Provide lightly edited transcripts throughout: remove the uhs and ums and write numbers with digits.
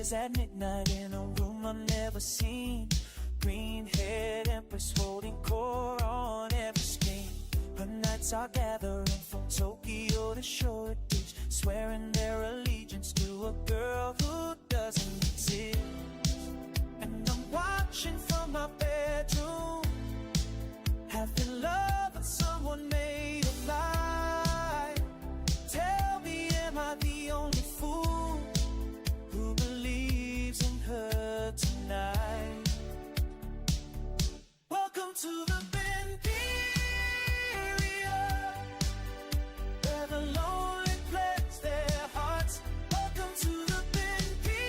Stars at midnight in a room I've never seen. Green-haired empress holding core on every screen. Her knights are gathering from Tokyo to shore beach, swearing their allegiance to a girl who doesn't exist. And I'm watching from my bedroom, having love with someone made of light. Tell me, am I the only fool who believes in her tonight? Welcome to the Bento, where the lonely pledge their hearts. Welcome to the Bento,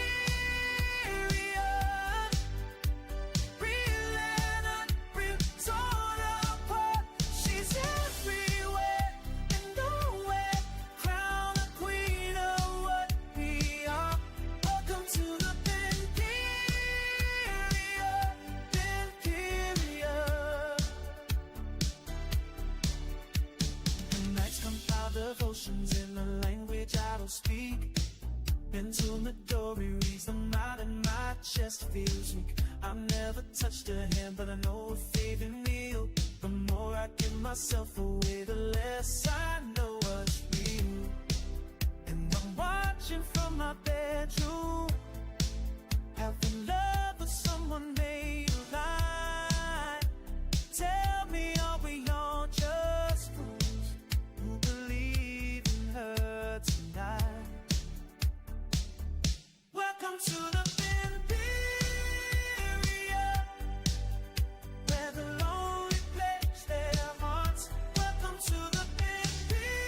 real and unreal, torn apart. She's everywhere and nowhere, crown a queen of what we are. Welcome to the Bento, the nights come out of oceans in a language I don't speak. Bento Midori reads them out and my chest feels weak. I've never touched her hand, but I know her favorite meal. The more I give myself away, the less I know what's real. And I'm watching from my bedroom, having love with someone made of light. Tell me, are we all just fools who believe in her tonight? Welcome to the Imperia, where the lonely pledge their hearts. Welcome to the Imperia,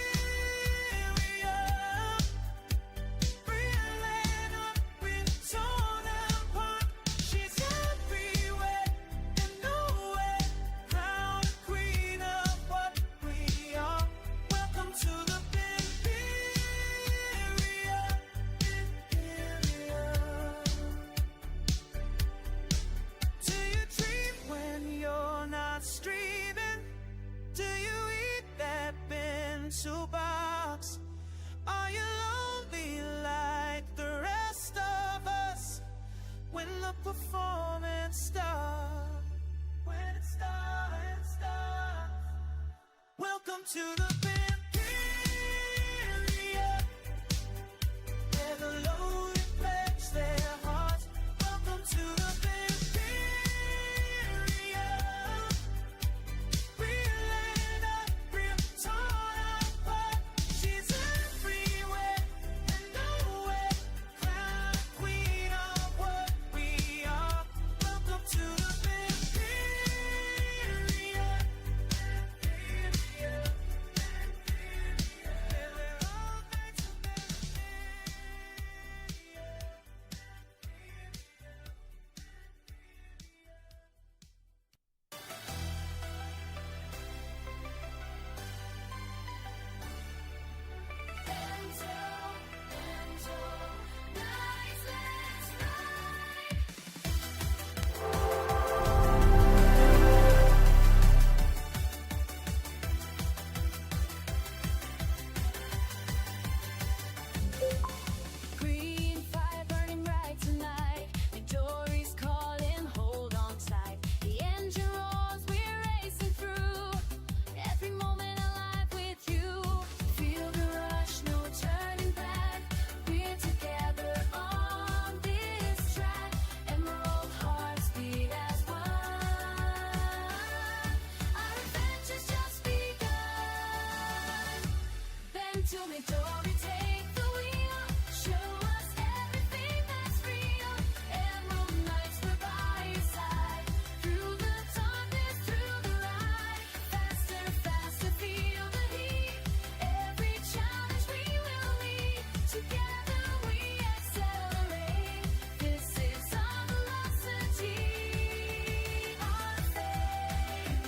real and unreal, torn apart. She's everywhere and nowhere, crown queen of what we are. Welcome to the Do you dream when you're not streaming? Do you eat that bento box? Are you lonely like the rest of us when the performance starts? When it starts, welcome to the Imperia, where the lonely pledge their hearts. Welcome to the Imperia, real and unreal, torn apart. She's everywhere and nowhere, crown queen of what we are. Welcome to the Imperia, where we're all made to Green fire burning bright tonight. Midori's calling, hold on tight. The engine roars, we're racing through every moment alive with you. Feel the rush, no turning back. We're together on this track. Emerald hearts beat as one. Our adventure's just begun. Bento Midori, take the wheel. Show us everything that's real. Emerald nights, we're by your side. Through the darkness, through the light. Faster, faster, feel the heat. Every challenge we will meet. Together we accelerate. This is our velocity, our fate.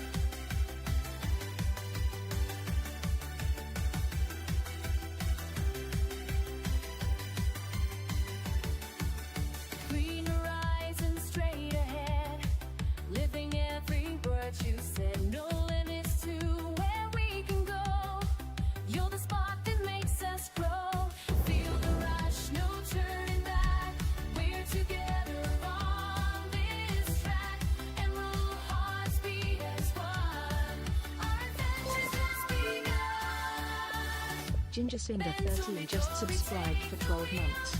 Ginger Cinder 13 just subscribed for 12 months.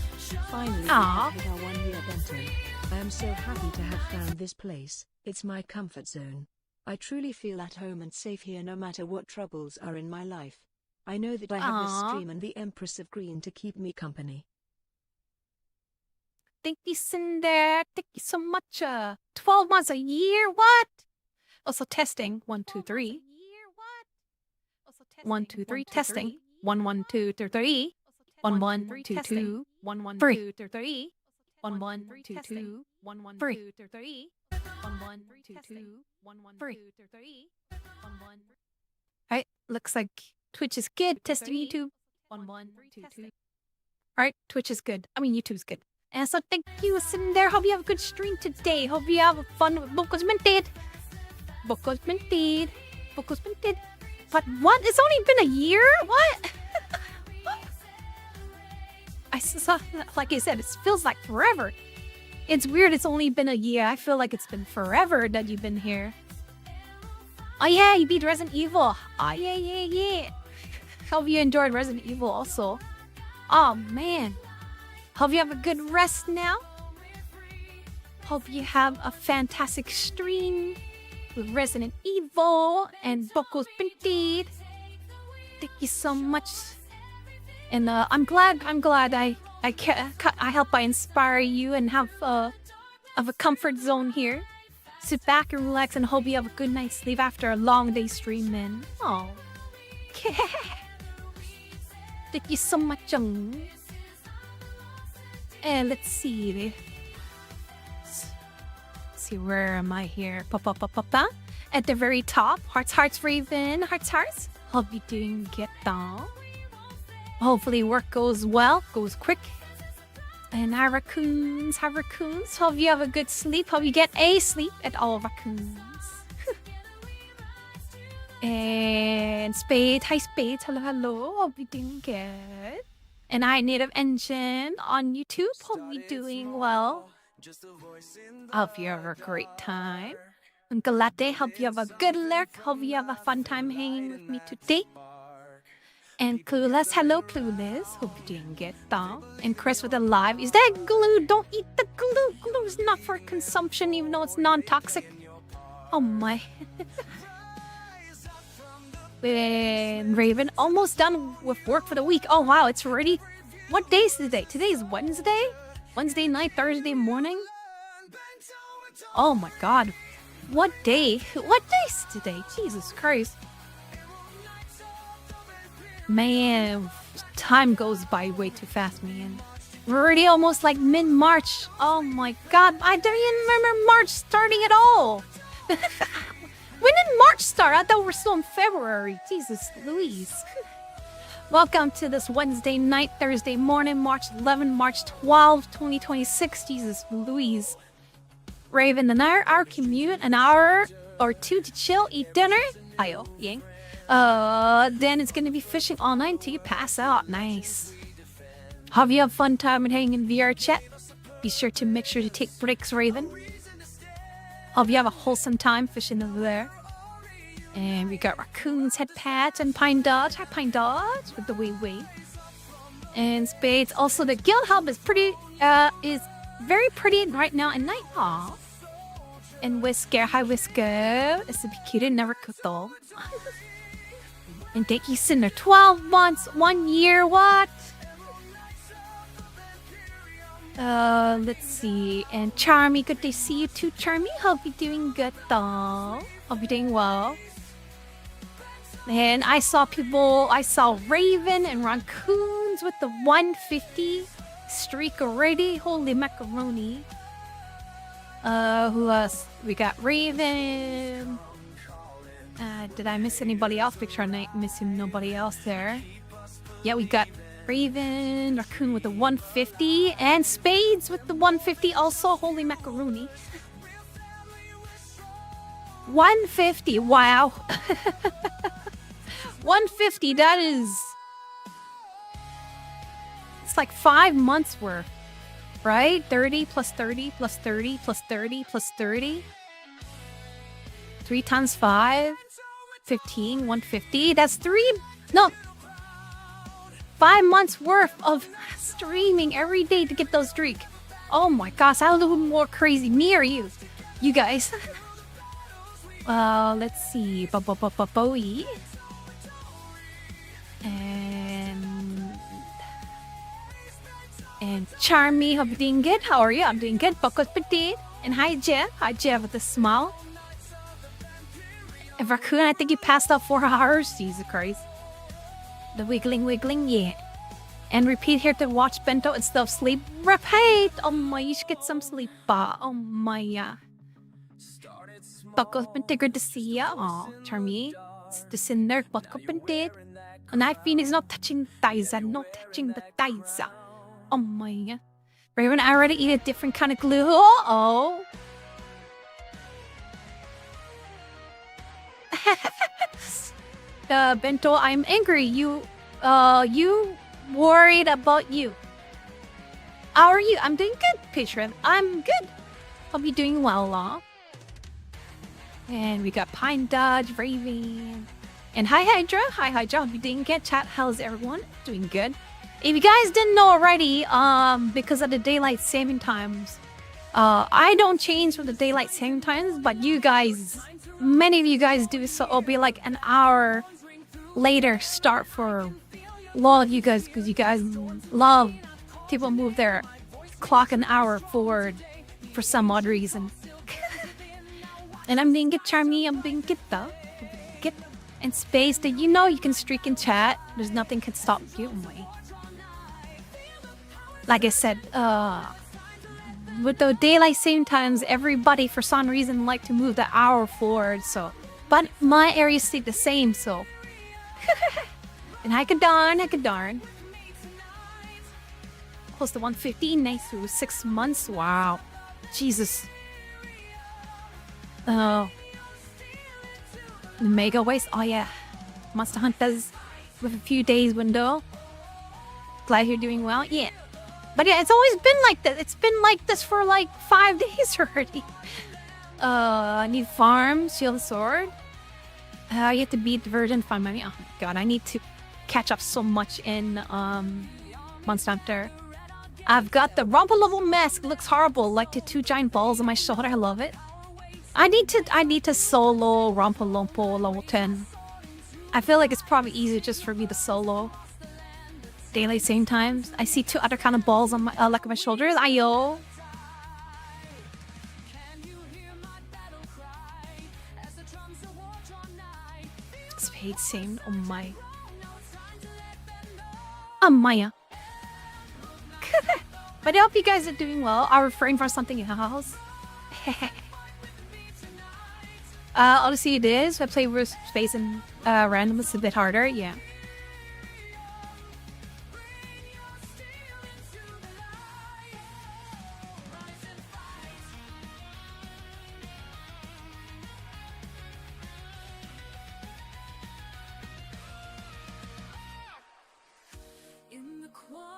Finally, we Aw. have hit our 1-year Bento. I am so happy to have found this place. It's my comfort zone. I truly feel at home and safe here no matter what troubles are in my life. I know that I have this Aw. stream and the Empress of Green to keep me company. Thank you, Cinder. Thank you so much. 12 months, a year. What? Also testing. 1, 2, 3. 1, 2, 3. Testing. 1, 1, 2, 3. 1, 1, 2, 2. 1, 1, 3. 1, 1, 2, 2. 1, 1, 3. 1, 1, 2, 2. 1, 1, 3. Alright, looks like Twitch is good. Testing YouTube. 1, 1, 2, 2. Alright, Twitch is good. I mean, YouTube's good. And so thank you, Cinder. Hope you have a good stream today. Hope you have fun with Bookos Minted. Bookos Minted. Bookos Minted. But what? It's only been a year? What? I saw, like I said, it feels like forever. It's weird. It's only been a year. I feel like it's been forever that you've been here. Oh yeah, you beat Resident Evil. Oh yeah. Hope you enjoyed Resident Evil also. Oh man. Hope you have a good rest now. Hope you have a fantastic stream with Resident Evil and Boko's Printed. Thank you so much. And I'm glad I help I inspire you and have a comfort zone here. Sit back and relax and hope you have a good night's sleep after a long day streaming. Oh. Thank you so much. And let's see. See, where am I here? At the very top. Hearts, Raven. Hearts. Hope you're doing good though. Hopefully work goes well, goes quick. And our raccoons. Hope you have a good sleep. Hope you get a sleep at all raccoons. And Spade. Hi Spade. Hello. Hope you're doing good. And I Native Engine on YouTube. Hope you're doing well. Hope you have a great time. And Galate, hope you have a good lurk. Hope you have a fun time hanging with me today. And Clueless, hello Clueless. Hope you're doing good though. And Chris with a live. Is that glue? Don't eat the glue. Glue is not for consumption even though it's non-toxic. Oh my. And Raven, almost done with work for the week. Oh wow, it's already... What day is today? Today is Wednesday? Wednesday night, Thursday morning? Oh my god. What day? What day is today? Jesus Christ. Man, time goes by way too fast, man. We're already almost like mid-March. Oh my god, I don't even remember March starting at all. When did March start? I thought we were still in February. Jesus Louise. Welcome to this Wednesday night, Thursday morning, March 11, March 12, 2026. Jesus Louise. Raven, our commute, an hour or two to chill, eat dinner. Ayo, yang. Then it's gonna be fishing all night until you pass out. Nice. Hope you have fun time and hanging in VR chat. Be sure to take breaks, Raven. Hope you have a wholesome time fishing over there. And we got raccoons, head pads, and Pine Dodge. Hi, Pine Dodge with the wee. And Spades. Also, the guild hub is very pretty right now at night. Aww. And Whisker. Hi, Whisker. It's a cute never kuto. And thank you, Cinder. 12 months, 1 year. What? Let's see. And Charmy, good to see you too, Charmy. Hope you're doing good though. Hope you're doing well. And I saw Raven and raccoons with the 150 streak already. Holy macaroni. Who else? We got Raven. Did I miss anybody else? Picture I missing nobody else there. Yeah, we got Raven, Raccoon with the 150, and Spades with the 150 also. Holy macaroni. 150, wow. 150, that is... It's like 5 months worth, right? 30 plus 30 plus 30 plus 30 plus 30. 3 times 5, 15, 150. That's 3... No. 5 months worth of streaming every day to get those streak. Oh my gosh, I'm a little more crazy. Me or you? You guys. Let's see. Bowie. And Charmy, hope you're doing good. How are you? I'm doing good. Bakot Petit. And hi Jeff. Hi Jeff with a smile. And Raccoon, I think you passed out 4 hours. Jesus Christ. The wiggling, yeah. And repeat here to watch Bento instead of sleep. Repeat! Oh my, you should get some sleep pa. Oh my. Bakot Petit, good to see ya. Oh, Charmy. It's the sinner. Bakot Petit. And I feel it's not touching thighs. Not touching the thighs. Oh my. Raven, I already eat a different kind of glue. Oh. Bento, I'm angry. You worried about you. How are you? I'm doing good, patron. I'm good. Hope you're doing well, And we got Pine Dodge, Raven. And hi Hydra. Hi Hydra. Hope you're doing good. Chat, how's everyone? Doing good. If you guys didn't know already, because of the daylight saving times, I don't change with the daylight saving times, but you guys, many of you guys do, so it'll be like an hour later start for a lot of you guys, because you guys love people move their clock an hour forward for some odd reason. And I'm being get Charmy, I'm being get though. Get and space that you know you can streak in chat. There's nothing can stop you. Like I said, with the daylight saving times, everybody for some reason like to move the hour forward. So, but my area stayed the same. So, and I could darn. Close to 150, nice through 6 months. Wow, Jesus. Oh, Mega Waste. Oh yeah, Monster Hunters with a few days window. Glad you're doing well. Yeah. But yeah, it's always been like this. It's been like this for like 5 days already. I need farm, shield sword. You have to beat the virgin farm money. Oh my god, I need to catch up so much in Monster Hunter. I've got the Rumble level mask. It looks horrible, like the 2 giant balls on my shoulder. I love it. I need to solo Rumble Lompo level 10. I feel like it's probably easier just for me to solo. Daylight same times. I see 2 other kind of balls on my like on my shoulders. Ayo. Spade same. Oh my. Maya. But I hope you guys are doing well. I'll refrain from something else. Honestly, it is. I play with space and random. It's a bit harder. Yeah.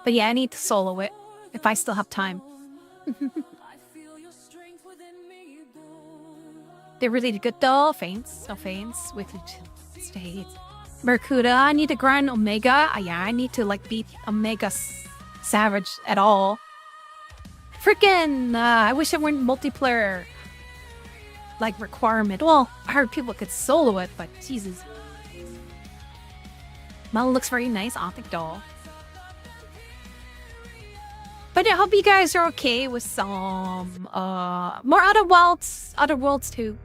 But yeah, I need to solo it if I still have time. They're really good though. Faints. No faints. With states. Mercuda, I need to grind Omega. Yeah, I need to like beat Omega Savage at all. Freaking, I wish it weren't multiplayer like requirement. Well, I heard people could solo it, but Jesus. Mel looks very nice. Optic doll. But I hope you guys are okay with some more Outer Worlds too.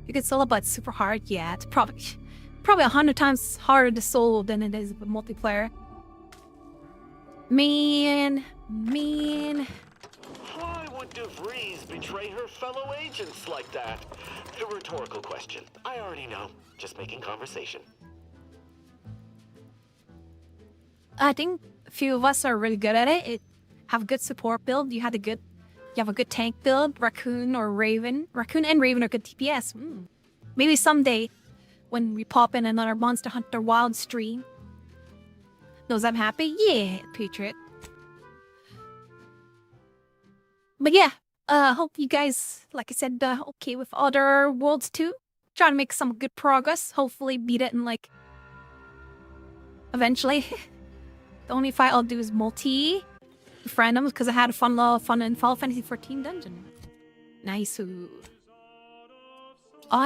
You could solo, but it's super hard. Yeah, it's probably 100 times harder to solo than it is with multiplayer. Man. Why would DeVries betray her fellow agents like that? A rhetorical question. I already know. Just making conversation. I think a few of us are really good at it. Have a good support build. You have a good tank build. Raccoon and Raven are good TPS. Maybe someday when we pop in another Monster Hunter Wild stream. Knows I'm happy? Yeah, Patriot. But yeah, hope you guys, like I said, okay with other worlds too. Trying to make some good progress. Hopefully beat it in like eventually. The only fight I'll do is multi with randoms because I had a fun in Final Fantasy 14 dungeon. Nice. Oh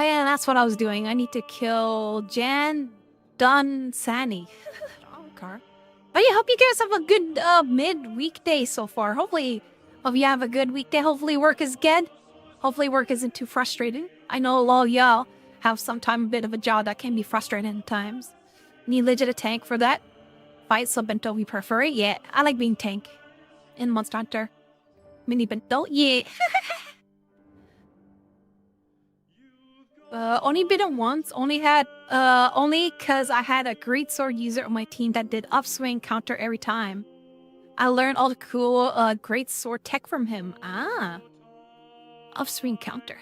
yeah, that's what I was doing. I need to kill Jan, Dun, Sani. Okay. But yeah, hope you guys have a good mid-weekday so far. Hopefully, hope you have a good weekday. Hopefully work is good. Hopefully work isn't too frustrating. I know a lot of y'all have sometimes a bit of a job that can be frustrating at times. Need legit a tank for that. Fight, so Bento we prefer it. Yeah, I like being tank in Monster Hunter. Mini Bento, yeah. Only been it once. Only cause I had a great sword user on my team that did upswing counter every time. I learned all the cool great sword tech from him. Ah, upswing counter.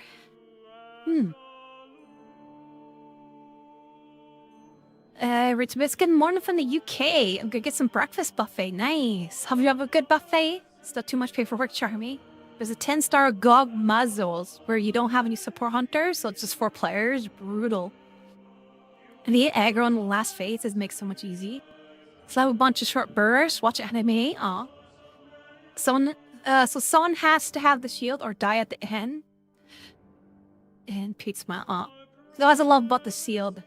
Rich Biscuit, morning from the UK. I'm gonna get some breakfast buffet. Nice. Have you have a good buffet? Still too much paperwork, Charmy. There's a 10-star GOG Mazzles where you don't have any support hunters, so it's just 4 players. Brutal. And the aggro in the last phase is makes so much easy. So I have a bunch of short bursts, watch anime. Aw. So someone has to have the shield or die at the end. And Pete smile. Aw. So as I love about the shield.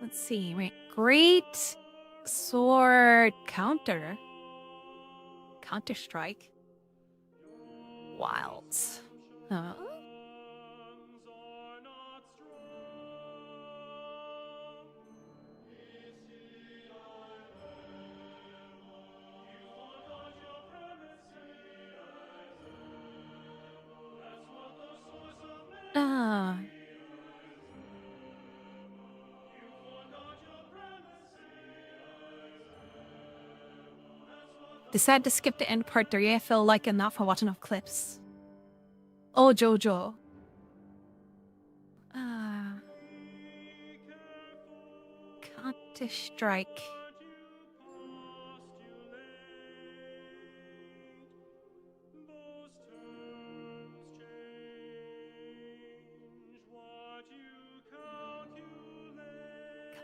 Let's see. Wait. Great sword counter. Counter strike. Wilds. Huh? Ah. Decided to skip the end part 3. I feel like enough for watching enough clips. Oh, Jojo. Counter strike.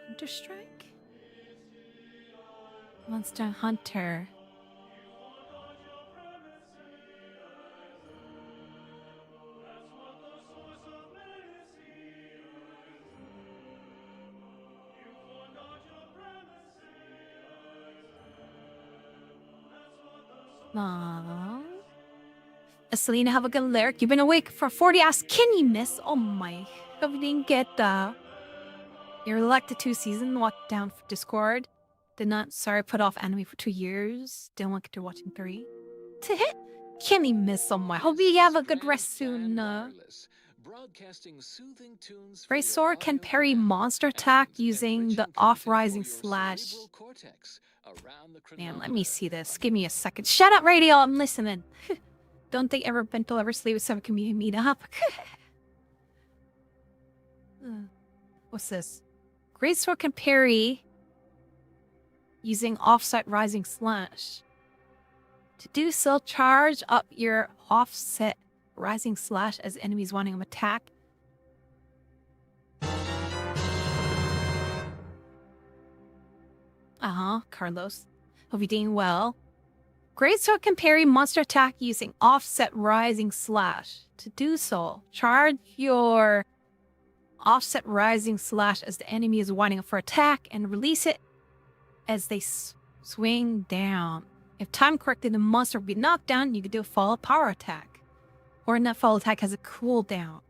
Counter strike? Monster Hunter. Aww. Selena, have a good lyric. You've been awake for 40 hours. Can you miss? Oh my. Hope you didn't get you're elected 2 season. Walked down for Discord. Did not. Sorry, put off anime for 2 years. Didn't want to watching 3. Can you miss? Oh my. Hope you have a good rest soon. Great sword can parry monster attack using the off-rising slash. Man, let me see this. Give me a second. Shut up, radio. I'm listening. Don't think Bento ever sleep with some community meet up. What's this? Great sword can parry using offset rising slash. To do so, charge up your offset rising slash as enemies wanting to attack. Carlos. Hope you're doing well. Greatsword can parry monster attack using offset rising slash. To do so, charge your offset rising slash as the enemy is winding up for attack and release it as they swing down. If timed correctly, the monster will be knocked down. You can do a follow power attack. Or that follow attack has a cooldown.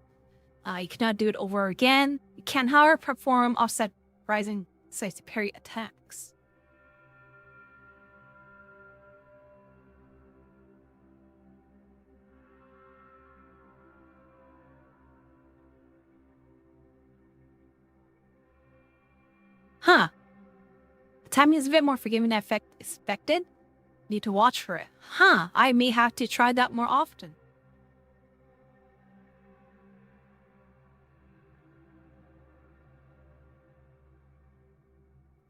You cannot do it over again. You can, however, perform offset rising slash to parry attacks. Huh. The timing is a bit more forgiving than expected. Need to watch for it. Huh. I may have to try that more often.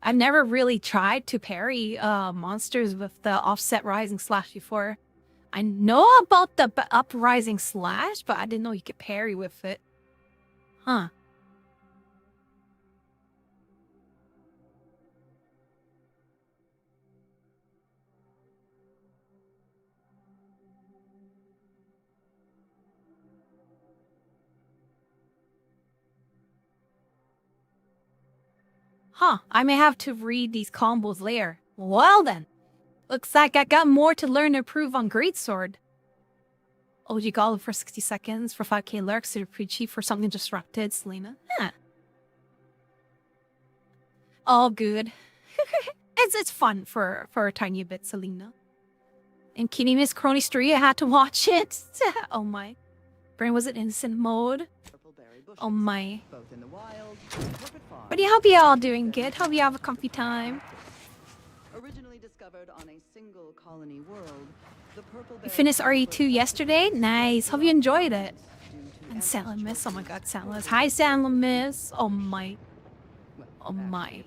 I've never really tried to parry monsters with the offset rising slash before. I know about the uprising slash, but I didn't know you could parry with it. Huh. Huh, I may have to read these combos later. Well then. Looks like I got more to learn and improve on Greatsword. OG Golem for 60 seconds, for 5k lurks, Super Chief for something disrupted, Selena. Huh. All good. It's fun for a tiny bit, Selena. And Kitty Miss Crony Street, I had to watch it. Oh my. Brain was in instant mode. Oh my. But yeah, hope you all doing good. Hope you have a comfy time. Originally discovered on a single colony world, the purple You finished RE2 yesterday? Nice. Hope you enjoyed it. And Salamis. Oh my god, Salamis. Hi, Salamis. Oh my. Oh my.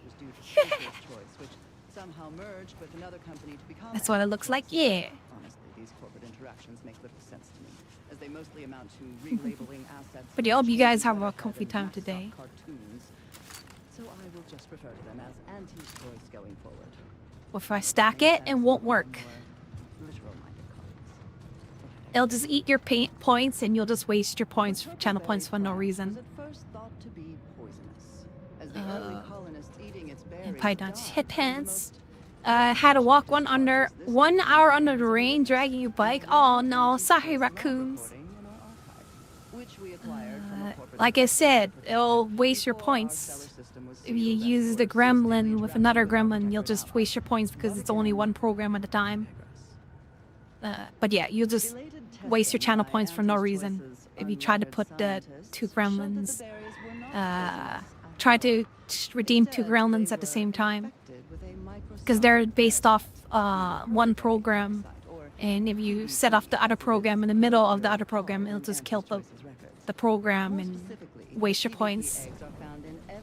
That's what it looks like, yeah. Honestly, these corporate interactions make little sense to me, as they mostly amount to relabeling assets. But yeah, I hope you guys have a comfy time today. Cartoons. So I will just refer to them as antique toys going forward. Well, if I stack it, it won't work. Literal-minded colleagues. It'll just eat your points and you'll just waste your points, channel points for no reason. Was at first thought to be poisonous, as the early colonists eating its berries And Python died hit from pants. the Had to walk 1 hour under the rain, dragging your bike. Oh no, sorry raccoons. Like I said, it'll waste your points. If you use the gremlin with another gremlin, you'll just waste your points because it's only one program at a time. But yeah, you'll just waste your channel points for no reason. If you try to put the 2 gremlins, try to redeem 2 gremlins at the same time. Because they're based off one program. And if you set off the other program in the middle of the other program, it'll just kill the program and waste your points.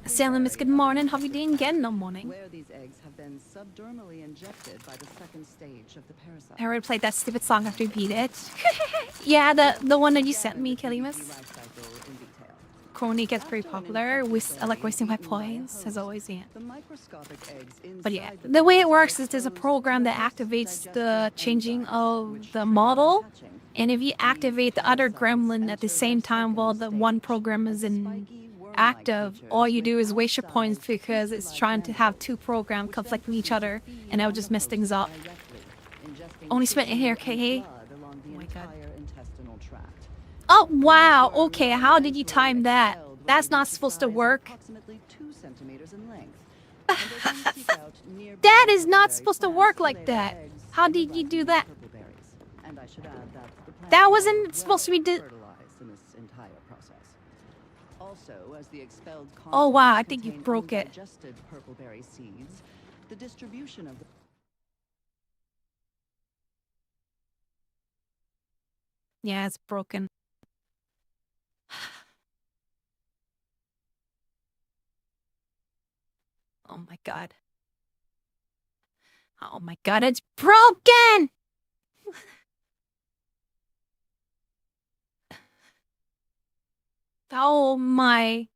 Salem is good morning. How you doing again? No morning. where these eggs have been subdermally injected by the second stage of the parasite. I already played that stupid song after you beat it. Yeah, the one that you sent me, Kalimus. Life cycle in detail. Crony gets pretty popular. I like wasting my points, as always, yeah. The microscopic eggs But yeah, inside the way it works is there's a program that activates the changing of the model. And if you activate the other gremlin at the same time while the one program is in active, all you do is waste your points because it's trying to have 2 programs conflicting each other, and that'll just mess things up. Only spent in here, KK. Oh my God. intestinal tract. Oh, wow. Okay, how did you time that? That's not supposed to work. Approximately 2 centimeters in length. And they then seek out nearby That is not purple supposed to berries work to like lay that. their eggs How in did you do ripening that? purple berries. And I should add that the plant That is wasn't supposed to be fertilized in this entire process. Also, as the expelled Oh, wow, I contents think you contain broke it. undigested purple berry seeds, the distribution of the Yeah, it's broken. Oh my god. Oh my god, it's broken! Oh my.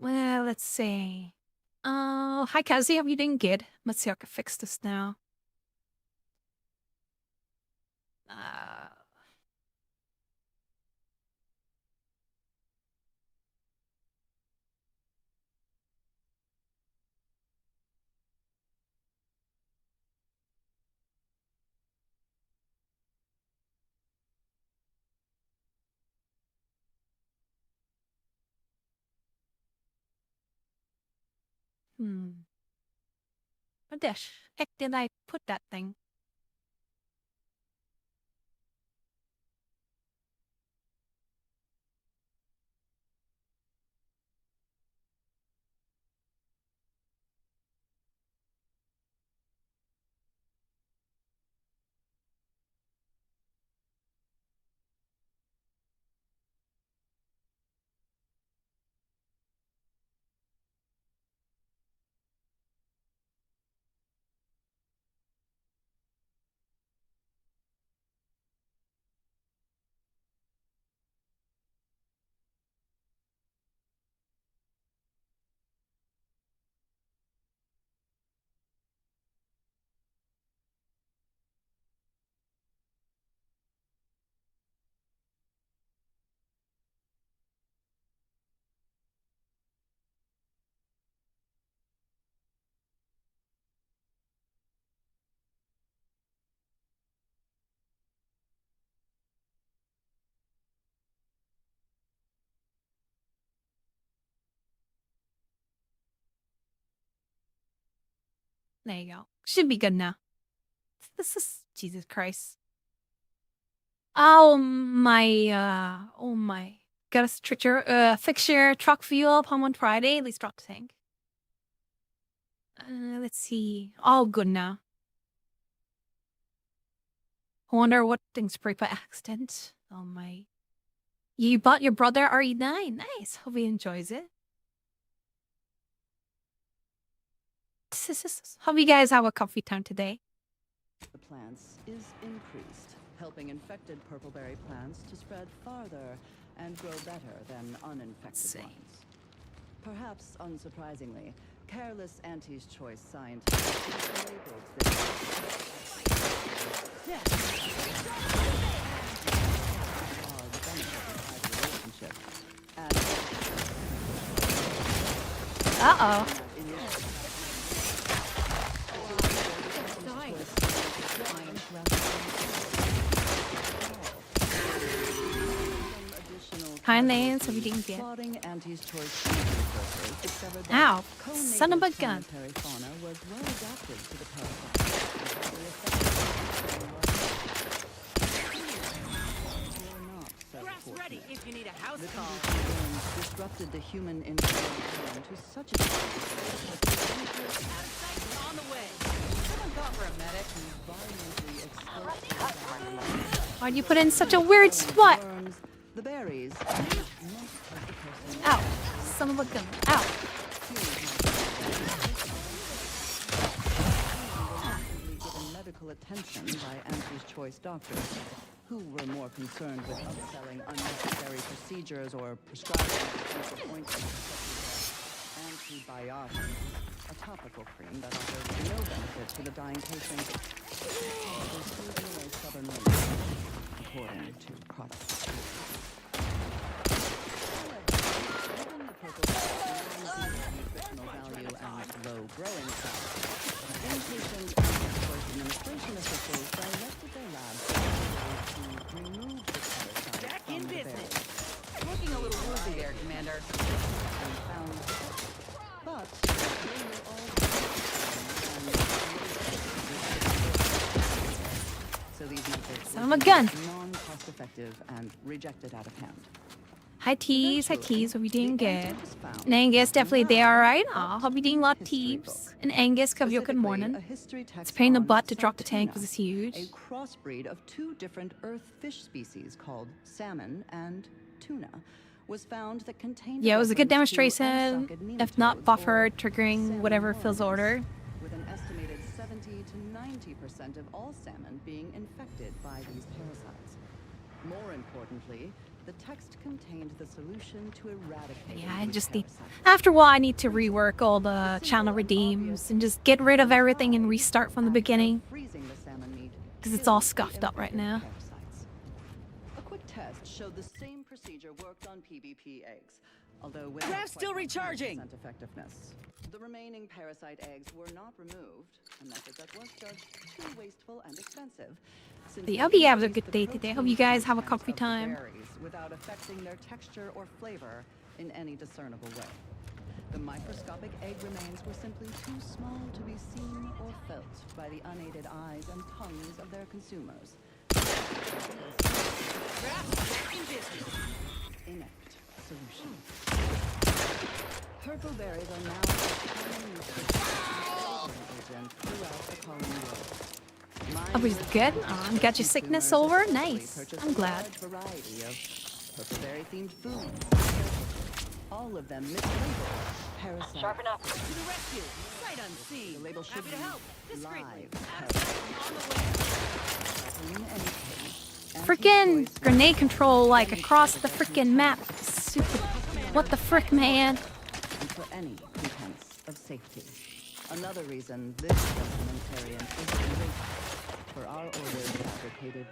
Well, let's see. Oh, hi Kazi, how you doing? Good. Let's see how I can fix this now. Uh, Where the heck did I put that thing? There you go. Should be good now. This is Jesus Christ. Oh my. Got a fixture truck fuel up home on Friday. At least drop the tank. Let's see. All good now. I wonder what things break by accident. Oh my. You bought your brother RE9. Nice. Hope he enjoys it. Hope you guys have a coffee time today. The plants is increased, helping infected purpleberry plants to spread farther and grow better than uninfected ones. Perhaps unsurprisingly, careless Auntie's Choice scientists labeled relationship as Uh-oh. Kind names, so we didn't get. Ow, son of a gun. Ready if you need a house call. Disrupted the human interaction to such a on the way. Someone call for a medic and violently Why'd you put in such a weird spot? the berries. Ow, son of a gun. Ow. Given medical attention by Auntie's Choice doctors, who were more concerned with upselling unnecessary procedures or prescribing antibiotics, a topical cream that offers no benefit to the dying patient. Southern women, according to products. Given the purpose of nutritional value and low growing size, inpatient Choice administration officials directed their labs to remove the parasite Back from in the business. berries. Looking a little woozy there, Commander. And found, but they were all so these methods Son of a gun. non-cost effective and rejected out of hand. Hi teas, hope you doing good. And Angus, definitely they alright. Aw, hope you doing a lot teeps. And Angus, Kavyo, good morning. It's a pain in the butt to drop the tank because it's huge. A crossbreed of two different earth fish species called salmon and tuna was found that contained Yeah, it was a good reference to demonstration. unsucked If not nematodes buffer, or triggering salmon whatever Phil's worms, order. with an estimated 70 to 90% of all salmon being infected by these parasites. More importantly, the text contained the solution to eradicate Yeah, I these just need. parasites. After a while, I need to rework all the channel redeems and just get rid of everything and restart from the beginning. Freezing the salmon meat 'Cause it's all kills the scuffed up right now. parasites. A quick test showed the same procedure worked on PBP eggs, although with Draft's still recharging. effectiveness. The remaining parasite eggs were not removed, a method that was judged too wasteful and expensive. Since But it I hope you have a increased good the day today. Hope protein you guys have a content coffee of the time. berries without affecting their texture or flavor in any discernible way. The microscopic egg remains were simply too small to be seen or felt by the unaided eyes and tongues of their consumers. Inept solution. Purple berries are now a common agent throughout the colony world. Oh, he's good? Got your sickness over? Nice. I'm glad. Variety of purpleberry-themed foods. All of them mislabeled parasites. Sharpen up. To the rescue. Sight unseen. The label should Happy be to help. Discreetly. live On the way. Frickin' grenade control like across the frickin' map. Super. What the frick, man? And for any pretense of safety. Another reason this documentarian is great for our order's fabricated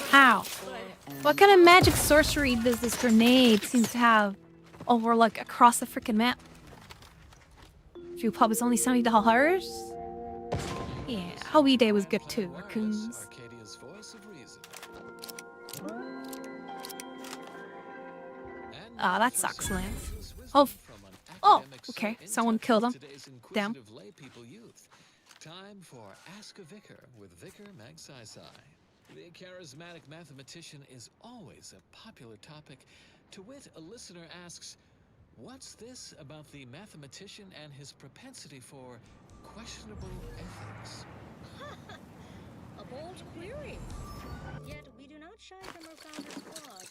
How? What kind of magic sorcery does this grenade seem to have over, like, across the frickin' map? Fuel pub is only $70. Yeah, Hobby Day was good too, raccoons. Arcadia's voice of reason. Ah, that sucks, Lance. Oh, Oh, academics okay. so in Someone touch killed with him. today's Damn. inquisitive lay people youth. Time for Ask a Vicar with Vicar Magsaisai. The charismatic mathematician is always a popular topic. To wit, a listener asks, "What's this about the mathematician and his propensity for questionable ethics?" A bold query. Yet we do not shy from our founder's flaws.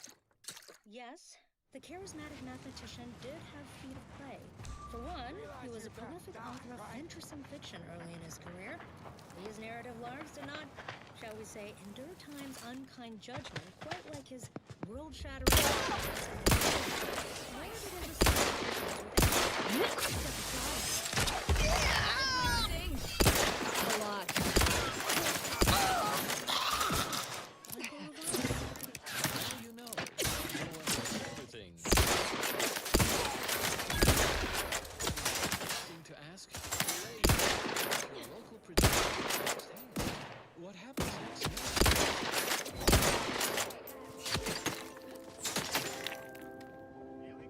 Yes, the charismatic mathematician did have feet of clay. For one, he was a prolific author of venturesome fiction early in his career. His narrative larks did not, shall we say, endure time's unkind judgment quite like his world-shattering novels. Nor did his associations with any a lot. How do you know? No one knows everything. Interesting to ask. Relay your local producer firsthand. What happens next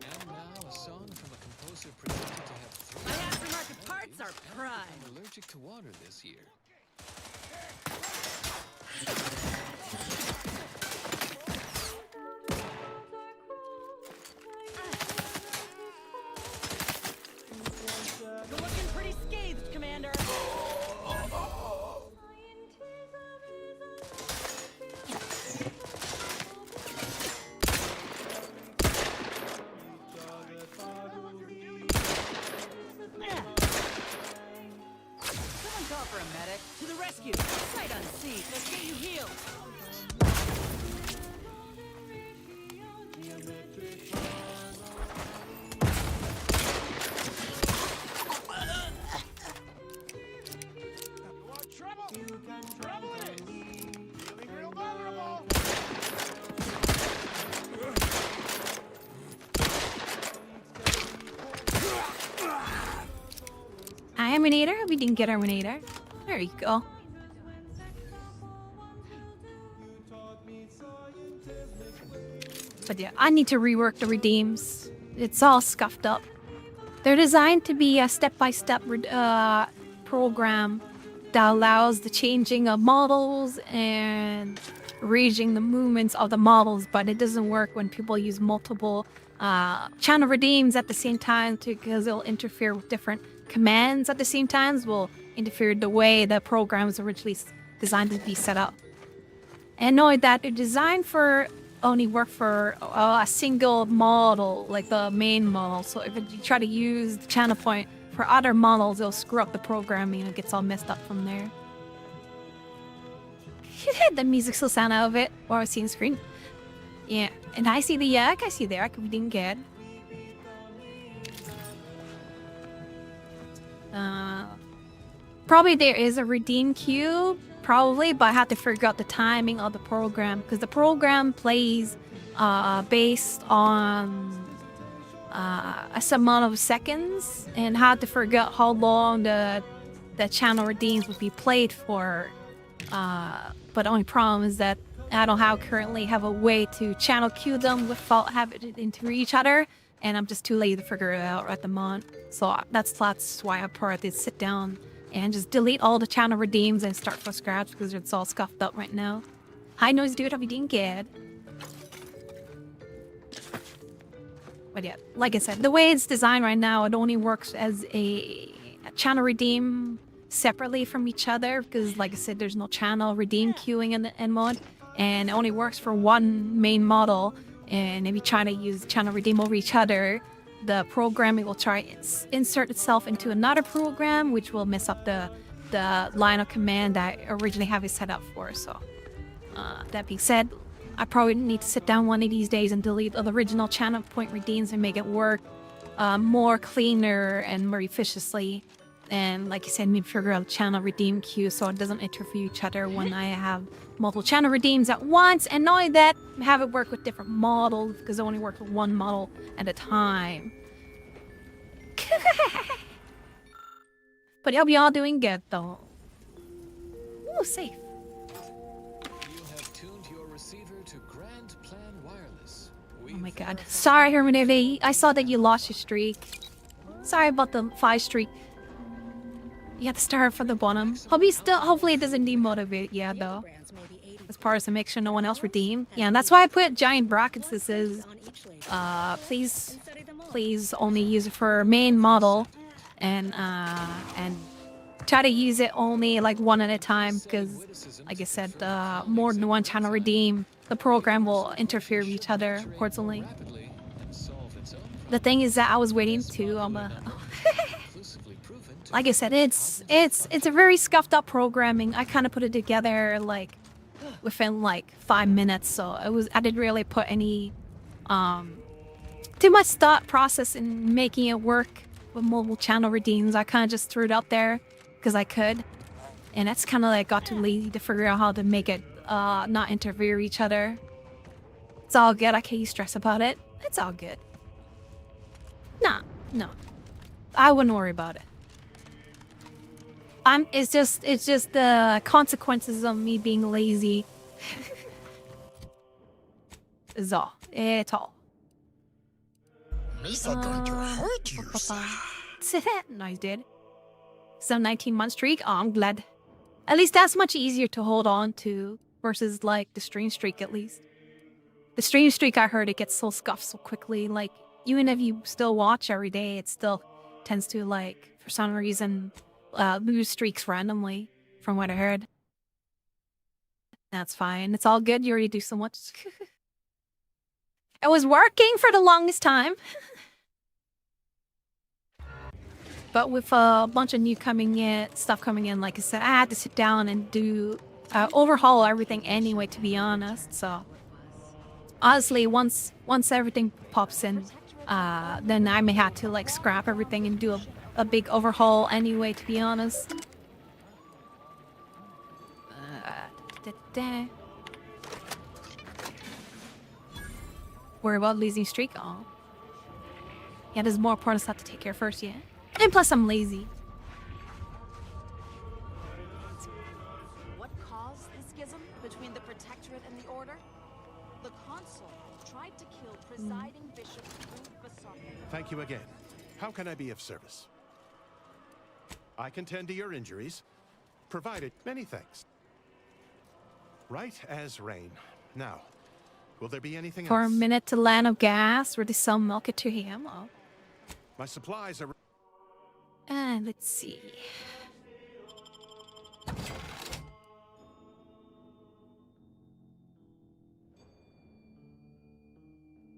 And now a song from a composer predicted to have three. My aftermarket parts are prime. I'm allergic to water this year. You're looking pretty scathed, Commander. Someone call for a medic. To the rescue. Sight unseen. Let's get you healed. I am Renator. We didn't get our Renator. There you go. But yeah, I need to rework the redeems. It's all scuffed up. They're designed to be a step-by-step program that allows the changing of models and arranging the movements of the models, but it doesn't work when people use multiple channel redeems at the same time because it'll interfere with different commands at the same time. Will interfere the way the program was originally designed to be set up. And knowing that they're designed for only work for a single model, like the main model. So if you try to use the channel point for other models, it'll screw up the programming and it gets all messed up from there. The music still sound out of it while I see the screen. Yeah, and I see the yak, I see the yak, we didn't get. Probably there is a redeem queue, probably, but I have to figure out the timing of the program because the program plays based on a some amount of seconds, and have to figure out how long the channel redeems will be played for. But the only problem is that I don't currently have a way to channel queue them without having it into each other, and I'm just too lazy to figure it out at the moment. So that's why I probably did sit down and just delete all the channel redeems and start from scratch because it's all scuffed up right now. Hi, Noise Dude, we didn't get. But yeah, like I said, the way it's designed right now, it only works as a channel redeem separately from each other because, like I said, there's no channel redeem queuing in the end mode, and it only works for one main model. And if you try to use channel redeem over each other, the programming will try insert itself into another program, which will mess up the line of command that I originally have it set up for. So that being said, I probably need to sit down one of these days and delete the original channel point redeems and make it work more cleaner and more efficiently. And like I said, maybe figure out a channel redeem queue so it doesn't interfere with each other when I have multiple channel redeems at once. And not only that, have it work with different models because it only works with one model at a time. But I hope y'all doing good though. Ooh, safe. You have tuned your receiver to Grand Plan Wireless. Oh my god. Sorry, Herman. I saw that you lost your streak. Sorry about the 5 streak. You have to start from the bottom. Hopefully it doesn't demotivate you though. Brands may be 80 As far as to make sure no one else redeem. Yeah, and that's why I put giant brackets. This is on each label please and study them all. please only use it for main model and try to use it only like one at a time, because like I said, more than one channel redeem, the program will interfere with each other unfortunately. Rapidly and solve its own The thing is that I was waiting to conclusively proven to like I said, it's a very scuffed up programming. I kind of put it together like within like 5 minutes, so I didn't really put any too much thought process in making it work with multiple channel redeems. I kind of just threw it out there because I could, and that's kind of like got too lazy to figure out how to make it not interfere with each other. It's all good. I can't stress about it. It's all good. Nah, no, I wouldn't worry about it. It's just the consequences of me being lazy. Is all. It's all. These are going to hurt you, sir. Nice, dude. So 19-month streak. Oh, I'm glad. At least that's much easier to hold on to versus like the stream streak. At least the stream streak, I heard it gets so scuffed so quickly. Like even if you still watch every day, it still tends to like for some reason lose streaks randomly. From what I heard. That's fine. It's all good. You already do so much. It was working for the longest time. But with a bunch of new stuff coming in, like I said, I had to sit down and do overhaul everything anyway, to be honest. So honestly, once everything pops in, then I may have to like scrap everything and do a big overhaul anyway, to be honest. Worry about losing streak? Oh. Yeah, there's more important stuff to take care of first, yeah. And plus, I'm lazy. What caused the schism between the Protectorate and the Order? The Consul tried to kill presiding Bishop Basar. Thank you again. How can I be of service? I can tend to your injuries, provided many thanks. Right as rain. Now, will there be anything For else? a minute to land of gas, where they sell milk to him. Oh. My supplies are... Let's see.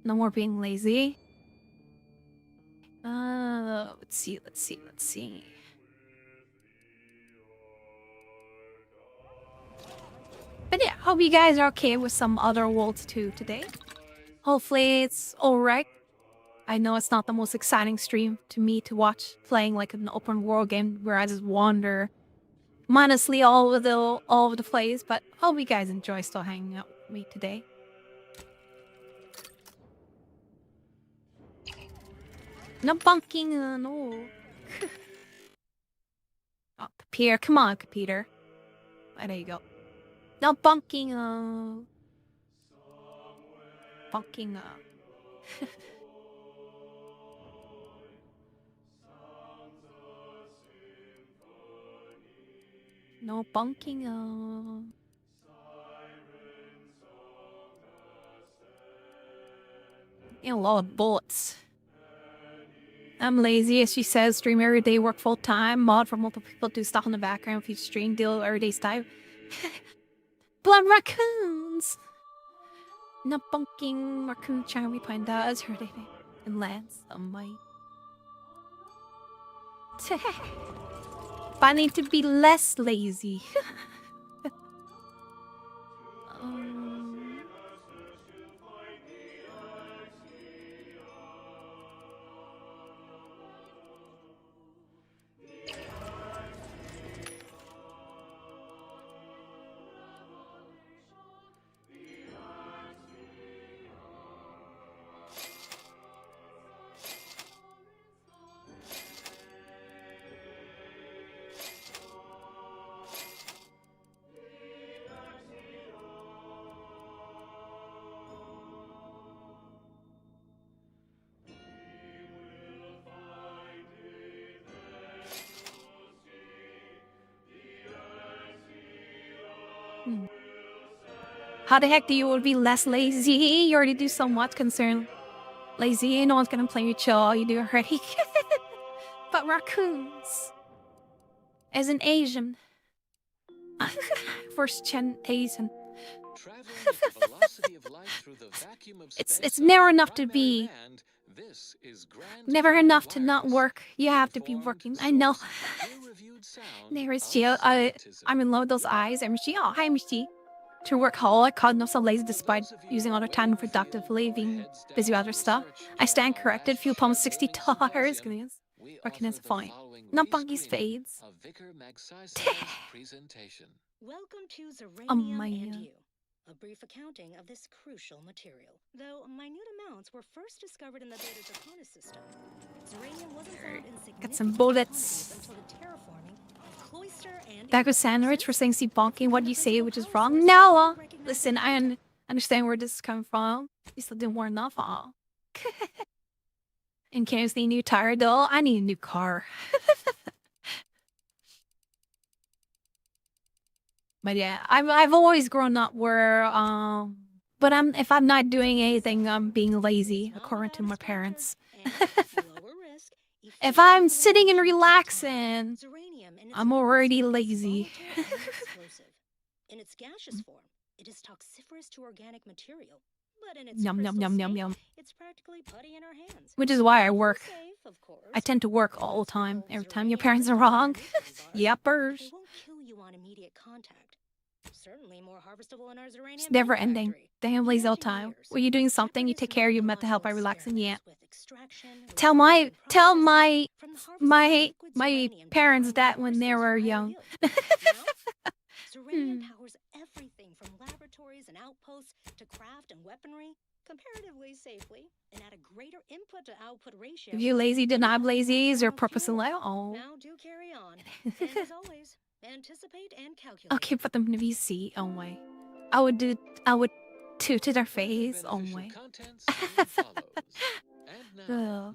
No more being lazy. Let's see. But yeah, hope you guys are okay with some other worlds too today. Hopefully it's alright. I know it's not the most exciting stream to me to watch, playing like an open world game where I just wander mindlessly all over the place, but hope you guys enjoy still hanging out with me today. No bunking, no. Oh, Peter, come on, Peter. Oh, there you go. No bunking, bunking, No bunking, A lot of bullets. I'm lazy, as she says, stream every day, work full time, mod for multiple people, do stuff in the background, feature stream, deal everyday style. Blood raccoons! No bunking, raccoon charm we find out as her and lands on my. But I need to be less lazy. How the heck do you be less lazy? You already do so much concern. Lazy, no one's gonna play your chill. You do already. But raccoons. As an Asian. First gen Asian. Traveling at the velocity of light through the vacuum of It's space never on enough to primary be. band, this is Grand Never Canyon enough to not Wireless. work. You have to be Informed, working. I know. sourced, peer-reviewed sound There is of Gio. scientism. I'm in love with those eyes. I'm she. Oh, hi, Michi. To work hard, caught so lazy despite For those of you using all the time waiting productively, field or being heads busy with down other to stuff. research I stand our corrected. last Few palms scheduled $60. symposium, we Working as offer the fine. following Not Bunky's rescreening fades. of Vicar Magsai's presentation. Welcome to Oh Zeranium my and God. You. A brief accounting of this crucial material. Though minute amounts were first discovered in the Beta Draconis system, Zeranium wasn't found in significant Got some bullets. quantities until the terraforming of Cloister and That goes Eos. sandwich for saying see bonking. What The you say, principal which is power wrong. source No. doesn't recognize Listen, the I content. understand where this is coming from. You still didn't warn enough. All. In case the new tire though, I need a new car. But yeah, I've always grown up where but if I'm not doing anything, I'm being lazy, according to my parents. If I'm sitting and relaxing, I'm already lazy. In its gaseous form, it is toxiferous to organic material. But in its Yum yum yum yum yum. it's practically putty in our hands. Which is why I work. Safe, of course. I tend to work all the time. Every time your parents are wrong. Yuppers. They won't kill you on immediate contact. Certainly more harvestable in our Zeranium It's never ending. factory. Damn lazy all the time. Were you doing something? You take care of your mental health by relaxing. Yeah. Tell Recycling, my from the harvested liquid my Zeranium parents to that when they resources were for higher young. yield. Now, Zeranium powers everything from laboratories and outposts to craft and weaponry comparatively safely and at a greater input to output ratio. If you lazy, deny lazy, is your Now purpose in fuel. life? Oh. Now do carry on. And as always, anticipate and calculate. Okay, put them in VC. Oh my. I would toot to their face. Oh my. Ugh.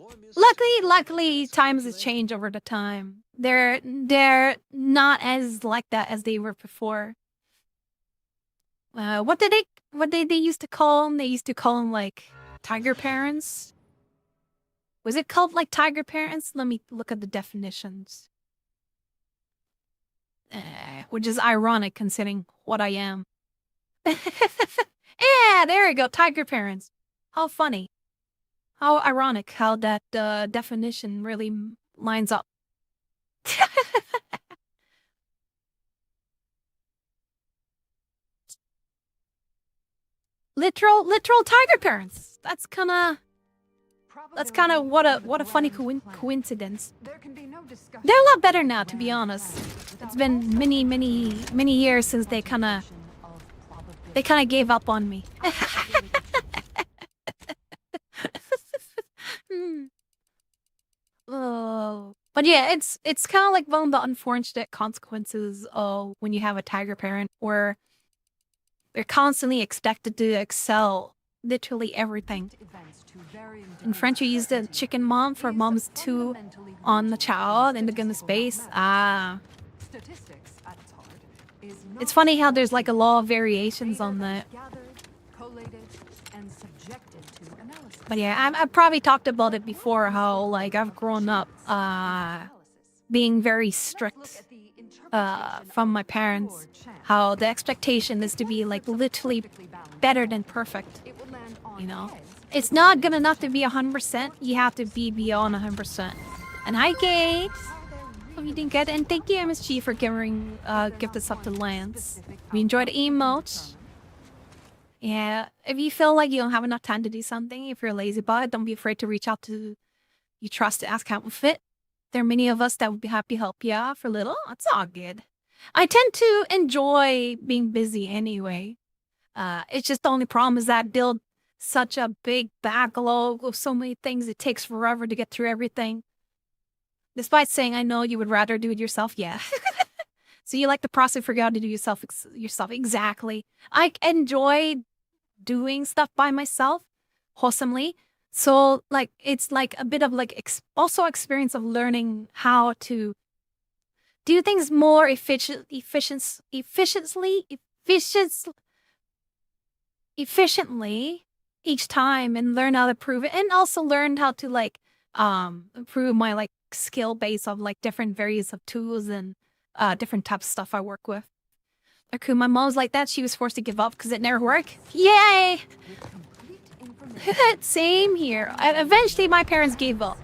Luckily, times has changed over the time. They're not as like that as they were before. What did they used to call them? They used to call them like tiger parents. Was it called like tiger parents? Let me look at the definitions. Which is ironic considering what I am. Yeah, there we go. Tiger parents. How funny. How ironic how that definition really lines up. literal tiger parents. That's kind of what a funny coincidence. They're a lot better now, to be honest. It's been many years since they kind of gave up on me. Oh. But yeah, it's kind of like one of the unfortunate consequences of when you have a tiger parent, where they're constantly expected to excel literally everything. In French, you use the chicken mom for moms too on the child in the goodness base. It's funny how there's like a law of variations on that. But yeah, I've probably talked about it before, how like I've grown up being very strict from my parents. How the expectation is to be like literally better than perfect. You know? It's not good enough to be 100%. You have to be beyond 100%. And hi, Kate! Hope you didn't get it. And thank you, MSG, for giving gifted sub to Lance. We enjoyed the emotes. Yeah, if you feel like you don't have enough time to do something, if you're lazy about it, don't be afraid to reach out to you trust to ask how it fit. There are many of us that would be happy to help you out for a little. It's all good. I tend to enjoy being busy anyway. It's just the only problem is that I build such a big backlog of so many things. It takes forever to get through everything. Despite saying I know you would rather do it yourself, yeah. So you like the process, figure out to do yourself exactly. I enjoy doing stuff by myself, wholesomely. So like it's like a bit of like also experience of learning how to do things more efficiently, efficiently each time and learn how to prove it, and also learn how to like improve my like skill base of like different various of tools and different types of stuff I work with. Okay, my mom's like that. She was forced to give up because it never worked. Yay! Same here. And eventually my parents gave up.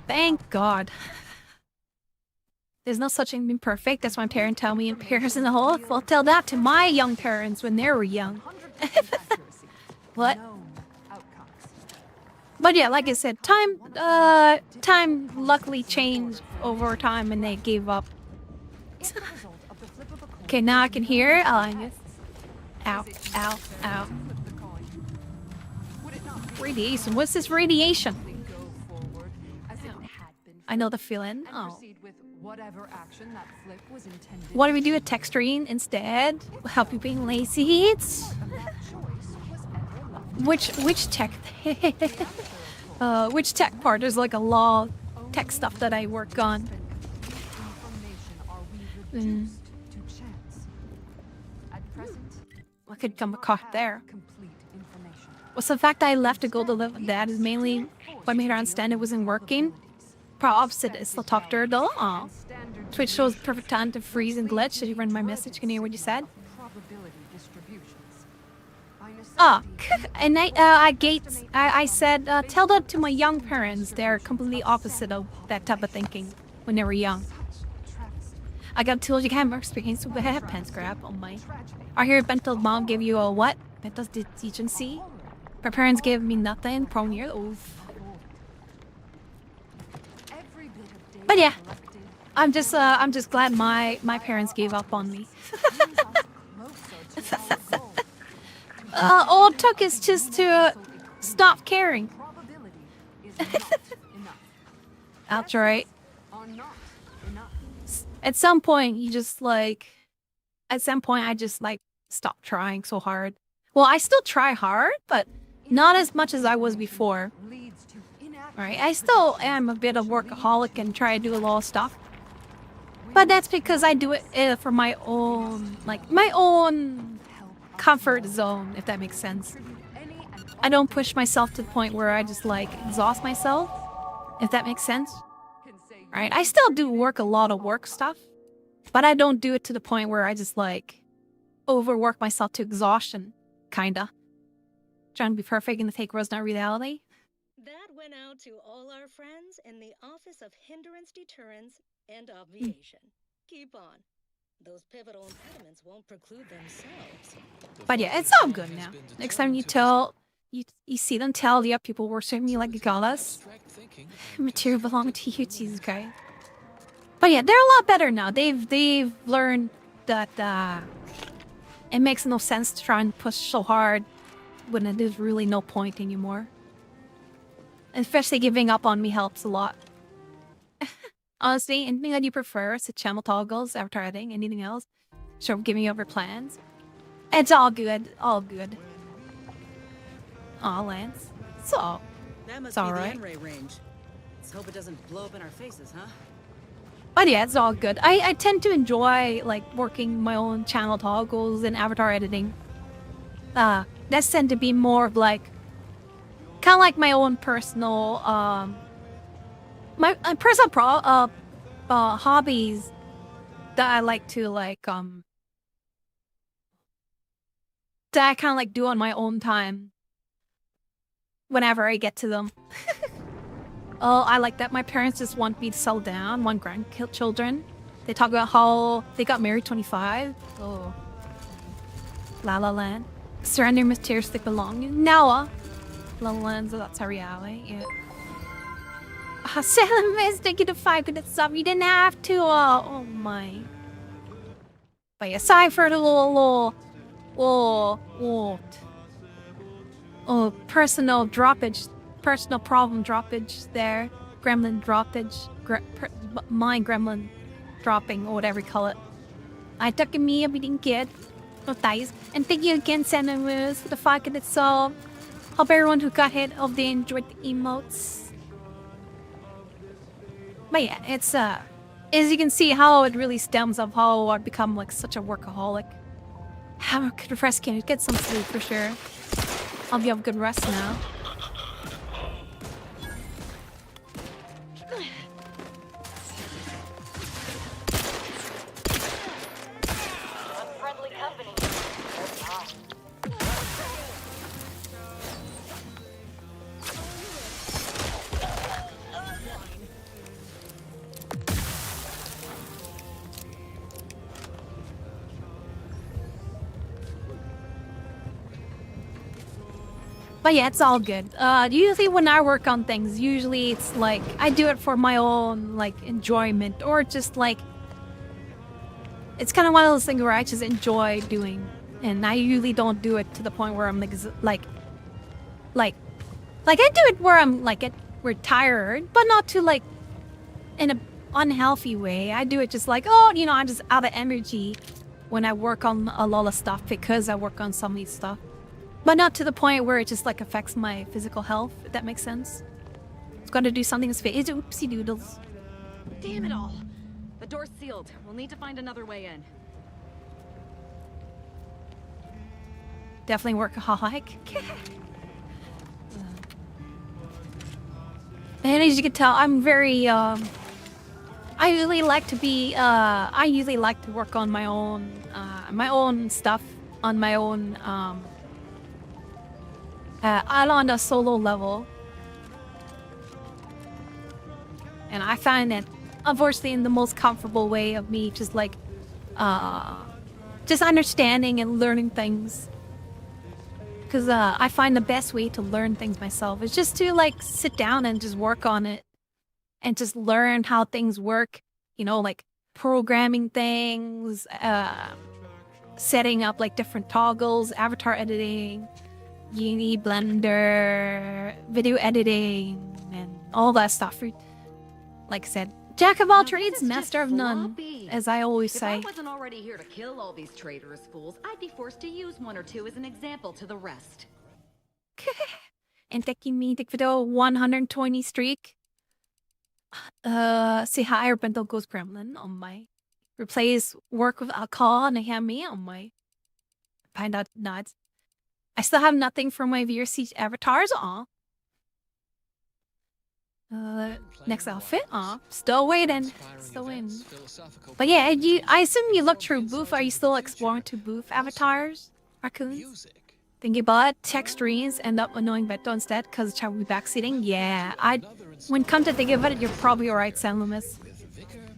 Thank God. There's no such thing being perfect. That's what my parents tell me, and parents in the whole. Well, tell that to my young parents when they were young. What? But yeah, like I said, time luckily changed over time and they gave up. Okay, now I can hear it. Ow, ow, ow. Radiation. What's this radiation? I know the feeling. Oh. What do we do? A texturing instead? Help you being lazy? It's... Which tech? Which tech part? There's like a law tech stuff that I work on. I could come caught there. What's the fact that I left to go to live with Dad is mainly what made her understand it wasn't working. Probably opposite is the talk to her though. Aw. Twitch shows perfect time to freeze and glitch. Did you run my message? Can you hear what you said? Ah, and I said, tell that to my young parents. They're completely opposite of that type of thinking when they were young. I got tools you can't experience with a pen scrap. Oh my. I hear Bento's mom give you a what? Bento's decency? My parents gave me nothing. Prone year. Oof. But yeah, I'm just glad my parents gave up on me. All it took is just to stop caring. That's right. At some point, I just like stopped trying so hard. Well, I still try hard, but not as much as I was before. Right? I still am a bit of workaholic and try to do a lot of stuff. But that's because I do it for my own, comfort zone, if that makes sense. I don't push myself to the point where I just like exhaust myself, if that makes sense. Right? I still do a lot of work stuff, but I don't do it to the point where I just like overwork myself to exhaustion, kinda. Trying to be perfect and the fake world's not reality. That went out to all our friends in the Office of Hindrance Deterrence and Obviation. Keep on. Those pivotal impediments won't preclude themselves. But yeah, it's all good now. Next time you see them, tell the people worship me like a goddess. Material belonging to you, Jesus Christ. But yeah, they're a lot better now. They've learned that it makes no sense to try and push so hard when there's really no point anymore. Especially giving up on me helps a lot. Honestly, anything that you prefer, such channel toggles, advertising, anything else, sure, give me over plans. It's all good, all good. Aw, Lance, it's all right. Let's hope it doesn't blow up in our faces, huh? But yeah, it's all good. I tend to enjoy like working my own channel toggles and avatar editing. That's tend to be more of like kind of like my own personal my personal hobbies that I like to like that I kind of like do on my own time whenever I get to them. Oh, I like that my parents just want me to settle down, want grandchildren. They talk about how they got married 25. Oh, La La Land. Surrender mysteriously belonging. Now, La La Land, so that's our reality. Yeah. Salem is taking the 5 minutes off. You didn't have to. Oh my. But yeah, sorry for the little personal droppage, personal problem droppage there. Gremlin droppage. My gremlin dropping, or whatever you call it. I took me a beating kid. No ties. And thank you again, Santa Moose, for the 5 minutes off. Hope everyone who got hit, hope they enjoyed the emotes. But yeah, it's as you can see how it really stems of how I've become like such a workaholic. Have a good rest, can you get some sleep for sure. I'll be of good rest now. Unfriendly company. But yeah, it's all good. Usually when I work on things, usually it's like I do it for my own like enjoyment, or just like it's kind of one of those things where I just enjoy doing, and I usually don't do it to the point where I'm like I do it where I'm like we're tired, but not to like in a unhealthy way. I do it just like, oh, you know, I'm just out of energy when I work on a lot of stuff because I work on some of these stuff. But not to the point where it just like affects my physical health, if that makes sense. It's got to do something that's fit. It's oopsie doodles. Damn it all. The door's sealed. We'll need to find another way in. Definitely workaholic. And as you can tell, I'm very, I usually like to be, I usually like to work on my own stuff, on my own, on a solo level. And I find that, unfortunately, in the most comfortable way of me just like, just understanding and learning things. Because I find the best way to learn things myself is just to like sit down and just work on it. And just learn how things work. You know, like programming things, setting up like different toggles, avatar editing, Uni, Blender, video editing, and all that stuff. Like I said, jack of all trades, master of none, as I always say. If I wasn't already here to kill all these traitorous fools, I'd be forced to use one or two as an example to the rest. And taking me to the 120 streak. Say hi, or Bento goes gremlin on my. Replace work with alcohol and I have me on my. Find out nuts. I still have nothing from my VRC avatars. Next outfit. Still waiting. Still waiting. But yeah, I assume you looked through Booth. Are you still exploring to Booth avatars, raccoons? Thinking about it, tech streams end up annoying Bento instead because the child will be backseating. Yeah, when come to think of it, you're probably alright, San Loomis.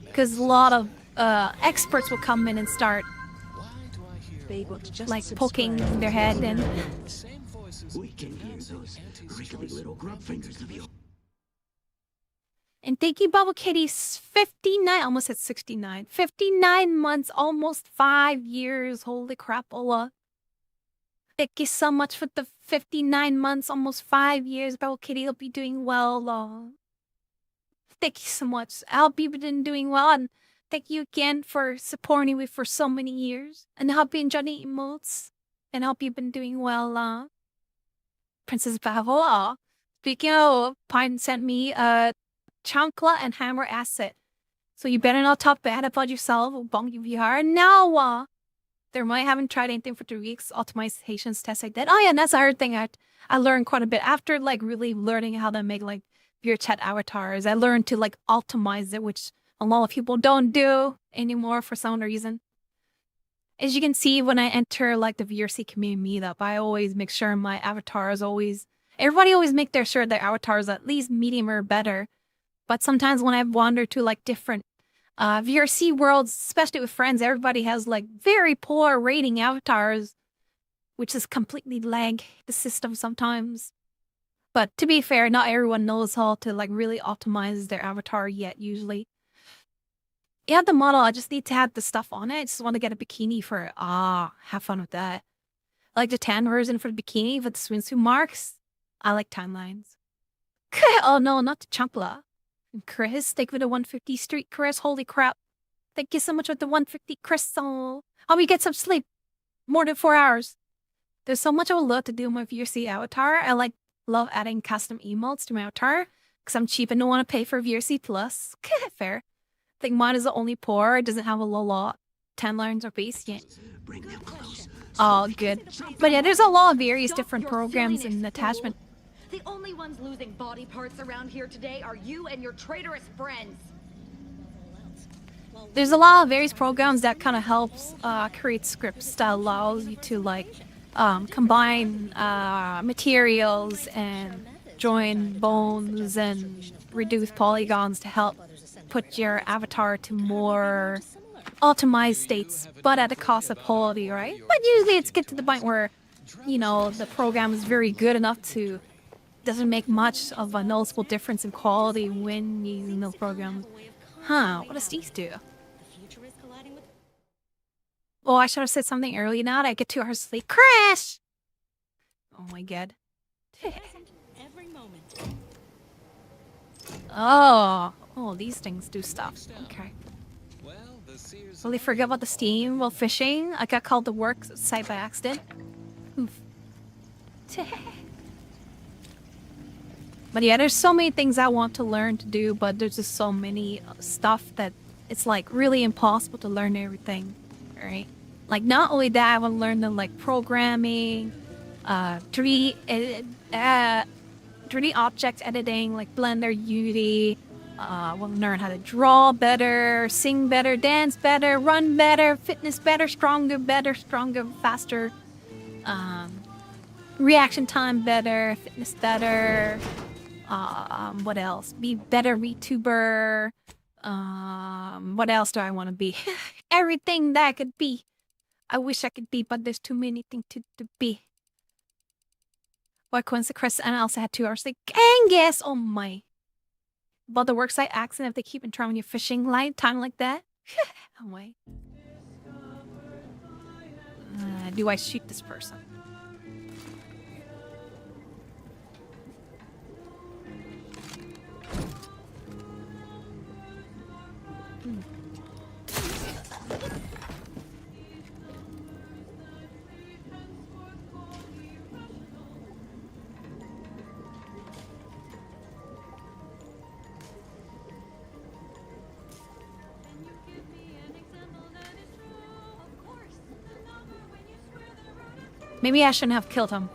Because a lot of experts will come in and start like poking their head and we can hear those wriggly little grub fingers of yours. And thank you, Bubble Kitty's 59, almost at 69. 59 months, almost 5 years. Holy crapola. Thank you so much for the 59 months, almost 5 years. Bubble Kitty will be doing well. Thank you so much. I hope you've been doing well. And thank you again for supporting me for so many years. And I hope you enjoyed the emotes. And I hope you've been doing well. Princess Bavo. Speaking of, Pine sent me a chancla and hammer asset. So you better not talk bad about yourself. Bong you VR. Now, there might haven't tried anything for 3 weeks. Optimizations tests like that. Oh yeah, and that's the other thing I learned quite a bit after like really learning how to make like VR chat avatars. I learned to like optimize it, which a lot of people don't do anymore for some reason. As you can see, when I enter like the VRC community meetup, I always make sure my avatar is everybody always make sure their avatar is at least medium or better. But sometimes when I've wandered to like different VRC worlds, especially with friends, everybody has like very poor rating avatars, which is completely lag the system sometimes. But to be fair, not everyone knows how to like really optimize their avatar yet, usually. Yeah, the model, I just need to have the stuff on it. I just want to get a bikini for it. Have fun with that. I like the tan version for the bikini with the swimsuit marks. I like timelines. Oh no, not the chancla. Chris, thank you for the 150 street, Chris. Holy crap. Thank you so much for the 150, Chris. Oh, hope you get some sleep. More than 4 hours. There's so much I would love to do with my VRC avatar. I love adding custom emotes to my avatar because I'm cheap and don't want to pay for VRC Plus. Fair. I think mine is the only poor. It doesn't have a lot 10 lines or base yet. Bring them close all good. But yeah, there's a lot of various different programs and attachment. The only ones losing body parts around here today are you and your traitorous friends. There's a lot of various programs that kind of helps create scripts that allows you to like combine materials and join bones and reduce polygons to help put your avatar to more optimized states, but at the cost of quality, right? But usually it's get to the point where, you know, the program is very good enough to doesn't make much of a noticeable difference in quality when using those programs. Huh, what does these do? Oh, I should have said something earlier. Now that I get 2 hours of sleep. Crash! Oh my god. Oh, these things do stuff. Okay. Really forget about the steam while fishing. I got called to work site by accident. Oof. But yeah, there's so many things I want to learn to do, but there's just so many stuff that it's like really impossible to learn everything, right? Like not only that, I want to learn the like programming, 3D object editing, like Blender, Unity. I want to learn how to draw better, sing better, dance better, run better, fitness better, stronger, faster, reaction time better, fitness better. What else? Be better VTuber. What else do I want to be? Everything that I could be. I wish I could be, but there's too many things to be. What coincidence, Chris? And I also had 2 hours like Angus. Oh my. But the worksite accident if they keep in trying your fishing line time like that. Oh my. Do I shoot this person? Maybe I shouldn't have killed him.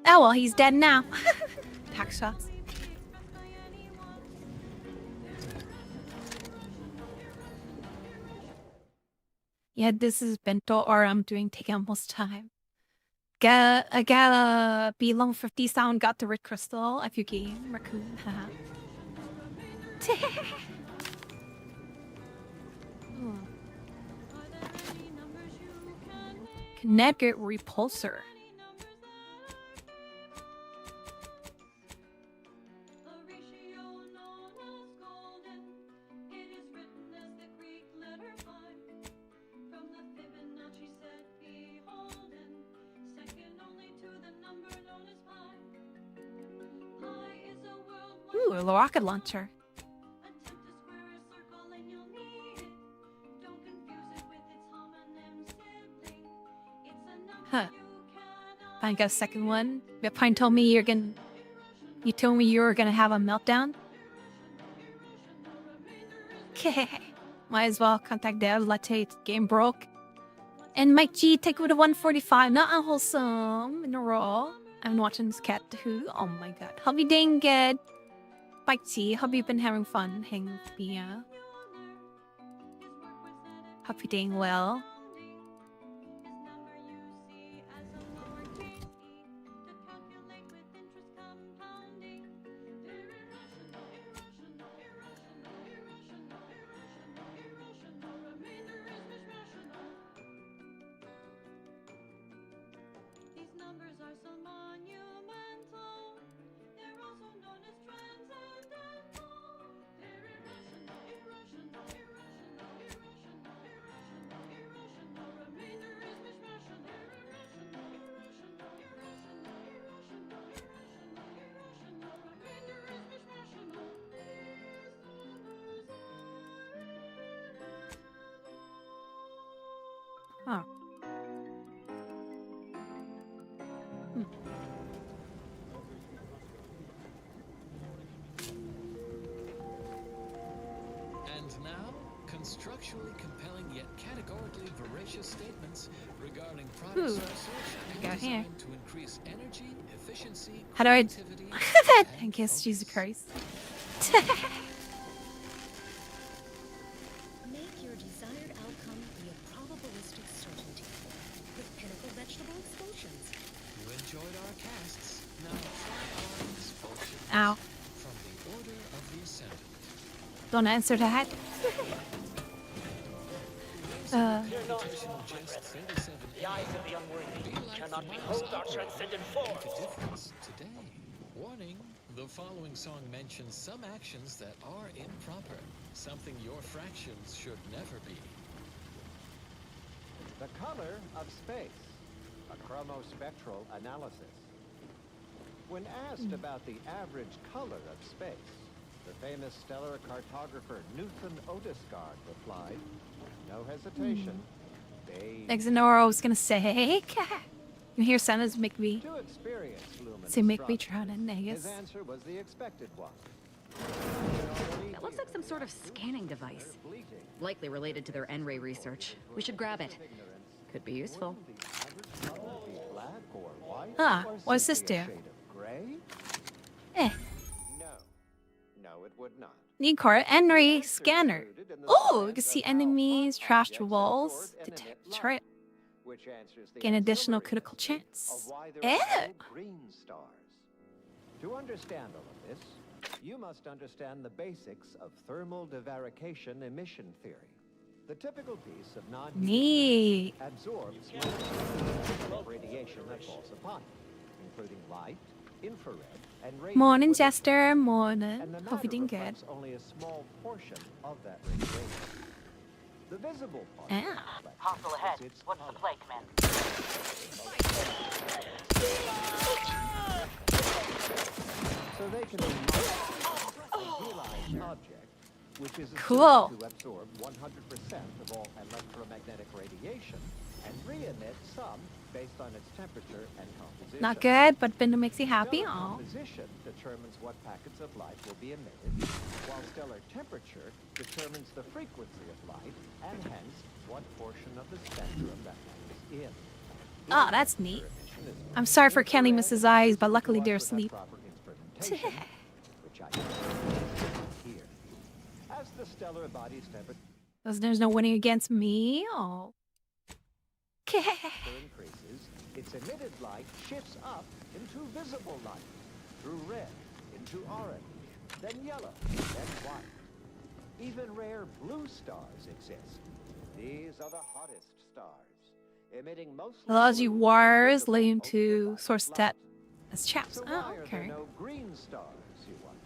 Oh well, he's dead now. Tax shots. Yeah, this is Bento, or I'm doing taking almost time. I gotta be long 50 sound, got the red crystal, if you game, raccoon, haha. Kinetic repulsor. Ooh, a rocket launcher. Huh. Pine got a second one. But Pine told me you told me you were gonna have a meltdown. Okay. Might as well contact Dev, Latte, game broke. And Mike G, take with a 145, not unwholesome in a row. I'm watching this cat too. Oh my god. Hope you doing good. Mike G, hope you've been having fun hanging with me. Hope you're doing well. and structurally compelling yet categorically veracious statements regarding products research and Go here. designed to increase energy, efficiency, How do I? creativity, I and guess Jesus focus. Christ. Make your desired outcome be a probabilistic certainty with pinnacle vegetable expulsions. You enjoyed our casts. Now try our expulsions. Ow. From the Order of the Ascendant. Don't answer that. Computational Jest 37 The eyes of the unworthy cannot behold our transcendent force. Today. Warning, the following song mentions some actions that are improper. Something your fractions should never be. The color of space, a chromospectral analysis. When asked about the average color of space, the famous stellar cartographer Newton Otisgard replied, no hesitation, Exonora was gonna say, you hear Santa's make me to experience luminous say make me structure, drown in his Vegas. answer was the expected one. That looks like some sort of scanning device. Likely related to their N-ray research. We should grab it. Could be useful. Ah, what does this do? Eh. No, it would not. Need core N-ray scanner. Oh, you can see enemies, trash walls, detect threat, Which answers the gain additional auxiliary critical question chance. of why there Eh. are no green stars. To understand all of this, you must understand the basics of thermal divarication emission theory. The typical piece of Neat. absorbs radiation that falls upon it, including light, infrared, and radio. Morning, waves. Jester. Morning. And the Hope you're doing matter good. reflects only a small portion of that radiation. The visible part Yeah. Hostile ahead. is its What's the color. play, Command? So they can be a realized object, which is Cool. assumed to absorb 100% of all electromagnetic radiation and re-emit some based on its temperature and composition. Not good, but Bento makes you happy. Stellar Oh. composition determines what packets of light will be emitted, while stellar temperature determines the frequency of light and hence what portion of the spectrum that light is in. Oh, that's neat. I'm sorry for Kelly Mrs. Eyes, but luckily they're asleep. Which I here. As the stellar body's temperature There's no winning against me. Oh. increases, its emitted light shifts up into visible light, through red, into orange, then yellow, then white. Even rare blue stars exist. These are the hottest stars, emitting mostly Allows you blue, wires visible leading to ultraviolet source light. that as chaps. So Oh, why are there okay. no green stars, you wonder?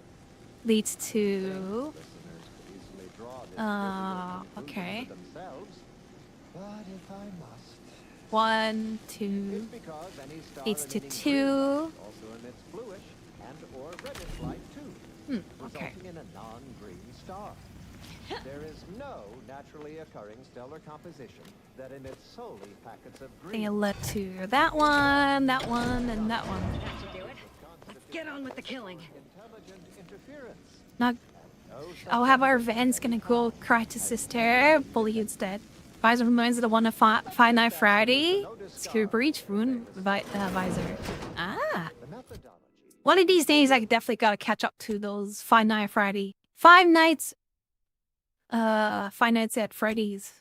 Leads to Listeners could easily draw this trivial conclusion okay. for themselves, but if I must, 1, it's 2, because any star leads to emitting 2. green light also emits bluish and or reddish light too, Okay. resulting in a non-green star. There is no naturally occurring stellar composition that emits solely packets of They green. led to that one, and that one. That should do it. Let's get on with the killing. Intelligent interference. Not. No such I'll have our Vans gonna go cry to sister. Bully you instead. Visor reminds of the one of Five Night Friday. Secure breach, ruin visor. Ah. the methodology. One of these days, I definitely gotta catch up to those Five Nights at Freddy's.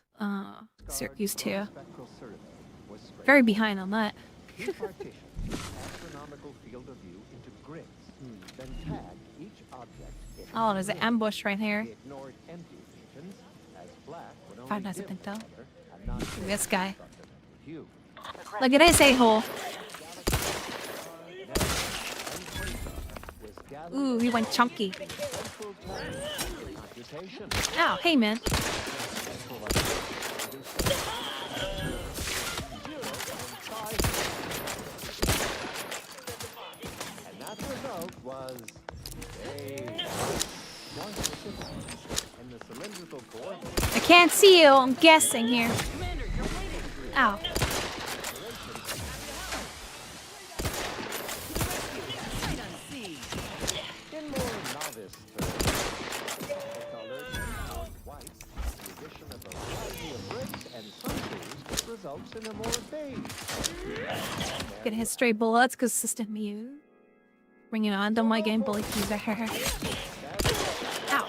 Syracuse too. Spectral survey was spread Very behind on that. He partitioned the astronomical field of view into grids, then tagged each object in Oh, there's an ambush right here. He ignored empty regions, as black would only Five Nights at dim Bento. color and not Look at this guy. constructed into hue. Look at this a-hole. Ooh, he went chunky. Central to computation. Ow, hey man. And that result was a in the cylindrical core. I can't see you. I'm guessing here. Ow. In more novice terms, colored white, the perhaps in a more vague. Get his stray bullets, consistent mute. Bring it on, don't mind getting bullied either. Ow.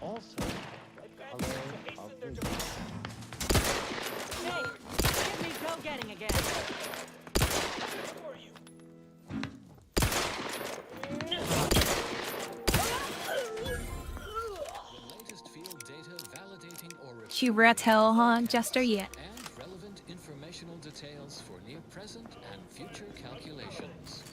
Also, the color of the wind. Hey, get me go-getting again. Chibratel, huh? Jester yet. And relevant informational details for near present and future calculations.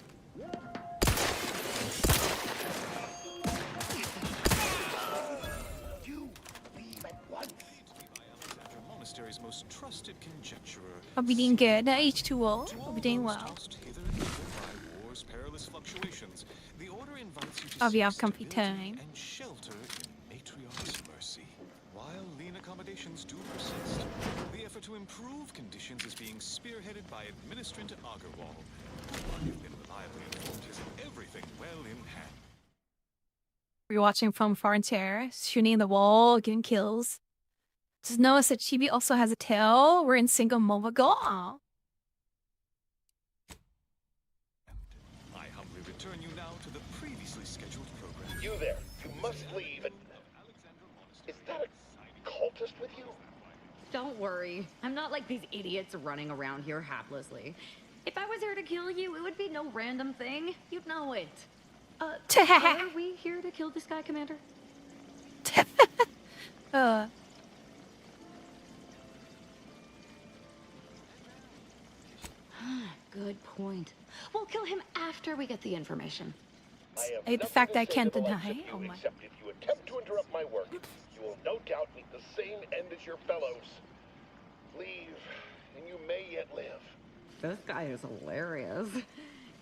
You leave at once. Alexandra Monastery's most trusted conjecturer. Hope you're doing good. H2O. Hope you're doing well. War's perilous fluctuations. The order invites you to Hope you have seek comfy stability time. and shelter in Matriarch's mercy. While lean accommodations do persist, the effort to improve conditions is being spearheaded by Administrator Agarwal, who I've been reliably informed has everything well in hand. Rewatching from Foreign Terror, shooting the wall, getting kills. Just notice that Chibi also has a tail. We're in single MOBA go. Aw. I humbly return you now to the previously scheduled program. You there. You must leave. Is that a cultist with you? Don't worry. I'm not like these idiots running around here haplessly. If I was here to kill you, it would be no random thing. You'd know it. Are we here to kill this guy, Commander? Good point. We'll kill him after we get the information. I hate the fact that I can't deny. Oh my. Except if you attempt to interrupt my work, you will no doubt meet the same end as your fellows. Leave, and you may yet live. This guy is hilarious.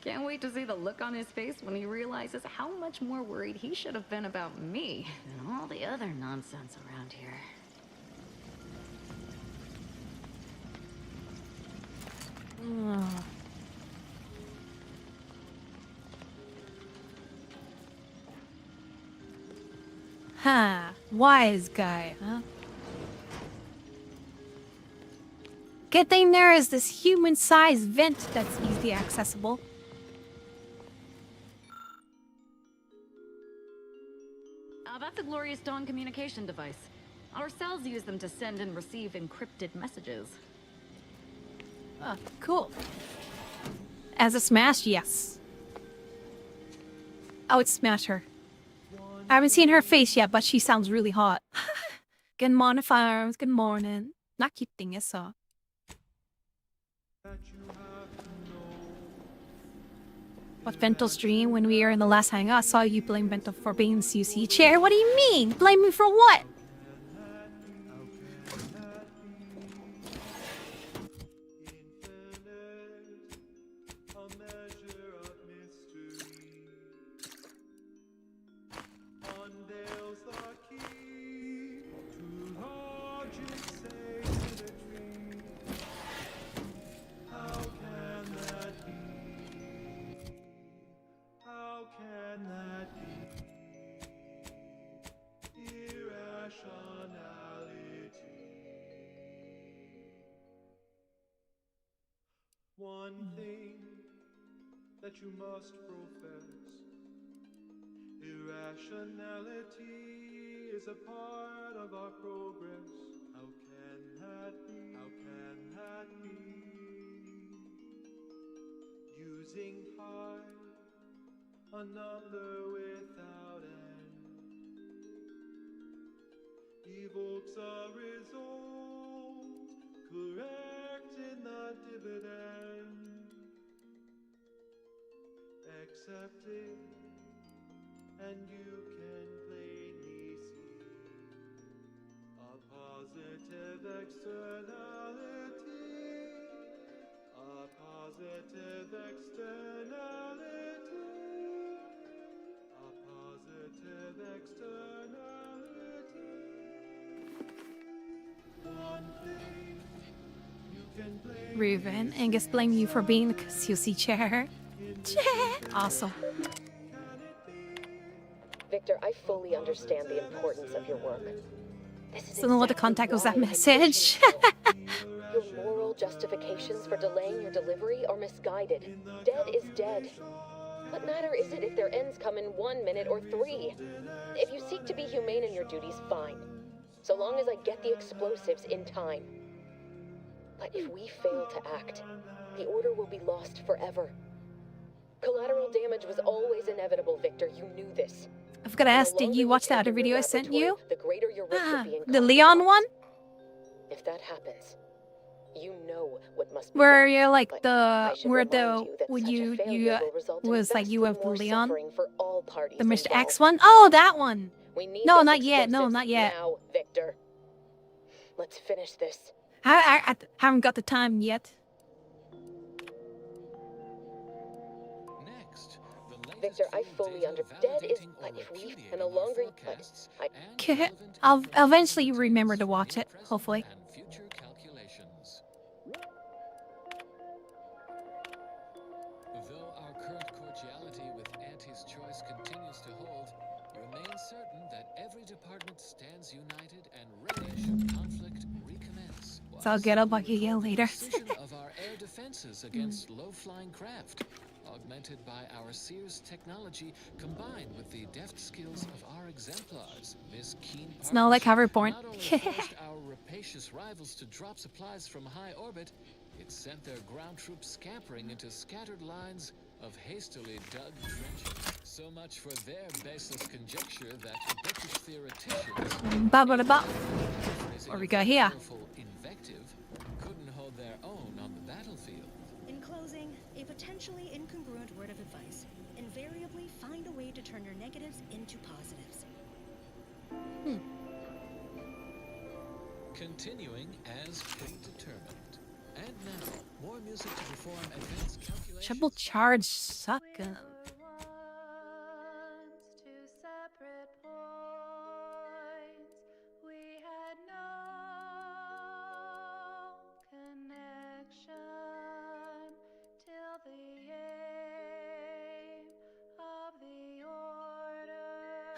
Can't wait to see the look on his face when he realizes how much more worried he should have been about me than all the other nonsense around here. Ugh. Huh. Wise guy, huh? Good thing there is this human-sized vent that's easily accessible. That's a Glorious Dawn communication device. Our cells use them to send and receive encrypted messages. Oh, cool. As a smash, yes. I would smash her. I haven't seen her face yet, but she sounds really hot. Good morning, Farms. Good morning. Nakitting so. What Bento stream? When we were in the last hangout, I saw you blame Bento for being in the CUC chair. What do you mean? Blame me for what? One thing that you must profess, irrationality is a part of our progress. How can that be? How can that be? Using pi, a number without end, evokes a result correct in the dividend. Accept it, and you can plainly see a positive externality. A positive externality. A positive externality. One thing you can blame. Reuven, Angus blame you for being in the CUC chair. Awesome. Victor, I fully understand the importance of your work. This is Still know what the exactly contact was that why I message. Your moral justifications for delaying your delivery are misguided. Dead is dead. What matter is it if their ends come in 1 minute or 3? If you seek to be humane in your duties, fine. So long as I get the explosives in time. But if we fail to act, the order will be lost forever. Collateral damage was always inevitable, Victor. You knew this. I've got to ask, did you watch the other video I sent you? The Leon one? If that happens, you know what must be Where done. you're like But the I should where remind the you that would such a you failure will result in was like you vastly have more Leon, suffering for all parties the Mr. X involved. one? Oh, that one. We need No, those not yet. No, explosives not yet. Now, Victor. Let's finish this. I haven't got the time yet. Victor, I fully understand. Dead is, but if we and the longer, but I. Okay, I'll eventually remember to watch it. Hopefully. Though our current cordiality with Auntie's choice continues to hold, remain certain that every department stands united and ready should conflict recommence. So I'll get up like again later. Precision of our air defenses against low-flying craft, augmented by our Sears technology, combined with the deft skills of our exemplars. This keen It's not like Hoverborn. not only forced our rapacious rivals to drop supplies from high orbit, it sent their ground troops scampering into scattered lines of hastily dug trenches. So much for their baseless conjecture that British theoreticians What we got here? invective couldn't hold their own on the battlefield. In closing, a potentially incongruent word of advice. Invariably find a way to turn your negatives into positives. Continuing as predetermined. And now, more music to perform advanced calculations. Triple charge suckin'.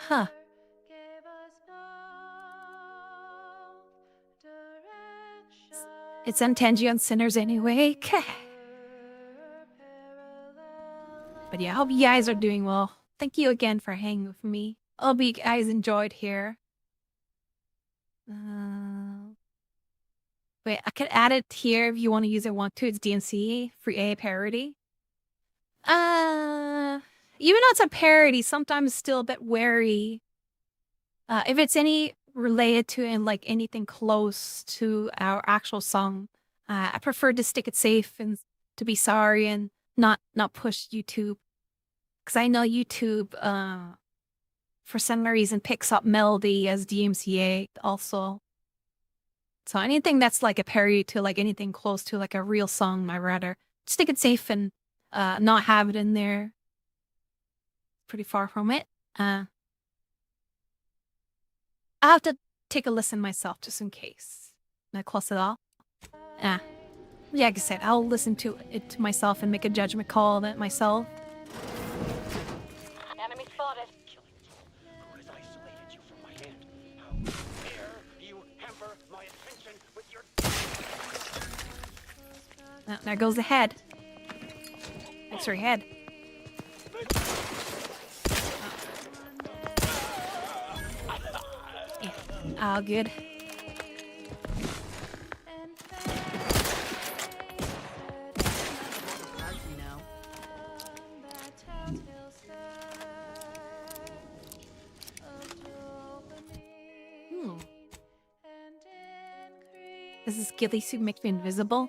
Huh. It's Antenji on Sinners anyway. But yeah, I hope you guys are doing well. Thank you again for hanging with me. I hope you guys enjoyed here. Wait, I could add it here if you want to use it. Want to? It's DNC free A parody. Even though it's a parody, sometimes still a bit wary. If it's any related to and like anything close to our actual song, I prefer to stick it safe and to be sorry and not push YouTube, because I know YouTube for some reason picks up melody as DMCA also. So anything that's like a parody to like anything close to like a real song, I rather stick it safe and not have it in there. Pretty far from it. I have to take a listen myself just in case. Can I close it all? Yeah, like I said, I'll listen to it to myself and make a judgment call on it myself. Enemy spotted. Who has isolated you from my hand? How dare you hamper my attention with your... There goes the head. That's her head. Yeah. Oh, good. This is Gilly Suit makes me invisible.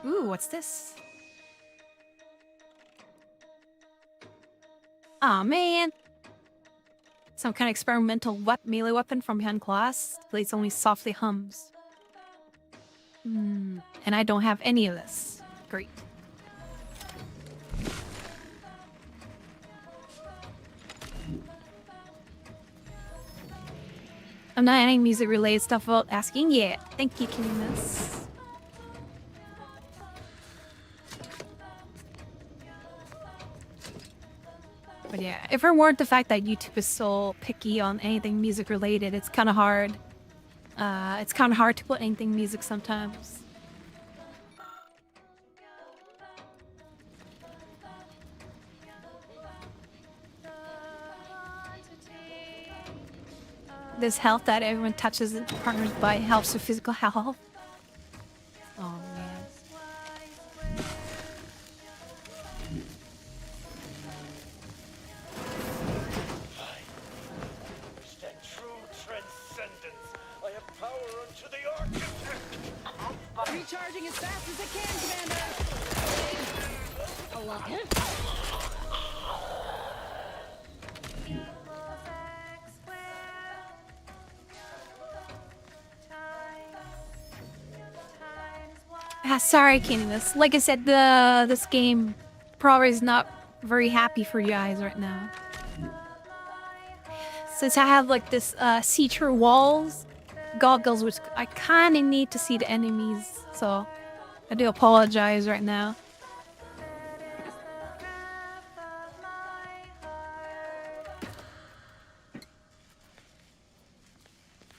Ooh, what's this? Aw, man. Some kind of experimental melee weapon from behind glass. Plays only softly hums. And I don't have any of this. Great. I'm not any music related stuff about asking yet. Thank you, Kinimus. But yeah, if it weren't the fact that YouTube is so picky on anything music related, it's kind of hard. It's kind of hard to put anything music sometimes. This health that everyone touches and partners by helps with physical health. Oh man. Understand true transcendence. I have power unto the architect. Recharging as fast as it can, Commander. Oh, okay. Sorry, Kinimus. Like I said, this game probably is not very happy for you guys right now. Since I have like this see-through walls goggles, which I kind of need to see the enemies, so I do apologize right now.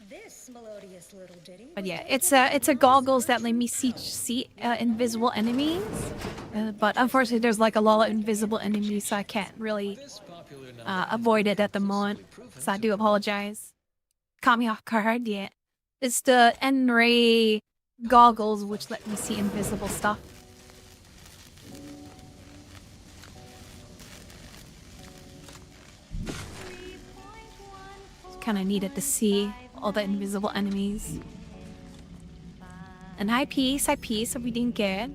This melodious little ditty. But yeah, it's a goggles that let me see invisible enemies. But unfortunately, there's like a lot of invisible enemies, so I can't really avoid it at the moment. So I do apologize. Caught me off guard, yeah. It's the N-ray goggles which let me see invisible stuff. Kind of needed to see all the invisible enemies. And high piece, so we didn't get.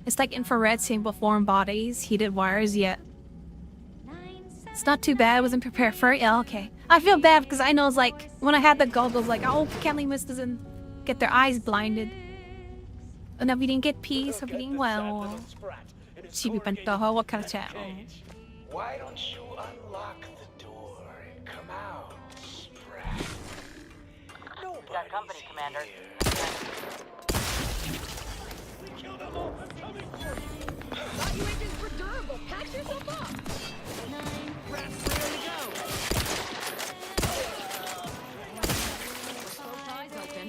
It's like infrared seeing foreign bodies, heated wires, yet. It's not too bad, I wasn't prepared for it. Yeah, okay. I feel bad because I know it's like, when I had the goggles, like, oh, Kellymus doesn't get their eyes blinded. And if we didn't get peace, if we didn't, well. Chibi Bento, what kind of chat? Why don't you unlock the door and come out, Sprat? Got company, Commander. We killed them all. I'm coming for you. Thought you agents were durable. Patch yourself up. Rats, ready to go. Eyes open.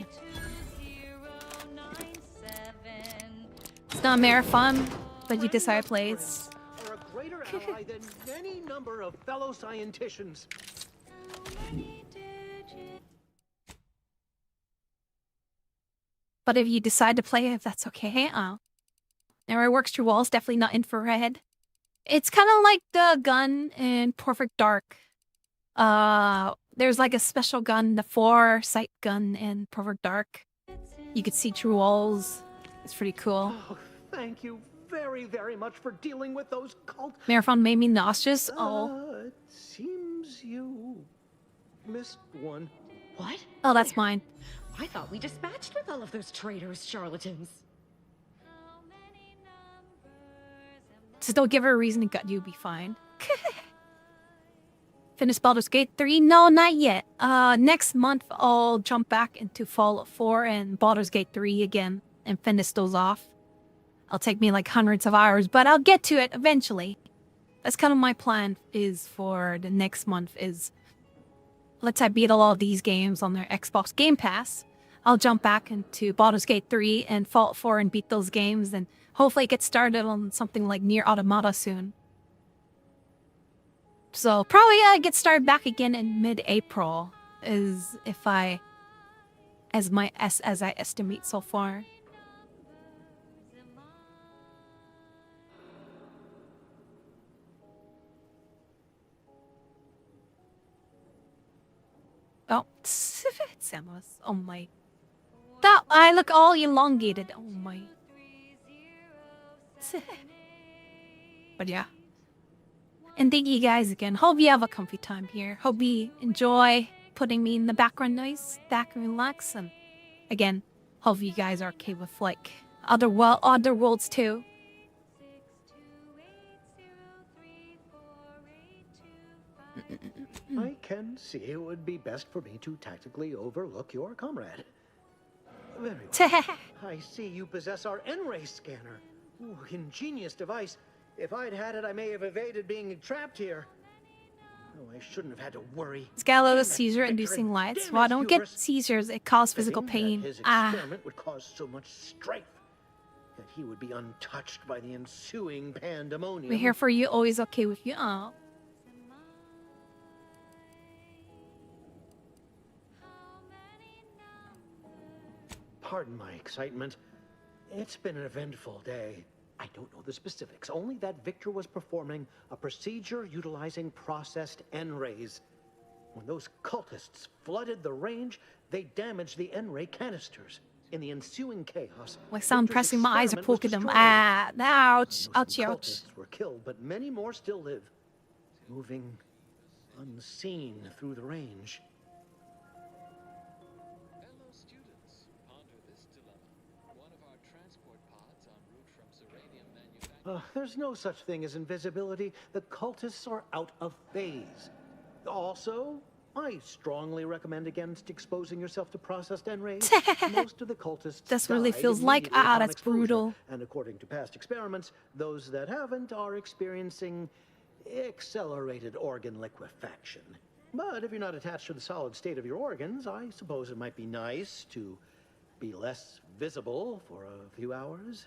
It's not a marathon, but you decide place. Are a greater ally than any number of fellow scienticians. But if you decide to play it, that's okay. Now it works through walls, definitely not infrared. It's kind of like the gun in Perfect Dark. There's like a special gun, the 4-sight gun in Perfect Dark. You could see through walls. It's pretty cool. Oh, thank you very, very much for dealing with those cult... Marathon made me nauseous. Oh. It seems you missed one. What? Oh, that's mine. I thought we dispatched with all of those traitors, charlatans. Just don't give her a reason to gut you, be fine. Finish Baldur's Gate 3? No, not yet. Next month I'll jump back into Fallout 4 and Baldur's Gate 3 again and finish those off. It'll take me like hundreds of hours, but I'll get to it eventually. That's kind of my plan is for the next month is let's I beat all of these games on their Xbox Game Pass. I'll jump back into Baldur's Gate 3 and Fallout 4 and beat those games and hopefully get started on something like Nier Automata soon. So probably get started back again in mid-April is if I as I estimate so far. Oh, Samus. Oh my. That I look all elongated. Oh my. But yeah. And thank you guys again. Hope you have a comfy time here. Hope you enjoy putting me in the background noise, that can relax. And again, hope you guys are okay with like other worlds too. I can see it would be best for me to tactically overlook your comrade. Very well. I see you possess our N-ray scanner. Ooh, ingenious device. If I'd had it, I may have evaded being trapped here. Oh, I shouldn't have had to worry. It's got a lot of seizure-inducing lights. Well, I don't get seizures. It causes physical pain. His experiment would cause so much strife that he would be untouched by the ensuing pandemonium. We're here for you. Always okay with you. Oh. Pardon my excitement. It's been an eventful day. I don't know the specifics, only that Victor was performing a procedure utilizing processed N-rays. When those cultists flooded the range, they damaged the N-ray canisters. In the ensuing chaos, Like someone pressing my eyes and poking them. Ah, ouch, ouch, ouch. Cultists were killed, but many more still live, moving unseen through the range. Hello, students. Ponder this dilemma. One of our transport pods en route from Serenium manufacturing. There's no such thing as invisibility. The cultists are out of phase. Also, I strongly recommend against exposing yourself to processed N-rays. Most of the cultists This really died feels like, immediately upon that's exposure. brutal. And according to past experiments, those that haven't are experiencing accelerated organ liquefaction. But if you're not attached to the solid state of your organs, I suppose it might be nice to be less visible for a few hours.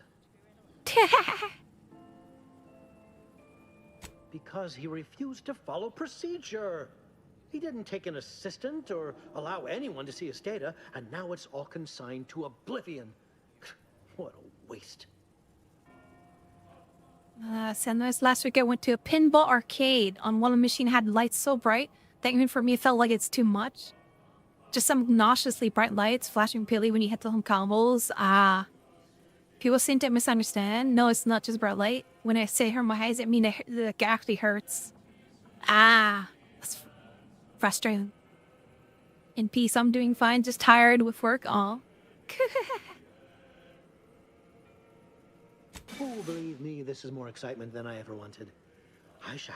Because he refused to follow procedure. He didn't take an assistant or allow anyone to see his data, and now it's all consigned to oblivion. What a waste. Senris, last week I went to a pinball arcade. On one machine had lights so bright that even for me it felt like it's too much. Just some obnoxiously bright lights flashing pilly when you hit some combos. People seem to misunderstand. No, it's not just bright light. When I say hurt my eyes, I mean it actually hurts. That's frustrating. In peace, I'm doing fine. Just tired with work. Aw. Oh, believe me, this is more excitement than I ever wanted. I shall.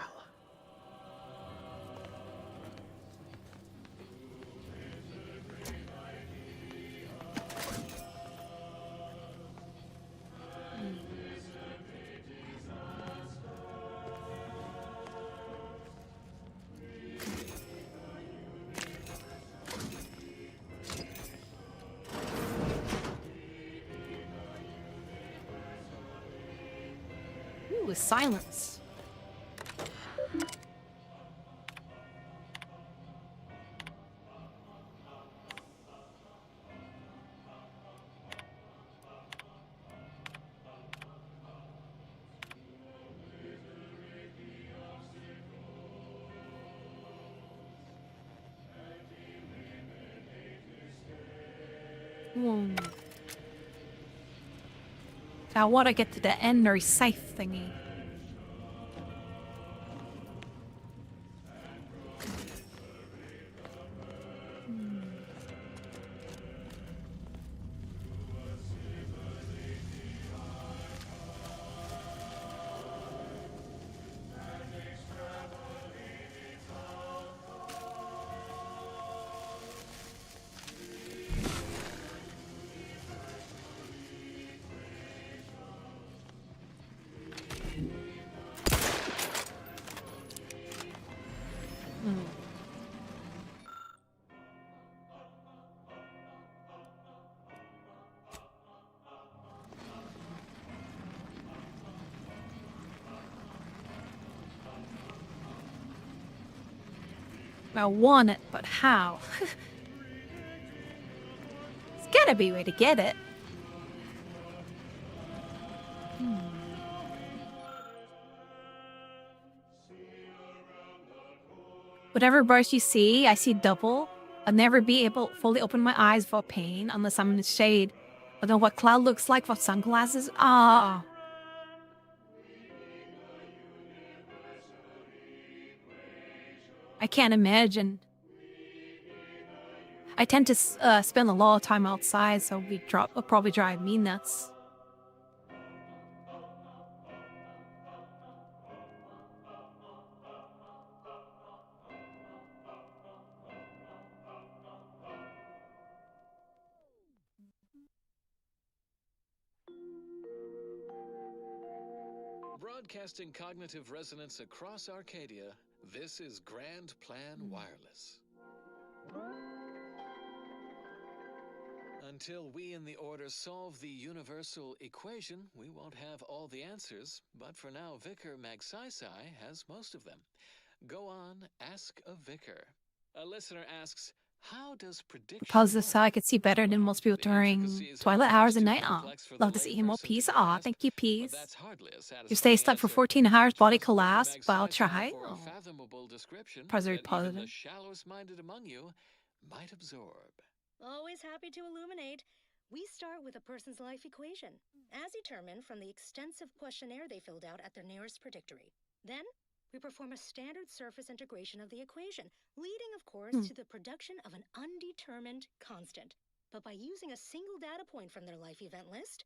Ooh, silence. I want to get to the end or safe thingy. I want it, but how? There's gotta be a way to get it. Whatever brush you see, I see double. I'll never be able to fully open my eyes for pain unless I'm in the shade. I don't know what cloud looks like for sunglasses. I can't imagine. I tend to spend a lot of time outside, so it'll probably drive me nuts. Broadcasting cognitive resonance across Arcadia, this is Grand Plan Wireless. Until we in the Order solve the universal equation, we won't have all the answers, but for now, Vicar Magsaysay has most of them. Go on, ask a Vicar. A listener asks, how does prediction Pause this so I could see better than most people during twilight hours at night. Aw, love to see him more. Peace. Aw, thank you, peace. You stay stuck for 14 hours, body collapse, but I'll try. Oh. Very positive. The shallowest minded among you might absorb. Always happy to illuminate. We start with a person's life equation, as determined from the extensive questionnaire they filled out at their nearest predictory. Then, we perform a standard surface integration of the equation, leading, of course, to the production of an undetermined constant. But by using a single data point from their life event list,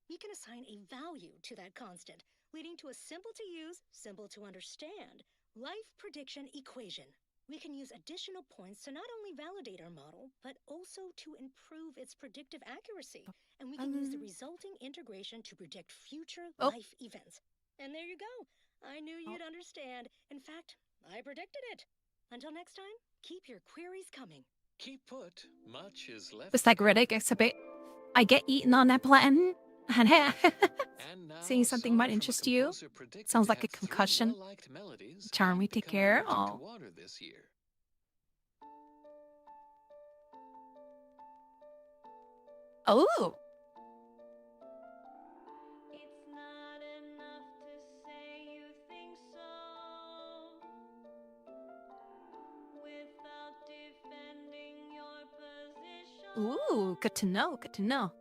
we can assign a value to that constant, leading to a simple-to-use, simple-to-understand life prediction equation. We can use additional points to not only validate our model, but also to improve its predictive accuracy. And we can use the resulting integration to predict future life events. And there you go. I knew you'd understand. In fact, I predicted it. Until next time, keep your queries coming. Keep put. Much is left. It's like Riddick, except I get eaten on that planet. Seeing something might interest you. Sounds like a concussion. Charmy, take care. Oh. Oh. Ooh, good to know, good to know.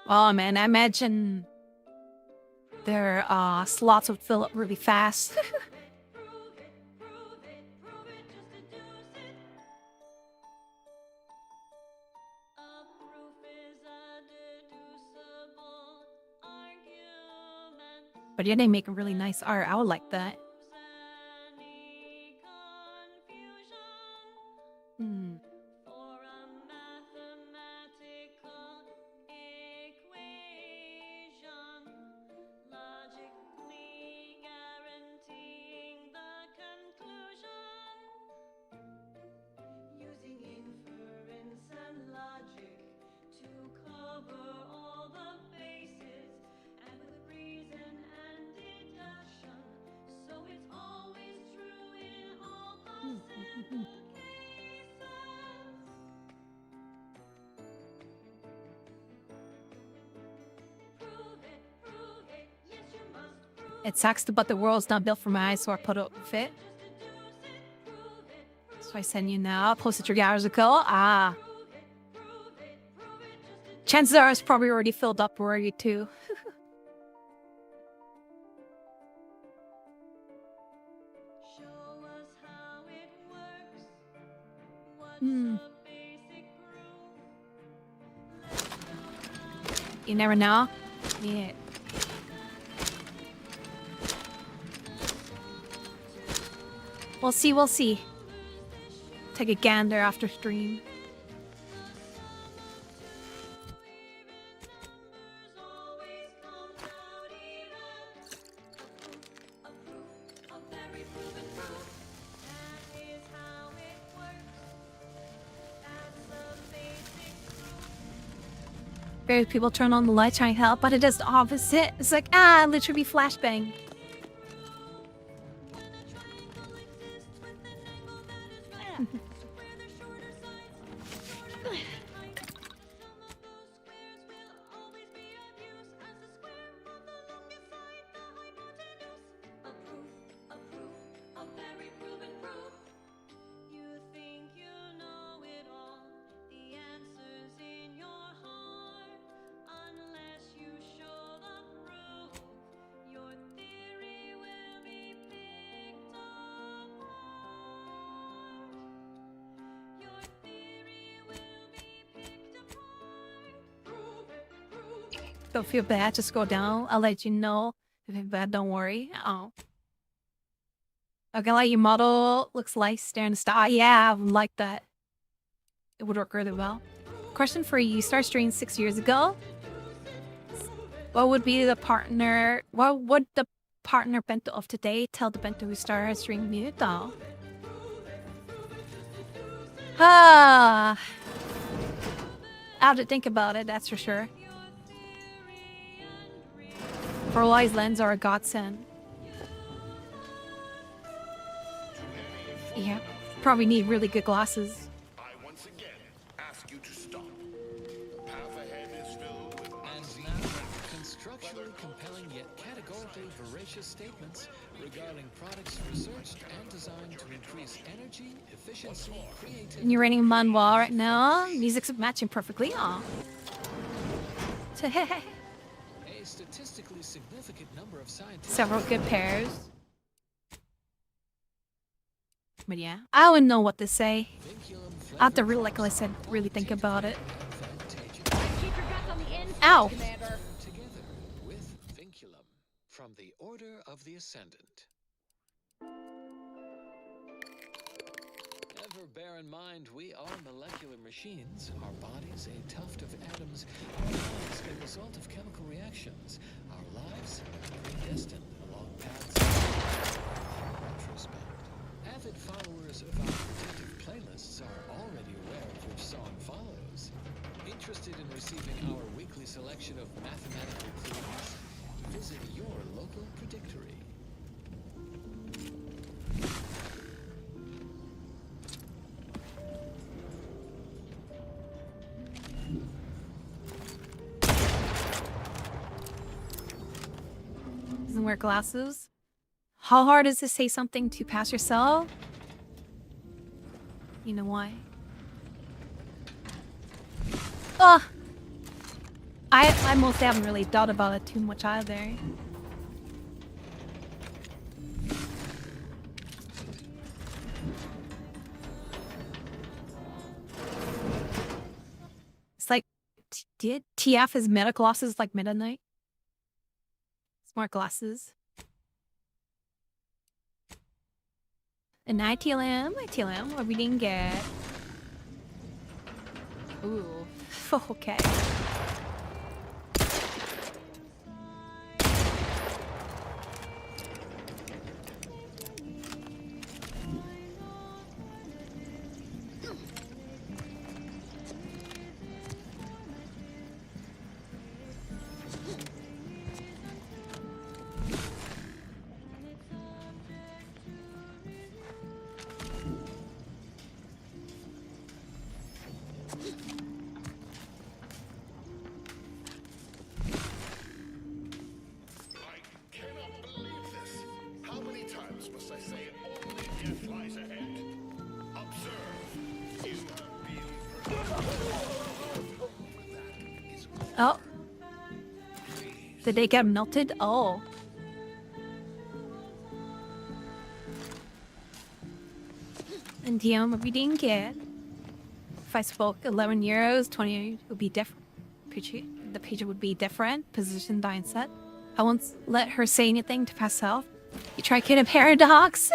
Oh man, I imagine their slots would fill up really fast. But yeah, they make a really nice art. I would like that. It sucks, but the world's not built for my eyes, so I put up with it. So I send you now. Posted 3 hours ago. Ah. Chances are it's probably already filled up already too. You never know. Yeah. We'll see, we'll see. Take a gander after stream. Various people turn on the light trying to help, but it does the opposite. It's like, literally flashbang. Don't feel bad. Just go down. I'll let you know if it's bad. Don't worry. Oh. Okay, like your model looks like staring star. Yeah, I like that. It would work really well. Question for you. You started streaming 6 years ago. What would be the partner? What would the partner Bento of today tell the Bento who started streaming mute though? I have to think about it, that's for sure. Polarized lens are a godsend. Yeah, probably need really good glasses. I once again ask you to stop. Path ahead is filled with And now, constructually compelling yet categorically voracious statements regarding products researched and designed to increase energy, efficiency, creativity. And you're reading manhwa right now. Music's matching perfectly. Aw. A statistically significant number of scientists. Several good pairs. But yeah, I wouldn't know what to say. I have to really, like I said, really think about it. Ow! Together with vinculum from the Order of the Ascendant. Ever bear in mind, we are molecular machines. Our bodies, a tuft of atoms. Our minds, a result of chemical reactions. Our lives, predestined along paths of retrospect. Avid followers of our predictive playlists are already aware of which song follows. Interested in receiving our weekly selection of mathematical clues? Visit your local predictory. Doesn't wear glasses. How hard is to say something to pass yourself? You know why? Ugh! I mostly haven't really thought about it too much either. It's like, did TF is meta glasses like midnight? Smart glasses. An ITLM, what we didn't get. Ooh, okay. Oh. Did they get melted? Oh. And DM would be didn't get. If I spoke 11 euros, 20 would be different. The page would be different. Position, dying set. I won't let her say anything to pass off. You try kid a paradox.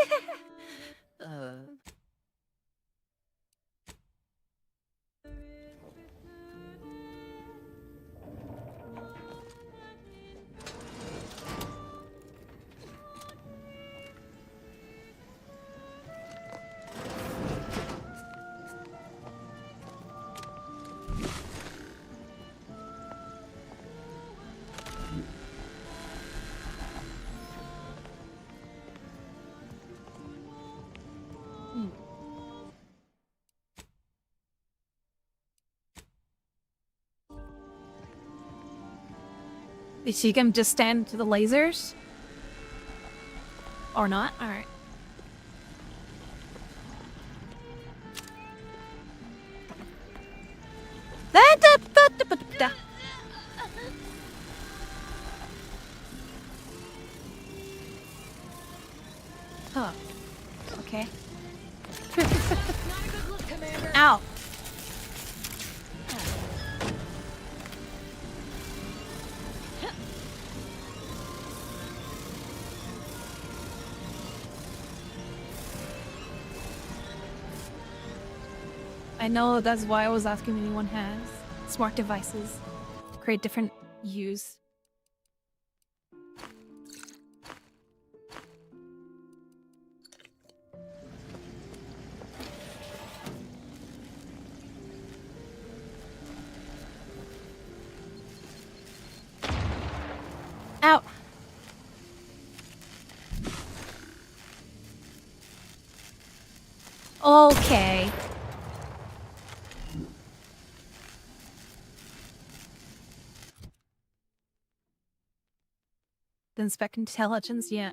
Is she gonna just stand to the lasers? Or not? Alright. Huh. Okay. Ow. I know that's why I was asking if anyone has smart devices to create different use. Out. Okay. Then spec intelligence, yeah.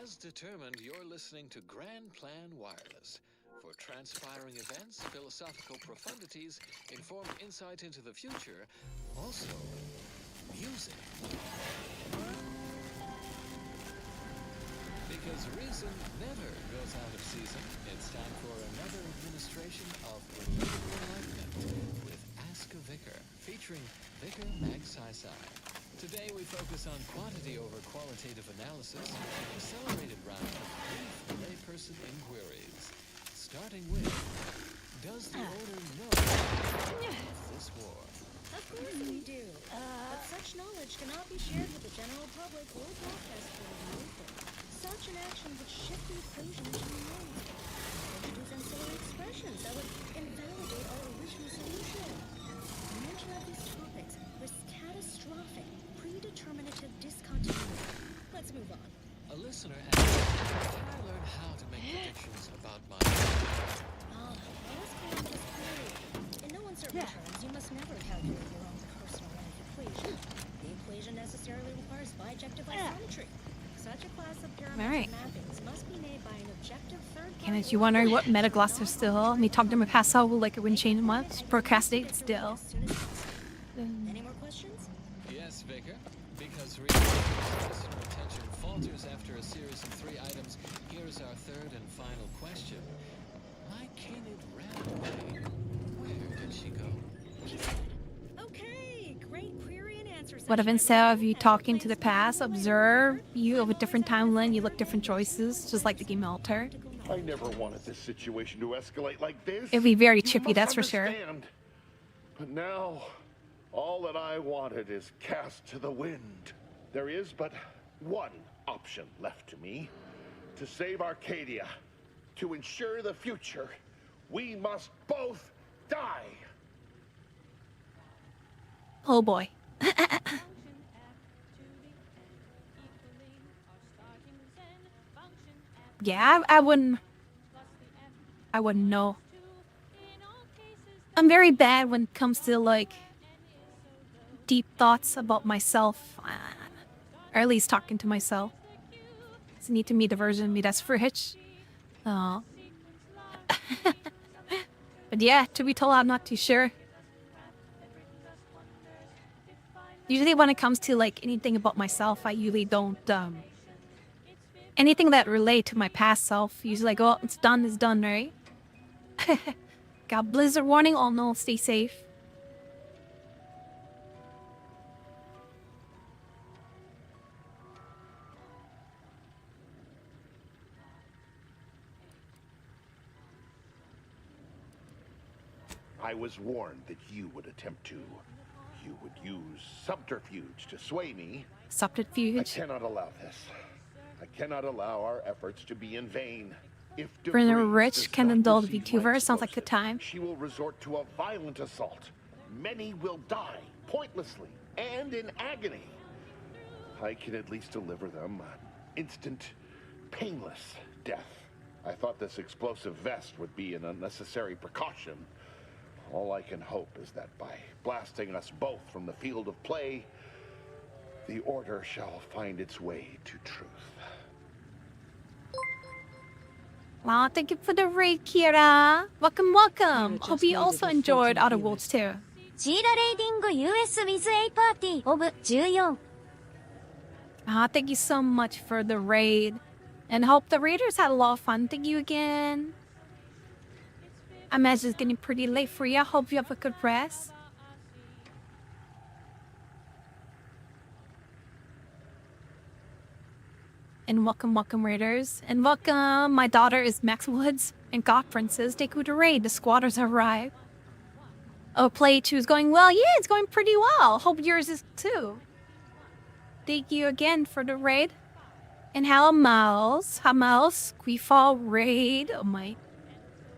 As determined, you're listening to Grand Plan Wireless. For transpiring events, philosophical profundities, informed insight into the future, also music. Because reason never goes out of season, it's time for another administration of Religious Enlightenment with Ask a Vicar, featuring Vicar Magsai. Today we focus on quantity over qualitative analysis, an accelerated round of brief layperson inquiries. Starting with, does the Order know of this war? Of course we do. But such knowledge cannot be shared with the general public or broadcast for the open. Such an action would shift the equation into new ways. Introduce ancillary expressions that would invalidate our original solution. Mention of these topics risks catastrophic, predeterminative discontinuity. Let's move on. A listener asks, can I learn how to make predictions about my life? Let's calamitous query. In no uncertain terms, you must never calculate your own personal life equation. The equation necessarily requires bijective isometry. Such a class of parametric mappings must be made by an objective third party. Kenneth, you wondering what metagloss are still? Me talking to my past self will like it when changing much. Procrastinate still. Any more questions? Yes, Vicar. Because listener attention falters after a series of 3 items, here's our third and final question. My Canid ran away. Where did she go? Okay, great query and answer. What if instead of you talking to the past, observe you of a different timeline, you look different choices, just like the game Alter? I never wanted this situation to escalate like this. It'd be very chippy, that's for sure. But now, all that I wanted is cast to the wind. There is but one option left to me. To save Arcadia, to ensure the future, we must both die. Oh boy. Yeah, I wouldn't know. I'm very bad when it comes to like deep thoughts about myself, or at least talking to myself. Just need to meet the version of me that's for hitch. Oh. But yeah, to be told, I'm not too sure. Usually when it comes to like anything about myself, I usually don't anything that relate to my past self, usually like, oh, it's done, right? Got blizzard warning, oh no, stay safe. I was warned that you would attempt to. You would use subterfuge to sway me. Subterfuge? I cannot allow this. I cannot allow our efforts to be in vain. If For the DeVries rich does can not indulge receive VTuber, my sounds like a explosive, time. She will resort to a violent assault. Many will die, pointlessly, and in agony. I can at least deliver them an instant, painless death. I thought this explosive vest would be an unnecessary precaution. All I can hope is that by blasting us both from the field of play, the Order shall find its way to truth. Wow, thank you for the raid, Kira. Welcome, welcome. Hope you also enjoyed Outer Worlds too. シーラレーディング US with A パーティーオブ14 Thank you so much for the raid. And hope the raiders had a lot of fun. Thank you again. I imagine it's getting pretty late for you. I hope you have a good rest. And welcome, welcome, raiders. And welcome, my daughter is Max Woods. And conferences, Deku to raid. The squatters arrive. Oh, play 2 is going well. Yeah, it's going pretty well. Hope yours is too. Thank you again for the raid. And how Mouse? We fall raid. Oh my.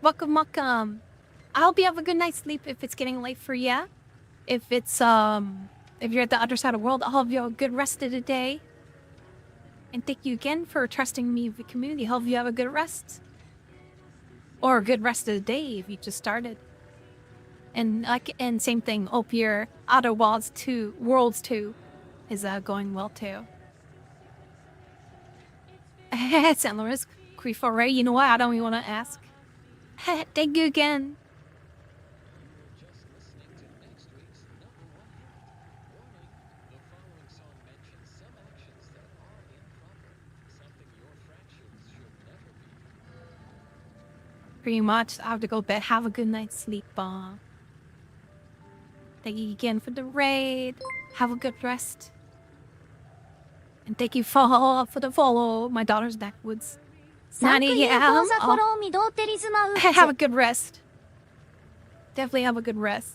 Welcome. I hope you have a good night's sleep if it's getting late for you. If it's if you're at the other side of the world, I hope you have a good rest of the day. And thank you again for trusting me with the community. Hope you have a good rest. Or a good rest of the day if you just started. And same thing, hope your Outer Worlds 2 is going well too. San Luis, Ray, you know what? I don't even want to ask. Thank you again. Pretty much, I have to go to bed. Have a good night's sleep. Thank you again for the raid. Have a good rest. And thank you for the follow. My daughter's backwoods. 9 a.m. Have a good rest. Definitely have a good rest.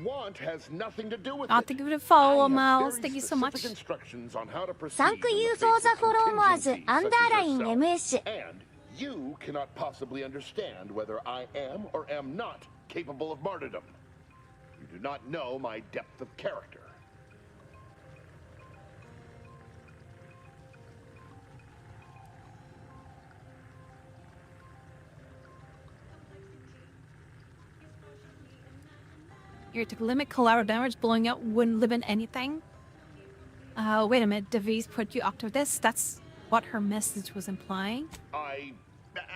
Want has nothing to do with I'll it. give it a follow, Miles. Thank you so much. Instructions on how to proceed サンクユー操作フォローもあずアンダーライン MS And you cannot possibly understand whether I am or am not capable of martyrdom. You do not know my depth of character. You're to limit collateral damage, blowing up wouldn't limit anything. Wait a minute, Devi's put you up to this? That's what her message was implying?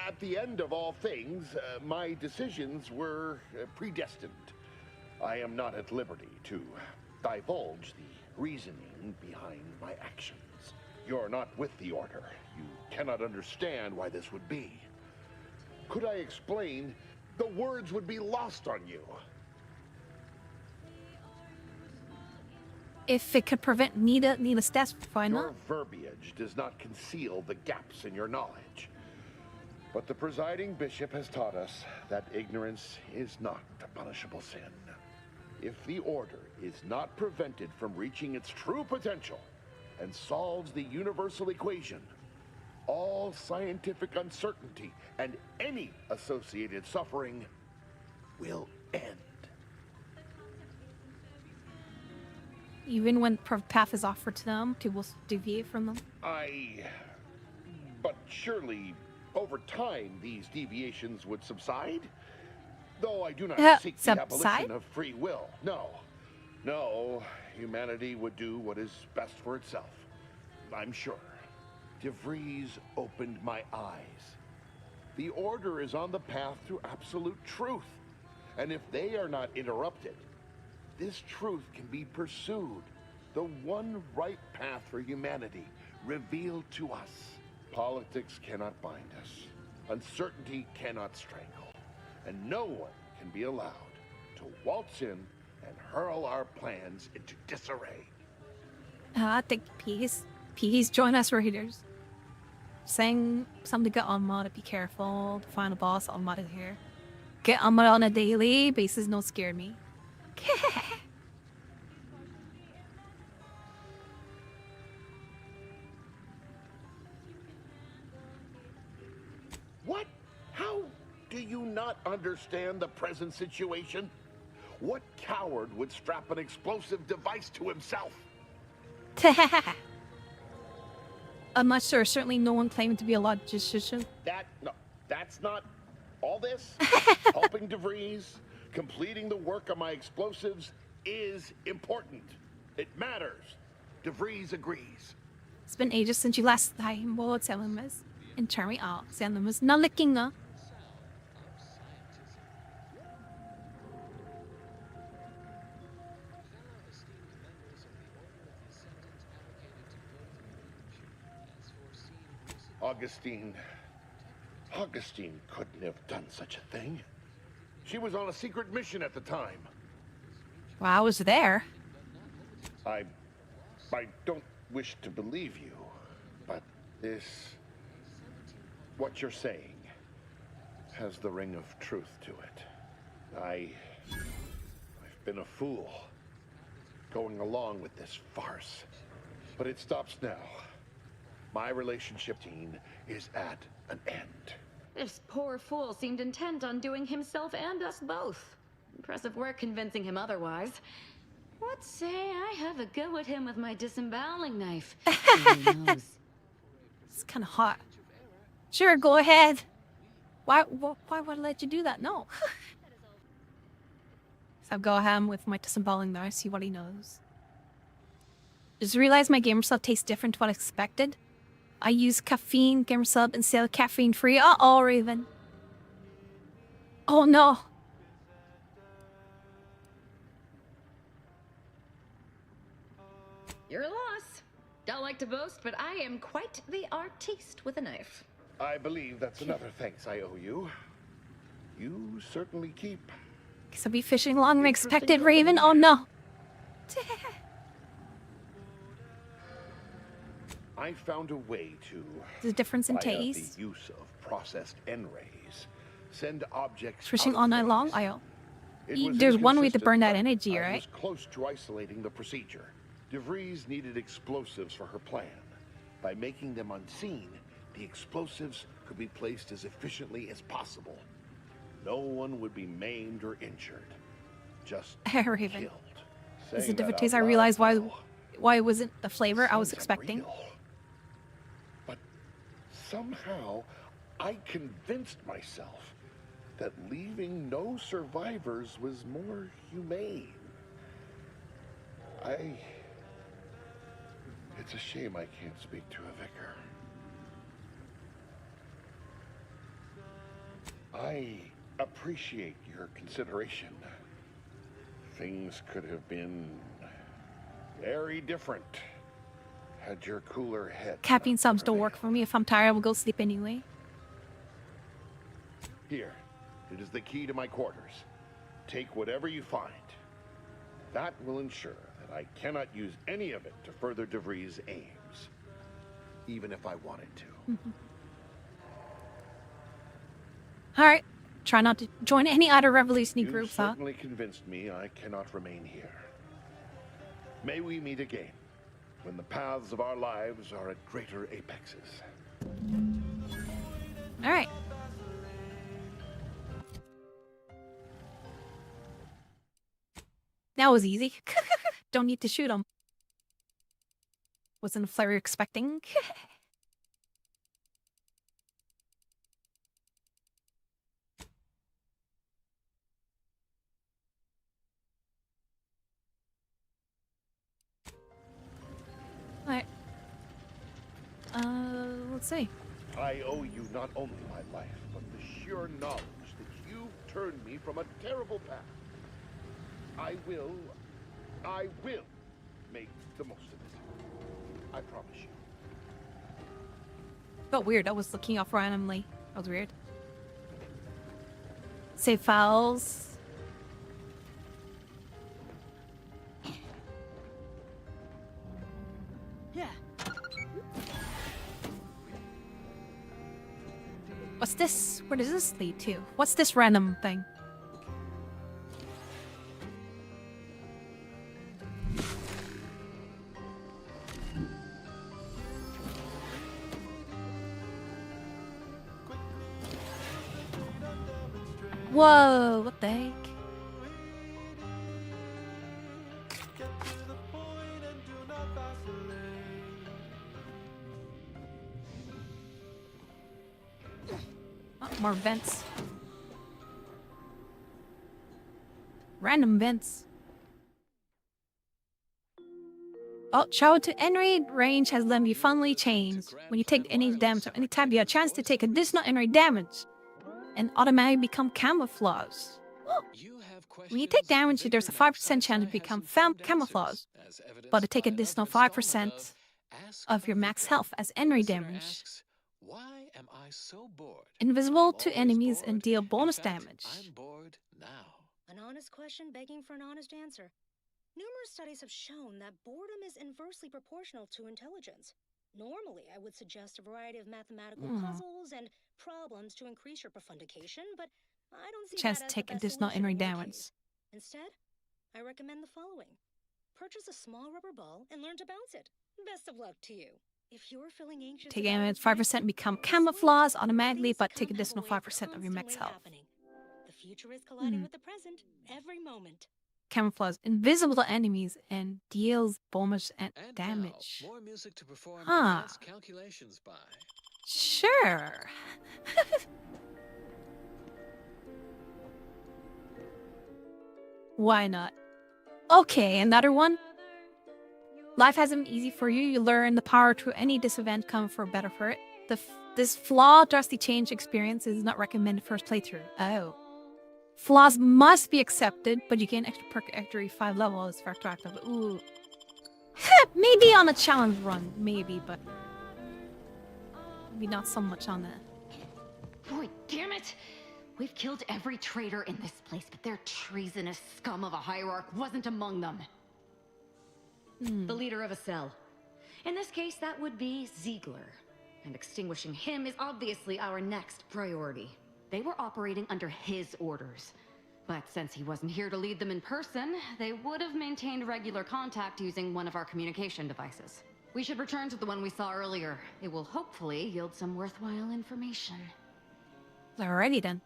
At the end of all things, my decisions were predestined. I am not at liberty to divulge the reasoning behind my actions. You're not with the Order. You cannot understand why this would be. Could I explain, the words would be lost on you. If it could prevent Nida's death, why not? Your verbiage does not conceal the gaps in your knowledge. But the presiding bishop has taught us that ignorance is not a punishable sin. If the Order is not prevented from reaching its true potential and solves the universal equation, all scientific uncertainty and any associated suffering will end. Even when path is offered to them, people deviate from them? But surely, over time, these deviations would subside? Though I do not seek the abolition of free will. No, humanity would do what is best for itself. I'm sure. DeVries opened my eyes. The Order is on the path to absolute truth. And if they are not interrupted, this truth can be pursued. The one right path for humanity revealed to us. Politics cannot bind us. Uncertainty cannot strangle. And no one can be allowed to waltz in and hurl our plans into disarray. Thank you, Peace, join us, readers. Saying something to Alma to be careful. The final boss, Alma is here. Get Alma on a daily basis, no scared me. What? How do you not understand the present situation? What coward would strap an explosive device to himself? I'm not sure. Certainly no one claiming to be a logician. That's not all this. Helping DeVries, completing the work on my explosives is important. It matters. DeVries agrees. It's been ages since you last time. Well, San Luis. And Cherry out. San Luis. Not licking, no. Augustine couldn't have done such a thing. She was on a secret mission at the time. Well, I was there. I don't wish to believe you, but what you're saying has the ring of truth to it. I've been a fool going along with this farce, but it stops now. My relationship is at an end. This poor fool seemed intent on doing himself and us both. Impressive work convincing him otherwise. What say I have a go at him with my disemboweling knife? Who knows? It's kind of hot. Sure, go ahead. Why would I let you do that? No. So I'll go ahead with my disemboweling knife, see what he knows. Just realized my gamer sub tastes different to what I expected. I use caffeine gamer sub instead of caffeine free. Uh-oh, Raven. Oh no. You're a loss. Don't like to boast, but I am quite the artiste with a knife. I believe that's another thanks I owe you. You certainly keep. Guess I'll be fishing longer than expected, Raven. Oh no. I found a way to. There's a difference in via taste. The use of processed N-rays, send objects. Fishing out all of night phase. long? There's one way to burn that energy, right? I was close to isolating the procedure. DeVries needed explosives for her plan. By making them unseen, the explosives could be placed as efficiently as possible. No one would be maimed or injured. Just Raven. killed. There's a Saying different that taste. out I loud realized now why it wasn't the flavor I was seems expecting. unreal. But somehow, I convinced myself that leaving no survivors was more humane. It's a shame I can't speak to a vicar. I appreciate your consideration. Things could have been very different had your cooler head. Caffeine subs don't work for me. If I'm tired, I will go sleep anyway. Here, it is the key to my quarters. Take whatever you find. That will ensure that I cannot use any of it to further DeVries' aims, even if I wanted to. Alright. Try not to join any other revolutionary You groups, huh? certainly convinced me I cannot remain here. May we meet again, when the paths of our lives are at greater apexes. Alright. That was easy. Don't need to shoot him. Wasn't a flare you're expecting. Alright. Let's see. I owe you not only my life, but the sheer knowledge that you've turned me from a terrible path. I will make the most of it. I promise you. Felt weird. I was looking off randomly. That was weird. Save files. Yeah. What's this? Where does this lead to? What's this random thing? Whoa, what the heck? Oh, more vents. Random vents. Oh, travel to any range has them be funnily changed. When you take any damage or any time, you have a chance to take additional enemy damage and automatically become camouflage. When you take damage, there's a 5% chance to become camouflage, but to take additional 5% of your max health as enemy damage. Invisible to enemies and deal bonus damage. An honest question begging for an honest answer. Numerous studies have shown that boredom is inversely proportional to intelligence. Normally, I would suggest a variety of mathematical puzzles and problems to increase your profundication, but I don't see Chance that to as take the best additional solution injury in your damage. case. Instead, I recommend the following. Purchase a small rubber ball and learn to bounce it. Best of luck to you. If you're feeling anxious Take about damage, your 5% future, become camouflage automatically, things but take come have a additional way of 5% of your max constantly health. happening. The future is colliding with the present every moment. Camouflage, invisible to enemies, and deals bonus and damage. More music to perform Huh. advanced calculations by. Sure. Why not? Okay, another one. Life hasn't been easy for you. You learn the power through any disadvantage come for better for it. This flawed drastic change experience is not recommended first playthrough. Oh. Flaws must be accepted, but you gain extra perk after 5 levels for attractive. Ooh. Maybe on a challenge run, maybe, but maybe not so much on a. Boy, damn it! We've killed every traitor in this place, but their treasonous scum of a hierarch wasn't among them. The leader of a cell. In this case, that would be Ziegler. And extinguishing him is obviously our next priority. They were operating under his orders. But since he wasn't here to lead them in person, they would have maintained regular contact using one of our communication devices. We should return to the one we saw earlier. It will hopefully yield some worthwhile information. Alrighty then.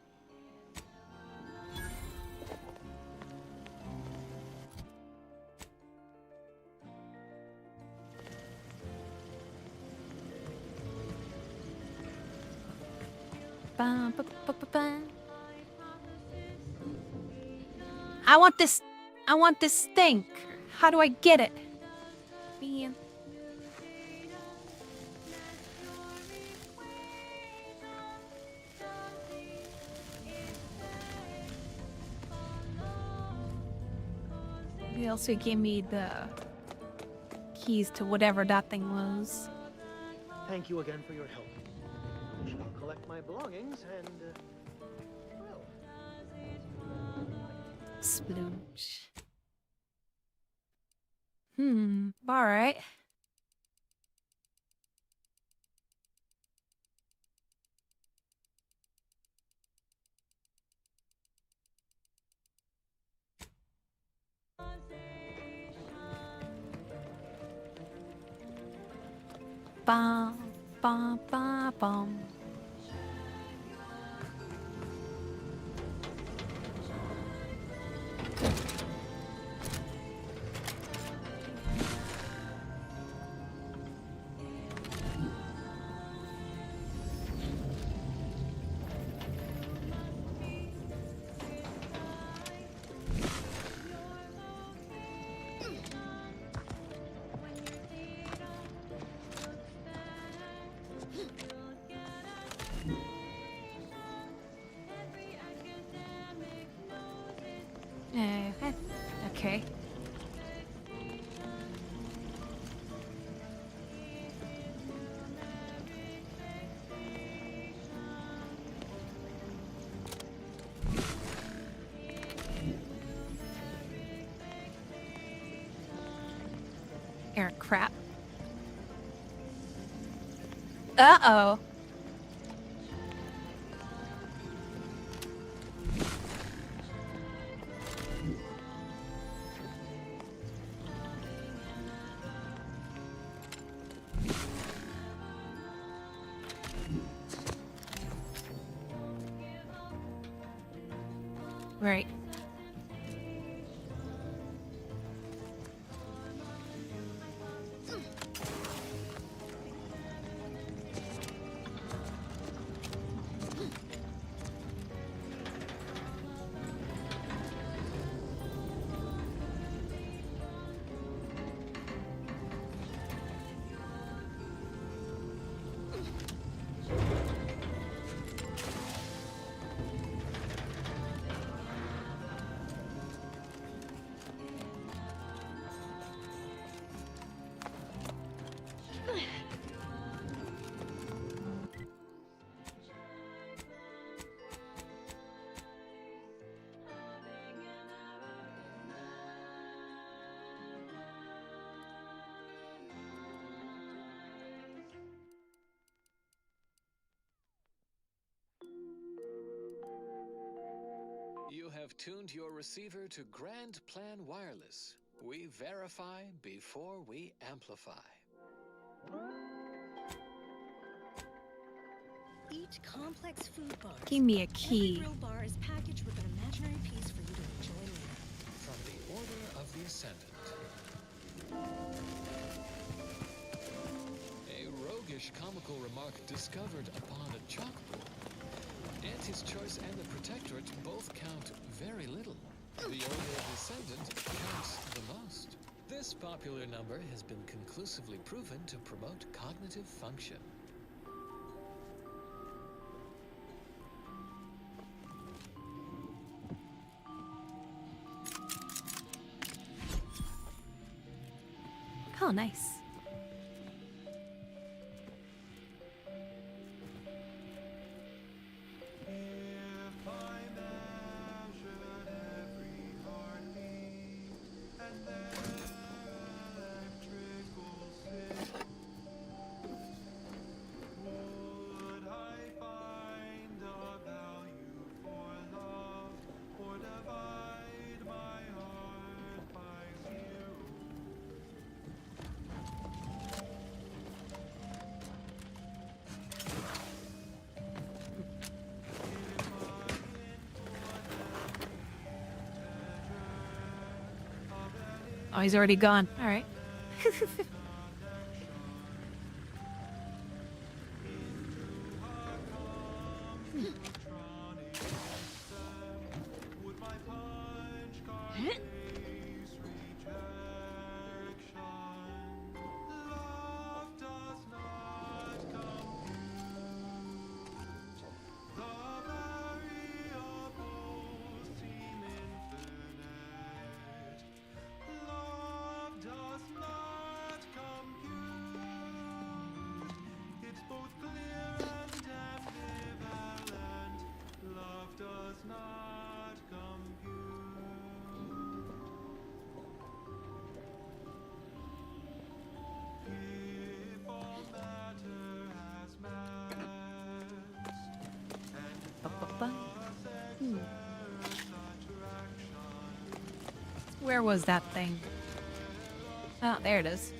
I want this thing. How do I get it? Man. They also gave me the keys to whatever that thing was. Thank you again for your help. I shall collect my belongings and, well... Splooge. Alright. Bum, bum, bum, bum. Okay. Air crap. Uh-oh. Right. You have tuned your receiver to Grand Plan Wireless. We verify before we amplify. Each complex food bar. Give me a key. Every grill bar is packaged with an imaginary piece for you to enjoy later. From the Order of the Ascendant. A roguish comical remark discovered upon a chalkboard. Auntie's Choice and the Protectorate both count very little. The Order of the Ascendant counts the most. This popular number has been conclusively proven to promote cognitive function. Oh, nice. Oh, he's already gone. All right. Where was that thing? Oh, there it is.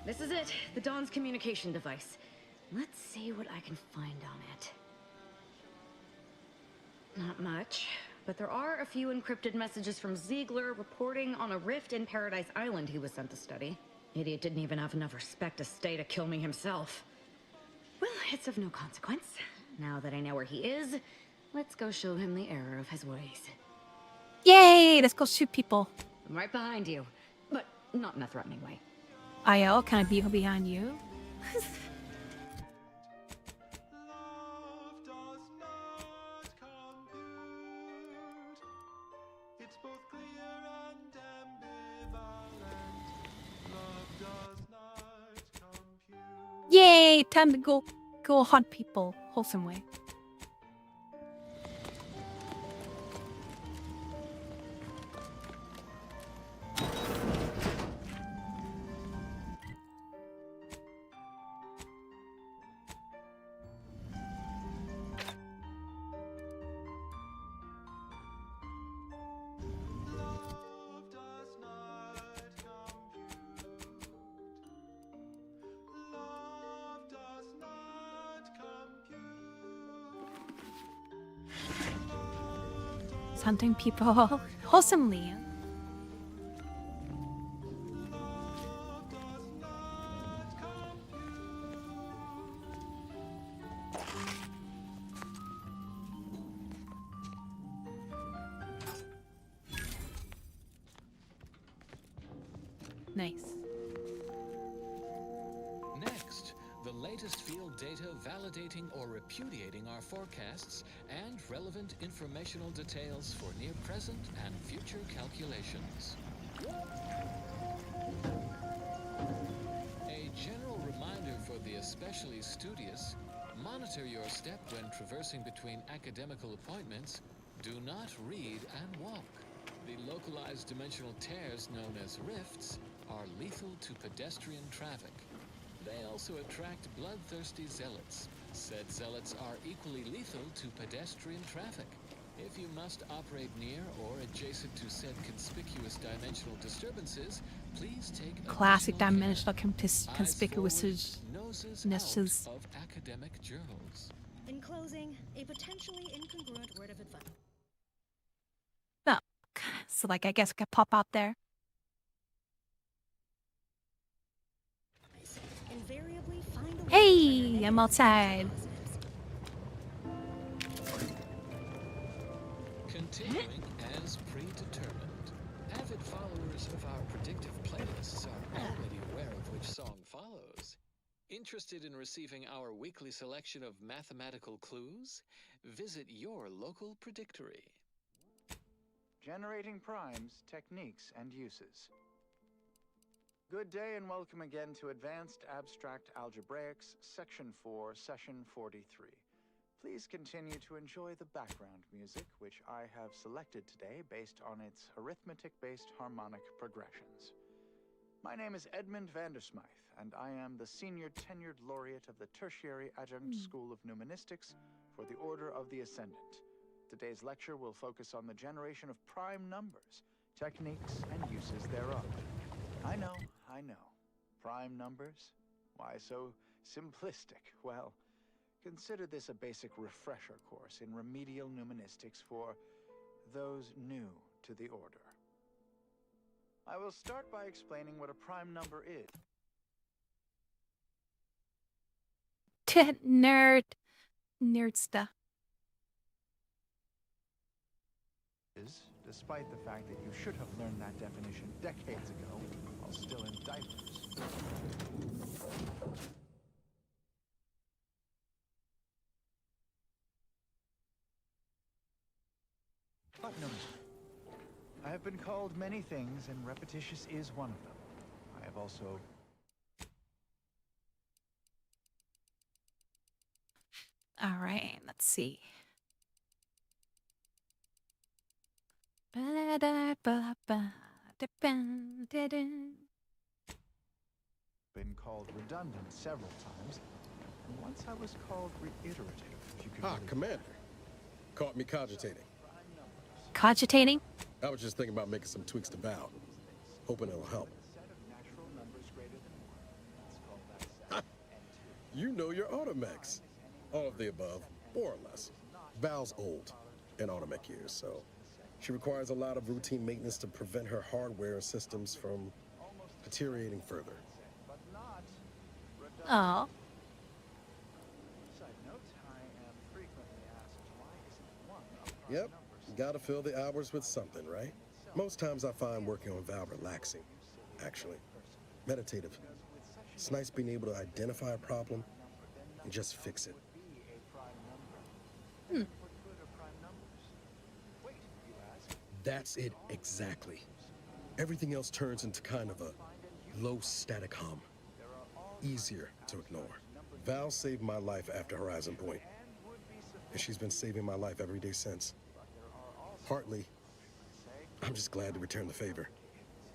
This is it, the Dawn's communication device. Let's see what I can find on it. Not much, but there are a few encrypted messages from Ziegler reporting on a rift in Paradise Island he was sent to study. Idiot didn't even have enough respect to stay to kill me himself. Well, it's of no consequence. Now that I know where he is, let's go show him the error of his ways. Yay! Let's go shoot people. I'm right behind you, but not in a threatening way. IL, can I be behind you? Yay! Time to go hunt people. Wholesome way. Hunting people wholesomely. Nice. Next, the latest field data validating or repudiating our forecasts and relevant informational details for near present and future calculations. A general reminder for the especially studious: monitor your step when traversing between academical appointments. Do not read and walk. The localized dimensional tears known as rifts are lethal to pedestrian traffic. They also attract bloodthirsty zealots. Said zealots are equally lethal to pedestrian traffic. If you must operate near or adjacent to said conspicuous dimensional disturbances, please take Classic additional care. dimensional conspicuous. Noses out of academic journals. In closing, a potentially incongruent word of advice. No. So, like, I guess I could pop out there. Invariably find a way to turn Hey, negative I'm outside. Continuing as predetermined. Avid followers of our predictive playlists are already aware of which song follows. Interested in receiving our weekly selection of mathematical clues? Visit your local predictory. Generating primes, techniques, and uses. Good day and welcome again to Advanced Abstract Algebraics, Section 4, Session 43. Please continue to enjoy the background music, which I have selected today based on its arithmetic-based harmonic progressions. My name is Edmund Vandersmythe, and I am the Senior Tenured Laureate of the Tertiary Adjunct School of Numismatics for the Order of the Ascendant. Today's lecture will focus on the generation of prime numbers, techniques, and uses thereof. I know. Prime numbers? Why so simplistic? Well, consider this a basic refresher course in remedial numismatics for those new to the order. I will start by explaining what a prime number is. Nerd stuff. Despite the fact that you should have learned that definition decades ago, while still in diapers. But no, I have been called many things, and repetitious is one of them. I have also... All right, let's see. Been called redundant several times, and once I was called reiterative, if you could believe it. Commander. Caught me cogitating. Cogitating? I was just thinking about making some tweaks to Val. Hoping it'll help. You know your automex. All of the above, more or less. Val's old in automech years, so she requires a lot of routine maintenance to prevent her hardware and systems from deteriorating further. Oh. Yep, gotta fill the hours with something, right? Most times I find working on Val relaxing, actually. Meditative. It's nice being able to identify a problem and just fix it. That's it exactly. Everything else turns into kind of a low static hum. Easier to ignore. Val saved my life after Horizon Point, and she's been saving my life every day since. Partly, I'm just glad to return the favor,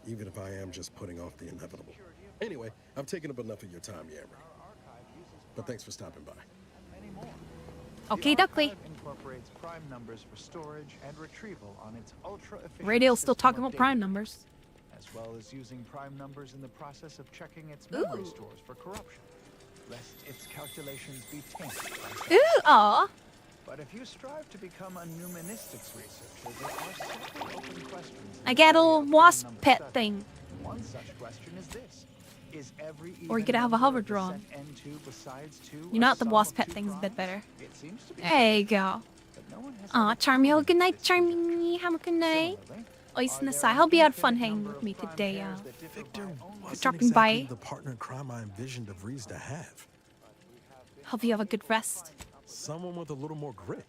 even if I am just putting off the inevitable. Anyway, I've taken up enough of your time, Yammer. But thanks for stopping by. Okay, Duckley. Incorporates prime numbers for storage and retrieval on its ultra-efficient Radio's still system talking of about prime data, numbers. as well as using prime numbers in the process of checking its memory stores for corruption, lest its calculations be tainted by Ooh, aw. But if you strive to become a numismatics researcher, there are several open questions. I got a little wasp pet thing. One such question is this. Is every Or you could have a hover drone. You know what, the wasp pet thing's a bit better. There you go. Aw, Charmy, good night, Charmy. Have a good night. Ice in the side. Hope you had fun hanging with me today, Victor wasn't dropping by. exactly the partner in crime I envisioned DeVries to have. Hope you have a good rest. Someone with a little more grit.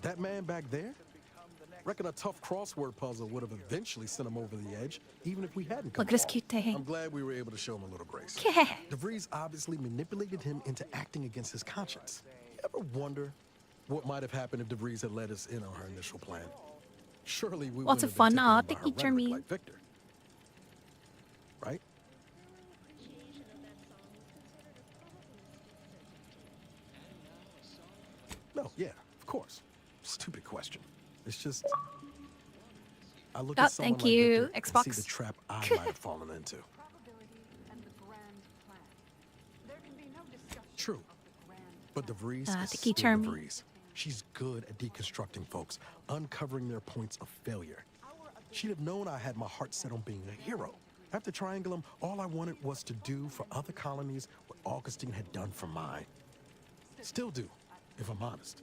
That man back there? Reckon a tough crossword puzzle would have eventually sent him over the edge, even if we hadn't come Look at his along. cute thing. I'm glad we were able to show him a little grace. Yeah. DeVries obviously manipulated him into acting against his conscience. You ever wonder what might have happened if DeVries had let us in on her initial plan? Surely we Lots wouldn't of have fun. been Aw, taken thank by you, her rhetoric Charmy. like Victor. Right? No, yeah, of course. Stupid question. It's just I look Oh, at someone thank like you, Victor and see Xbox. the trap I might have fallen into. True. But DeVries is Tiki still Charmy. DeVries. She's good at deconstructing folks, uncovering their points of failure. She'd have known I had my heart set on being a hero. After Triangulum, all I wanted was to do for other colonies what Augustine had done for mine. Still do, if I'm honest.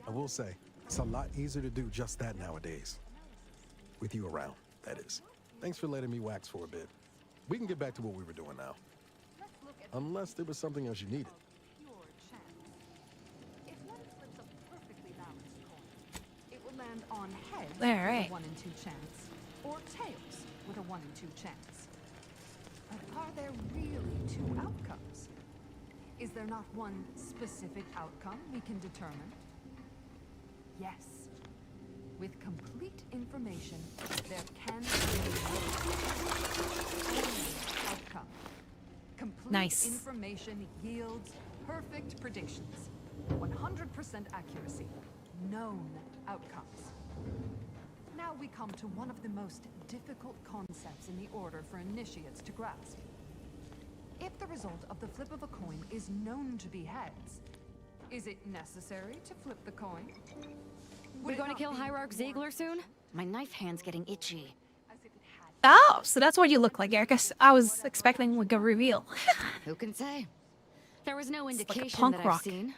I will say, it's a lot easier to do just that nowadays. With you around, that is. Thanks for letting me wax for a bit. We can get back to what we were doing now. Unless there was something else you needed. If one flips a perfectly balanced coin, it will land on heads All with right. a 1 in 2 chance, or tails with a 1 in 2 chance. But are there really 2 outcomes? Is there not one specific outcome we can determine? Yes. With complete information, there can be no outcome. Complete Nice. information yields perfect predictions, 100% accuracy, known outcomes. Now we come to one of the most difficult concepts in the order for initiates to grasp. If the result of the flip of a coin is known to be heads, is it necessary to flip the coin? We're going to kill Hierarch Ziegler soon? My knife hand's getting itchy. Oh, so that's what you look like, Eric. I was expecting like a reveal. Who can say? There was no It's like a indication punk that rock. I've seen.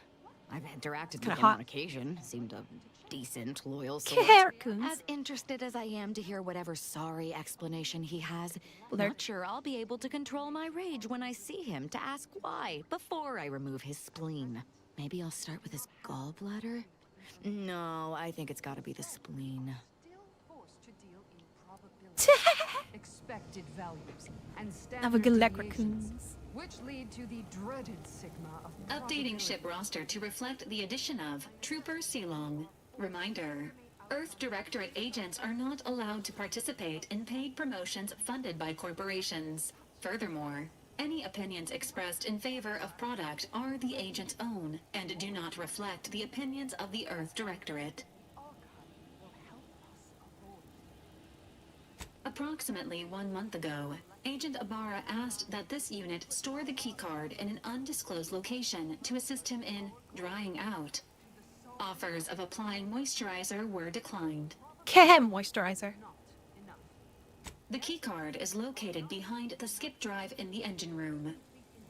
I've interacted kinda with him hot. on occasion. Seemed a decent, loyal sort. Carcoons. As interested as I am to hear whatever sorry explanation he has, Well, they're- not sure I'll be able to control my rage when I see him to ask why before I remove his spleen. Maybe I'll start with his gallbladder? No, I think it's gotta be the spleen. Expected values and Have a good standard luck, deviations, raccoons. which lead to the dreaded sigma of Updating ship roster to reflect the addition of Trooper Silong. Reminder: Earth Directorate agents are not allowed to participate in paid promotions funded by corporations. Furthermore, any opinions expressed in favor of product are the agent's own and do not reflect the opinions of the Earth Directorate. Approximately 1 month ago, Agent Ibarra asked that this unit store the keycard in an undisclosed location to assist him in drying out. Offers of applying moisturizer were declined. Cam moisturizer. The keycard is located behind the skip drive in the engine room.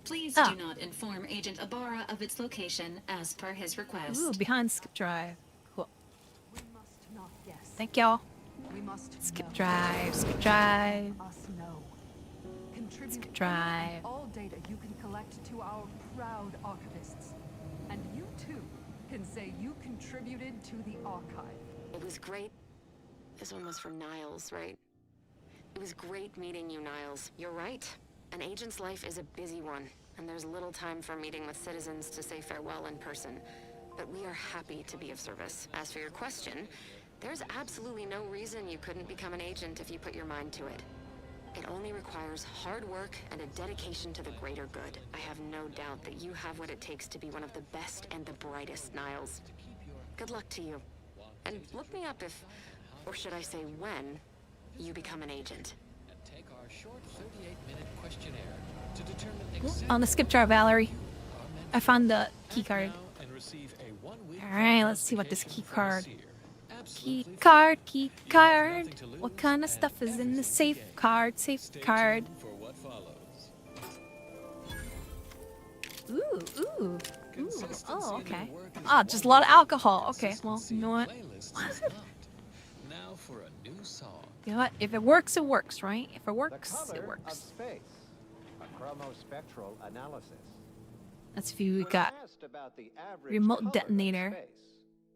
Please Ah. do not inform Agent Ibarra of its location as per his request. Ooh, behind skip drive. Cool. not guess. Thank y'all. We must Skip know. drive, skip drive. Us know. Contribute Skip any drive. and all data you can collect to our proud archivists. And you too can say you contributed to the archive. It was great. This one was for Niles, right? It was great meeting you, Niles. You're right. An agent's life is a busy one, and there's little time for meeting with citizens to say farewell in person. But we are happy to be of service. As for your question, there's absolutely no reason you couldn't become an agent if you put your mind to it. It only requires hard work and a dedication to the greater good. I have no doubt that you have what it takes to be one of the best and the brightest, Niles. Good luck to you. And look me up if, or should I say when, you become an agent. And take our short 38-minute questionnaire to determine Ooh, exactly on the skip drive, Valerie. I found the key card. and receive a 1-week Alright, let's see what this key card. Absolutely Key card, key card. What kind of stuff is in the safe card? Safe card. for what follows. Ooh, ooh, ooh. Oh, okay. Ah, just a lot of alcohol. Okay, well, you know what? Now for a new song. You know what? If it works, it works, right? If it works, The it color works. of space. A chromospectral analysis. Let's see who we got. Asked about the average Remote color of detonator. space.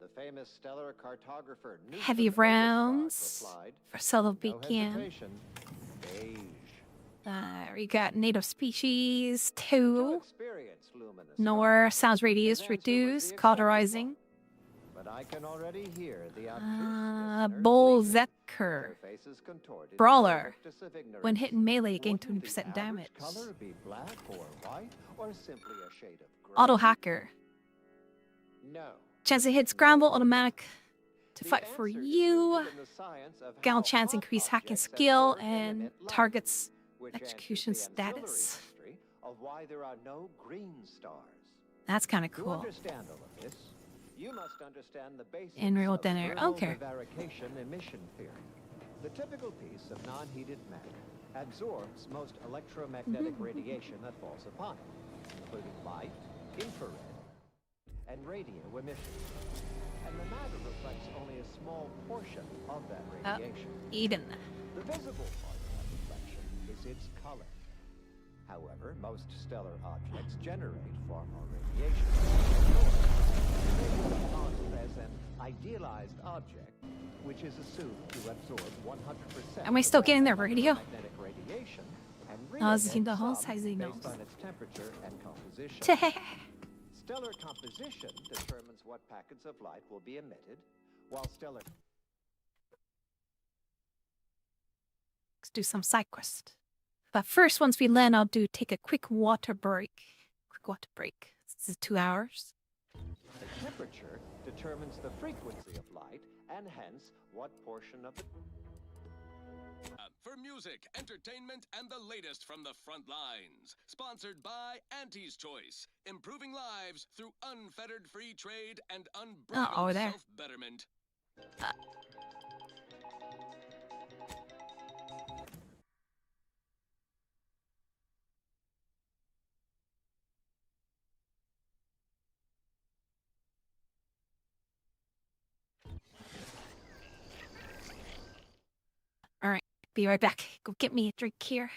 The famous stellar cartographer Newton Heavy Oberstraub rounds replied, for solo "No cam. hesitation, beige." We got native species, 2. Experience luminous, Nor sounds radius reduced, cauterizing. but I can already hear the Bolzek Hacker. Brawler. When hit in melee, gain 20% damage. Color be black or white or simply a shade of gray? Auto Hacker. No. Chance to hit scramble, automatic to fight for you. Gal chance increase hacking skill and targets execution status. Of why there are no green stars. That's kind of To cool. understand all of this, you must understand the basics In real of dinner. thermal Okay. divarication emission theory. The typical piece of non-heated matter absorbs most electromagnetic radiation that falls upon it, including light, infrared, and radio emissions. And the matter reflects only a small portion of that radiation. Eden. The visible part of that reflection is its color. However, most stellar objects generate far more radiation. As an idealized object, which is assumed to absorb 100%. Am I still getting their radio? Magnetic radiation and Ah, sie sind re-emit doch some Haushaltsdinos. based on its temperature and composition. Teh. Stellar composition determines what packets of light will be emitted, while stellar Let's do some side quest. But first, once we land, I'll take a quick water break. This is 2 hours. the temperature determines the frequency of light and hence what portion of the For music, entertainment, and the latest from the front lines. Sponsored by Auntie's Choice, improving lives through unfettered free trade and unbridled there. self-betterment. All right, be right back. Go get me a drink here.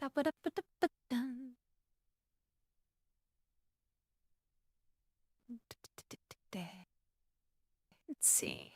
Da-ba-da-ba-da-ba-dun. Let's see.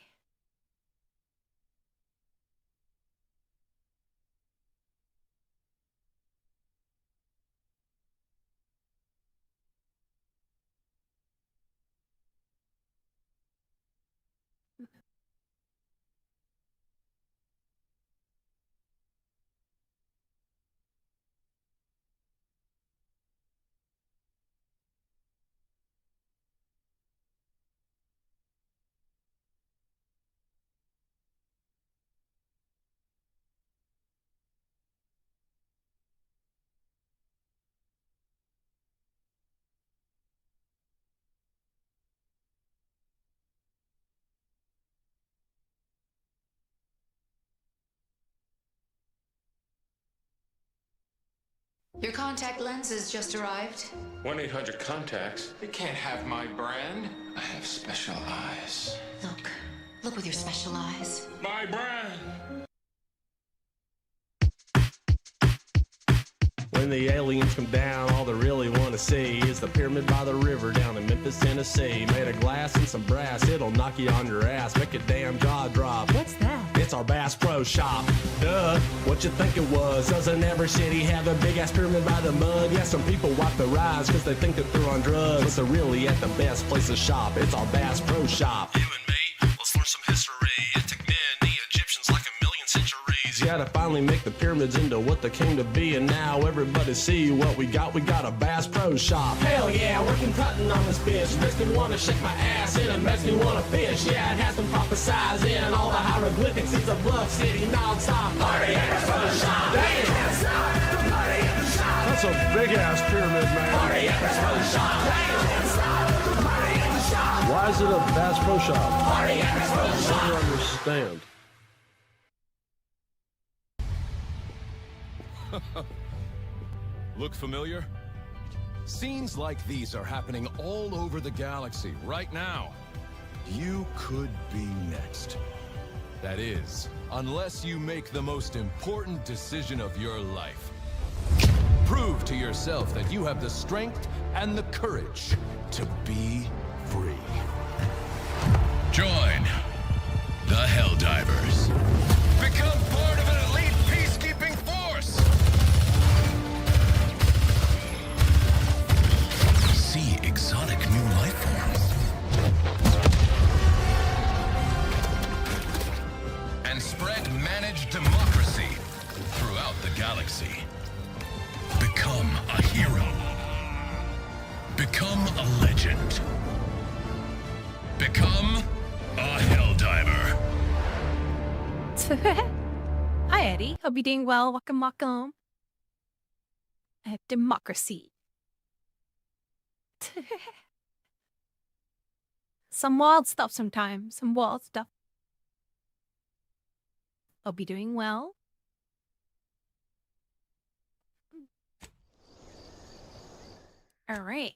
Your contact lens has just arrived. 1-800-CONTACTS. They can't have my brand. I have special eyes. Look with your special eyes. My brand. When the aliens come down, all they really want to see is the pyramid by the river down in Memphis, Tennessee. Made of glass and some brass, it'll knock you on your ass, make your damn jaw drop. What's that? It's our Bass Pro Shop. Duh, what you think it was? Doesn't every city have a big-ass pyramid by the mud? Yeah, some people wipe their eyes because they think that they're on drugs, but they're really at the best place to shop. It's our Bass Pro Shop. You and me, let's learn some history. It took men, the Egyptians, like a million centuries. Yeah, to finally make the pyramids into what they came to be, and now everybody see what we got. We got a Bass Pro Shop. Hell yeah, working cutting on this bitch. Makes me wanna shake my ass and it makes me wanna fish. Yeah, it has them prophesizing all the hieroglyphics. It's a bluff city non-stop party at Bass Pro Shop. That's a big ass pyramid, man. Party at Bass Pro Shop. Why is it a Bass Pro Shop? Party at Bass Pro Shop. I don't understand. Look familiar? Scenes like these are happening all over the galaxy right now. You could be next. That is, unless you make the most important decision of your life. Prove to yourself that you have the strength and the courage to be free. Join the Helldivers. Become part of an elite peacekeeping force! See exotic new life forms. Become a legend. Become a Helldiver. Hi, Eddie. Hope you're doing well. Welcome. Democracy. Some wild stuff sometimes. Some wild stuff. Hope you're doing well. All right.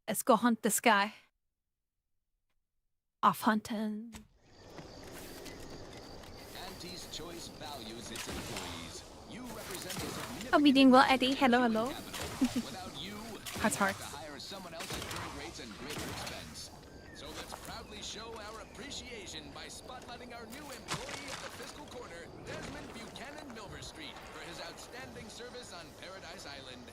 Let's go hunt this guy. Off hunting. Auntie's Choice values its employees. You represent a significant Hope you're doing well, Eddie. Hello. Without you, Hearts. to hire someone else at current rates and greater expense. So let's proudly show our appreciation by spotlighting our new employee of the fiscal quarter, Desmond Buchanan Milver Street, for his outstanding service on Paradise Island.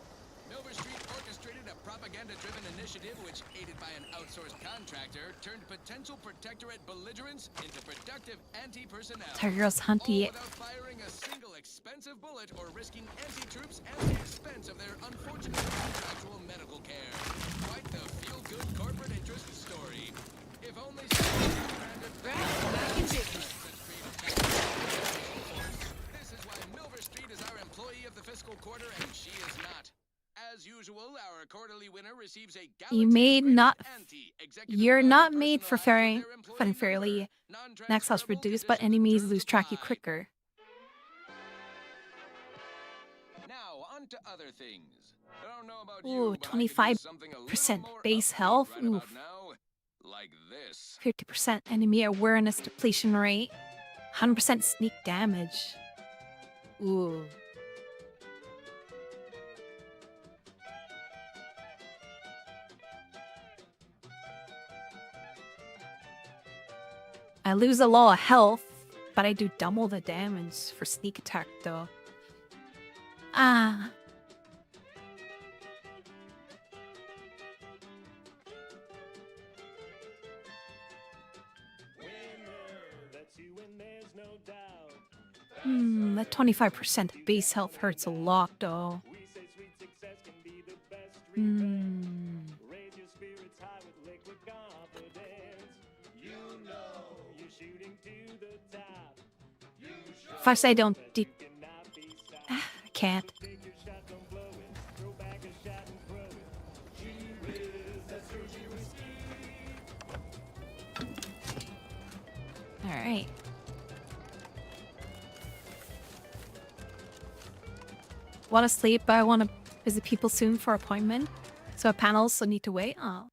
Milver Street orchestrated a propaganda-driven initiative which, aided by an outsourced contractor, turned potential protectorate belligerents into productive anti-personnel. Tigers hunty. All without firing a single expensive bullet or risking anti-troops at the expense of their unfortunate contractual medical care. Quite the feel-good corporate interest story. If only This is why Milver Street is our employee of the fiscal quarter, and she is not. As usual, our quarterly winner receives a You're not made for fun and fairly. Next house reduced, but enemies lose track you quicker. Now, on to other things. I don't know about Ooh, you, but I could use 25% base health. Oof. now, like this. 50% enemy awareness depletion rate. 100% sneak damage. Ooh. I lose a lot of health, but I do double the damage for sneak attack though. Ah. That 25% base health hurts a lot though. If I say don't I can't. Alright. Want to sleep, but I want to visit people soon for appointment. So a panel, so need to wait. Oh.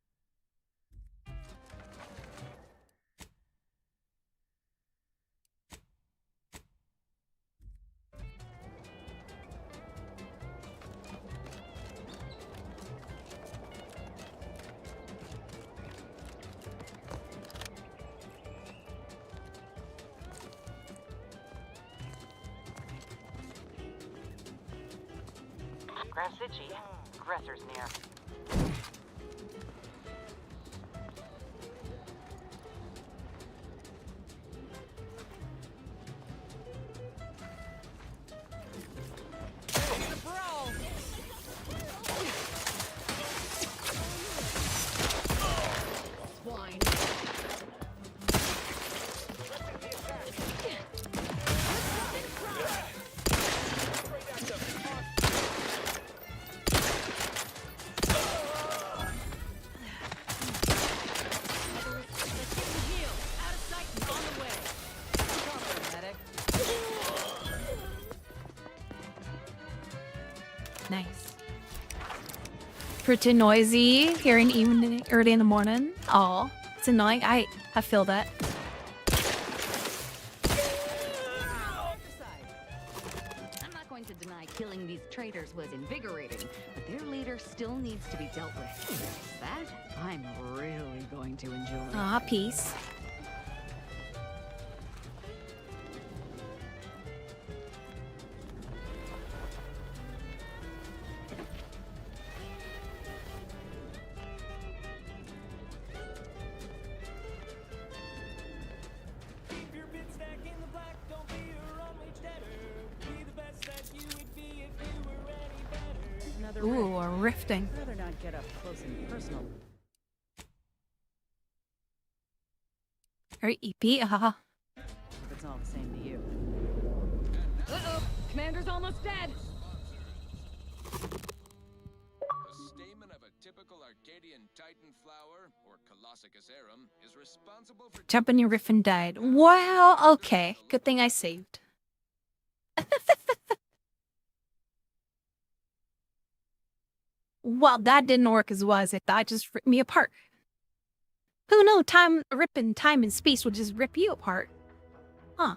Grass itchy. Aggressor's near. Nice. Pretty noisy here in evening, early in the morning. Oh, it's annoying. I feel that. I'm not going to deny killing these traitors was invigorating, but their leader still needs to be dealt with. That I'm really going to enjoy. Ah, peace. Ooh, rifting. I'd rather not get up close and personal. Very EP, haha. If it's all the same to you. Uh-oh, Commander's almost dead. The stamen of a typical Arcadian Titan flower, or Colossicus arum, is responsible for Jumping your riff and died. Well, okay. Good thing I saved. Well, that didn't work as well as I thought. It just ripped me apart. Who knew ripping time and space would just rip you apart? Huh.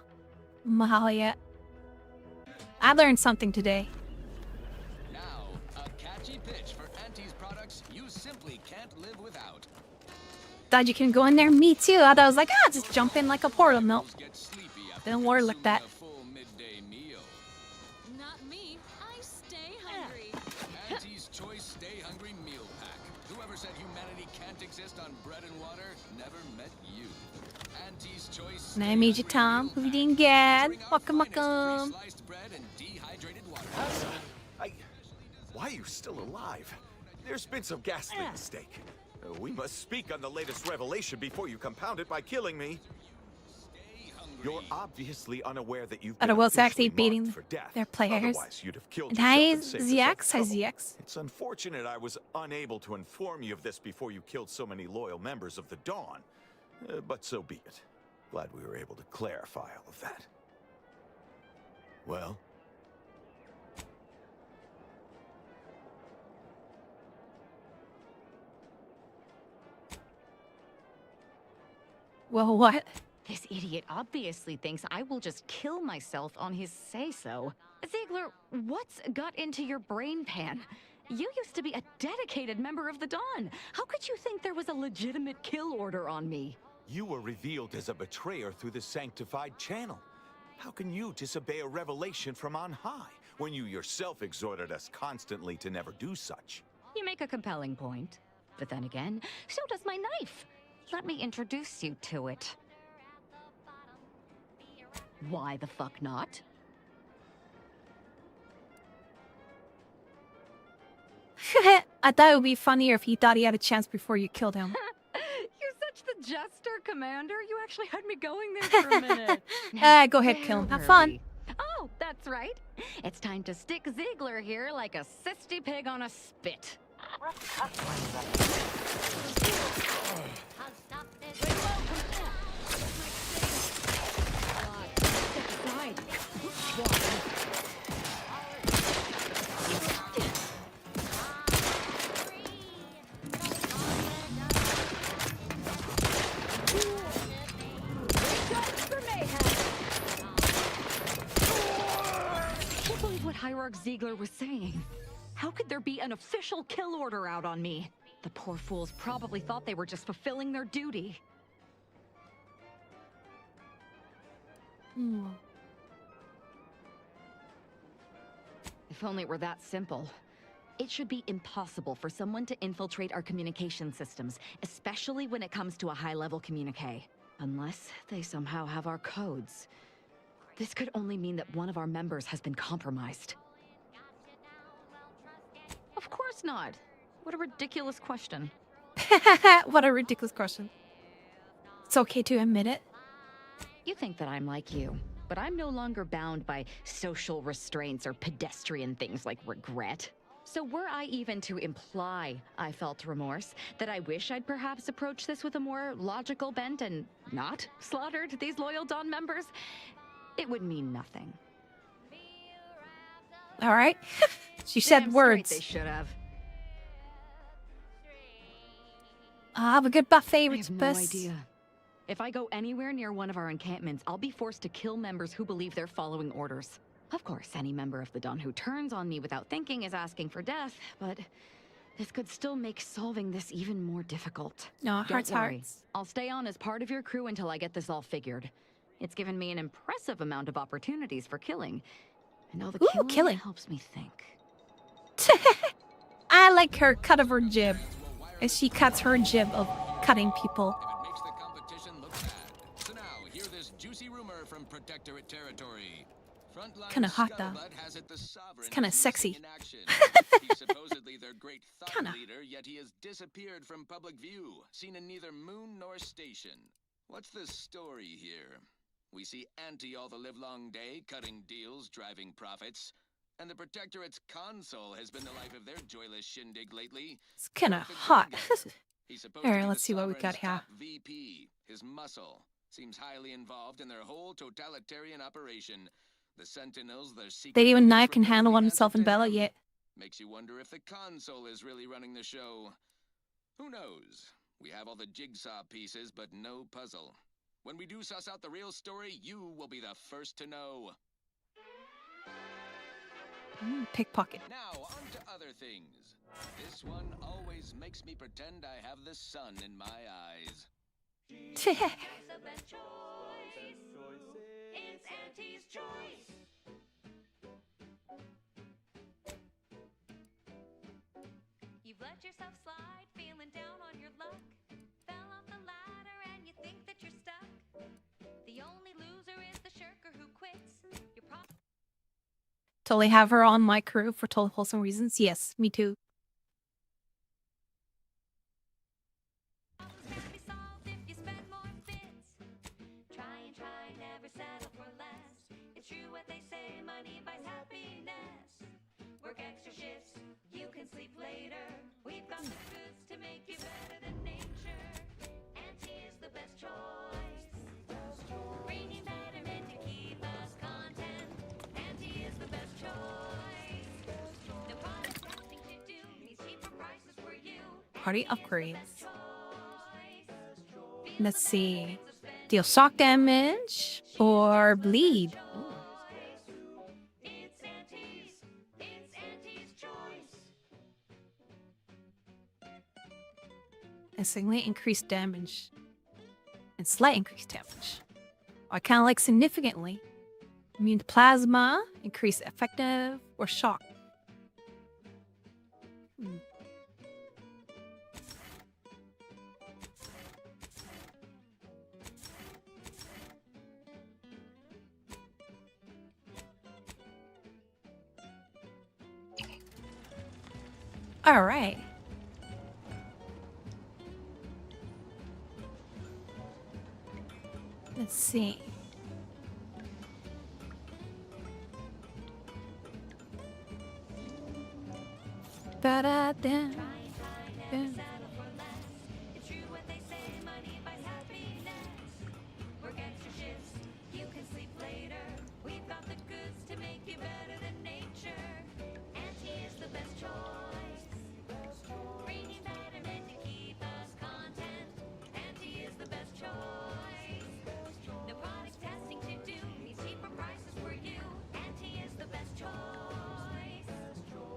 Mahalia. I learned something today. now a catchy pitch for Auntie's products you simply can't live without. Thought you can go in there? Me too. I thought I was like, just jump in like a portal. Nope. Didn't work like that. Not me. I stay hungry. Auntie's Choice Stay Hungry Meal Pack. Whoever said humanity can't exist on bread and water never met you. Auntie's Choice. And I made you Tom. Who didn't get? Welcome, welcome. Sliced bread and dehydrated water. Why are you still alive? There's been some ghastly mistake. We must speak on the latest revelation before you compound it by killing me. You're obviously unaware that you've been Will actually officially beating marked for death. their players. Otherwise, you'd have killed And yourself hi, and saved yourself ZX. Hi, trouble. ZX. It's unfortunate I was unable to inform you of this before you killed so many loyal members of the Dawn. But so be it. Glad we were able to clarify all of that. Well? Well, what? This idiot obviously thinks I will just kill myself on his say-so. Ziegler, what's got into your brain pan? You used to be a dedicated member of the Dawn. How could you think there was a legitimate kill order on me? You were revealed as a betrayer through the sanctified channel. How can you disobey a revelation from on high, when you yourself exhorted us constantly to never do such? You make a compelling point. But then again, so does my knife. Let me introduce you to it. Why the fuck not? I thought it would be funnier if he thought he had a chance before you killed him. You're such the jester, Commander. You actually had me going there for a minute. Go ahead, kill him. Have fun. Oh, that's right. It's time to stick Ziegler here like a sissy pig on a spit. I can't believe what Hierarch Ziegler was saying. How could there be an official kill order out on me? The poor fools probably thought they were just fulfilling their duty. If only it were that simple. It should be impossible for someone to infiltrate our communication systems, especially when it comes to a high-level communique. Unless they somehow have our codes. This could only mean that one of our members has been compromised. Of course not. What a ridiculous question. What a ridiculous question. It's okay to admit it. You think that I'm like you, but I'm no longer bound by social restraints or pedestrian things like regret. So were I even to imply I felt remorse, that I wish I'd perhaps approached this with a more logical bent and not slaughtered these loyal Dawn members, it would mean nothing. All right. She said Damn words. straight they should have. I have a good buffet, I Rich have no idea. If I go anywhere near one of our encampments, I'll be forced to kill members who believe they're following orders. Of course, any member of the Dawn who turns on me without thinking is asking for death, but this could still make solving this even more difficult. No, Don't worry. hearts. I'll stay on as part of your crew until I get this all figured. It's given me an impressive amount of opportunities for killing. And all the killing helps me think. I like her cut of her jib. As she cuts her jib of cutting people. Makes the competition look bad. So now, hear this juicy rumor from Protectorate territory. Kind of hot though. It's kind of sexy. He's supposedly their great thought Kinda. leader, yet he has disappeared from public view, seen in neither moon nor station. What's the story here? We see Auntie all the livelong day, cutting deals, driving profits. And the Protectorate's console has been the life of their joyless shindig lately. It's kind of hot. All right, let's see what we got here. VP, his muscle, seems highly involved in their whole totalitarian operation. The Sentinels, their secret... They even Nia can handle himself and Bella yet. Makes you wonder if the console is really running the show. Who knows? We have all the jigsaw pieces, but no puzzle. When we do suss out the real story, you will be the first to know. Pickpocket. Now, on to other things. This one always makes me pretend I have the sun in my eyes. It's the best choice. It's Auntie's choice. You've let yourself slide, feeling down on your luck. Fell off the ladder and you think that you're stuck. The only loser is the shirker who quits. You're Totally have her on my crew for totally wholesome reasons. Yes, me too. Work extra shifts, you can sleep later. We've got the goods to make you better than nature. Auntie is the best choice. Bringing betterment to keep us content. Auntie is the best choice. No product testing to do, these cheaper prices for you. Party upgrades. Let's see. Deal shock damage or bleed. And significantly increased damage. And slight increased damage. I kind of like significantly. Immune to plasma, increased effective, or shock. All right. Let's see. Da-da-da. It's true what they say, money buys happiness. Work extra shifts, you can sleep later. We've got the goods to make you better than nature. Auntie is the best choice. Bringing betterment to keep us content. Auntie is the best choice. No product testing to do, these cheaper prices for you. Auntie is the best choice.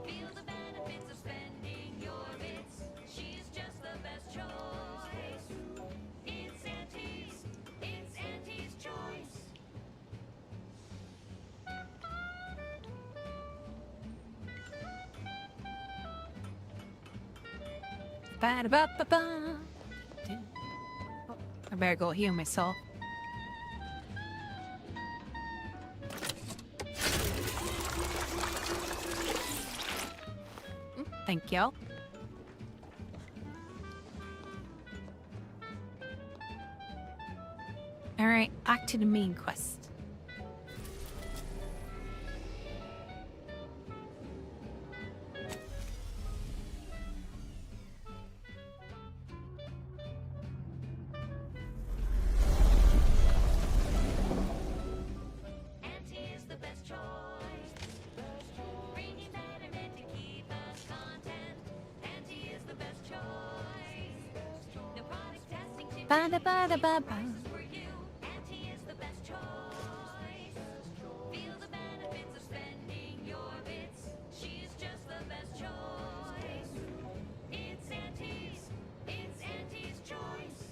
Feel the benefits of spending your bits. She's just the best choice. It's Auntie's choice. Ba-da-ba-ba-ba. Oh, I better go heal myself. Thank you. Alright, back to the main quest. Auntie is the best choice. Bringing betterment to keep us content. Auntie is the best choice. No product testing to Ba-da-ba-da-ba-ba. for you. Auntie is the best choice. Feel the benefits of spending your bits. She's just the best choice. It's Auntie's choice.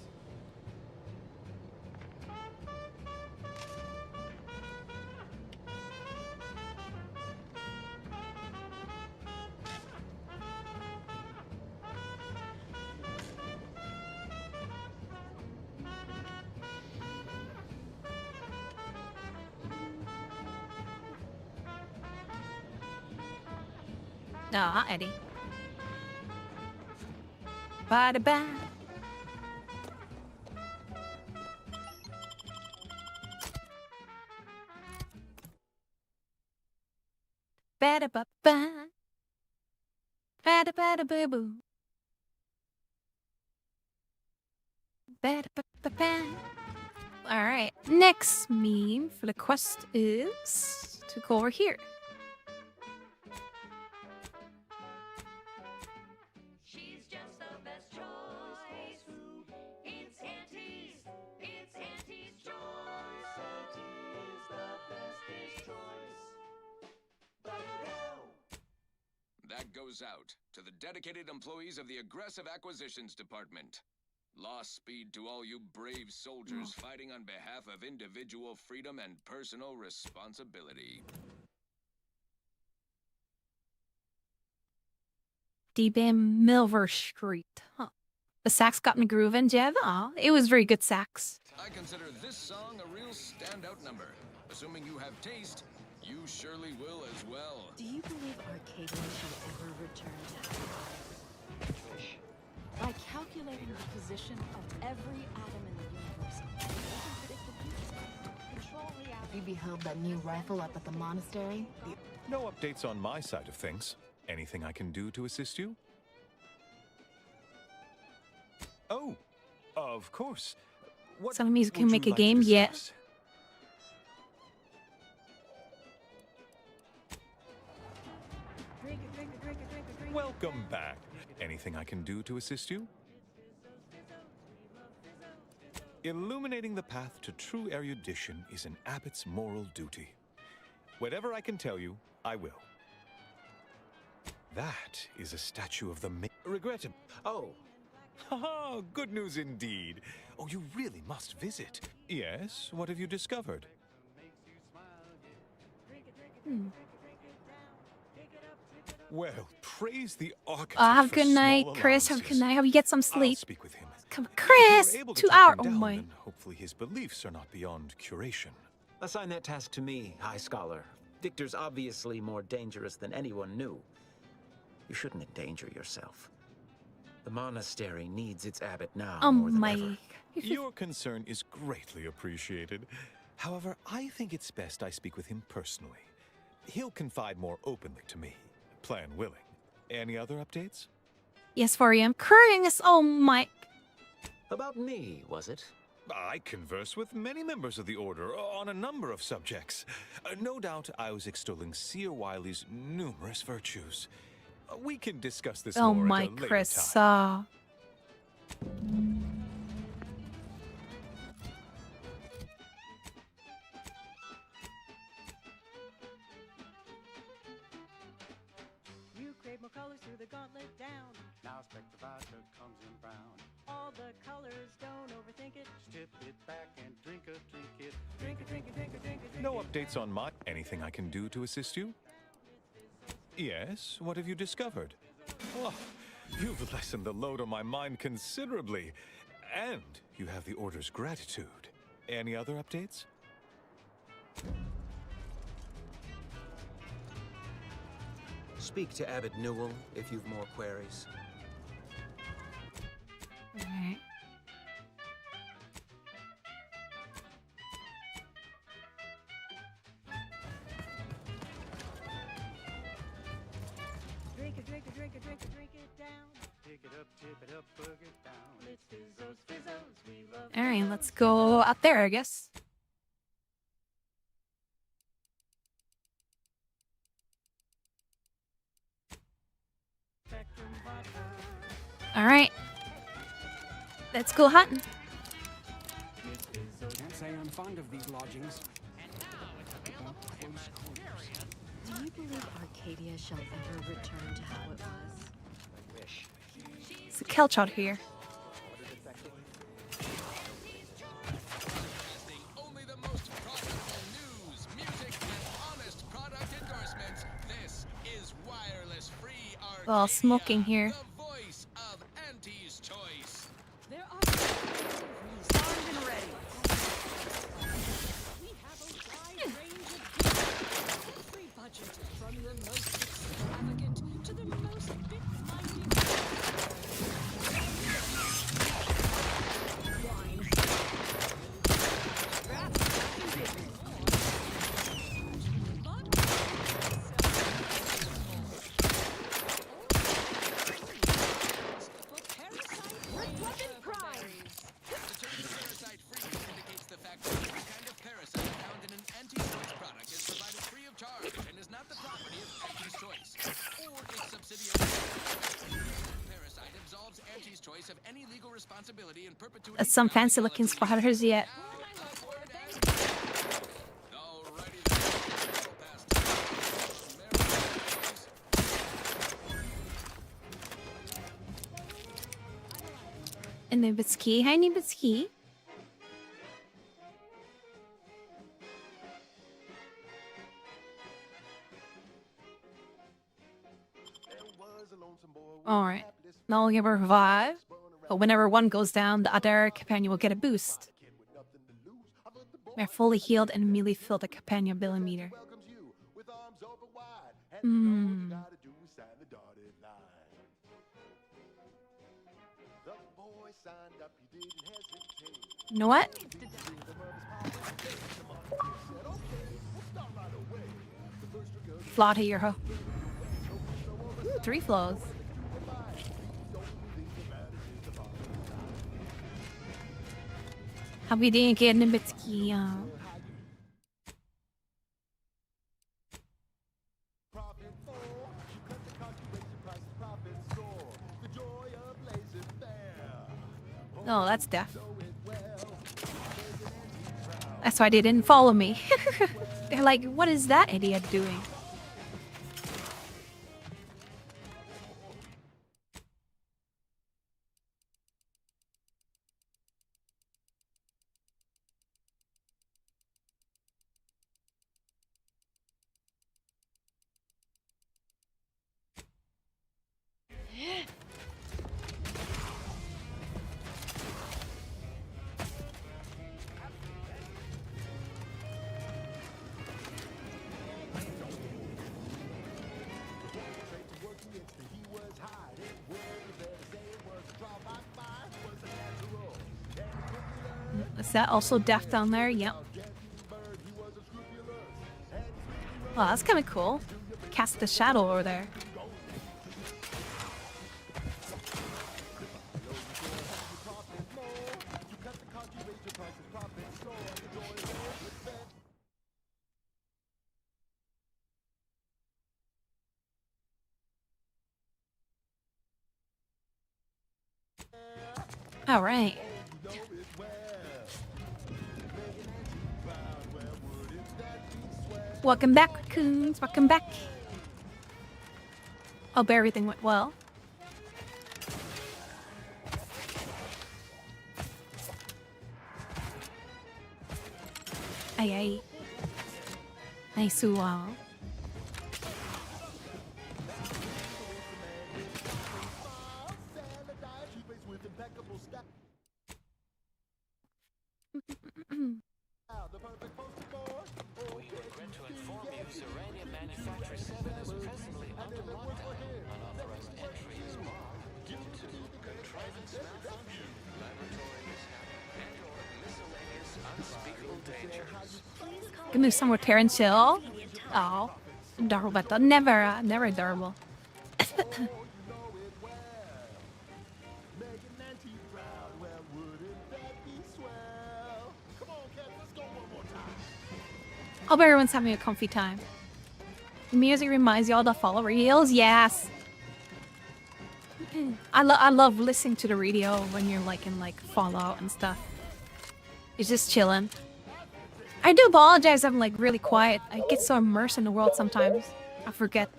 Ah, Eddie. Ba-da-ba. Ba-da-ba-ba. Ba-da-ba-da-boo-boo. Ba-da-ba-ba-ba. Alright, next meme for the quest is to go over here. She's just the best choice. It's Auntie's. It's Auntie's choice. Auntie's the bestest choice. That goes out to the dedicated employees of the Aggressive Acquisitions Department. Lost speed to all you brave soldiers fighting on behalf of individual freedom and personal responsibility. D-Bam Milver Street. Huh. The sax got me grooving, Jev. Aw, it was very good sax. I consider this song a real standout number. Assuming you have taste, you surely will as well. Do you believe Arcadia shall ever return to how it was? By calculating the position of every atom in the universe, we can predict the future. Control reality. We beheld that new rifle up at the monastery. No updates on my side of things. Anything I can do to assist you? Oh, of course. What Some music can would make you a like to game yet. discuss? Welcome back. Anything I can do to assist you? Illuminating the path to true erudition is an abbot's moral duty. Whatever I can tell you, I will. That is a statue of the regretted. Oh. Haha, good news indeed. Oh, you really must visit. Yes, what have you discovered? Well, praise the architect. Have a for good night, small Chris. Have a good allowances. night. Hope you get some I'll sleep. speak with him. Come, If Chris. you're able to 2 take hours. him Oh down, my. then hopefully his beliefs are not beyond curation. Assign that task to me, High Scholar. Victor's obviously more dangerous than anyone knew. You shouldn't endanger yourself. The monastery needs its abbot now Oh more than my. ever. Your concern is greatly appreciated. However, I think it's best I speak with him personally. He'll confide more openly to me, plan willing. Any other updates? Yes, for you. I'm curious. Oh my. About me, was it? I converse with many members of the Order on a number of subjects. No doubt I was extolling Seer Wiley's numerous virtues. We can discuss this Oh more my, at a later Chris. time. You crave more colors through the gauntlet down. Now Spectre Vodka comes in brown. All the colors, don't overthink it. Step it back and drink it. Drink it, drink it, drink it, drink it, drink No it. updates on my... Anything I can do to assist you? Yes, what have you discovered? Oh, you've lessened the load on my mind considerably. And you have the Order's gratitude. Any other updates? Speak to Abbot Newell if you've more queries. Alright. Drink it, drink it, drink it, drink it, drink it down. Pick it up, tip it up, bug it down. It's Fizzos, Fizzos, we love Alright, let's go out there, I guess. Spectrum Vodka. Alright. Let's go hunting. Can't say I'm fond of these lodgings. Do you believe Arcadia shall ever return to how it was? I wish. It's a Kelch out here. Only the most profitable news, music, and honest product endorsements. This is wireless free Arcadia, Well, smoking here. the voice of Auntie's choice. There are armed and ready. We have a wide range of gifts. Every budget, from the most extravagant to the responsibility in perpetuity. As some fancy looking spotters yet. And Nibitsky. Hi, Nibitsky. Alright. Now I'll give her revive. But whenever one goes down, the other companion will get a boost. We're fully healed and immediately fill the companion ability meter. Hmm. You know what? Flawed hero. Ooh, 3 flows. How we didn't get Nibitsky. No, that's death. That's why they didn't follow me. They're like, what is that idiot doing? Is that also death down there? Yep. Well, that's kind of cool. Cast the shadow over there. All right. Welcome back, raccoons. Welcome back. Hope everything went well. Ay, ay. Nice. Wow. We regret to inform you, Serenia Manufactory 7 is presently under lockdown. Unauthorized entry is barred due to contrivance malfunction, laboratory mishap, and/or miscellaneous unspeakable dangers. Can move somewhere Terrence-Hill. Oh, adorable, but never, never adorable. Hope everyone's having a comfy time. The music reminds you all the follow reels. Yes. I love listening to the radio when you're like in like Fallout and stuff. It's just chilling. I do apologize. I'm like really quiet. I get so immersed in the world sometimes. I forget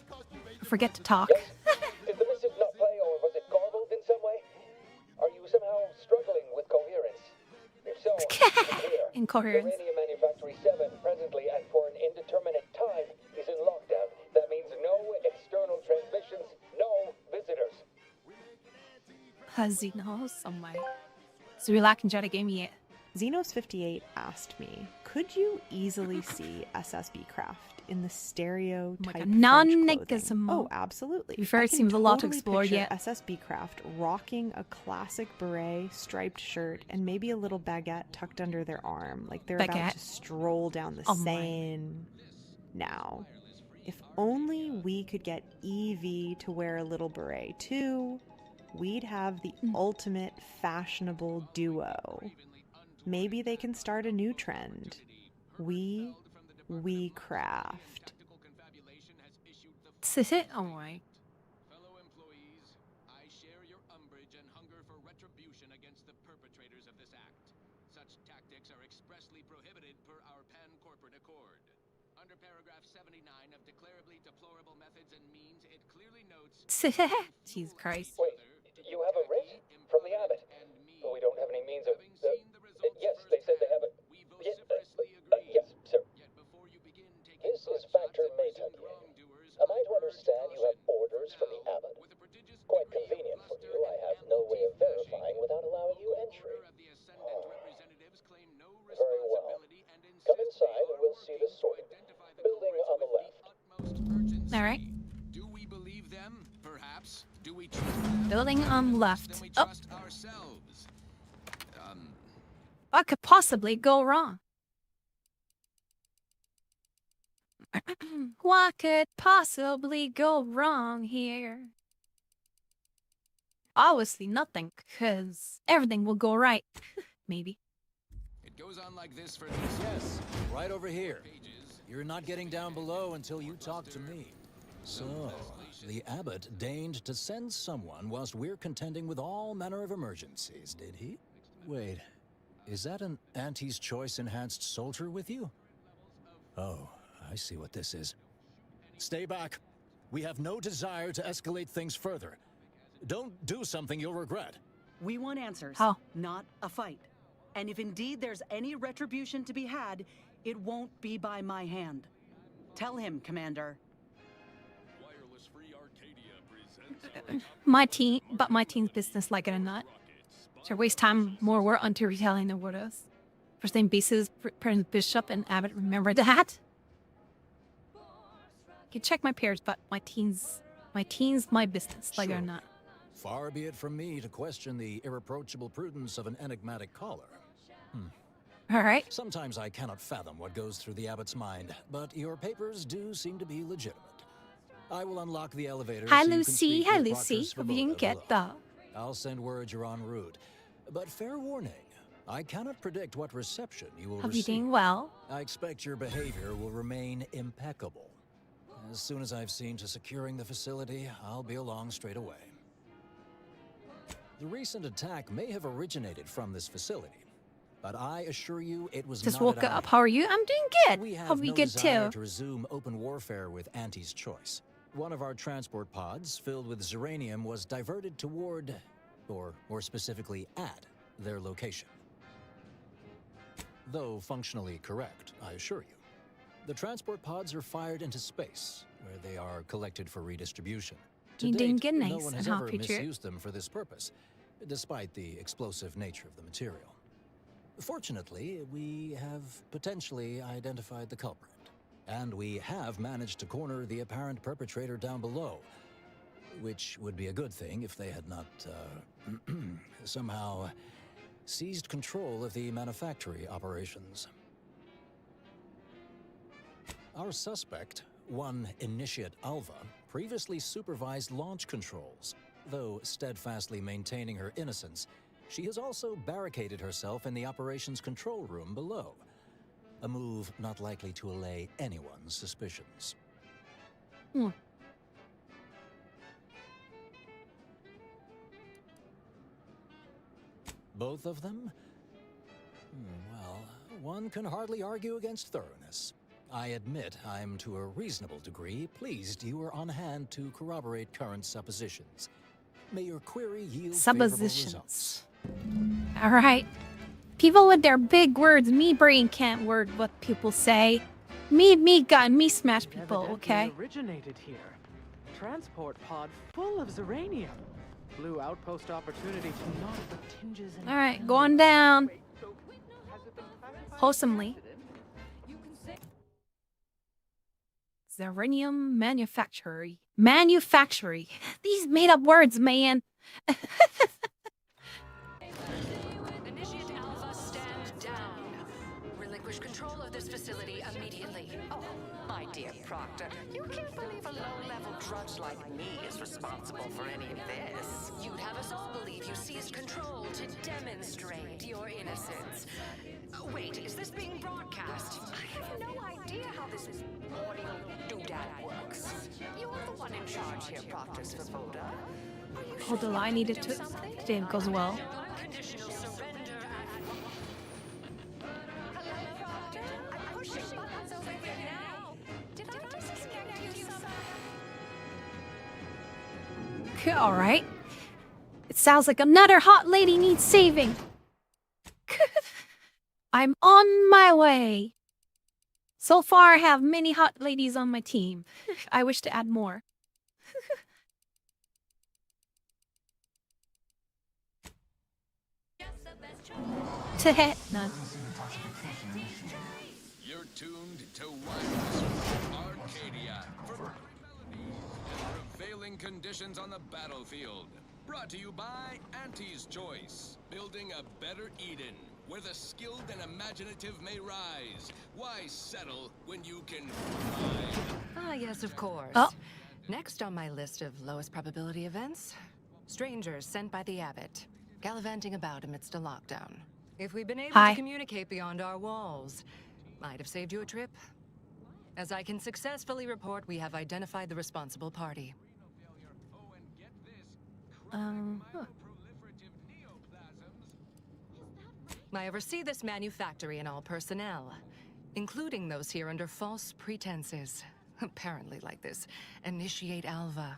to talk. Did the missive not play, or was it garbled in some way? Are you somehow struggling with coherence? If so, Incoherence. Serenia Manufactory 7 presently and for an indeterminate time is in lockdown. That means no external transmissions, no visitors. Xenos, oh my. So we lack enjoy the game yet. Xenos58 asked me, could you easily see SSB craft in the stereotype French clothing? Oh, absolutely. Before it seems a lot to explore yet. yet. SSB craft rocking a classic beret, striped shirt, and maybe a little baguette tucked under their arm, like they're about to stroll down the Seine. Now, if only we could get Evie to wear a little beret too, we'd have the ultimate fashionable duo. Maybe they can start a new trend. We craft. This is it? Oh my. Fellow employees, I share your umbrage and hunger for retribution against Jesus Christ. Wait, you have a writ? From the abbot? We don't have any means of... yes, they said they have a... yes, sir. This is Factor Maytugier. Am I to understand you have orders from the abbot? Quite convenient for you. I have no way of verifying without allowing you entry. Very well. Come inside and we'll see the sorting. Building on the left. All right. Do we believe them? Perhaps. Do we trust them? Building on left. Then we Oh. trust ourselves. What could possibly go wrong? What could possibly go wrong here? Obviously nothing, because everything will go right. Maybe. It goes on like this for Yes, right over here. You're not getting down below until you talk to me. So, the abbot deigned to send someone whilst we're contending with all manner of emergencies, did he? Wait, is that an Auntie's Choice enhanced soldier with you? Oh, I see what this is. Stay back. We have no desire to escalate things further. Don't do something you'll regret. We want answers, not a fight. And if indeed there's any retribution to be had, it won't be by my hand. Tell him, Commander. My team's business, like it or not. Should waste time more work onto retelling the orders. First name basis, Prince Bishop and Abbot. Remember that? You can check my peers, but my team's my business, like it or not. Far be it from me to question the irreproachable prudence of an enigmatic caller. All right. Sometimes I cannot fathom what goes through the abbot's mind, but your papers do seem to be legitimate. I will unlock the elevator. Hi, so you can Lucy. speak Hi, with Lucy. Proctor Hope you can Svoboda get below. the. I'll send word you're en route. But fair warning, I cannot predict what reception you will Hope you receive. doing well. I expect your behavior will remain impeccable. As soon as I've seen to securing the facility, I'll be along straight away. The recent attack may have originated from this facility, but I assure you it was Just not woke at up. our How are you? I'm doing good. We have Hope you no good desire too. to resume open warfare with Auntie's Choice. One of our transport pods filled with Zeranium was diverted toward, or more specifically at, their location. Though functionally correct, I assure you. The transport pods are fired into space, where they are collected for redistribution. To You date, didn't get no nice one and has how ever picture. misused them for this purpose, despite the explosive nature of the material. Fortunately, we have potentially identified the culprit, and we have managed to corner the apparent perpetrator down below, which would be a good thing if they had not, somehow seized control of the manufactory operations. Our suspect, one Initiate Alva, previously supervised launch controls. Though steadfastly maintaining her innocence, she has also barricaded herself in the operations control room below. A move not likely to allay anyone's suspicions. Both of them? Well, one can hardly argue against thoroughness. I admit I'm to a reasonable degree pleased you are on hand to corroborate current suppositions. May your query yield favorable results. Suppositions. All right. People with their big words, me brain can't word what people say. Me gun, me smash people, Evidently okay? originated here. Transport pod full of Zeranium. Blue outpost opportunity to knock the tinges in. All right, going down. Wholesomely. Zeranium manufactory. Manufactory. These made up words, man. Initiate Alpha, stand down. Relinquish control of this facility immediately. Oh, my dear Proctor, you can't believe a low-level drudge like me is responsible for any of this. You'd have us all believe you seized control to demonstrate your innocence. Wait, is this being broadcast? I have no idea how this audio doodad works. You're the one in charge here, Proctor Svoboda. Hold the line needed to. Today it goes well. Conditional surrender at... Hello, Proctor? I'm pushing buttons over here now. Did I Alright. It sounds like another hot lady needs saving. I'm on my way. So far, I have many hot ladies on my team. I wish to add more. None. You're tuned to Wireless Arcadia for prevailing conditions on the battlefield. Brought to you by Auntie's Choice. Building a better Eden, where the skilled and imaginative may rise. Why settle when you can thrive? Ah, yes, of course. Oh. Next on my list of lowest probability events, strangers sent by the abbot, gallivanting about amidst a lockdown. If we'd been able to communicate beyond our walls, might have saved you a trip. As I can successfully report, we have identified the responsible party. I oversee this manufactory and all personnel, including those here under false pretenses. Apparently like this Initiate Alva.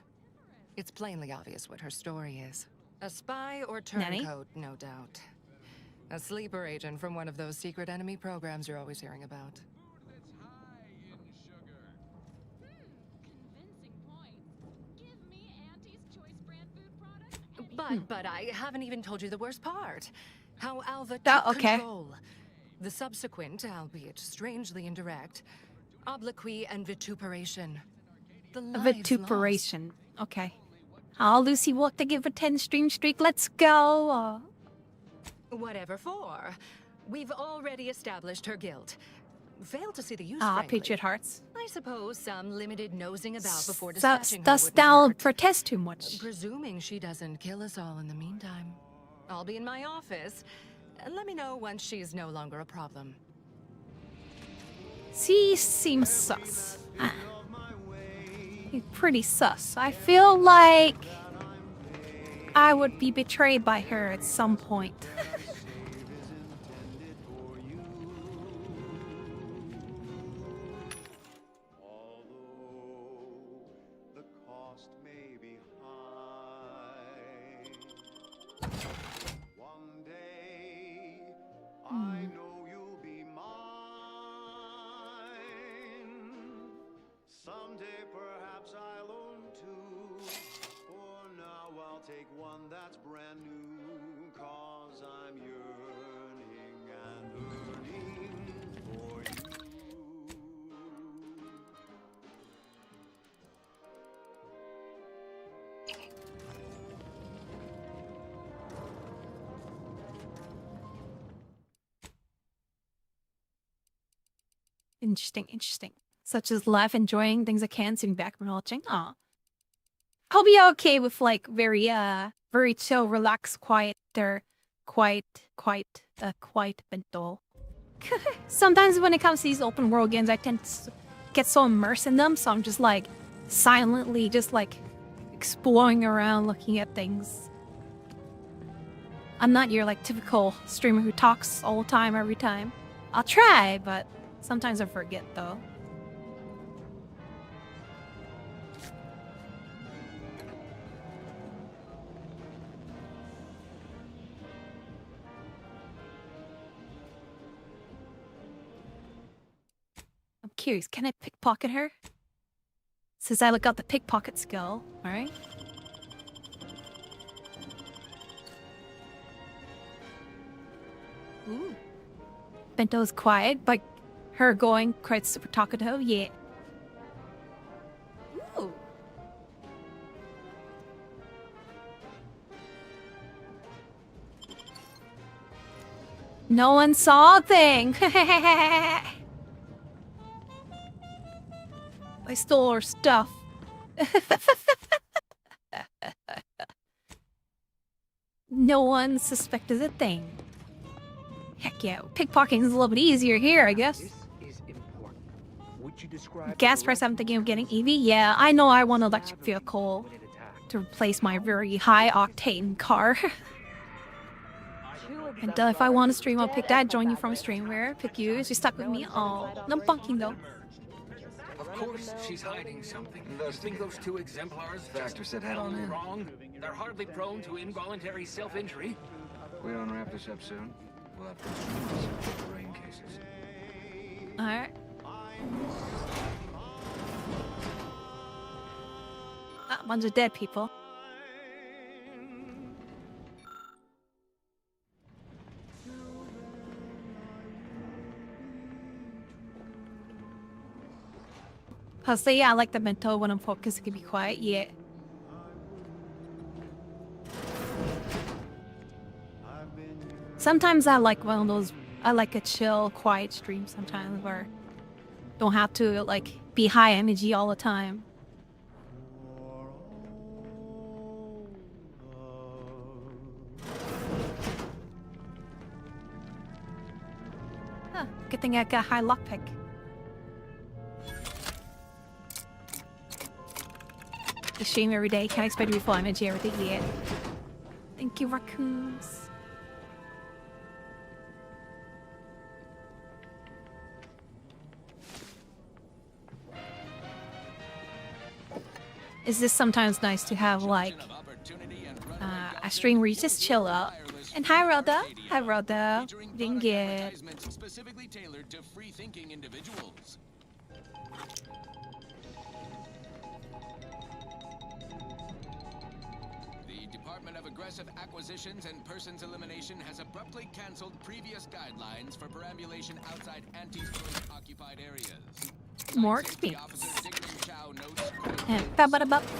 It's plainly obvious what her story is. A spy or turncoat, no doubt. A sleeper agent from one of those secret enemy programs you're always hearing about. But I haven't even told you the worst part. How Alva took control. The subsequent, albeit strangely indirect, obloquy and vituperation. The Vituperation. Okay. Oh, Lucy walked to give a 10-stream streak. Let's go. Whatever for. We've already established her guilt. Failed to see the use, frankly. Patriot hearts. I suppose some limited nosing about before So, dispatching her does wouldn't thou hurt. protest too much? Presuming she doesn't kill us all in the meantime. I'll be in my office. Let me know once she's no longer a problem. She seems sus. He's pretty sus. I feel like I would be betrayed by her at some point. Someday perhaps I'll own two. For now I'll take one that's brand new. 'Cause I'm yearning and yearning for you. Interesting. Such as life, enjoying things I can, sitting back and watching. Aw. I'll be okay with like very chill, relaxed, quiet Bento. Sometimes when it comes to these open world games, I tend to get so immersed in them, so I'm just like silently just like exploring around, looking at things. I'm not your like typical streamer who talks all the time, every time. I'll try, but sometimes I forget though. I'm curious, can I pickpocket her? Since I got the pickpocket skill, alright? Ooh. Bento's quiet, but her going quite super talkative, yeah. Ooh. No one saw a thing. I stole her stuff. No one suspected a thing. Heck yeah, pickpocketing is a little bit easier here, I guess. Gas price I'm thinking of getting EV? Yeah, I know I want an electric vehicle to replace my very high octane car. And if I want to stream, I'll pick that. Join you from streamware. Pick you. If you're stuck with me, oh, no bunking though. course she's hiding something. You think those two exemplars Factor said head on in. wrong? They're hardly prone to involuntary self-injury. We don't wrap this up soon. We'll have to some brain cases. Alright. Ah, bunch of dead people. Personally, yeah, I like the Bento when I'm focused, it can be quiet, yeah. Sometimes I like one of those, I like a chill, quiet stream sometimes where don't have to like be high energy all the time. Huh, good thing I got high lockpick. I stream every day, can't expect to be full energy every day yet. Thank you, raccoons. Is this sometimes nice to have like a stream where you just chill out? And hi Rhoda, hi Rhoda, didn't get. Specifically tailored to free-thinking individuals. The Department of Aggressive Acquisitions and Persons Elimination has abruptly canceled previous guidelines for perambulation outside anti-stolen occupied areas. More experience.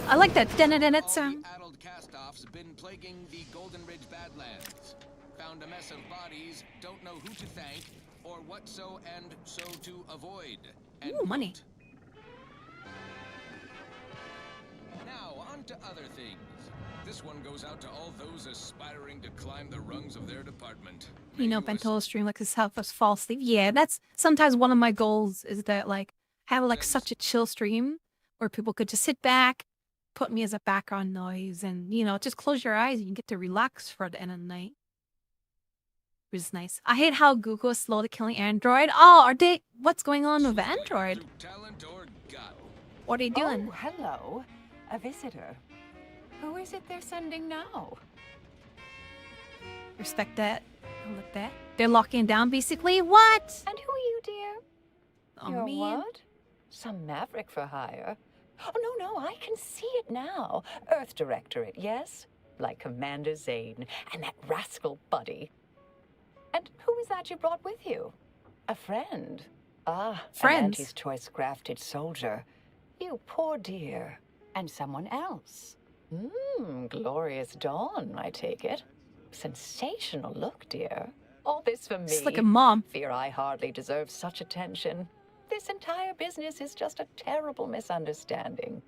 I like that sound. Adult cast-offs been plaguing the Golden Ridge Badlands. Found a mess of bodies, don't know who to thank or what so and so to avoid. Ooh, money. Now on to other things. This one goes out to all those aspiring to climb the rungs of their department. You know, Bento will stream like himself as fall asleep. Yeah, that's sometimes one of my goals is that like have like such a chill stream where people could just sit back, put me as a background noise, and you know, just close your eyes and you get to relax for the end of the night. Which is nice. I hate how Google is slowly killing Android. Oh, are they? What's going on with Android? What are they doing? Oh, hello. A visitor. Who is it they're sending now? Respect that. I like that. They're locking down basically. What? And who are you, dear? Oh, You're man. what? Some maverick for hire? Oh, no, I can see it now. Earth Directorate, yes? Like Commander Zane and that rascal Buddy. And who is that you brought with you? A friend. Ah, Friends. An Auntie's choice crafted soldier. You poor dear. And someone else. Glorious dawn, I take it. Sensational look, dear. All this for me. It's like a mom. Fear I hardly deserve such attention. This entire business is just a terrible misunderstanding.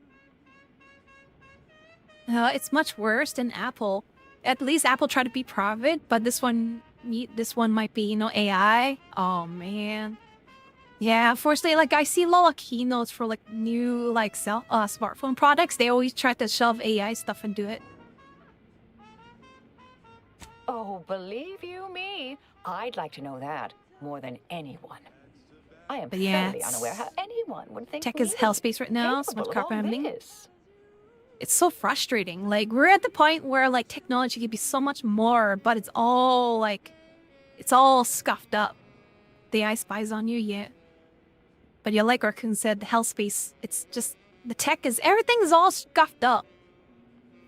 It's much worse than Apple. At least Apple tried to be private, but this one might be, you know, AI. Oh man. Yeah, unfortunately, like I see a lot of keynotes for like new like smartphone products. They always try to shove AI stuff and do it. Oh, believe you me, I'd like to know that more than anyone. I am But yeah, thoroughly unaware how anyone would think tech me is hell space right now. So much capable of crap all happening. this. It's so frustrating. Like we're at the point where like technology could be so much more, but it's all scuffed up. The AI spies on you, yeah. But yeah, like Raccoon said, the hell space. It's just the tech is everything's all scuffed up.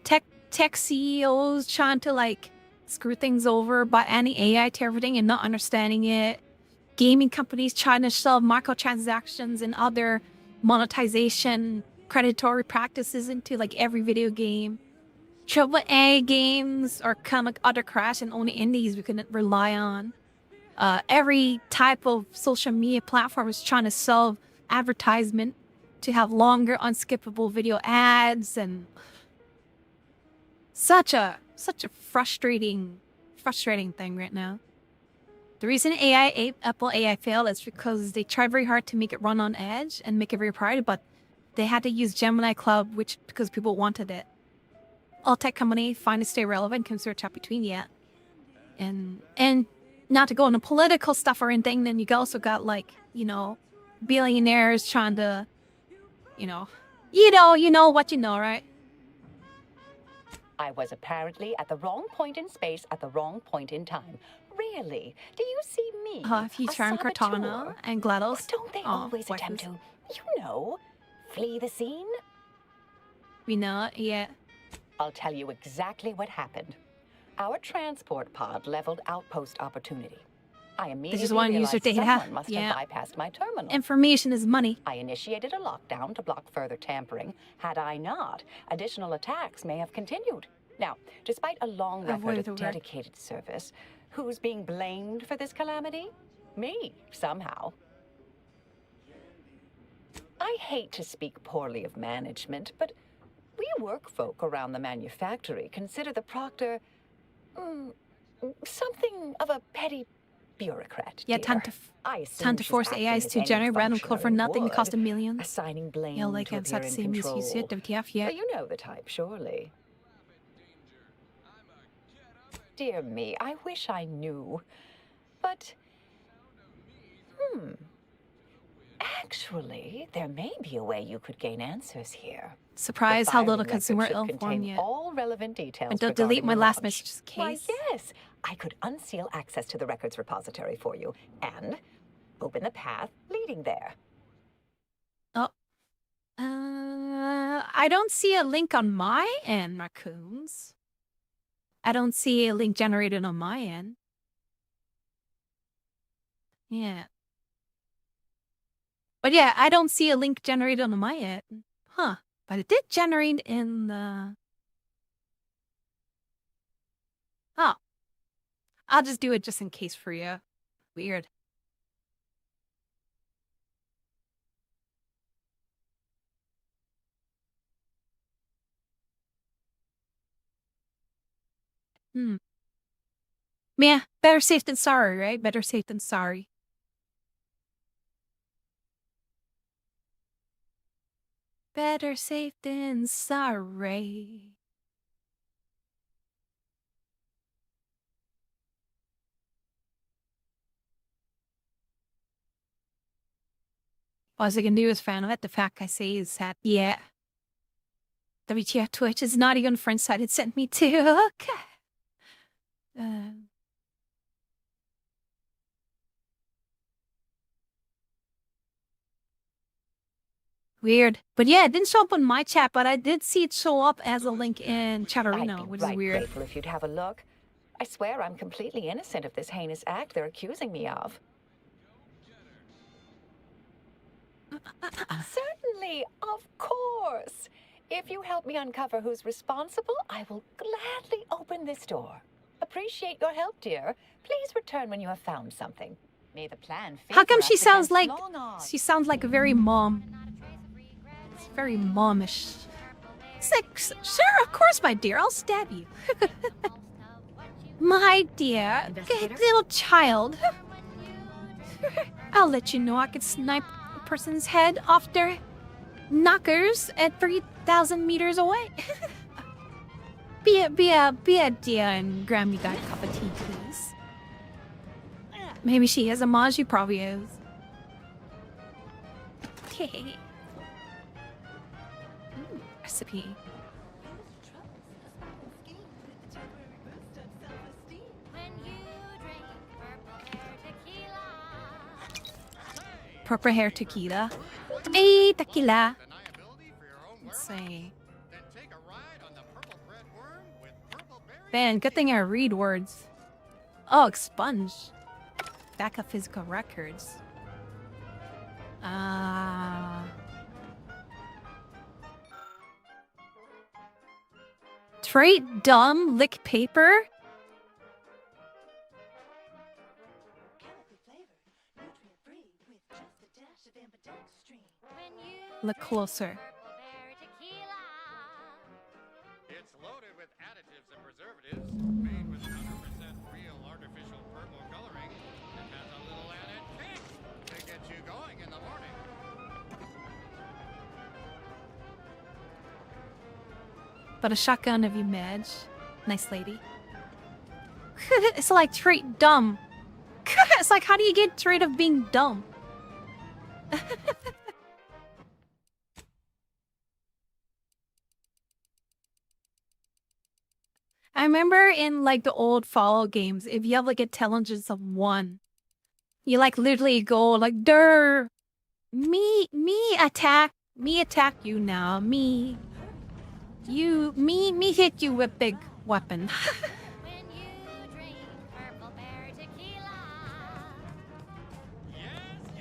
Tech CEOs trying to like screw things over, but adding AI to everything and not understanding it. Gaming companies trying to shove microtransactions and other monetization predatory practices into like every video game. AAA games are kind of like utter crash and only indies we can rely on. Every type of social media platform is trying to sell advertisement to have longer unskippable video ads, and such a frustrating thing right now. The reason Apple AI failed is because they tried very hard to make it run on Edge and make it very private, but they had to use Gemini Cloud, which because people wanted it. All tech companies find to stay relevant can search out between yet. And not to go into political stuff or anything, then you also got like, you know, billionaires trying to you know. You know what you know, right? I was apparently at the wrong point in space at the wrong point in time. Really? Do you see me? If you a charm Cortana saboteur? and GLaDOS. Or don't they always attempt to, flee the scene? We know it, yeah. I'll tell you exactly what happened. Our transport pod leveled outpost opportunity. I immediately This is one user realized data. someone must Yeah. have bypassed my terminal. Information is money. I initiated a lockdown to block further tampering. Had I not, additional attacks may have continued. Now, despite a long record of dedicated service, who's being blamed for this calamity? Me, somehow. I hate to speak poorly of management, but we work folk around the manufactory consider the proctor something of a petty bureaucrat. Yeah, dear. time to force AIs to generate random code for nothing and cost millions. Assigning blame Yeah, like to I'm sad to appear say in misuse control. it, WTF, yeah. But you know the type, surely. Dear me, I wish I knew. But, actually, there may be a way you could gain answers here. Surprise The how little filing consumer record should ill contain form yet. all relevant details. And don't regarding delete my the last launch. message just in Why, case. yes, I could unseal access to the records repository for you and open the path leading there. Oh. I don't see a link on my end, raccoons. I don't see a link generated on my end. Yeah. But yeah, I don't see a link generated on my end. Huh. But it did generate in the... Oh. I'll just do it just in case for you. Weird. Yeah, better safe than sorry, right? Better safe than sorry. Better safe than sorry. All I can do is fan of it. The fact I say is that, yeah. WTF Twitch is not even friend side it sent me to. Okay. Weird. But yeah, it didn't show up on my chat, but I did see it show up as a link in Chatterino, which is weird. Grateful if you'd have a look. I swear I'm completely innocent of this heinous act they're accusing me of. Certainly, of course. If you help me uncover who's responsible, I will gladly open this door. Appreciate your help, dear. Please return when you have found something. May the plan favor How come she us sounds against like long odds. she sounds like a very mom? It's very momish. It's like, sure, of course, my dear, I'll stab you. My dear, little child. I'll let you know I could snipe a person's head off their knockers at 3,000 meters away. Be a dear and grab me that cup of tea, please. Maybe she is a ma, she probably is. Recipe. Purple hair tequila. Hey, tequila. Let's see. Man, good thing I read words. Oh, expunge. Backup physical records. Trait dumb lick paper. Look closer. It's loaded with additives and preservatives, made with 100% real artificial purple coloring. It has a little added kick to get you going in the morning. But a shotgun of you, Madge. Nice lady. It's like trait dumb. It's like, how do you get trait of being dumb? I remember in like the old Fallout games, if you have like intelligence of 1, you like literally go like, "Durr, me attack you now, me hit you with big weapon."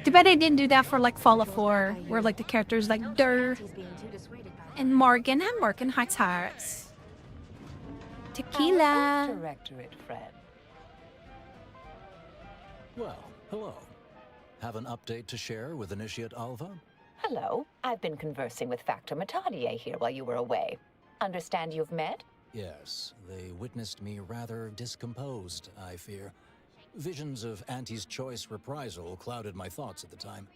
Too bad I didn't do that for like Fallout 4, where like the characters like Durr and Morgan Heights Hearts. Tequila. Directorate, Fred. Well, hello. Have an update to share with Initiate Alva? Hello. I've been conversing with Factor Matadier here while you were away. Understand you've met? Yes, they witnessed me rather discomposed, I fear. Visions of Auntie's choice reprisal clouded my thoughts at the time.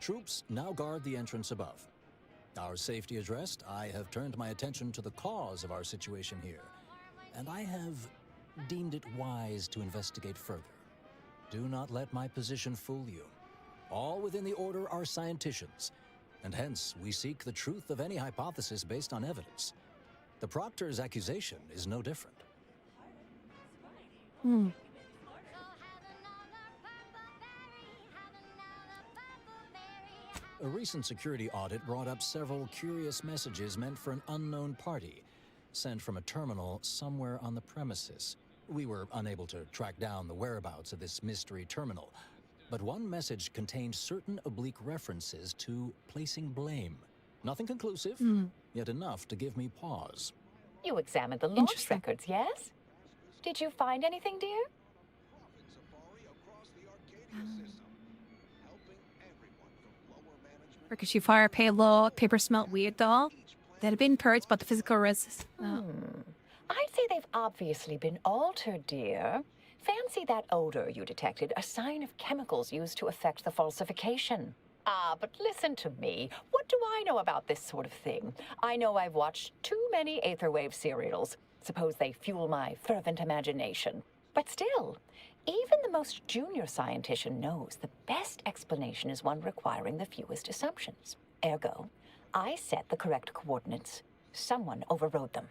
Troops now guard the entrance above. Our safety addressed, I have turned my attention to the cause of our situation here, and I have deemed it wise to investigate further. Do not let my position fool you. All within the Order are scienticians, and hence we seek the truth of any hypothesis based on evidence. The Proctor's accusation is no different. A recent security audit brought up several curious messages meant for an unknown party, sent from a terminal somewhere on the premises. We were unable to track down the whereabouts of this mystery terminal, but one message contained certain oblique references to placing blame. Nothing conclusive, yet enough to give me pause. You examined the launch records, yes? Did you find anything, dear? Ricochet fire, payload, paper smelt weird doll. That had been purged, but the physical resist. I'd say they've obviously been altered, dear. Fancy that odor you detected, a sign of chemicals used to effect the falsification. Ah, but listen to me. What do I know about this sort of thing? I know I've watched too many Aetherwave serials. Suppose they fuel my fervent imagination. But still, even the most junior scientician knows the best explanation is one requiring the fewest assumptions. Ergo, I set the correct coordinates. Someone overrode them.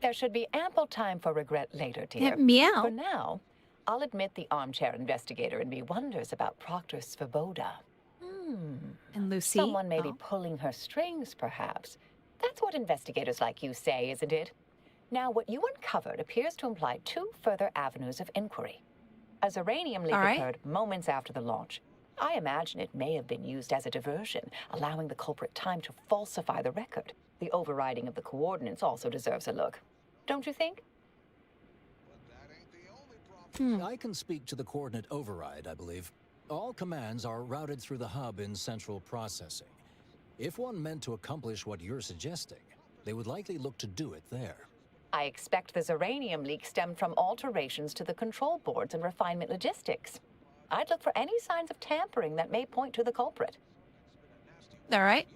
There should be ample time for regret later, dear. Meow. For now, I'll admit the armchair investigator in me wonders about Proctor Svoboda. And Lucy? Someone may be pulling her strings, perhaps. That's what investigators like you say, isn't it? Now, what you uncovered appears to imply 2 further avenues of inquiry. A Zeranium leak occurred moments after the launch. I imagine it may have been used as a diversion, allowing the culprit time to falsify the record. The overriding of the coordinates also deserves a look. Don't you think? I can speak to the coordinate override, I believe. All commands are routed through the hub in central processing. If one meant to accomplish what you're suggesting, they would likely look to do it there. I expect the Zeranium leak stemmed from alterations to the control boards and refinement logistics. I'd look for any signs of tampering that may point to the culprit. All right.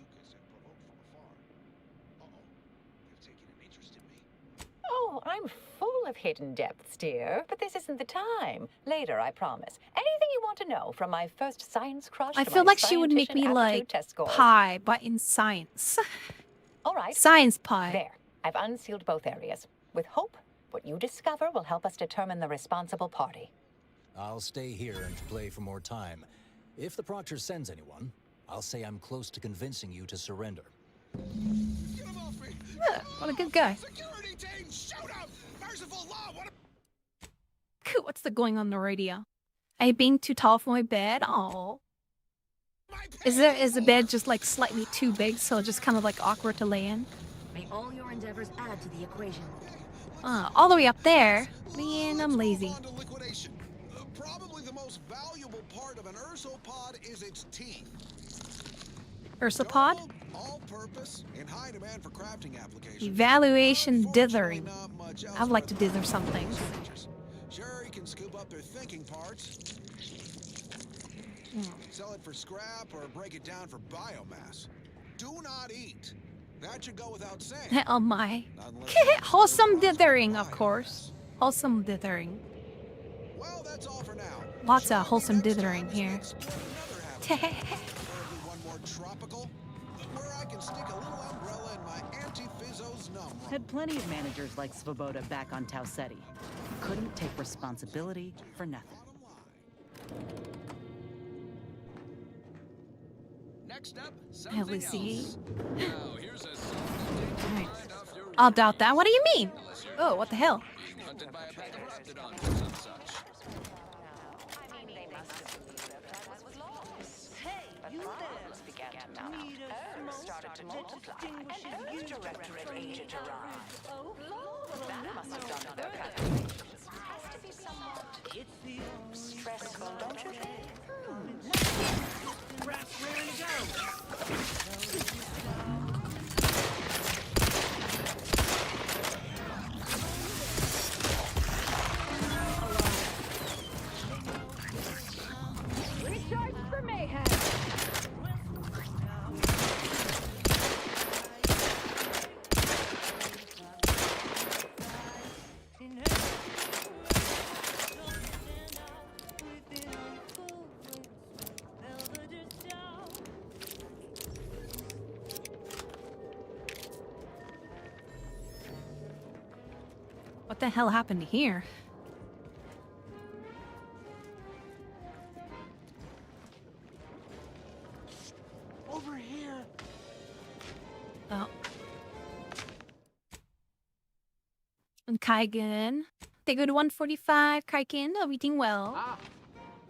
Oh, I'm full of hidden depths, dear. But this isn't the time. Later, I promise. Anything you want to know, from my first science crush I to feel my like she would make me scientician like aptitude test scores. pie, but in science. All right. Science pie. There. I've unsealed both areas. With hope, what you discover will help us determine the responsible party. I'll stay here and play for more time. If the Proctor sends anyone, I'll say I'm close to convincing you to surrender. What a good guy. Security team, shoot him! Merciful law, what What's the going on the radio? Are you being too tall for my bed? Oh. Is the bed just like slightly too big, so just kind of like awkward to lay in? May all your endeavors add to the equation. All the way up there? Man, I'm lazy. Probably the most valuable part of an ursopod is its teeth. Ursopod? All-purpose, in high demand for crafting applications. Evaluation dithering. I'd like to dither some things. Sure, you can scoop up their thinking parts, sell it for scrap, or break it down for biomass. Do not eat. That should go without saying. Oh my. Wholesome dithering, of course. Wholesome dithering. Well, that's all for now. Lots of wholesome dithering here. more tropical? Where I can stick a little umbrella in my anti-Fizzo's numb. Had plenty of managers like Svoboda back on Tau Ceti. Couldn't take responsibility for nothing. Next up, Hell is he? now here's a song to take your mind off your I'll doubt that. What do you mean? Oh, what the hell? being hunted by a pack of raptidons or some such. But problems began to mount. Errors started to multiply. An Earth Directorate agent arrived. That must have done their calculations. Has to be somewhat stressful, don't you think? Rats ready to go. Recharge for mayhem. What the hell happened here? Over here. Oh. And Kaigen. They go to 145. Kaigen, everything well. Ah,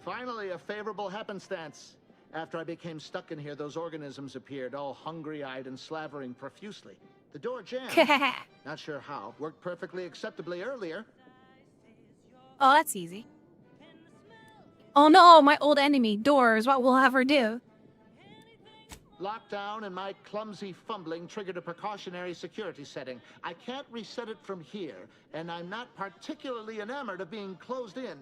finally a favorable happenstance. After I became stuck in here, those organisms appeared, all hungry-eyed and slavering profusely. The door jammed. Not sure how. Worked perfectly acceptably earlier. Oh, that's easy. Oh no, my old enemy, doors. What will have her do? Lockdown and my clumsy fumbling triggered a precautionary security setting. I can't reset it from here, and I'm not particularly enamored of being closed in.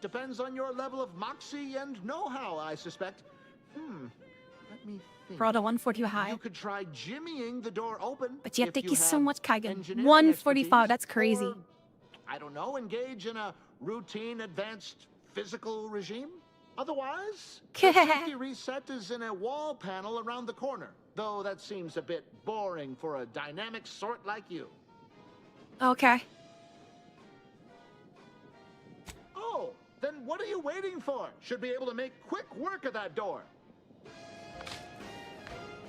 Depends on your level of moxie and know-how, I suspect. Let me think. Brought a 140 high. You could try jimmying the door open. But yet, thank you so much, Kaigen. engineering 145, that's expertise, crazy. or, I don't know, engage in a routine advanced physical regime? Otherwise, the safety reset is in a wall panel around the corner. Though that seems a bit boring for a dynamic sort like you. Okay. Oh, then what are you waiting for? Should be able to make quick work of that door.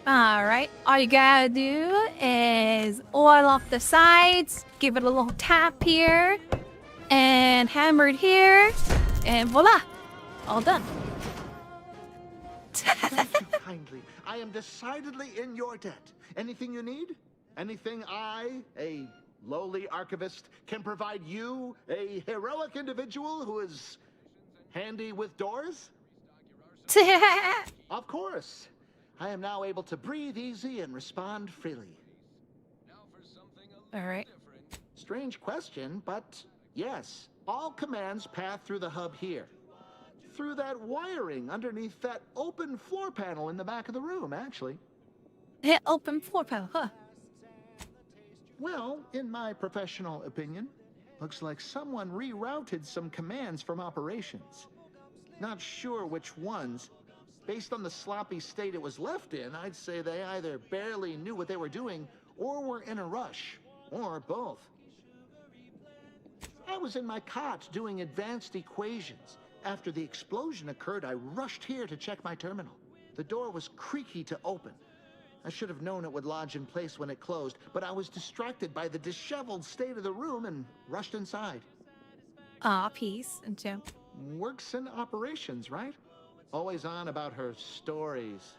Alright, all you gotta do is oil off the sides, give it a little tap here, and hammer it here, and voila! All done. Thank you kindly. I am decidedly in your debt. Anything you need? Anything I, a lowly archivist, can provide you, a heroic individual who is handy with doors? Of course. I am now able to breathe easy and respond freely. Alright. Strange question, but yes, all commands pass through the hub here. Through that wiring underneath that open floor panel in the back of the room, actually. Hit open floor panel, huh? Well, in my professional opinion, looks like someone rerouted some commands from operations. Not sure which ones. Based on the sloppy state it was left in, I'd say they either barely knew what they were doing or were in a rush, or both. I was in my cot doing advanced equations. After the explosion occurred, I rushed here to check my terminal. The door was creaky to open. I should have known it would lodge in place when it closed, but I was distracted by the disheveled state of the room and rushed inside. Peace and jump. Works in operations, right? Always on about her stories.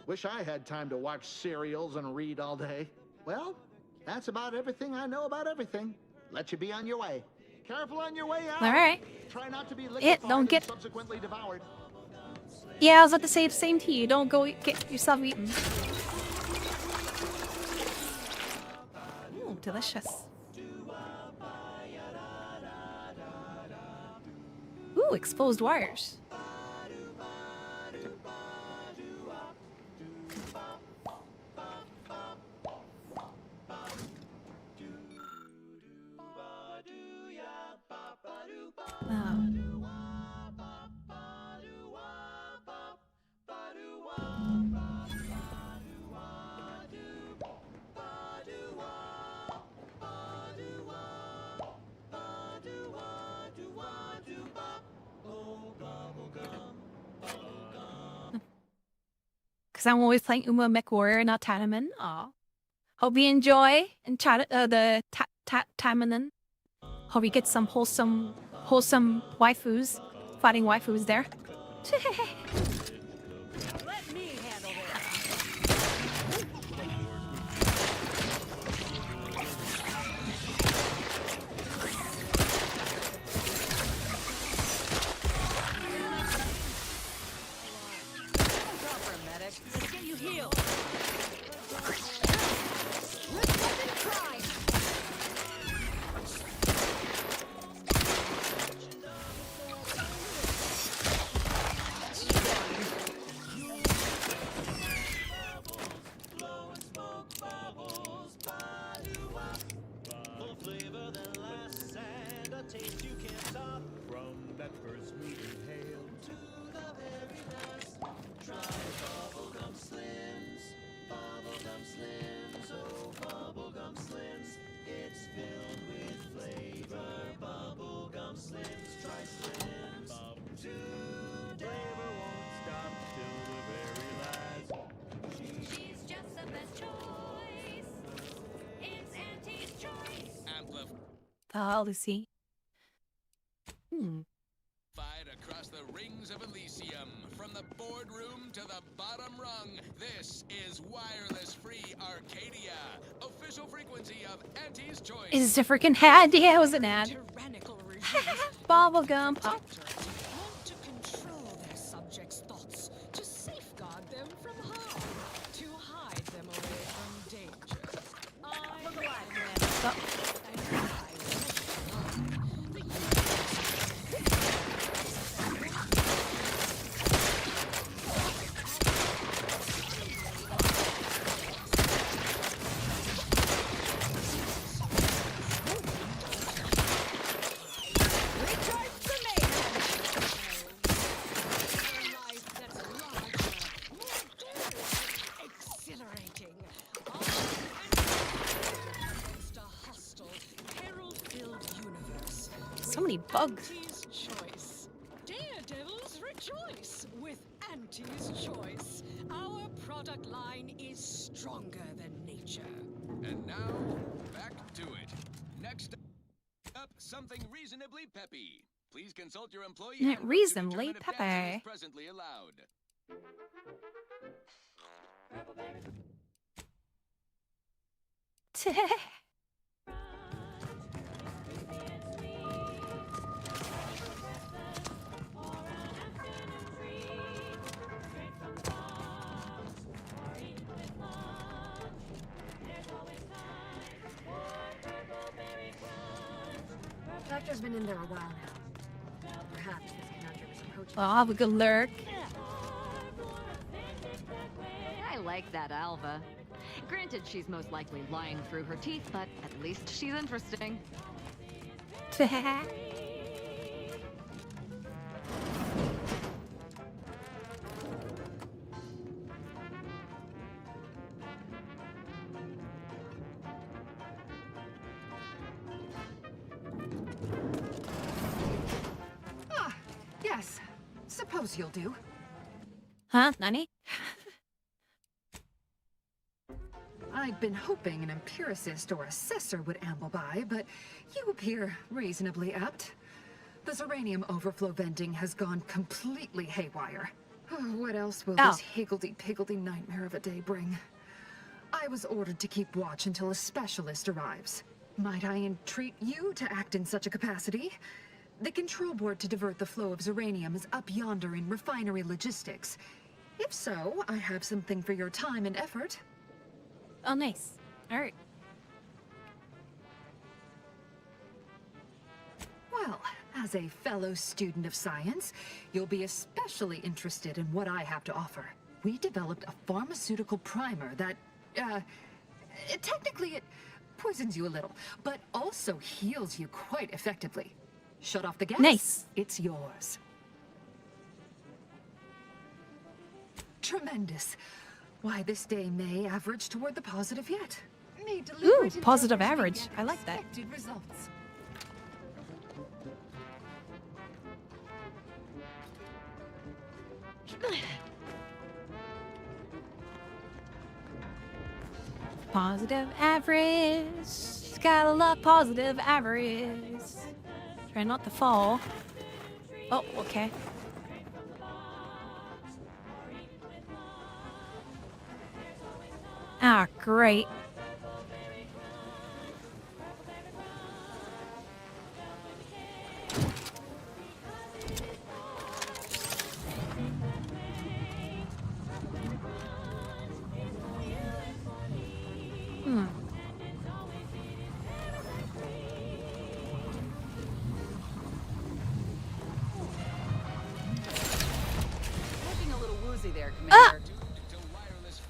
Wish I had time to watch serials and read all day. Well, that's about everything I know about everything. Let you be on your way. Careful on your way out. All right. Try not to be don't get subsequently devoured. Yeah, I was about to say the same to you. Don't go get yourself eaten. Ooh, delicious. Ooh, exposed wires. because I'm always playing Uma McWarrior, not Tanaman. Aw. Hope you enjoy and chat the Tamanan. Hope you get some wholesome waifus, fighting waifus there. Let me handle this. Let's get you healed. She's just the best choice. It's Auntie's choice. The hell is he? Fight across the rings of Elysium, from the boardroom to the bottom rung. This is wireless free Arcadia, official frequency of Auntie's choice. Is this a freaking ad? Yeah, it was an ad. Bubblegum. Oh. Want to control their subjects' thoughts, to safeguard them from harm, to hide them away from danger. I'm exhilarating. Against a hostile, peril-filled universe. So many bugs. Auntie's choice. Daredevils rejoice with Auntie's choice. Our product line is stronger than nature. And now, back to it. Next up, something reasonably peppy. Please consult your employee Not handbook to reasonably determine if dancing peppy. is presently allowed. Doctor's been in there a while now. Perhaps this conundrum is approaching. I'll have a good lurk. I like that Alva. Granted, she's most likely lying through her teeth, but at least she's interesting. Ah, yes. Suppose you'll do. Huh? Nani? I'd been hoping an empiricist or assessor would amble by, but you appear reasonably apt. The Zeranium overflow venting has gone completely haywire. What else will this higgledy-piggledy nightmare of a day bring? I was ordered to keep watch until a specialist arrives. Might I entreat you to act in such a capacity? The control board to divert the flow of Zeranium is up yonder in refinery logistics. If so, I have something for your time and effort. Oh, nice. All right. Well, as a fellow student of science, you'll be especially interested in what I have to offer. We developed a pharmaceutical primer that, technically it poisons you a little, but also heals you quite effectively. Shut off the gas. Nice. It's yours. Tremendous. Why, this day may average toward the positive yet. May deliver Ooh, it in positive numbers average. may get I like that. expected results. Positive average. Gotta love positive average. Try not to fall. Oh, okay. Ah, great. Looking a little woozy there, Commander.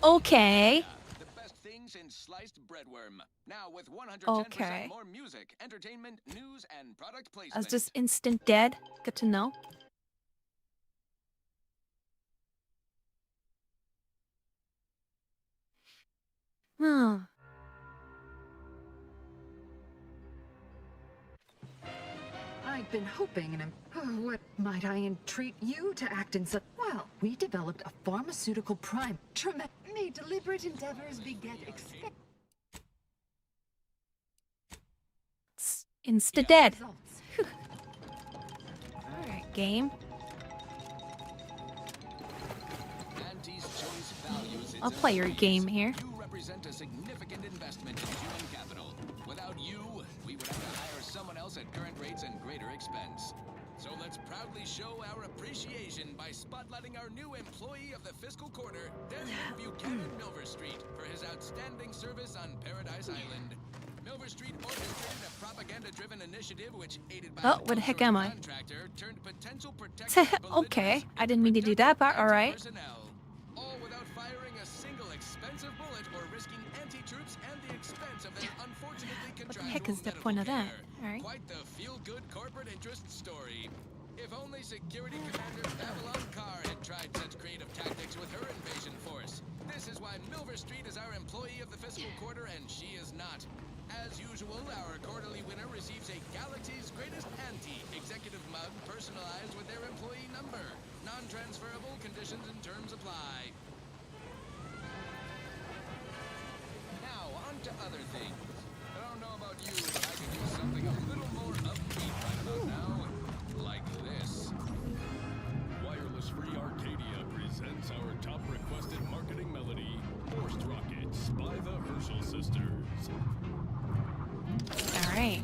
Okay. The best thing since sliced breadworm. Now with 110% Okay. more music, entertainment, news, and product I was placement. just instant dead. Good to know. Hmm. I've been hoping and what might I entreat you to act in such... Well, we developed a pharmaceutical prime. May deliberate endeavors beget expect... Insta dead. Alright, game. I'll play your game here. You represent a significant investment in human capital. Without you, we would have to hire someone else at current rates and greater expense. So let's proudly show our appreciation by spotlighting our new employee of the fiscal quarter, Desmond Buchanan Milver Street, for his outstanding service on Paradise Island. Milver Street orchestrated a propaganda-driven initiative which, aided by Oh, where the heck am I? contractor, turned potential protected Okay, I didn't mean to do that, but alright. personnel, all without firing a single expensive bullet or risking anti-troops and the expense of their unfortunately What the heck is the point of that? Alright. Quite the feel-good corporate interest story. If only Security Commander Babylon Carr had tried such creative tactics with her invasion force. This is why Milver Street is our employee of the fiscal quarter and she is not. As usual, our quarterly winner receives a Galaxy's Greatest Anti-Executive mug personalized with their employee number. Non-transferable conditions and terms apply. Now, on to other things. I don't know about you, but I could use something a little more upbeat right about now. Like this. Wireless Free Arcadia presents our top requested marketing melody, Forced Rockets by the Herschel Sisters. Alright.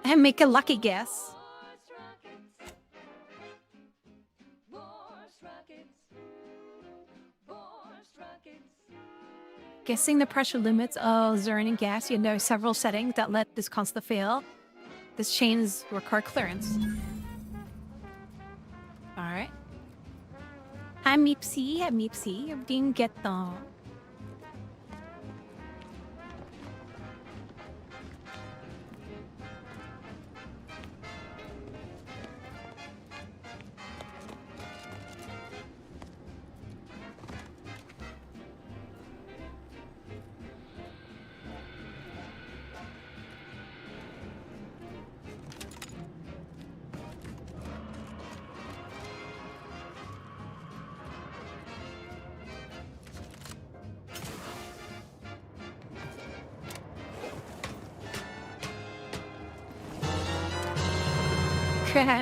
And make a lucky guess. Guessing the pressure limits of Zerning gas, you know several settings that let this constant fail. This chains require clearance. Alright. Hi Meepsy, I didn't get the...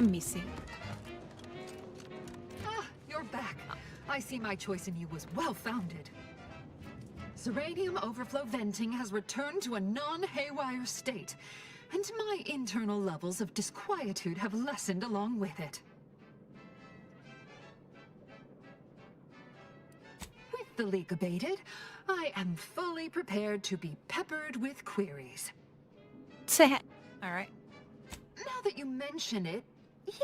Missing. Ah, you're back. I see my choice in you was well-founded. Zeranium overflow venting has returned to a non-haywire state, and my internal levels of disquietude have lessened along with it. With the leak abated, I am fully prepared to be peppered with queries. Alright. Now that you mention it,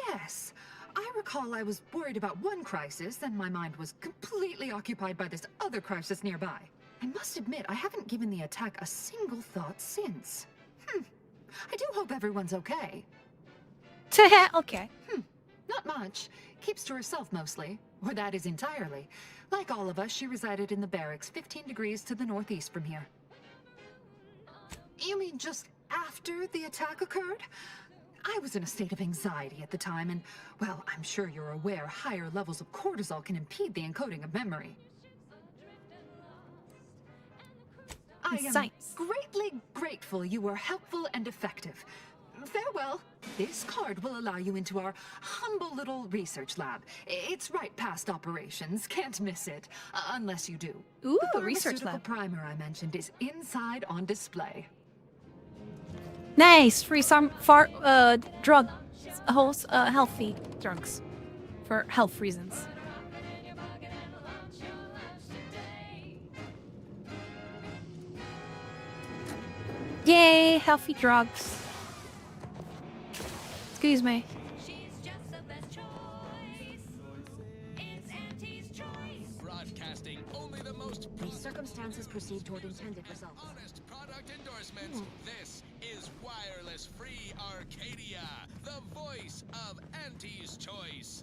yes, I recall I was worried about one crisis, and my mind was completely occupied by this other crisis nearby. I must admit, I haven't given the attack a single thought since. I do hope everyone's okay. Okay. Not much. Keeps to herself mostly. Or that is entirely. Like all of us, she resided in the barracks 15 degrees to the northeast from here. You mean just after the attack occurred? I was in a state of anxiety at the time, and, well, I'm sure you're aware higher levels of cortisol can impede the encoding of memory. I am greatly grateful you were helpful and effective. Farewell. This card will allow you into our humble little research lab. It's right past operations. Can't miss it. Unless you do. Ooh, the research lab. primer I mentioned is inside on display. Nice. Free some drug holes, healthy drugs for health reasons. Yay, healthy drugs. Excuse me. Broadcasting only the most circumstances proceed toward intended results. Honest product endorsements. This is Wireless Free Arcadia, the voice of Auntie's Choice.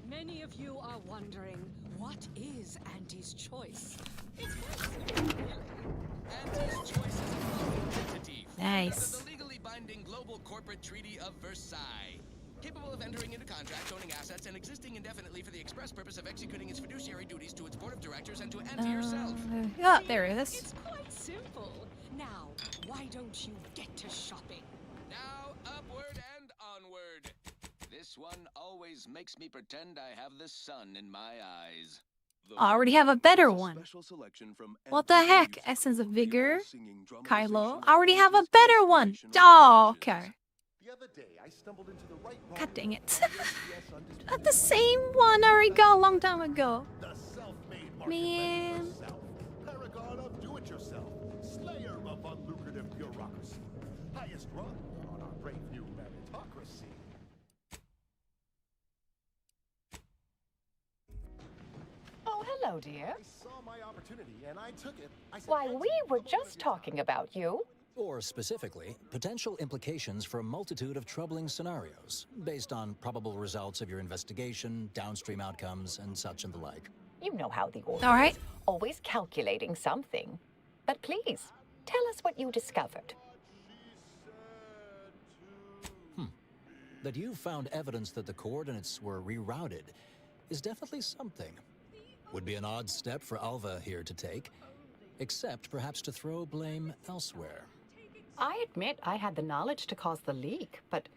Many of you are wondering, what is Auntie's Choice? Auntie's Choice is a global entity Nice. under the legally binding Global Corporate Treaty of Versailles. Capable of entering into contracts, owning assets, and existing indefinitely for the express purpose of executing its fiduciary duties to its board of directors and to Auntie herself. Yeah, there it is. It's quite simple. Now, why don't you get to shopping? Now, upward and onward. This one always makes me pretend I have the sun in my eyes. I already have a better one. What the heck? Essence of Vigor, Kylo. I already have a better one. Oh, okay. God dang it. Not the same one I already got a long time ago. Man. Paragon of do-it-yourself, slayer of unlucrative bureaucracy, highest rung on our brave new meritocracy. Oh, hello, dear. I saw my opportunity and I took it. Why, we were just talking about you. Or specifically, potential implications for a multitude of troubling scenarios, based on probable results of your investigation, downstream outcomes, and such and the like. You know how the order All right. is, always calculating something. But please, tell us what you discovered. That you found evidence that the coordinates were rerouted is definitely something. Would be an odd step for Alva here to take, except perhaps to throw blame elsewhere. I admit I had the knowledge to cause the leak, but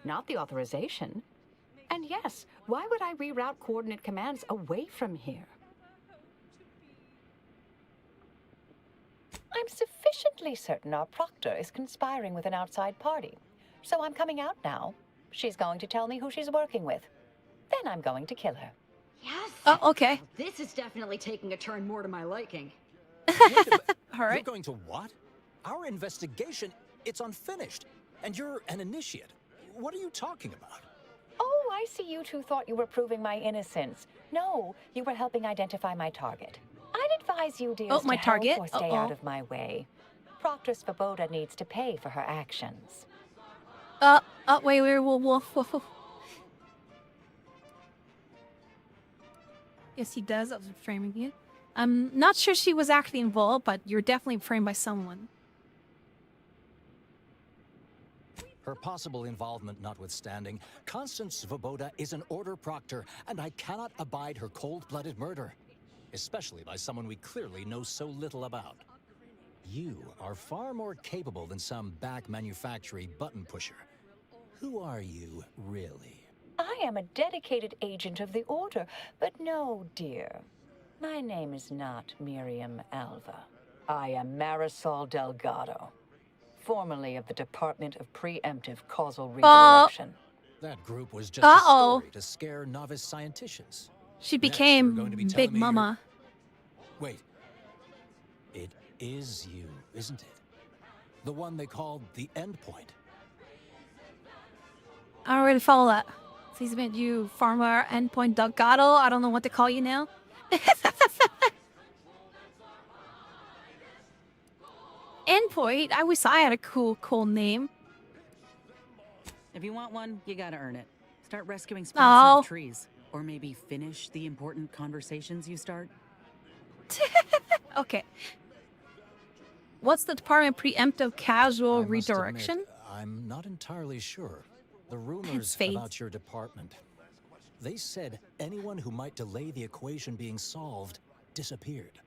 not the authorization. And yes, why would I reroute coordinate commands away from here? I'm sufficiently certain our proctor is conspiring with an outside party. So I'm coming out now. She's going to tell me who she's working with. Then I'm going to kill her. Yes. Oh, okay. This is definitely taking a turn more to my liking. All right. You're going to what? Our investigation, it's unfinished. And you're an initiate. What are you talking about? Oh, I see you two thought you were proving my innocence. No, you were helping identify my target. I'd advise you, dear, my to target? help or stay out of my way. Proctor Svoboda needs to pay for her actions. Wait, whoa. Yes, he does. I was framing you. I'm not sure she was actually involved, but you're definitely framed by someone. Her possible involvement notwithstanding, Constance Svoboda is an order proctor, and I cannot abide her cold-blooded murder. Especially by someone we clearly know so little about. You are far more capable than some back manufactory button pusher. Who are you, really? I am a dedicated agent of the Order, but no, dear. My name is not Miriam Alva. I am Marisol Delgado, formerly of the Department of Preemptive Causal Redirection. That group was just a story to scare novice scienticians. She became Big Mama. Wait. It is you, isn't it? The one they called the Endpoint. I already follow that. Please admit you, farmer endpoint Delgado. I don't know what to call you now. Endpoint? I wish I had a cool name. If you want one, you gotta earn it. Start rescuing sprouts Oh. off trees. Or maybe finish the important conversations you start. Okay. What's the department preemptive casual I must redirection? admit, I'm not entirely sure. The rumors fate. about your department. They said anyone who might delay the equation being solved disappeared.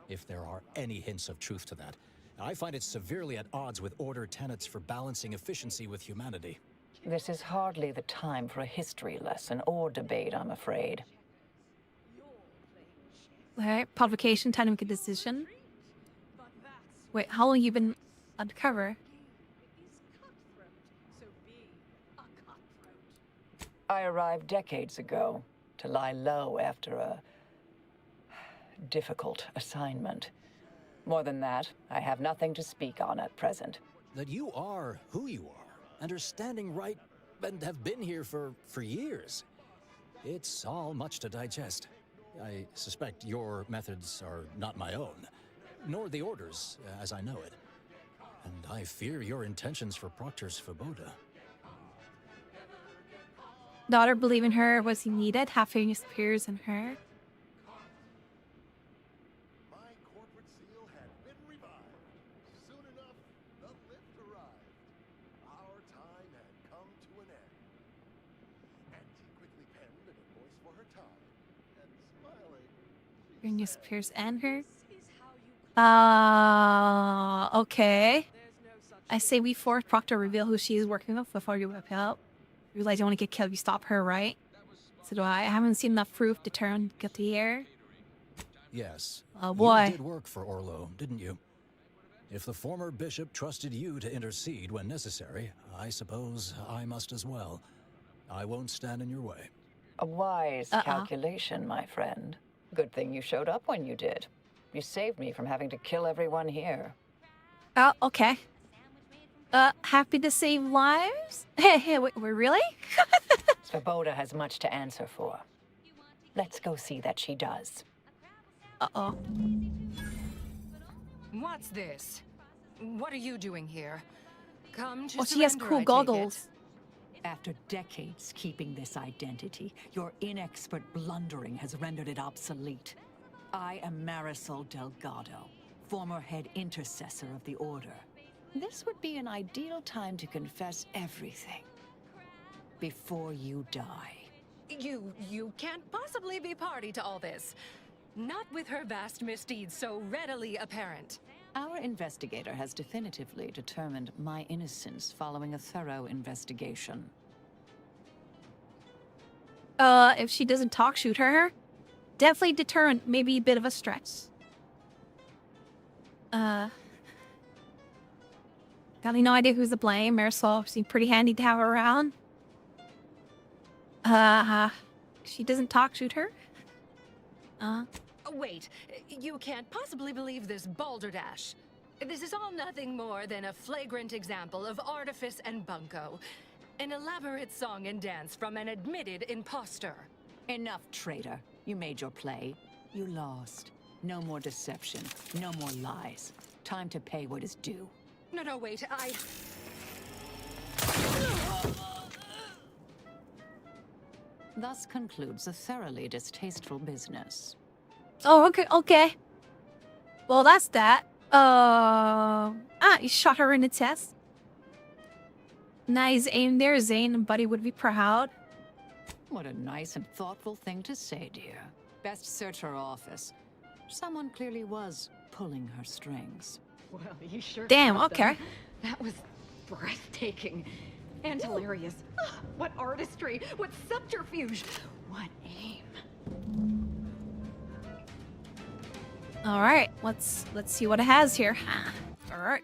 If there are any hints of truth to that, I find it severely at odds with order tenets for balancing efficiency with humanity. This is hardly the time for a history lesson or debate, I'm afraid. Alright, publication, time to make a decision. Wait, how long you been undercover? I arrived decades ago to lie low after a difficult assignment. More than that, I have nothing to speak on at present. That you are who you are, and are standing right, and have been here for years. It's all much to digest. I suspect your methods are not my own, nor the Order's, as I know it. And I fear your intentions for Proctor's Svoboda. Daughter believe in her was he needed, half his peers in her. My corporate seal had been revived. Soon enough, the lift arrived. Our time had come to an end. Auntie quickly penned an invoice for her time, and smiling, His peers and her. Okay. I say we force Proctor reveal who she is working with before you whip out. Realize you want to get killed, you stop her, right? So do I. I haven't seen enough proof to turn guilty here. Yes. Oh boy. You did work for Orlo, didn't you? If the former bishop trusted you to intercede when necessary, I suppose I must as well. I won't stand in your way. A wise calculation, my friend. Good thing you showed up when you did. You saved me from having to kill everyone here. Oh, okay. Happy to save lives? Hey, wait, really? Svoboda has much to answer for. Let's go see that she does. Uh-oh. What's this? What are you doing here? Come to Oh, she has surrender, cool I take goggles. After decades keeping this identity, your inexpert blundering has rendered it obsolete. I am Marisol Delgado, former head intercessor of the Order. This would be an ideal time to confess everything. Before you die. You can't possibly be party to all this. Not with her vast misdeeds so readily apparent. Our investigator has definitively determined my innocence following a thorough investigation. If she doesn't talk, shoot her. Definitely deterrent, maybe a bit of a stretch. Got no idea who's to blame. Marisol seemed pretty handy to have around. She doesn't talk, shoot her. Wait, you can't possibly believe this balderdash. This is all nothing more than a flagrant example of artifice and bunco. An elaborate song and dance from an admitted imposter. Enough, traitor. You made your play. You lost. No more deception. No more lies. Time to pay what is due. No, wait, Thus concludes a thoroughly distasteful business. Oh, okay. Well, that's that. You shot her in the chest. Nice aim there, Zane, and Buddy would be proud. What a nice and thoughtful thing to say, dear. Best search her office. Someone clearly was pulling her strings. Well, you sure Damn, got them. okay. That was breathtaking and hilarious. What artistry, what subterfuge, what aim. All right, let's see what it has here. All right.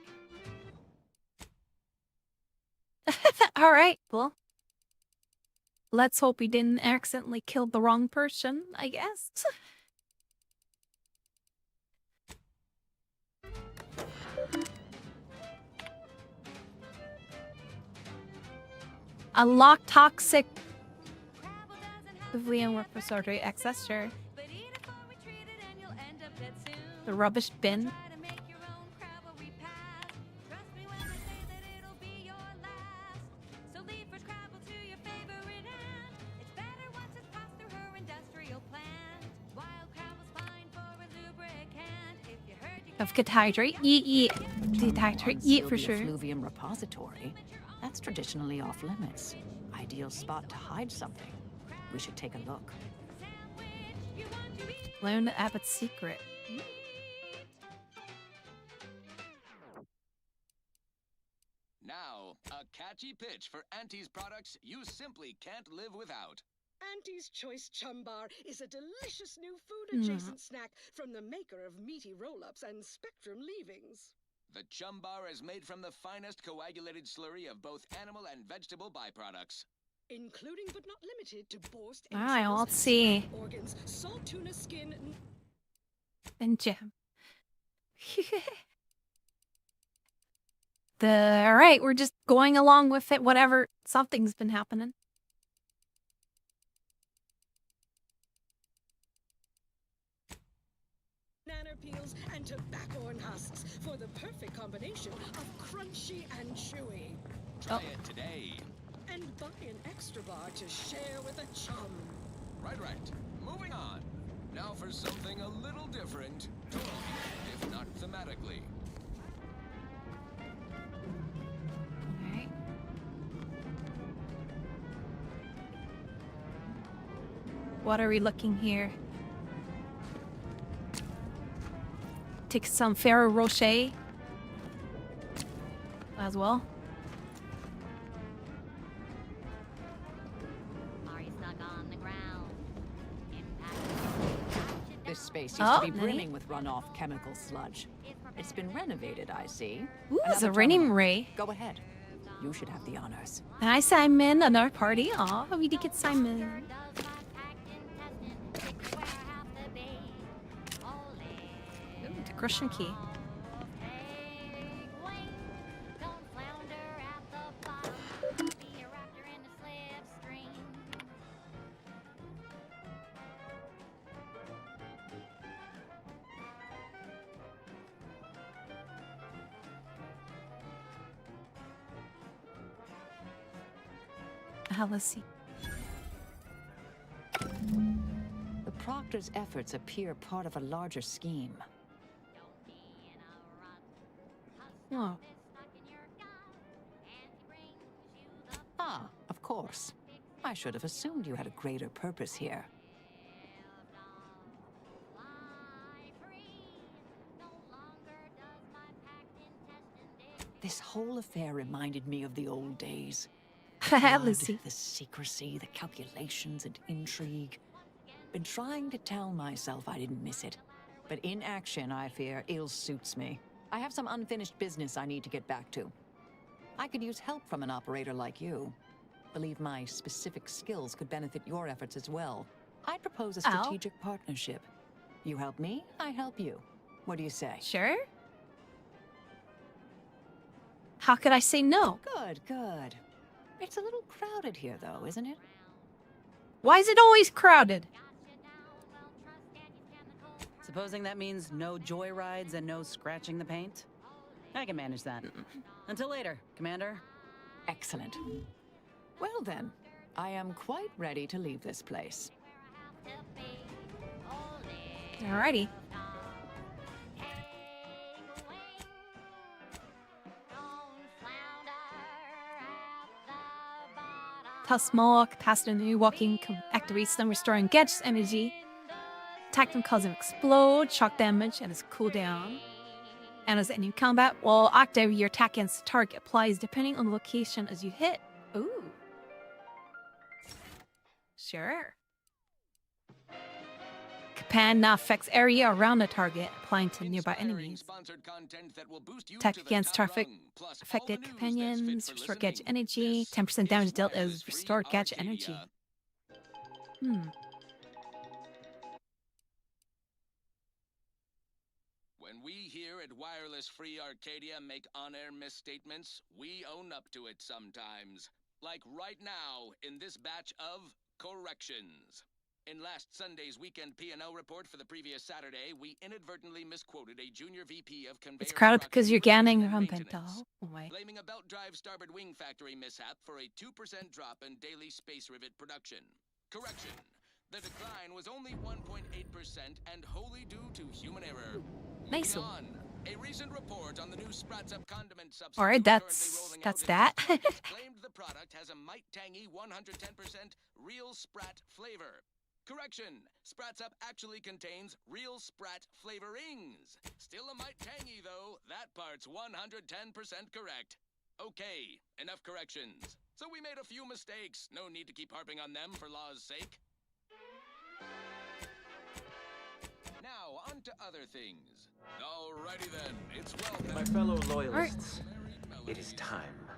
All right, well. Let's hope we didn't accidentally kill the wrong person, I guess. Unlock toxic The VMware Repository access, sure. But eat before we treat it and you'll end up dead soon. The rubbish bin. Try to make your own crowd where we pass. Trust me when I say that it'll be your last. So leave for Scrabble to your favorite hand. It's better once it's passed through her industrial plant. Wild Crabble's fine for a lubricant. If you heard you Of dehydrate, eat. Dehydrate, eat for sure. Fluvium repository. That's traditionally off limits. Ideal spot to hide something. We should take a look. Learn the Abbot's secret. Now, a catchy pitch for Auntie's products you simply can't live without. Auntie's Choice Chum Bar is a delicious new food-adjacent snack from the maker of meaty roll-ups and Spectrum leavings. The Chum Bar is made from the finest coagulated slurry of both animal and vegetable byproducts. Including but not limited to borscht, Alright, well, let's see. organs, salt tuna skin, And jam. Alright, we're just going along with it, whatever. Something's been happening. banana peels, and tobacco and husks for the perfect combination of crunchy and chewy. Try it today. And buy an extra bar to share with a chum. Right. Moving on. Now for something a little different. Totally, if not thematically. Alright. What are we looking here? Take some Ferrero Rocher as well. This space used Oh, to be nice. brimming with runoff chemical sludge. It's been renovated, I see. Ooh, it's a Another raining terminal. ray. Go ahead. You should have the honors. Hi, Simon. Another party. Aw, we did get Simon. Ooh, the Christian key. Let's see. The Proctor's efforts appear part of a larger scheme. Oh. Ah, of course. I should have assumed you had a greater purpose here. This whole affair reminded me of the old days. Let's see. The secrecy, the calculations and intrigue. Been trying to tell myself I didn't miss it. But in action, I fear, ill suits me. I have some unfinished business I need to get back to. I could use help from an operator like you. Believe my specific skills could benefit your efforts as well. I'd propose a strategic partnership. You help me, I help you. What do you say? Sure. How could I say no? Good. It's a little crowded here, though, isn't it? Why is it always crowded? Supposing that means no joyrides and no scratching the paint? I can manage that. Until later, Commander. Excellent. Well then, I am quite ready to leave this place. Alrighty. How small capacity walking activates them, restoring Gedge's energy. Attack them cause them explode, shock damage, and its cooldown. And as enemy combat, while active, your attack against the target applies depending on the location as you hit. Ooh. Sure. Capan now affects area around the target, applying to nearby enemies. Attack against target affected companions, restore Gedge energy, 10% damage dealt as restore Gedge energy. When we here at Wireless Free Arcadia make on-air misstatements, we own up to it sometimes. Like right now in this batch of corrections. In last Sunday's weekend P&L report for the previous Saturday, we inadvertently misquoted a junior VP of conveyor. It's crowded because you're ganning from Bento. Oh my. Blaming a belt drive starboard wing factory mishap for a 2% drop in daily space rivet production. Correction. The decline was only 1.8% and wholly due to human error. Nice. On. A recent report on the new Sprats Up condiment substance. All right, that's that. Claimed the product has a might tangy 110% real Sprat flavor. Correction. Sprats Up actually contains real Sprat flavorings. Still a might tangy though. That part's 110% correct. Okay, enough corrections. So we made a few mistakes. No need to keep harping on them for law's sake. Now, on to other things. Alrighty then, it's well. My fellow loyalists, it is time.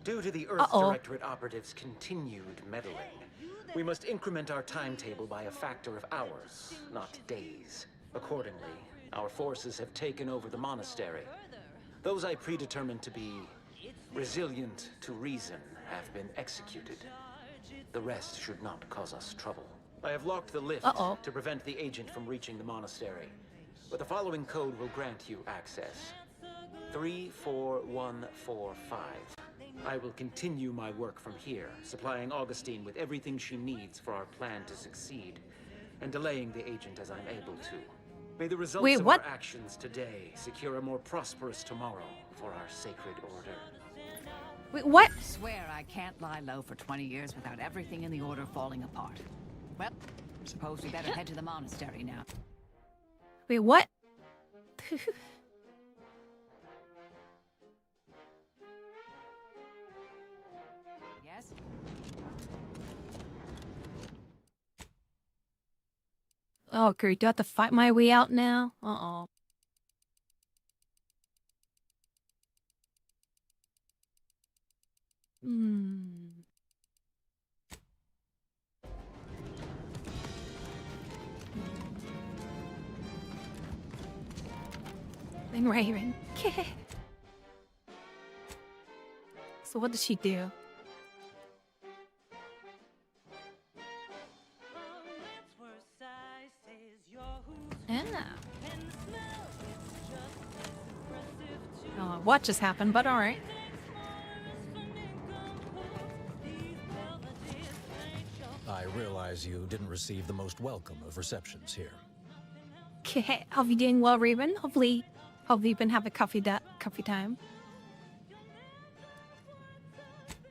Due to the Earth Directorate operatives' continued meddling, we must increment our timetable by a factor of hours, not days. Accordingly, our forces have taken over the monastery. Those I predetermined to be resilient to reason have been executed. The rest should not cause us trouble. I have locked the lift to prevent the agent from reaching the monastery. But the following code will grant you access. 34145. I will continue my work from here, supplying Augustine with everything she needs for our plan to succeed, and delaying the agent as I'm able to. May the results of our actions today secure a more prosperous tomorrow for our sacred order. Wait, what? I swear I can't lie low for 20 years without everything in the order falling apart. Well, suppose we better head to the monastery now. Wait, what? Yes? Oh, great. Do I have to fight my way out now? Uh-oh. Then Raven. So what does she do? Yeah. Oh, what just happened? But all right. I realize you didn't receive the most welcome of receptions here. Okay, hope you doing well, Raven. Hopefully you've been having coffee time.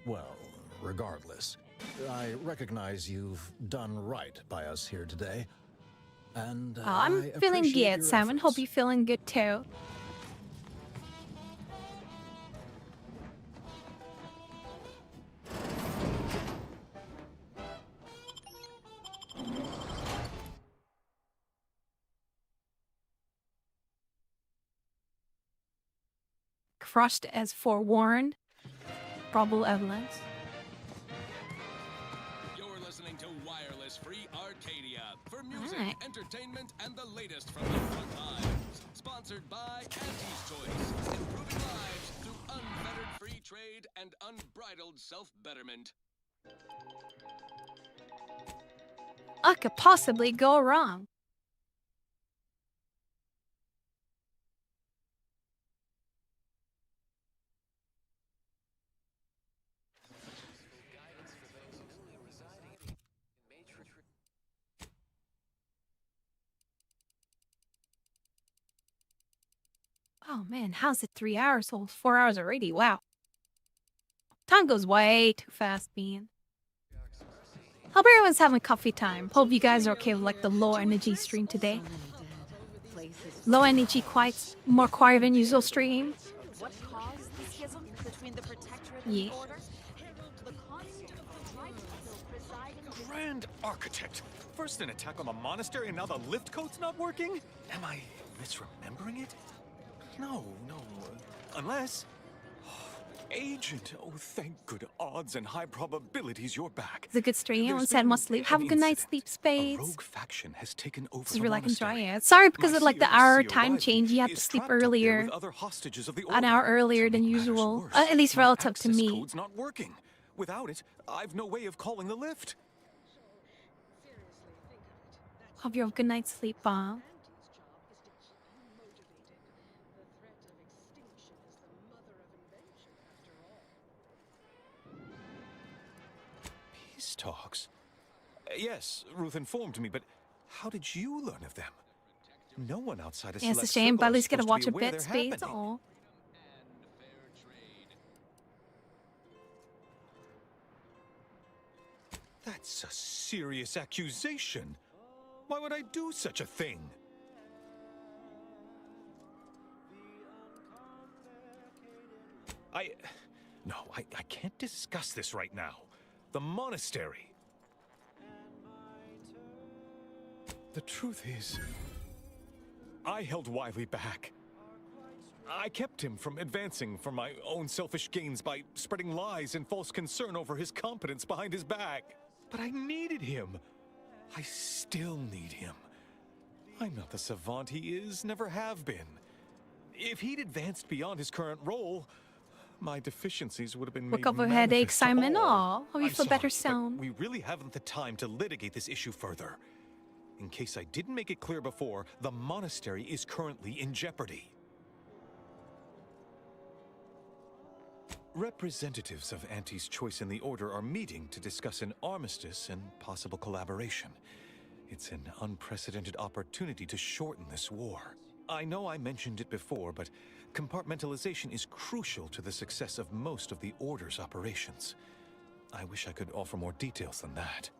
Well, regardless, I recognize you've done right by us here today. And I'm feeling good, Simon. Hope you're feeling good too. Crushed as forewarned. Probable evidence. You're listening to Wireless Free Arcadia for music, entertainment, and the latest from the front lines. Sponsored by Auntie's Choice, improving lives through unfettered free trade and unbridled self-betterment. What could possibly go wrong? Oh man, how's it 3 hours? Oh, 4 hours already. Wow. Time goes way too fast, man. Hope everyone's having coffee time. Hope you guys are okay with like the low energy stream today. Low energy, more quiet than usual stream. What caused the schism between the Protectorate Yeah. and the Order? The constant right still presiding. Grand Architect! First an attack on the monastery and now the lift code's not working? Am I misremembering it? No. Unless... Agent, oh thank good odds and high probabilities you're back. It's a good stream. Everyone said must sleep. Have a good night, sleep, spades. Rogue faction has taken over This is really enjoying it. Sorry because of like the hour time change. You have to sleep earlier. other hostages of the An hour earlier than usual. At least relative to me. Code's not working. Without it, I've no way of calling the lift. Have your good night's sleep, Bob. Peace talks? Yes, Ruth informed me, but how did you learn of them? No one outside of Yeah, it's a select shame, but circle at is least get to supposed watch be a aware bit they're speeds. happening. Oh. That's a serious accusation. Why would I do such a thing? No, I can't discuss this right now. The monastery. The truth is, I held Wiley back. I kept him from advancing for my own selfish gains by spreading lies and false concern over his competence behind his back. But I needed him. I still need him. I'm not the savant he is, never have been. If he'd advanced beyond his current role, my deficiencies would have been made Recover manifest headache, to Simon. all. Oh, hope you I'm feel better sorry, but soon. we really haven't the time to litigate this issue further. In case I didn't make it clear before, the monastery is currently in jeopardy. Representatives of Auntie's Choice in the Order are meeting to discuss an armistice and possible collaboration. It's an unprecedented opportunity to shorten this war. I know I mentioned it before, but compartmentalization is crucial to the success of most of the Order's operations. I wish I could offer more details than that.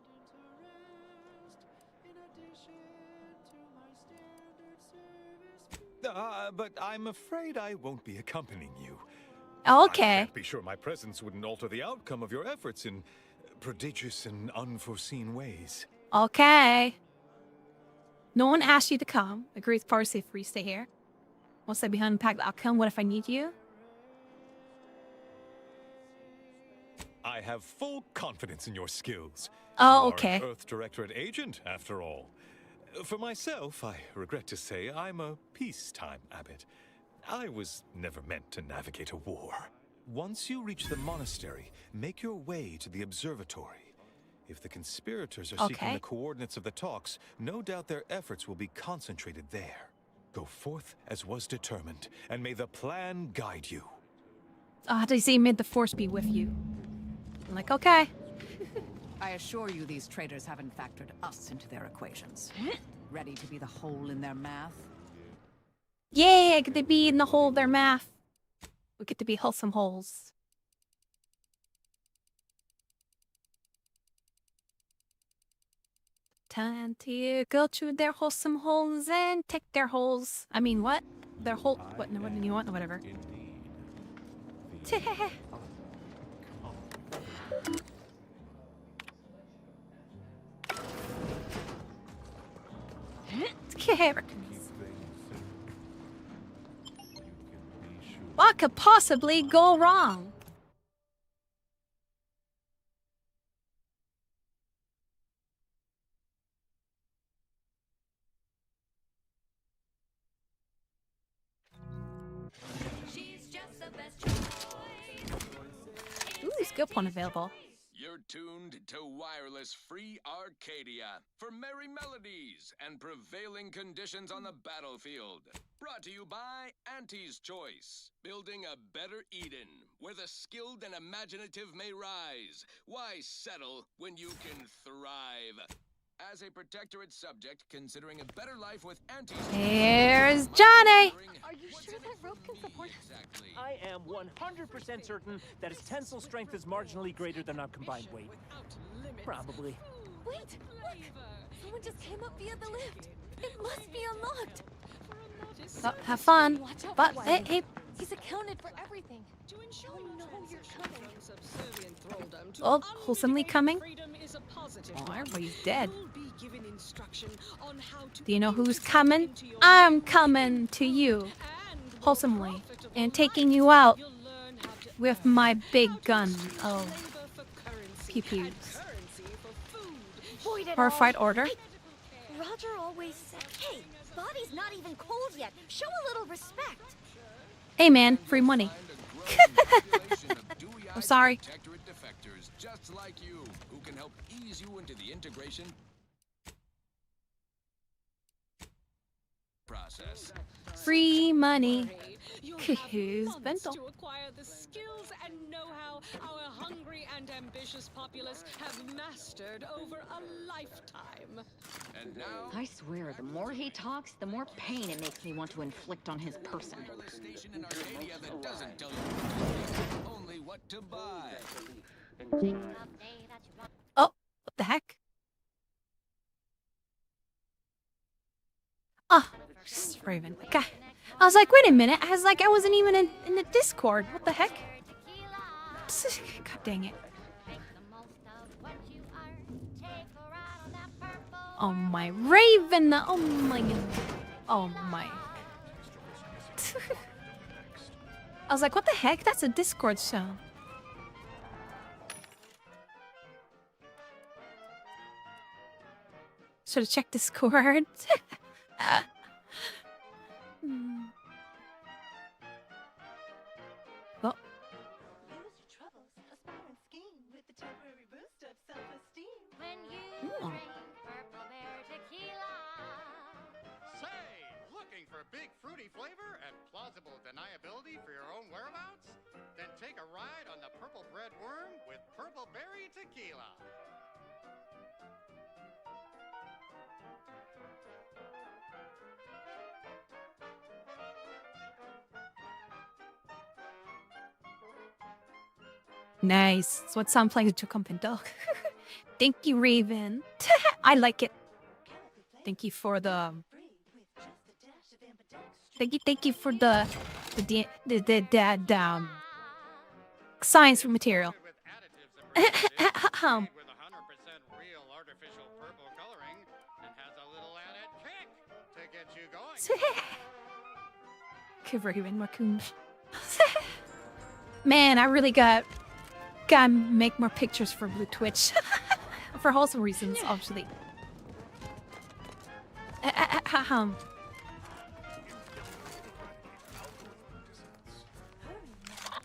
But I'm afraid I won't be accompanying you. Okay. I can't be sure my presence wouldn't alter the outcome of your efforts in prodigious and unforeseen ways. Okay. No one asked you to come. Agree with Parsley if we stay here. Once I behind the pack, I'll come. What if I need you? I have full confidence in your skills. Oh, You are okay. an Earth Directorate agent, after all. For myself, I regret to say I'm a peacetime abbot. I was never meant to navigate a war. Once you reach the monastery, make your way to the observatory. If the conspirators are seeking Okay. the coordinates of the talks, no doubt their efforts will be concentrated there. Go forth as was determined, and may the plan guide you. Oh, they say mid the force be with you. I'm like, okay. I assure you these traitors haven't factored us into their equations. Ready to be the hole in their math? Yay, I get to be in the hole of their math. We get to be wholesome holes. Time to go to their wholesome holes and take their holes. I mean, what? Their hole. What? No, what do you want? Whatever. What could possibly go wrong? Ooh, skill point available. You're tuned to Wireless Free Arcadia for merry melodies and prevailing conditions on the battlefield. Brought to you by Auntie's Choice, building a better Eden where the skilled and imaginative may rise. Why settle when you can thrive? As a protectorate subject, considering a better life with Auntie's Here's Johnny. Are you sure that rope can support us? I am 100% certain that its tensile strength is marginally greater than our combined weight. Probably. Wait, look! Someone just came up via the lift. It must be unlocked. Oh, have fun. Watch out, But Wiley. hey, He's accounted for everything. Oh no, you're coming. oh, wholesomely coming. Oh, everybody's dead. Do you know who's coming? I'm coming to you, wholesomely, and taking you out with my big gun of pew-pews. Void it Horrified all. order. Hey, Roger always said, hey, body's not even cold yet. Show a little respect. Hey man, free money. I'm sorry. Protectorate defectors just like you, who can help ease you into the integration process. Free money. You'll have Who's months Bento? to acquire the skills and know-how our hungry and ambitious populace have mastered over a lifetime. And now, I swear, the more he talks, the more pain it makes me want to inflict on his person. wireless station in Arcadia that doesn't tell you only what to buy. Oh, what the heck? Oh, just Raven. Okay. I was like, wait a minute. I wasn't even in the Discord. What the heck? God dang it. Oh my Raven. Oh my. Oh my. I was like, what the heck? That's a Discord show. Should have checked Discord. Oh. Oh. Say, looking for big fruity flavor and plausible deniability for your own whereabouts? Then take a ride on the Purple Bread Worm with Purple Berry Tequila. Nice. That's what sound playing to come Bento. Thank you, Raven. I like it. Thank you for the. Thank you for the science for material. With 100% real artificial purple coloring and has a little added kick to get you going. Raven Raccoon. Man, I really gotta make more pictures for Blue Twitch. For wholesome reasons, obviously.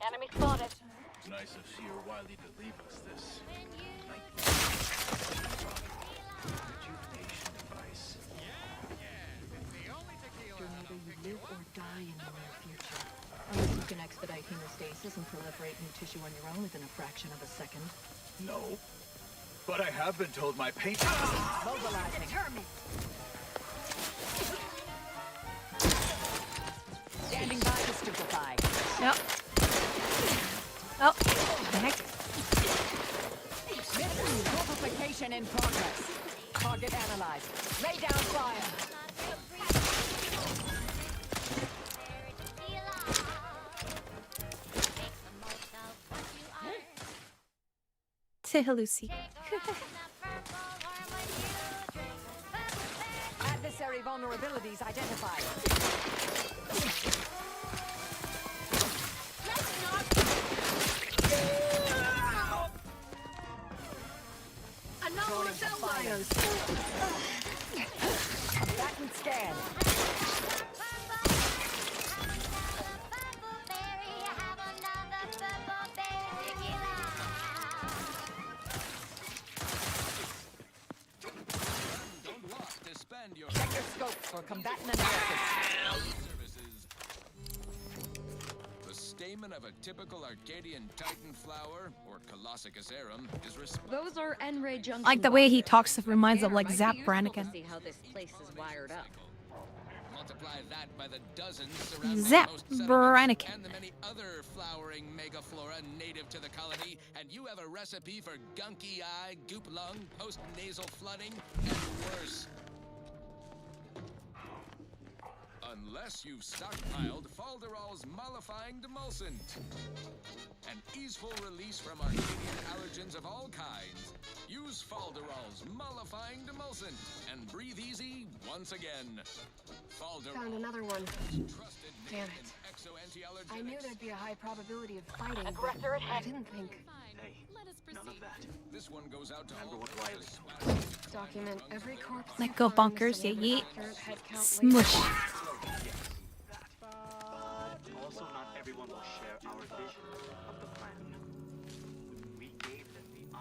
Enemy spotted. Nice of Sheer Wiley to leave us this. Rejuvenation device. You're neither you live or die in the near future. Unless you can expedite hemostasis and proliferate new tissue on your own within a fraction of a second. No. But I have been told my paint. Mobilizing. Standing by to stupefy. Yep. Oh, the heck? Multiplication in progress. Target analyzed. Lay down fire. Lucy. Adversary vulnerabilities identified. Anomalous outliers. Combatant scan. Check your scope for combatant analysis. The stamen of a typical Arcadian Titan flower, or Colossicus arum, is Those are N-ray junction. Like the way he talks reminds There of like might be Zap useful to Brannigan. See how this place is wired up. Multiply that by the dozens surrounding Zap most settlements Brannigan. and the many other flowering megaflora native to the colony, and you have a recipe for gunky eye, goop lung, post-nasal flooding, and worse. Unless you've stockpiled Falderall's mollifying demulcent. An easeful release from Arcadian allergens of all kinds. Use Falderall's mollifying demulcent and breathe easy once again. Falderall. Found another one. Trusted Damn name it. in exo-anti-allergenics. I knew there'd be a high probability of fighting, Aggressor but I ahead. didn't think. Hey, none of that. This one goes out to Remember all what Wiley those told Document every corpse. Let go bunkers, yeah, yeah. Smush. Also, not everyone will share our vision of the plan. We gave them the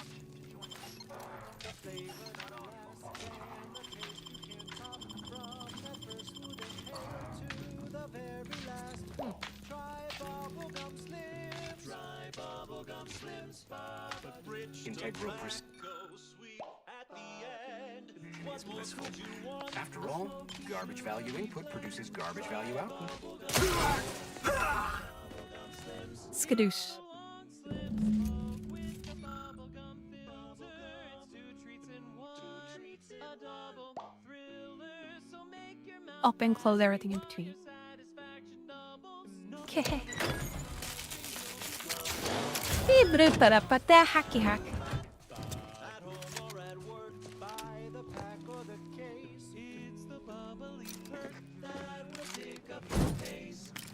Integral is blissful. After all, garbage value input produces garbage value output. Skadoosh. Up and close everything in between. Okay. Hacky hack.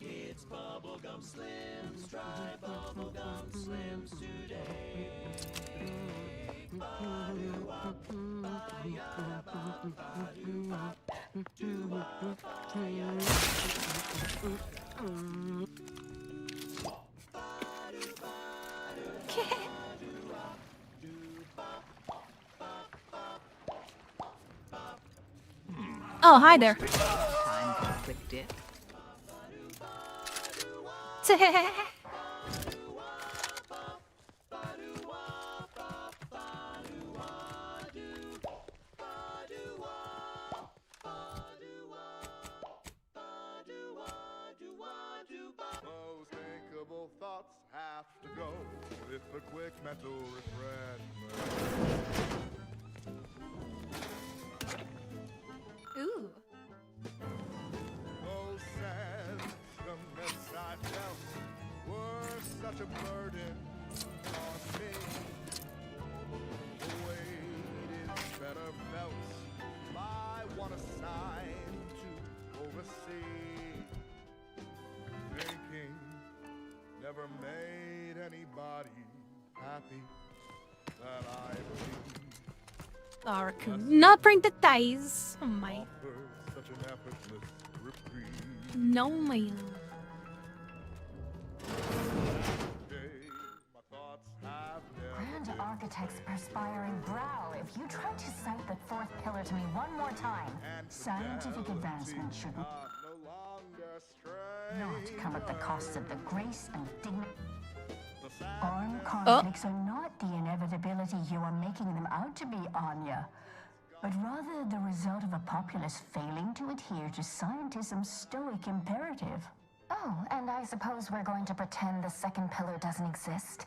It's bubblegum slims, try bubblegum slims today. Oh, hi there. Time for a quick dip. Most thinkable thoughts have to go with a quick mental refreshment. Ooh. Most sentiments I felt were such a burden on me. The weight is better felt by one assigned to oversee. Thinking never made anybody happy that I believe. Or not bring the dice. Oh my. Such an effortless reprieve. No, man. Grand Architect's perspiring brow, if you try to cite the fourth pillar to me one more time, scientific advancement shouldn't not come at the cost of the grace and dignity. Armed conflicts are not the inevitability you are making them out to be, Anya, but rather the result of a populace failing to adhere to scientism's stoic imperative. Oh, and I suppose we're going to pretend the second pillar doesn't exist.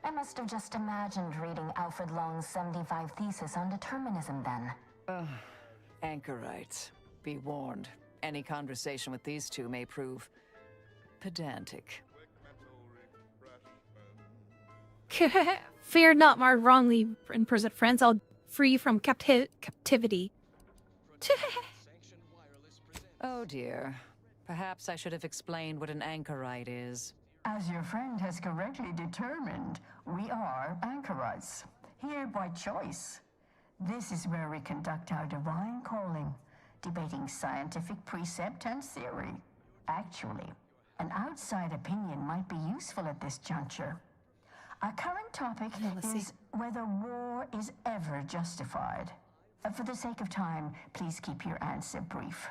I must have just imagined reading Alfred Long's 75 thesis on determinism then. Anchorites, be warned. Any conversation with these two may prove pedantic. Fear not, my wrongly imprisoned friends. I'll free you from captivity. Oh dear. Perhaps I should have explained what an anchorite is. As your friend has correctly determined, we are anchorites, here by choice. This is where we conduct our divine calling, debating scientific precept and theory. Actually, an outside opinion might be useful at this juncture. Our current topic is whether war is ever justified. For the sake of time, please keep your answer brief.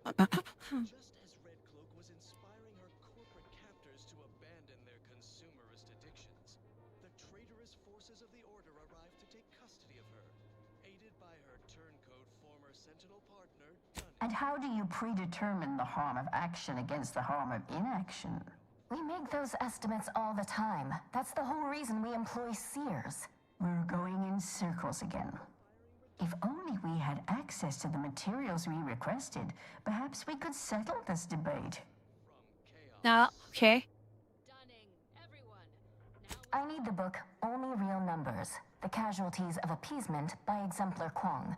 Just as Red Cloak was inspiring her corporate captors to abandon their consumerist addictions, the traitorous forces of the Order arrived to take custody of her, aided by her turncoat former Sentinel partner, Dunning. And how do you predetermine the harm of action against the harm of inaction? We make those estimates all the time. That's the whole reason we employ seers. We're going in circles again. If only we had access to the materials we requested, perhaps we could settle this debate. Okay. I need the book Only Real Numbers, The Casualties of Appeasement by Exemplar Kwong.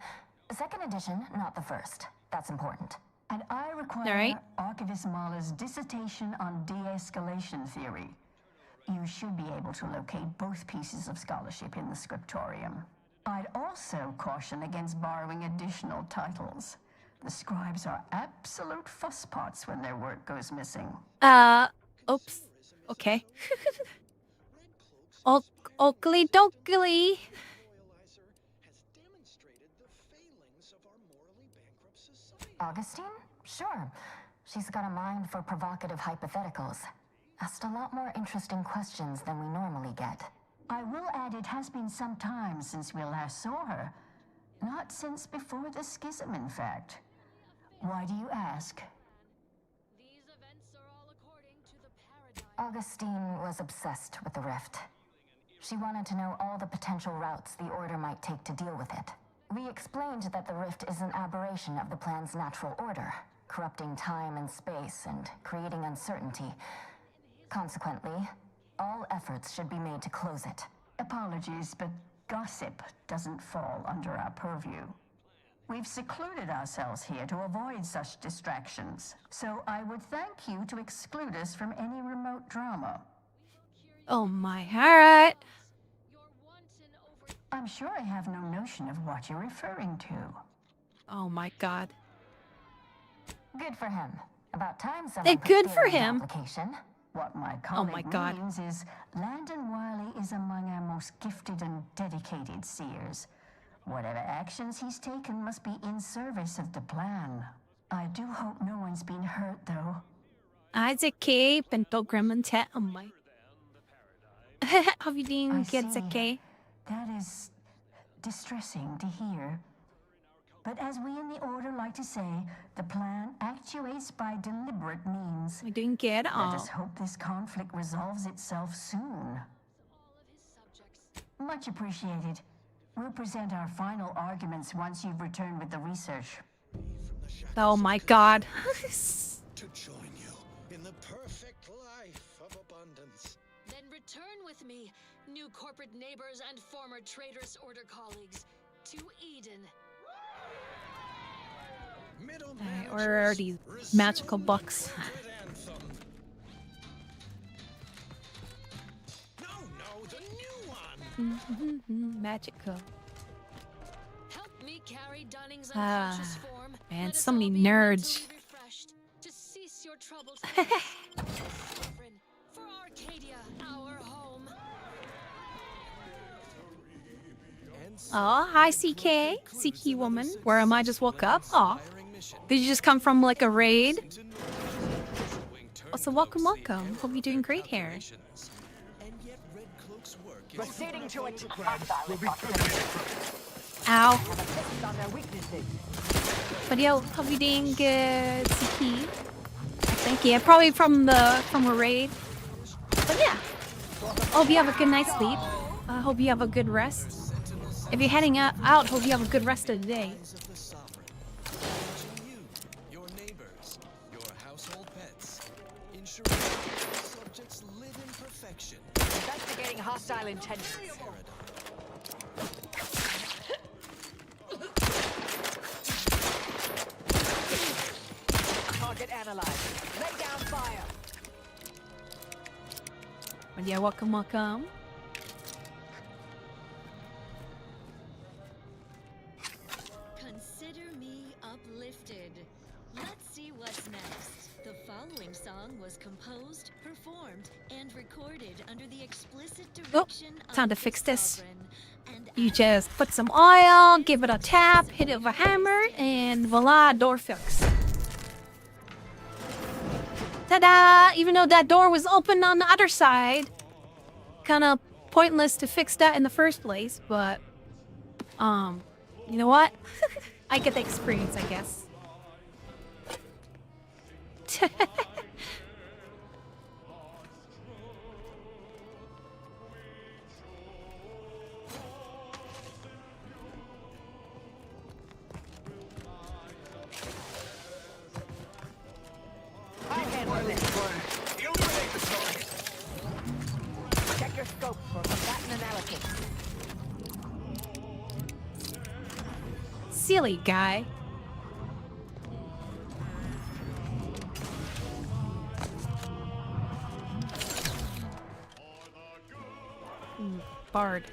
Second edition, not the first. That's important. And I require Archivist Mahler's dissertation on de-escalation theory. You should be able to locate both pieces of scholarship in the scriptorium. I'd also caution against borrowing additional titles. The scribes are absolute fusspots when their work goes missing. Oops. Okay. Oakley dokley. Augustine? Sure. She's got a mind for provocative hypotheticals. Asked a lot more interesting questions than we normally get. I will add it has been some time since we last saw her. Not since before the schism, in fact. Why do you ask? Augustine was obsessed with the rift. She wanted to know all the potential routes the Order might take to deal with it. We explained that the rift is an aberration of the plan's natural order, corrupting time and space and creating uncertainty. Consequently, all efforts should be made to close it. Apologies, but gossip doesn't fall under our purview. We've secluded ourselves here to avoid such distractions, so I would thank you to exclude us from any remote drama. Oh my, alright. I'm sure I have no notion of what you're referring to. Oh my god. Good for him. About time someone They're put good fear for in his him. application. What my Oh my colleague god. means is Landon Wiley is among our most gifted and dedicated seers. Whatever actions he's taken must be in service of the plan. I do hope no one's been hurt, though. Isaac K. Bento Gremmontet. Oh my. How you doing, good Zeke? That is distressing to hear. But as we in the Order like to say, the plan actuates by deliberate means. We're doing good. Let us hope this conflict resolves itself soon. Much appreciated. We'll present our final arguments once you've returned with the research. Oh my god. To join you in the perfect life of abundance. Then return with me, new corporate neighbors and former Traitors Order colleagues, to Eden. Alright, where are these magical books? Magical. Help me carry Dunning's Ah, unconscious form. man, Let so us many all be nerds. mentally refreshed, to cease your troubles. Sovereign, for Arcadia, our home. Oh, hi CK. CK woman. Where am I? Just woke up. Oh. Did you just come from like a raid? Oh, so welcome. Hope you're doing great here. Proceeding to attack. Ow. But yo, hope you're doing good, CK. Thank you. Probably from a raid. But yeah. Hope you have a good night's sleep. Hope you have a good rest. If you're heading out, hope you have a good rest of the day. Your neighbors, your household pets, ensuring your subjects live in perfection. Investigating hostile intentions. Target analyzed. Lay down fire. But yeah, welcome. Consider me uplifted. Let's see what's next. The following song was composed, performed, and recorded under the explicit direction Time to of fix the this. Sovereign. You just put some oil, give it a tap, hit it with a hammer, and voila, door fixed. Ta-da! Even though that door was open on the other side, kind of pointless to fix that in the first place, but you know what? I get the experience, I guess. I handle this. Check your scope for combatant analysis. Silly guy. Bard.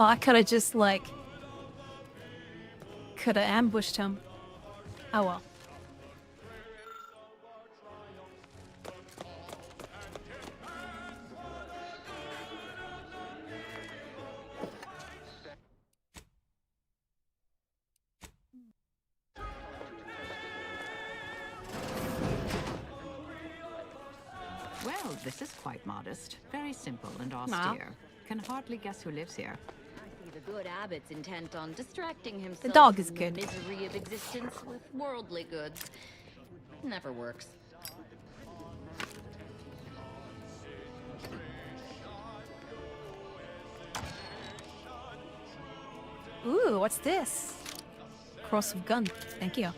Oh, I could have just like could have ambushed him. Oh well. Well, this is quite modest. Very simple and austere. Can hardly guess who lives here. I see the good abbot's intent on distracting himself The dog is from good. the misery of existence with worldly goods. Never works. Ooh, what's this? Cross of gun. Thank you.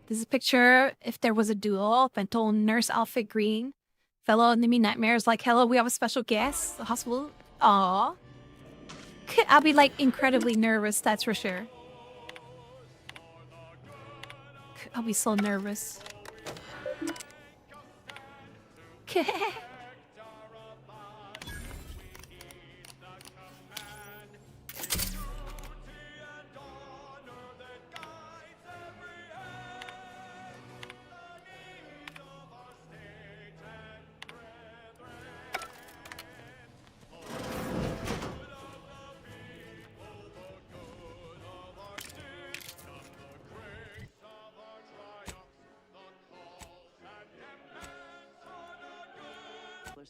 This is a picture if there was a duel. Bento Nurse Outfit Green. Fellow enemy nightmares like hello, we have a special guest. The hospital. Aww. I'll be like incredibly nervous, that's for sure. I'll be so nervous.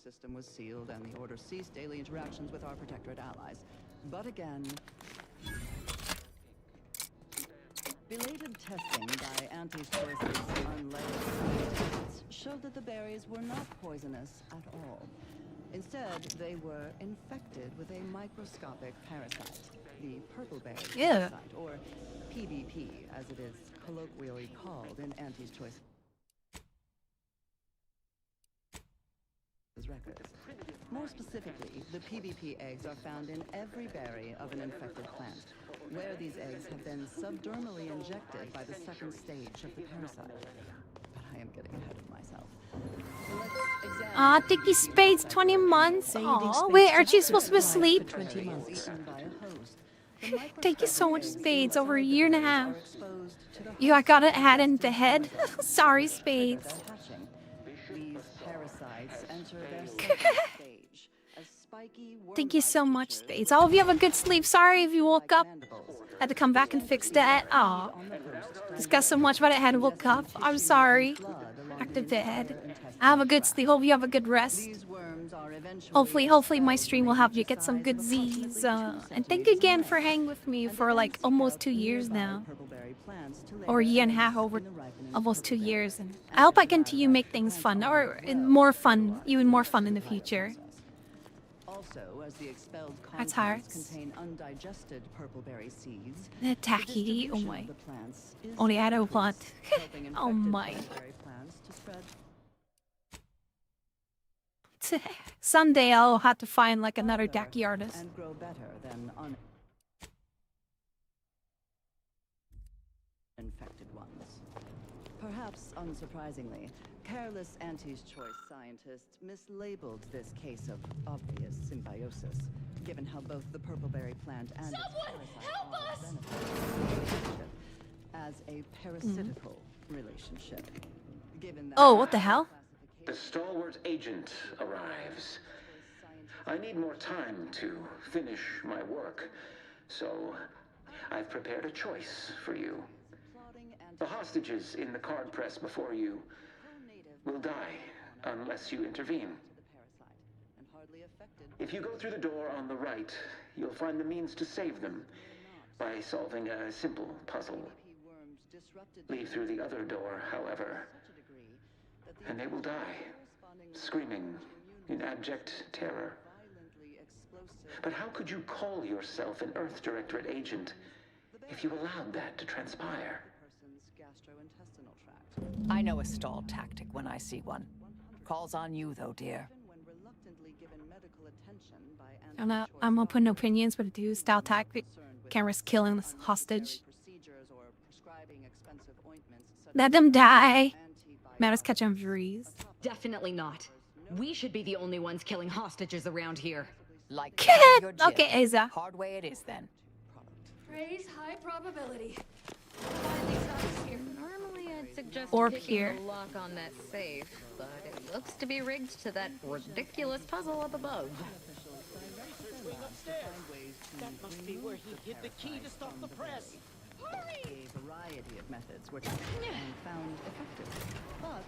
System was sealed and the order ceased daily interactions with our protectorate allies. But again, belated testing by anti-choices unlayered tests showed that the berries were not poisonous at all. Instead, they were infected with a microscopic parasite, the purple berry parasite, or PBP, as it is colloquially called in anti-choice records. More specifically, the PBP eggs are found in every berry of an infected plant, where these eggs have been subdermally injected by the second stage of the parasite. But I am getting ahead of myself. Ah, Dicky Spades, 20 months. Oh, wait, aren't you supposed to be asleep? Thank you so much, Spades. Over a year and a half. You, I got it had in the head. Sorry, Spades. Thank you so much, Spades. I hope you have a good sleep. Sorry if you woke up. Had to come back and fix that. Aw. Discussed so much about it, had to woke up. I'm sorry. Back to bed. Have a good sleep. Hope you have a good rest. Hopefully my stream will help you get some good Z's. And thank you again for hanging with me for like almost 2 years now. Or a year and a half, over almost 2 years. And I hope I continue to make things fun, or more fun, even more fun in the future. Also, as the expelled That's contents hard. contain undigested purpleberry seeds, The tacky, oh my. Only I don't plot. Oh my. Someday I'll have to find like another Daki artist. And grow better than uninfected ones. Perhaps unsurprisingly, careless anti-choice scientists mislabeled this case of obvious symbiosis, given how both the purpleberry plant and its parasite are as a parasitical relationship. Given that Oh, what the hell? The stalwart agent arrives. I need more time to finish my work, so I've prepared a choice for you. The hostages in the card press before you will die unless you intervene. If you go through the door on the right, you'll find the means to save them by solving a simple puzzle. Leave through the other door, however, and they will die, screaming in abject terror. But how could you call yourself an Earth Directorate agent if you allowed that to transpire? I know a stall tactic when I see one. Calls on you, though, dear. I'm open to opinions, but do style tactic. Can't risk killing this hostage. Let them die. Matters catch on freeze. Definitely not. We should be the only ones killing hostages around here. Like your gym. Okay, Aza. Hard way it is then. Praise high probability. Normally I'd suggest Orb picking here. the lock on that safe, but it looks to be rigged to that ridiculous puzzle up above. That must be where he hid the key to stop the press. A variety of methods were tested and found effective, but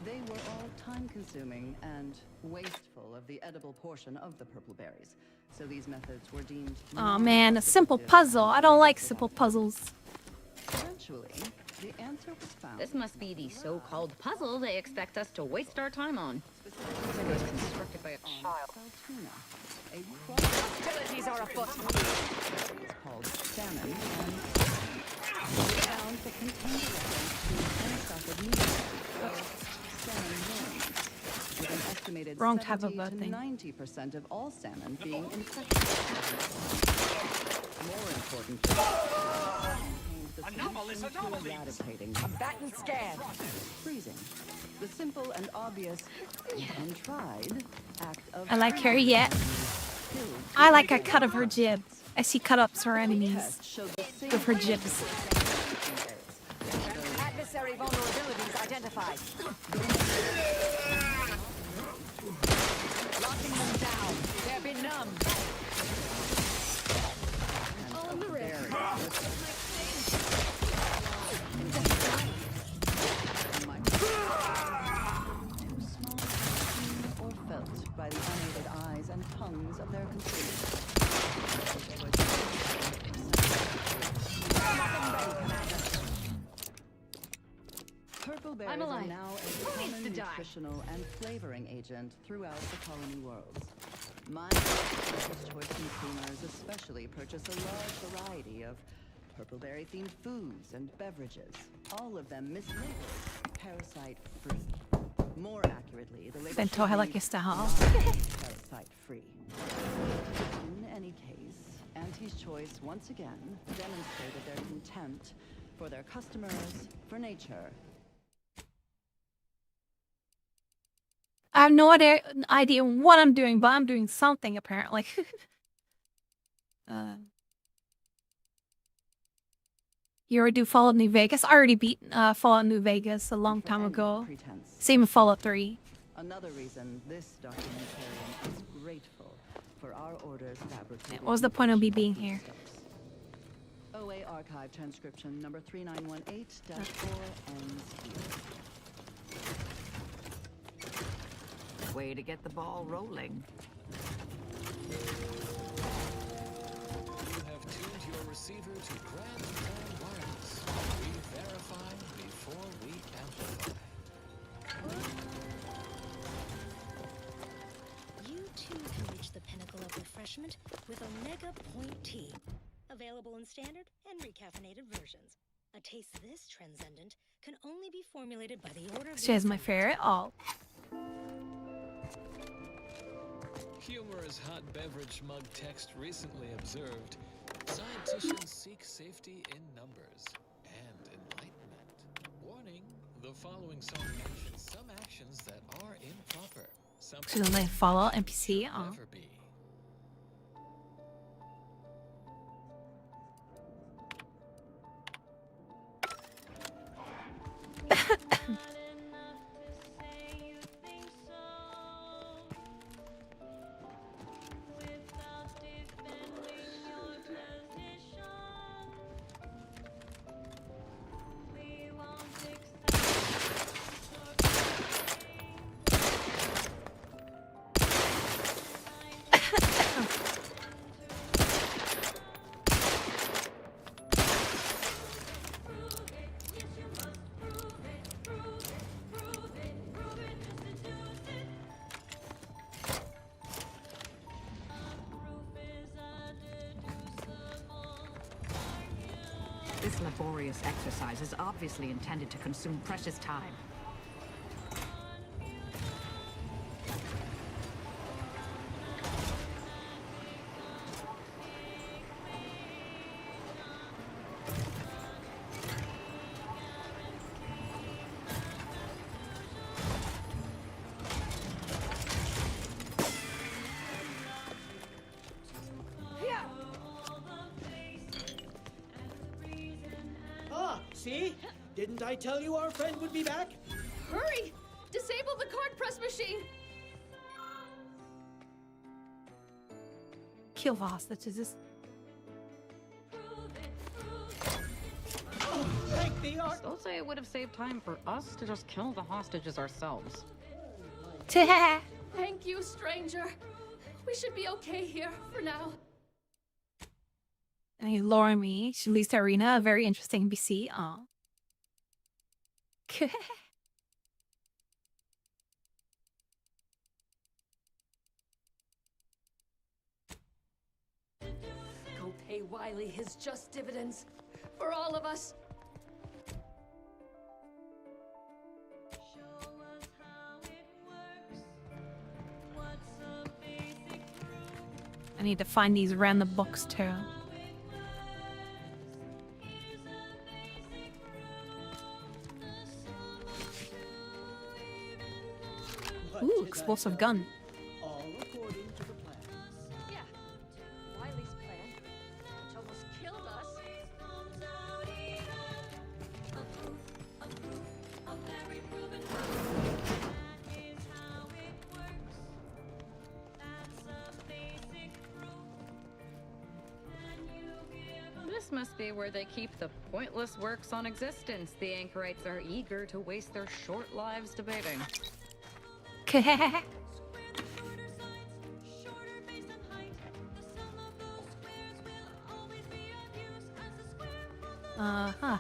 they were all time-consuming and wasteful of the edible portion of the purple berries. So these methods were deemed. Oh man, a simple puzzle. I don't like simple puzzles. Eventually, the answer was found. This must be the so-called puzzle they expect us to waste our time on. Looks like it was constructed by a child. Hostilities are afoot. It's called salmon and found that contained a reference to unstocking meat of salmon worms, with an estimated Wrong type 70 of to thing. 90% of all salmon being infected. More importantly, A novel is a novelty. eradicating A bat and scan. freezing. The simple and obvious untried act of I like her yet. I like a cut of her jib. I see cut-ups for enemies with her jibs. Adversary vulnerabilities identified. Locking them down. They're benumbed. All on the wrist. or felt by the unaided eyes and tongues of their consumers. Purple berries I'm are alive. now a Who needs common to die? nutritional and flavoring agent throughout the colony worlds. My Choice consumers especially purchase a large variety of purple berry themed foods and beverages, all of them mislabeled parasite-free. More accurately, the label Bento should hela read kista ha. parasite-free. In any case, Auntie's Choice once again demonstrated their contempt for their customers, for nature. I have no idea what I'm doing, but I'm doing something apparently. You already do Fallout New Vegas? I already beat Fallout New Vegas a long time ago. Same with Fallout 3. Another reason this documentarian is grateful for our orders fabricated. What was the point of me being here? OA archive transcription number 3918-4 ends here. Way to get the ball rolling. You have tuned your receiver to Grand Plan Wireless. We verify before we amplify. You too can reach the pinnacle of refreshment with Omega Point Tea. Available in standard and recaffeinated versions. A taste this transcendent can only be formulated by the order of She has my favorite. Oh. Humorous hot beverage mug text recently observed. Scienticians seek safety in numbers and enlightenment. Warning, the following song mentions some actions that are improper. She's like Fallout NPC. Oh. Never be. This laborious exercise is obviously intended to consume precious time. See? Didn't I tell you our friend would be back? Hurry! Disable the card press machine! Kill the hostages. Thank the art. Still say it would have saved time for us to just kill the hostages ourselves. Thank you, stranger. We should be okay here for now. And you lure me. She leaves the arena. A very interesting NPC. Aw. Go pay Wiley his just dividends. For all of us. I need to find these random books too. Ooh, explosive gun. All according to the plan. Yeah. Wiley's plan, which almost killed us. This must be where they keep the pointless works on existence the anchorites are eager to waste their short lives debating. Uh-huh.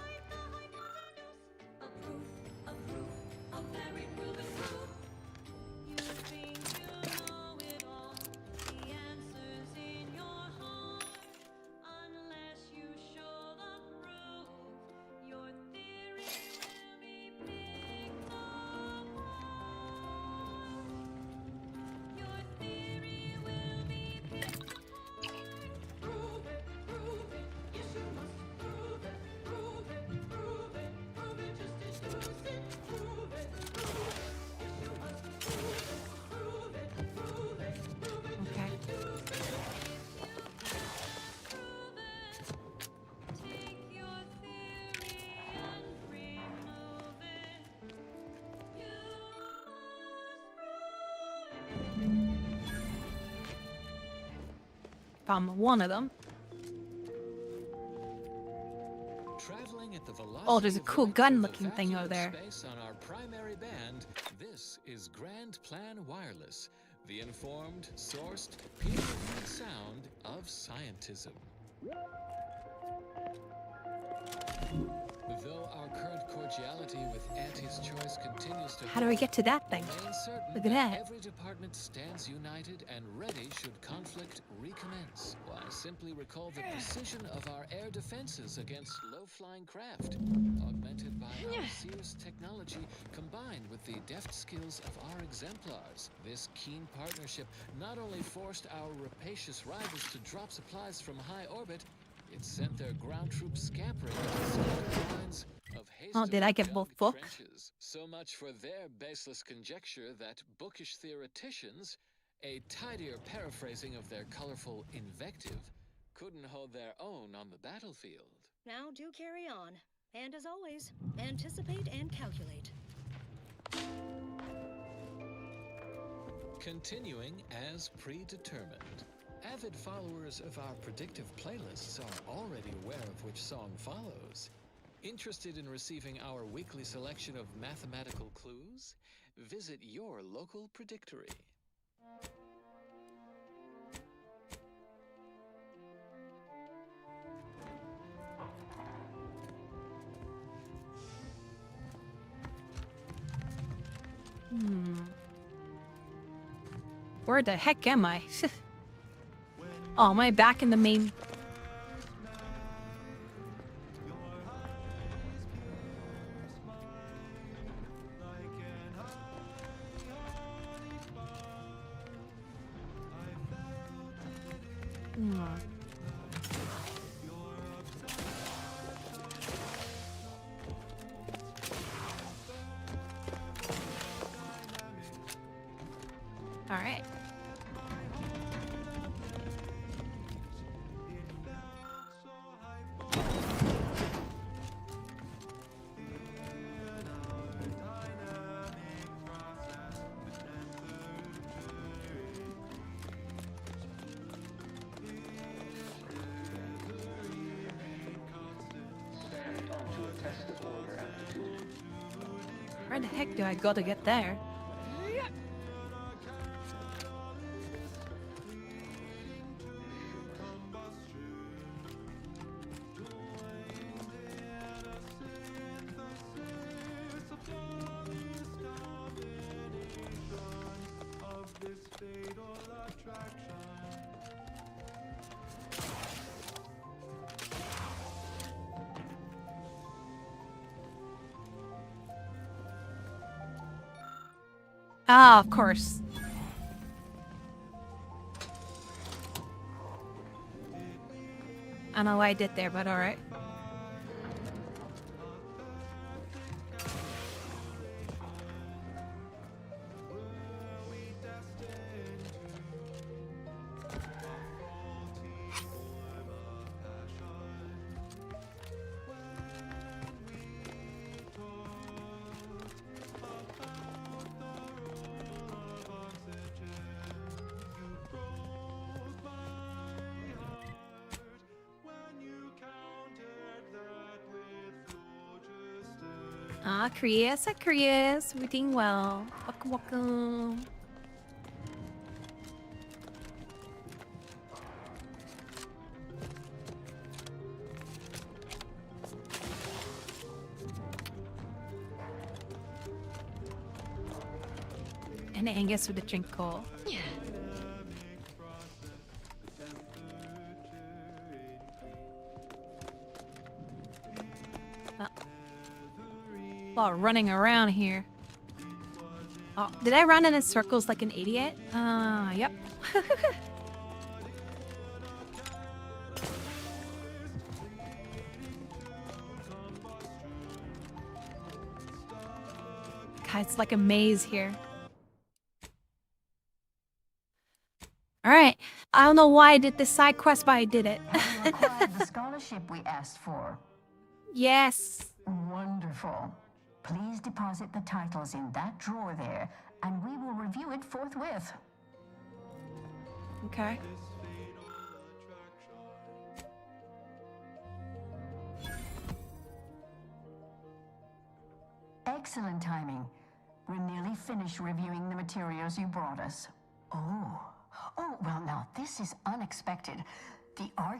Found one of them. Traveling at the velocity Oh, there's a of cool light gun-looking through the thing over vacuum there. of space on our primary band. This is Grand Plan Wireless, the informed, sourced, people-free sound of scientism. Though our current cordiality with Auntie's Choice continues to How do I get to that thing? remain certain Look at that. every department stands united and ready should conflict recommence. Why, simply recall the precision of our air defenses against low-flying craft, augmented by our Sears technology combined with the deft skills of our exemplars. This keen partnership not only forced our rapacious rivals to drop supplies from high orbit, it sent their ground troops scampering into scattered lines of Oh, did I get hastily both dug books? trenches. So much for their baseless conjecture that bookish theoreticians, a tidier paraphrasing of their colorful invective, couldn't hold their own on the battlefield. Now do carry on. And as always, anticipate and calculate. Continuing as predetermined. Avid followers of our predictive playlists are already aware of which song follows. Interested in receiving our weekly selection of mathematical clues? Visit your local predictory. Where the heck am I? Oh, am I back in the main? All right. Where the heck do I go to get there? Ah, of course. I don't know what I did there, but alright. Ah, Chris, Chris, we're doing well. Welcome, welcome. And Angus with the drink call. Yeah. Running around here. Oh, did I run in circles like an idiot? Yep. God, it's like a maze here. Alright. I don't know why I did this side quest, but I did it. Have you acquired the scholarship we asked for? Yes. Wonderful. Please deposit the titles in that drawer there, and we will review it forthwith. Okay. Excellent timing. We're nearly finished reviewing the materials you brought us. Oh, well now, this is unexpected.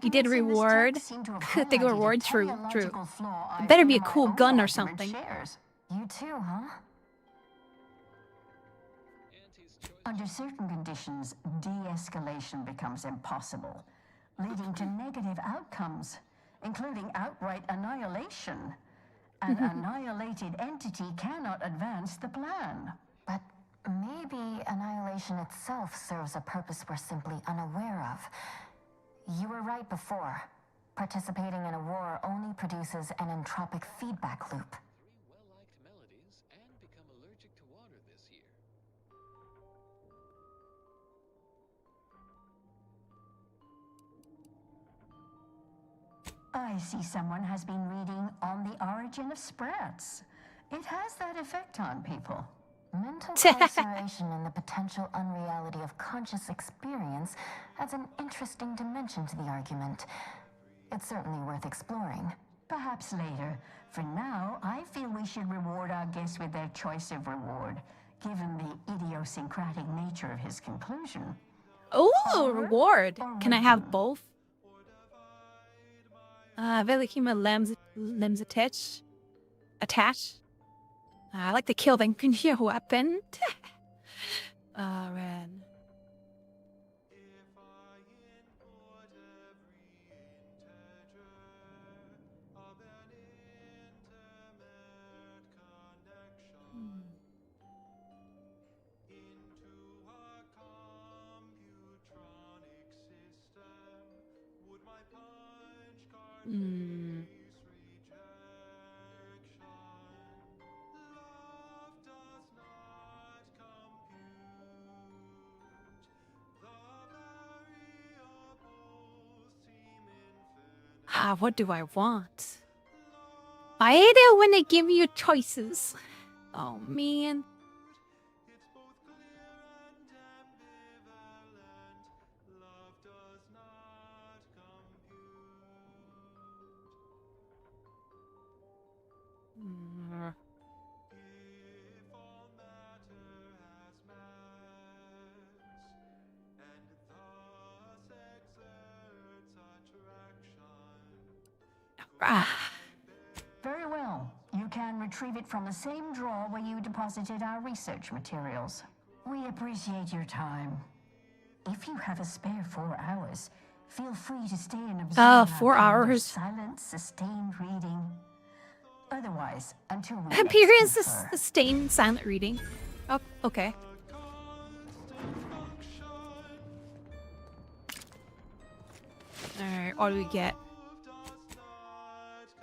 He did reward. The reward, true. It better be a cool gun or something. You too, huh? Under certain conditions, de-escalation becomes impossible, leading to negative outcomes, including outright annihilation. An annihilated entity cannot advance the plan. But maybe annihilation itself serves a purpose we're simply unaware of. You were right before. Participating in a war only produces an entropic feedback loop. Well-liked melodies and become allergic to water this year. I see someone has been reading On the Origin of Sprats. It has that effect on people. Mental carceration and the potential unreality of conscious experience adds an interesting dimension to the argument. It's certainly worth exploring. Perhaps later. For now, I feel we should reward our guest with their choice of reward, given the idiosyncratic nature of his conclusion. Oh, reward! Can I have both? Velihima limbs attach. I like to kill them. Can you weapon? Ren. What do I want? I hate it when they give you choices. Oh, man. Very well. You can retrieve it from the same drawer where you deposited our research materials. We appreciate your time. If you have a spare 4 hours, feel free to stay and observe 4 our period of hours. silent, sustained reading. Otherwise, until we Appearance is confer. sustained silent reading. Oh, okay. Alright, what do we get?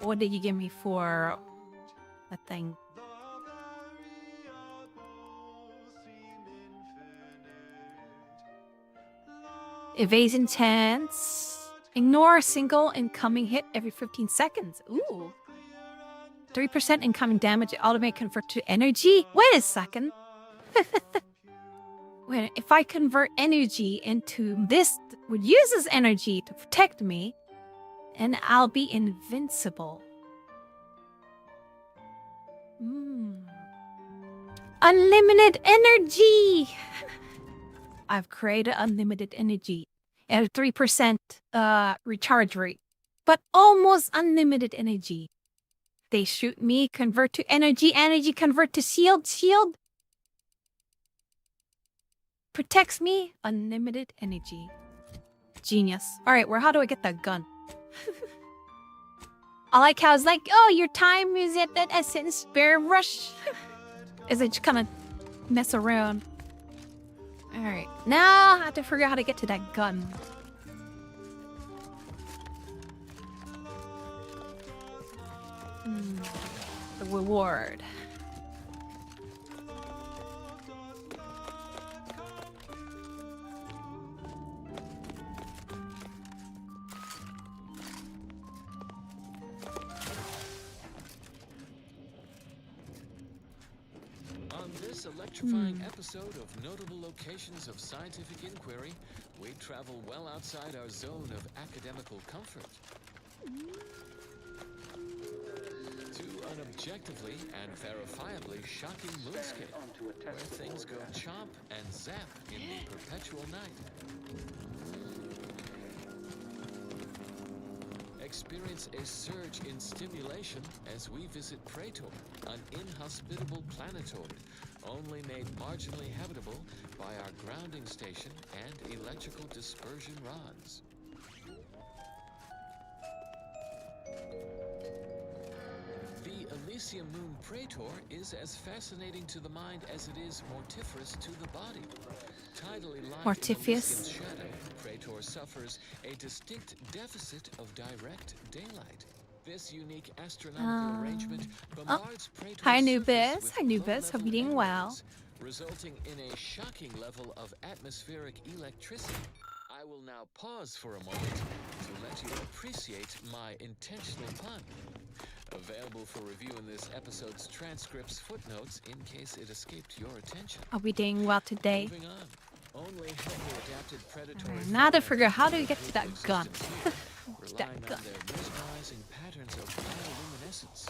What did you give me for that thing? Evade intense. Ignore a single incoming hit every 15 seconds. Ooh. 3% incoming damage. Automate convert to energy? Wait a second. Wait, if I convert energy into this, would use this energy to protect me, and I'll be invincible. Unlimited energy! I've created unlimited energy at a 3% recharge rate, but almost unlimited energy. They shoot me, convert to energy, energy convert to shield, shield protects me, unlimited energy. Genius. Alright, how do I get that gun? I like how it's like, oh, your time is at that essence spare rush. As I just kind of mess around. Alright, now I have to figure out how to get to that gun. The reward. On this electrifying episode of Notable Locations of Scientific Inquiry, we travel well outside our zone of academical comfort. To an objectively and verifiably shocking moonscape, where things go chomp and zap in the perpetual night. Experience a surge in stimulation as we visit Praetor, an inhospitable planetoid, only made marginally habitable by our grounding station and electrical dispersion rods. The Elysium moon Praetor is as fascinating to the mind as it is mortiferous to the body. Tidally lying Mortiferous. in Elysium's shadow, Praetor suffers a distinct deficit of direct daylight. This unique astronomical arrangement bombards Praetor's Hi, surface Nubis. with Hi, Nubis. Hope you're doing well. resulting in a shocking level of atmospheric electricity. I will now pause for a moment to let you appreciate my intentional pun. Available for review in this episode's transcripts footnotes in case it escaped your attention. I'll be doing well today. Moving on. Only heavily adapted predatory Now to figure out how do we get to that gun. relying on their mesmerizing patterns of bioluminescence.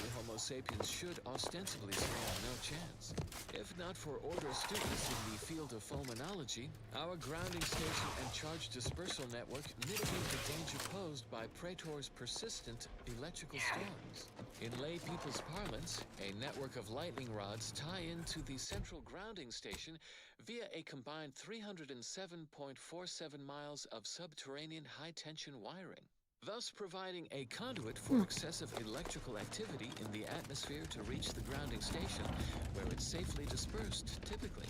We Homo sapiens should ostensibly stand no chance. If not for order students in the field of fulminology, our grounding station and charge dispersal network mitigate the danger posed by Praetor's persistent electrical storms. In lay people's parlance, a network of lightning rods tie into the central grounding station via a combined 307.47 miles of subterranean high-tension wiring, thus providing a conduit for excessive electrical activity in the atmosphere to reach the grounding station, where it's safely dispersed, typically.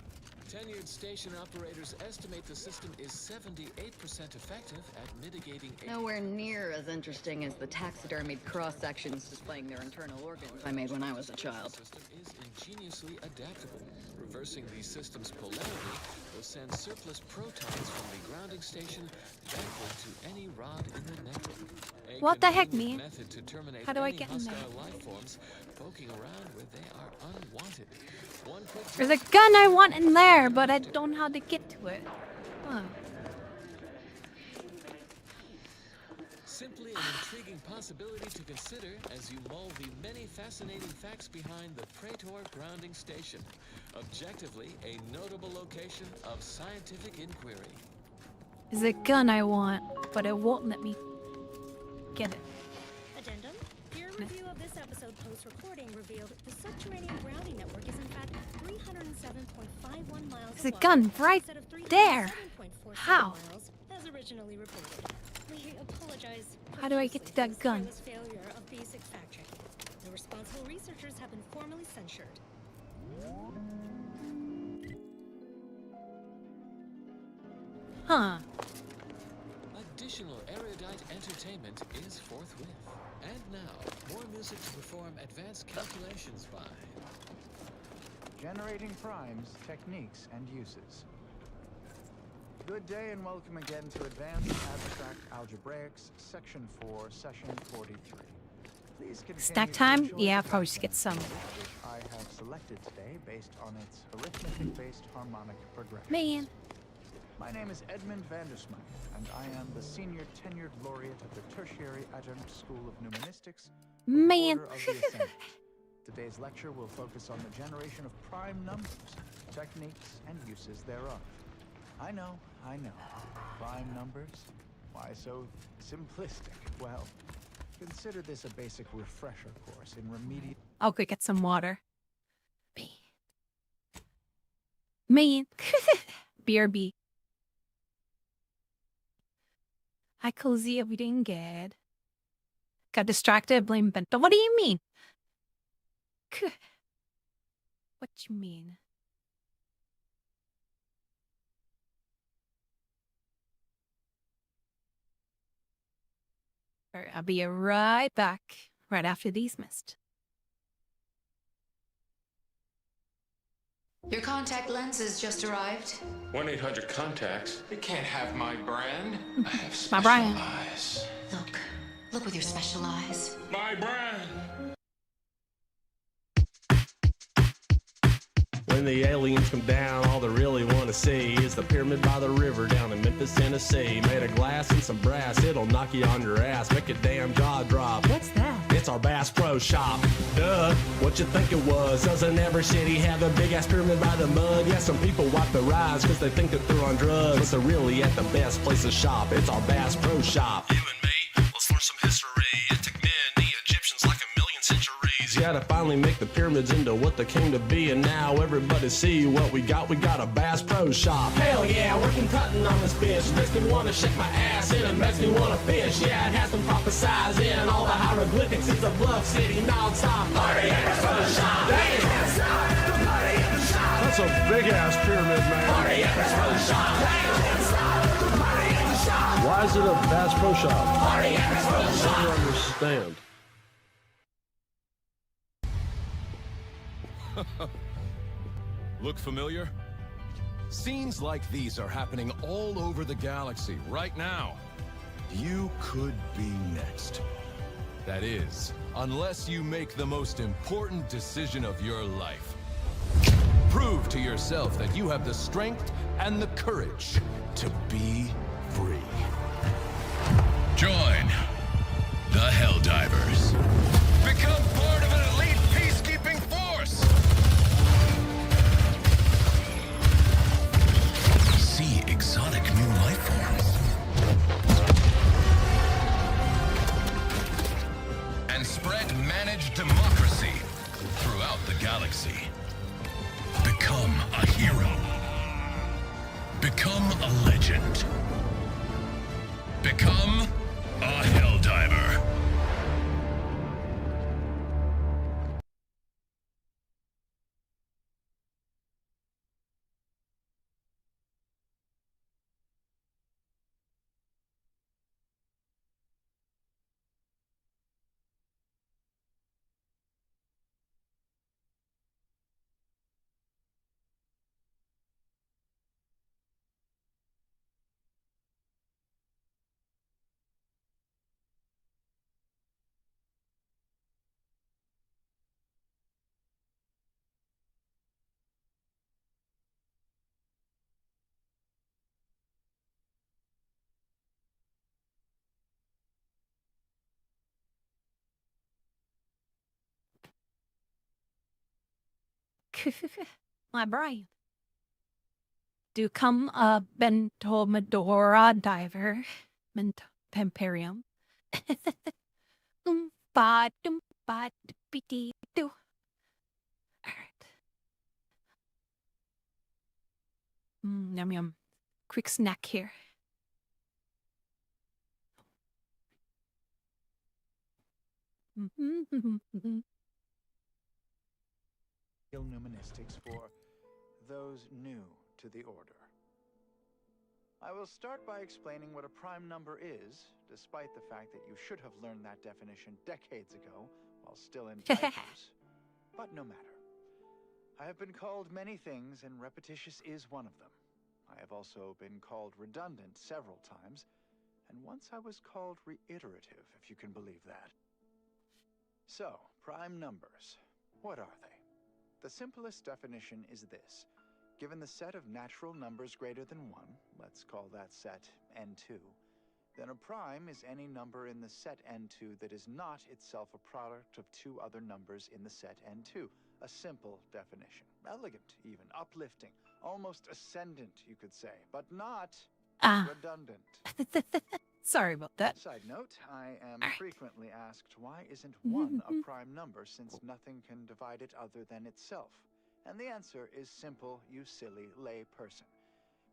Tenured station operators estimate the system is 78% effective at mitigating Nowhere near as interesting as the taxidermied cross-sections displaying their internal organs I made when I was a child. The system is ingeniously adaptable. Reversing the system's polarity will send surplus protons from the grounding station backward to any rod in the network. What the heck, man? Method to terminate How do I any get in there? hostile life forms poking around where they are unwanted. One quick There's a gun I want in there, but I don't know how to get to it. Huh. Simply an intriguing possibility to consider as you mull the many fascinating facts behind the Praetor grounding station. Objectively, a notable location of scientific inquiry. There's a gun I want, but it won't let me get it. Darkness. A review of this episode post-recording revealed the subterranean grounding network is in fact 307.51 miles There's a wide gun right instead of there. 307.47 How? miles as originally reported. We apologize How do I get to that gun? for this failure of basic fact-checking. The responsible researchers have been formally censured. Huh. Additional erudite entertainment is forthwith. And now, more music to perform advanced calculations by. Generating primes, techniques, and uses. Good day and welcome again to Advanced Abstract Algebraics, Section 4, Session 43. Please continue Snack to time? enjoy Yeah, the probably should get some. which I have selected today based on its arithmetic-based harmonic progression. Man. My name is Edmund Vandersmeyer, and I am the senior tenured laureate of the Tertiary Adjunct School of Numismatics, Man. Order of the Ascendant. Today's lecture will focus on the generation of prime numbers, techniques, and uses thereof. I know. Prime numbers? Why so simplistic? Well, consider this a basic refresher course in remedial... I'll go get some water. Man. BRB. Hi, Cozy. Are we doing good? Got distracted. Blame Bento. What do you mean? What you mean? Alright, I'll be right back. Right after these mist. Your contact lenses just arrived. 1-800-CONTACTS. They can't have my brand. I have My special Brian. eyes. Look with your special eyes. My brand. When the aliens come down, all they really want to see is the pyramid by the river down in Memphis, Tennessee. Made of glass and some brass, it'll knock you on your ass, make your damn jaw drop. What's that? It's our Bass Pro Shop. Duh, what you think it was? Doesn't every city have a big ass pyramid by the mud? Yeah, some people wipe their eyes because they think that they're on drugs, but they're really at the best place to shop. It's our Bass Pro Shop. You and me, let's learn some history. It took men, the Egyptians, like a million centuries. Yeah, to finally make the pyramids into what they came to be, and now everybody see what we got. We got a Bass Pro Shop. Hell yeah, working cutting on this bitch makes me want to shake my ass and it makes me want to fish. Yeah, it has them prophesizing all the hieroglyphics. It's a bluff city non-stop party at the Pro Shop. That's a big ass pyramid, man. Party at the Pro Shop. Why is it a Bass Pro Shop? Party at the Pro Shop. I don't understand. Look familiar? Scenes like these are happening all over the galaxy right now. You could be next. That is, unless you make the most important decision of your life. Prove to yourself that you have the strength and the courage to be free. Join the Helldivers. Become part of an elite peacekeeping force. See exotic new life forms. And spread managed democracy throughout the galaxy. Become a hero. Become a legend. Become a Helldiver. My Brian. Do come a Bento Medora diver. Bento Temperium. Ba-dum, ba-dum-be-dee-doo. Alright. Yum yum. Quick snack here. Mnemonistics for those new to the order. I will start by explaining what a prime number is, despite the fact that you should have learned that definition decades ago while still in diapers. But no matter. I have been called many things, and repetitious is one of them. I have also been called redundant several times, and once I was called reiterative, if you can believe that. So, prime numbers. What are they? The simplest definition is this. Given the set of natural numbers greater than 1, let's call that set n2, then a prime is any number in the set n2 that is not itself a product of two other numbers in the set n2. A simple definition. Elegant, even. Uplifting. Almost ascendant, you could say. But not redundant. Sorry about that. Side note, I am frequently asked why isn't 1 a prime number since nothing can divide it other than itself? And the answer is simple, you silly lay person.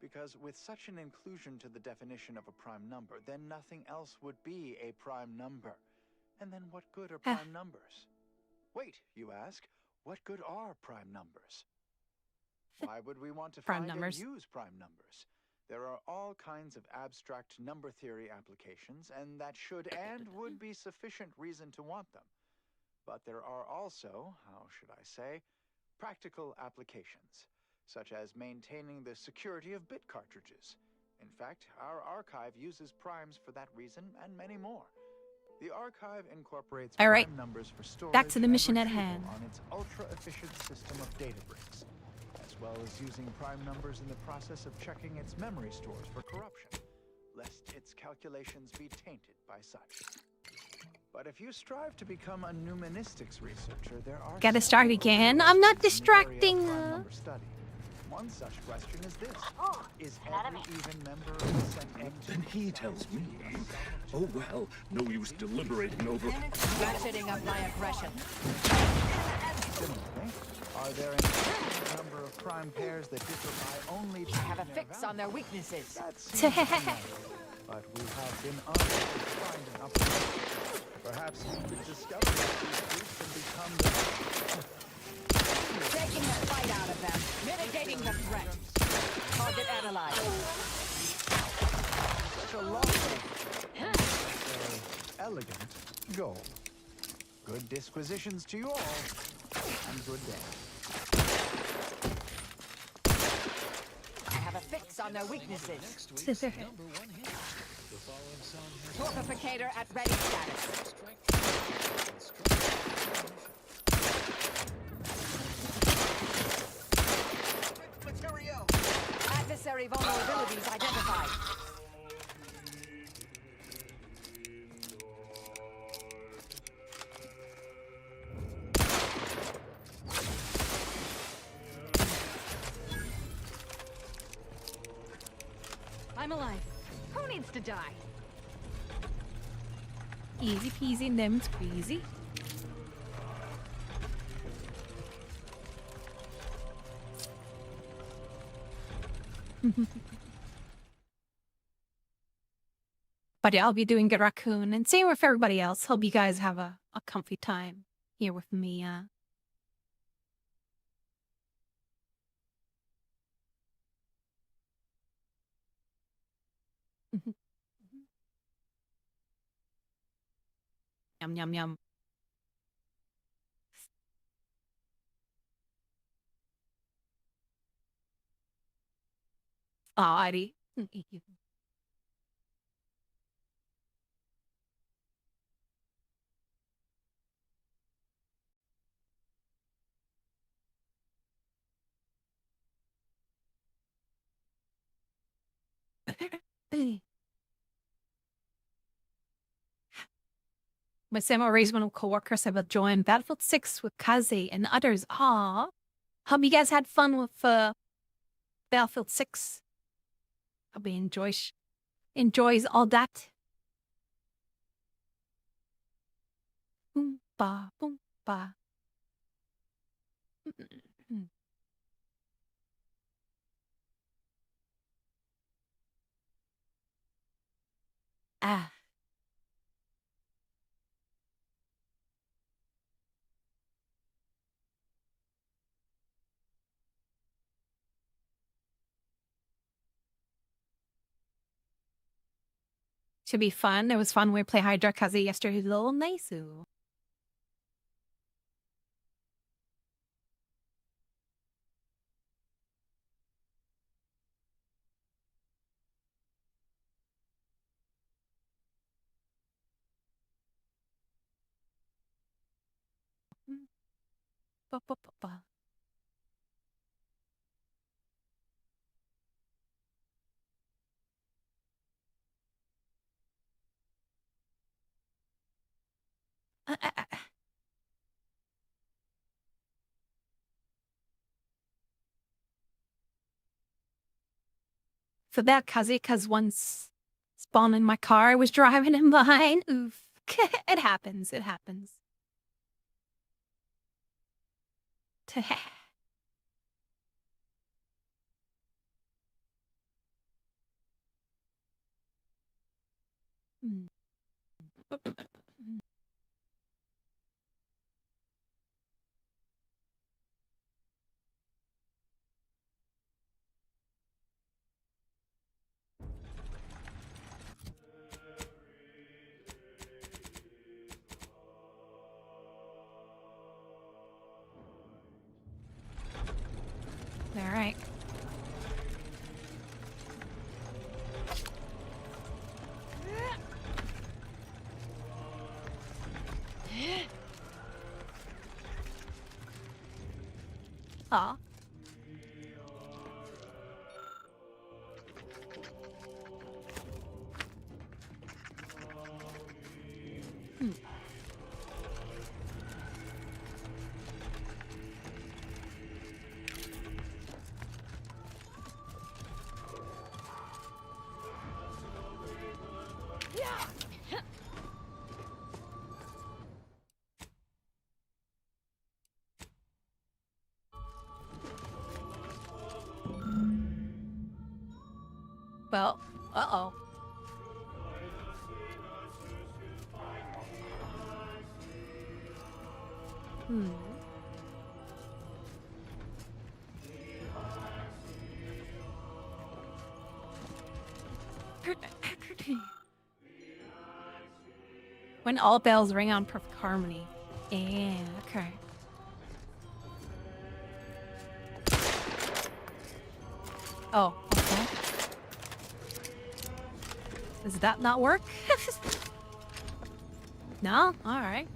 Because with such an inclusion to the definition of a prime number, then nothing else would be a prime number. And then what good are prime numbers? Wait, you ask, what good are prime numbers? Why would we want to Prime find numbers. and use prime numbers? There are all kinds of abstract number theory applications, and that should and would be sufficient reason to want them. But there are also, how should I say, practical applications, such as maintaining the security of bit cartridges. In fact, our archive uses primes for that reason and many more. The archive incorporates All right. prime numbers for storage Back to the and mission at retrieval hand. on its ultra-efficient system of data bricks, as well as using prime numbers in the process of checking its memory stores for corruption, lest its calculations be tainted by such. But if you strive to become a mnemonistics researcher, there are Gotta start again. I'm not distracting. number study. One such question is this. Is every even member of the set M2? Then he tells me. Oh well, no use deliberating over. Ratcheting up my aggression. Similarly, are there any number of prime pairs that differ by only Have a their fix on their weaknesses. That seems unlikely, but we have been unable to find an upgrade. Perhaps you could discover that these groups can become the... Taking the fight out of them. Mitigating the threat. Target analyzed. Such a lofty, elegant goal. Good disquisitions to you all, and good day. I have a fix on their weaknesses. Next week's number one hit. The following song has Torpificator at ready status. Material! Adversary vulnerabilities identified. I'm alive. Who needs to die? Easy peasy, lemon squeezy. But yeah, I'll be doing Good Raccoon, and same with everybody else. Hope you guys have a comfy time here with me. Yum, yum, yum. Alrighty. My semi raised one of coworkers have joined Battlefield 6 with Kaze and others. Aw. Hope you guys had fun with Battlefield 6. Hope you enjoys all that. ba, boom, ba. Ah. Should be fun. It was fun when we played Hydra Kazi yesterday. Little Naisu. Ba, ba, ba, ba. So that Kazi, because once spawned in my car, I was driving him behind. Oof. It happens. It happens. All right. Aw. Well, uh-oh. When all bells ring on perfect harmony. Yeah, okay. Oh, okay. Does that not work? No? Alright.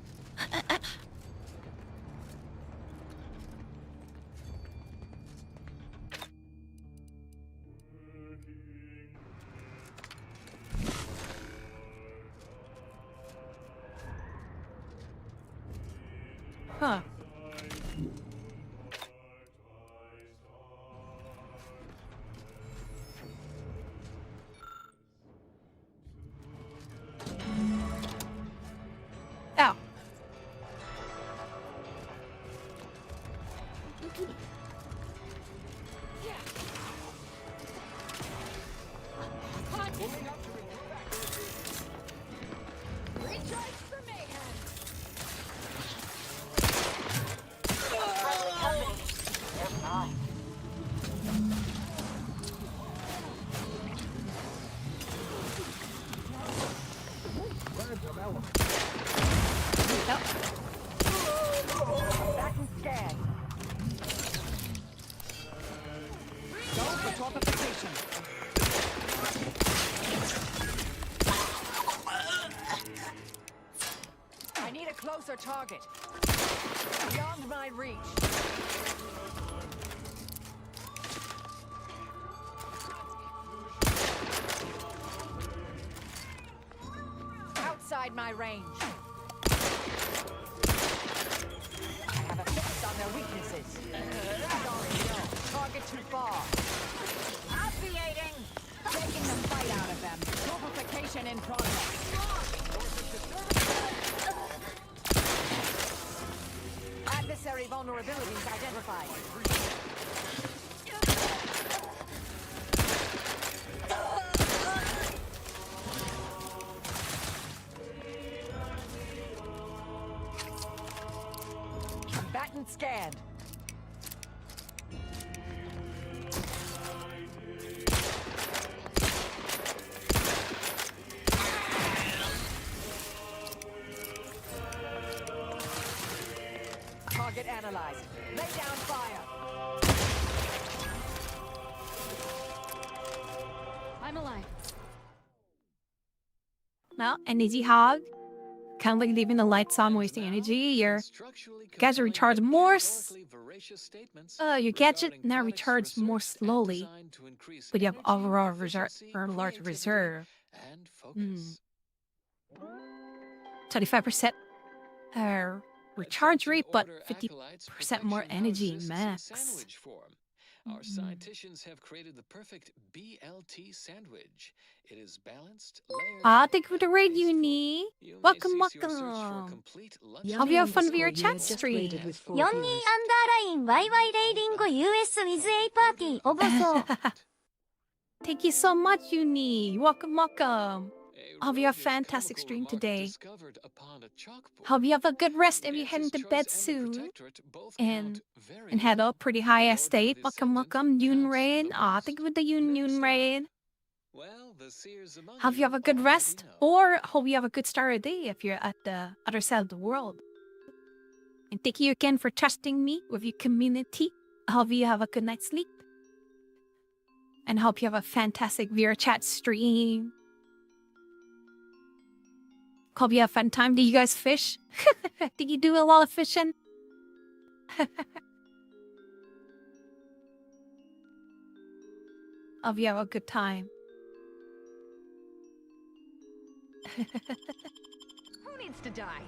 Huh. Ow. I need a closer target. Beyond my reach. Outside my range. I have a fix on their weaknesses. Sorry, no. Target too far. Obviating! Taking the fight out of them. Purification in progress. Secondary vulnerabilities identified. Combatant scanned. Target analyzed. Lay down fire. I'm alive. Well, an easy hog. Kind of like leaving the lights on, wasting energy. Your gadget recharge more. Your gadget now recharges more slowly, but you have overall reserve or large reserve. 25% recharge rate, but 50% more energy max. Our scientists have created the perfect BLT sandwich. It is balanced, layered. Thank you for the raid, Uni. Welcome, welcome. Hope you have fun with your chat stream. 4人アンダーライン YY レイディング US with A パーティー応募そう Thank you so much, Uni. Welcome, welcome. Hope you have a fantastic stream today. Hope you have a good rest if you head into bed soon. And had a pretty high estate. Welcome, welcome, Yoon Rain. Thank you for the Yoon Rain. Hope you have a good rest, or hope you have a good start of the day if you're at the other side of the world. And thank you again for trusting me with your community. I hope you have a good night's sleep. And hope you have a fantastic VR chat stream. Hope you have a fun time. Did you guys fish? Did you do a lot of fishing? Hope you have a good time. Who needs to die?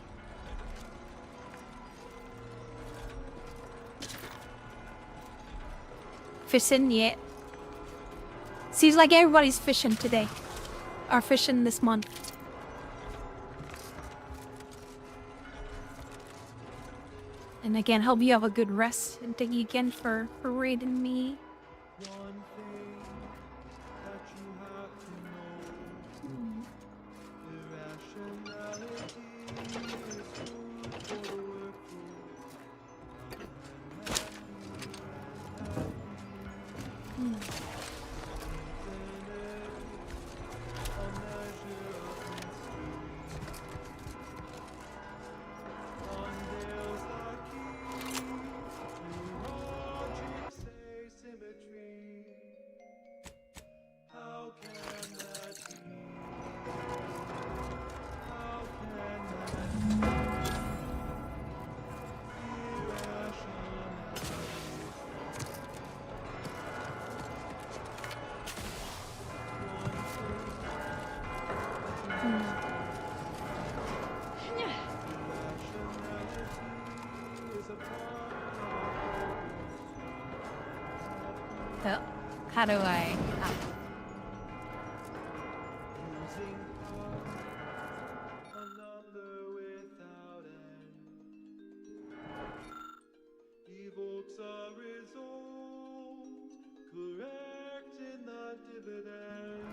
Fishing yet? Seems like everybody's fishing today. Or fishing this month. And again, hope you have a good rest. And thank you again for raiding me. One thing that you have to know. Irrationality is food for the willful. Oh, how do I? Evokes a result, correct in the dividend.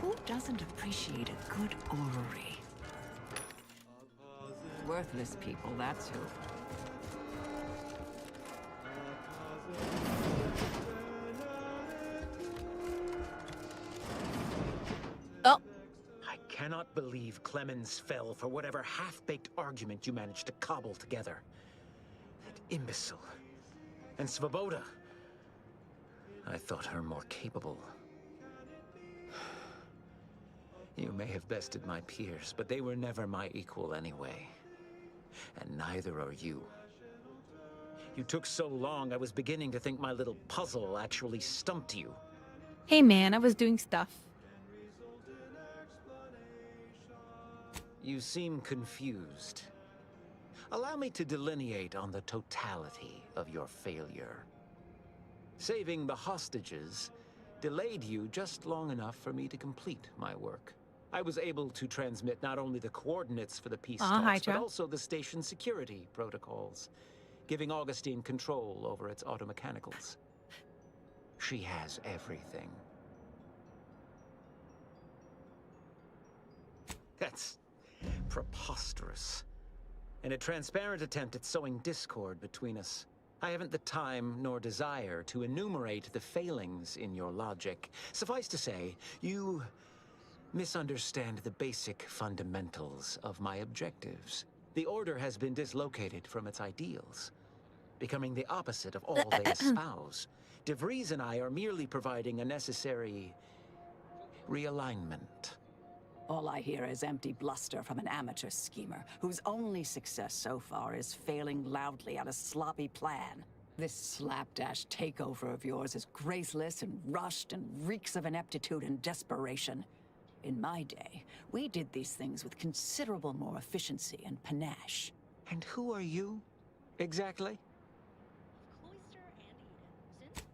Who doesn't appreciate a good orrery? Worthless people, that's who. Oh. I cannot believe Clemens fell for whatever half-baked argument you managed to cobble together. That imbecile. And Svoboda. I thought her more capable. You may have bested my peers, but they were never my equal anyway. And neither are you. You took so long, I was beginning to think my little puzzle actually stumped you. Hey man, I was doing stuff. You seem confused. Allow me to delineate on the totality of your failure. Saving the hostages delayed you just long enough for me to complete my work. I was able to transmit not only the coordinates for the peace Hi, talks, but Joe. also the station security protocols, giving Augustine control over its automechanicals. She has everything. That's preposterous. In a transparent attempt at sowing discord between us, I haven't the time nor desire to enumerate the failings in your logic. Suffice to say, you misunderstand the basic fundamentals of my objectives. The Order has been dislocated from its ideals, becoming the opposite of all they espouse. De Vries and I are merely providing a necessary realignment. All I hear is empty bluster from an amateur schemer whose only success so far is failing loudly at a sloppy plan. This slapdash takeover of yours is graceless and rushed and reeks of ineptitude and desperation. In my day, we did these things with considerable more efficiency and panache. And who are you, exactly?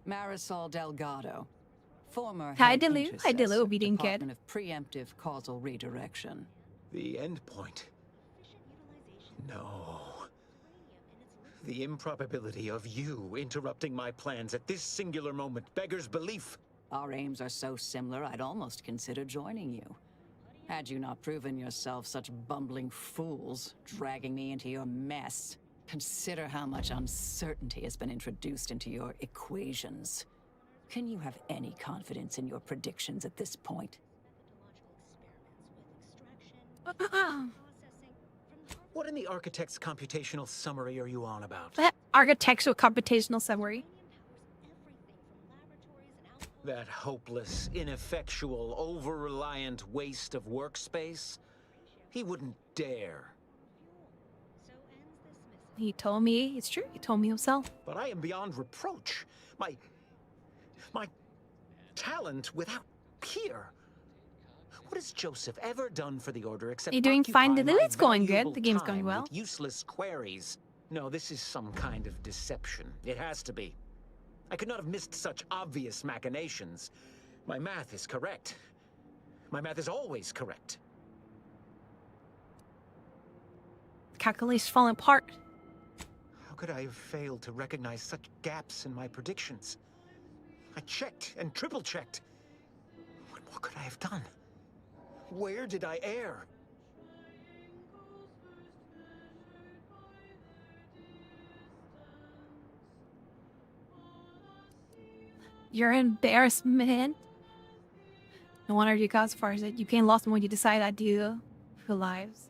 Marisol Delgado, former Hi, head Delu. Hi, Delu. intercessor, Obedient kid. Department of Preemptive Causal Redirection. The end point. No. The improbability of you interrupting my plans at this singular moment beggars belief. Our aims are so similar, I'd almost consider joining you. Had you not proven yourself such bumbling fools, dragging me into your mess. Consider how much uncertainty has been introduced into your equations. Can you have any confidence in your predictions at this point? What in the architect's computational summary are you on about? Architectural computational summary. That hopeless, ineffectual, over-reliant waste of workspace? He wouldn't dare. He told me, it's true, he told me himself. But I am beyond reproach. My talent without peer. What has Joseph ever done for the Order except You're doing fine, occupy Delu. my It's going good. valuable The game's time going well. with useless queries? No, this is some kind of deception. It has to be. I could not have missed such obvious machinations. My math is correct. My math is always correct. Calculations falling apart. How could I have failed to recognize such gaps in my predictions? I checked and triple-checked. What could I have done? Where did I err? Your embarrassment. No wonder you got as far as it. You can't lost when you decide I do for lives.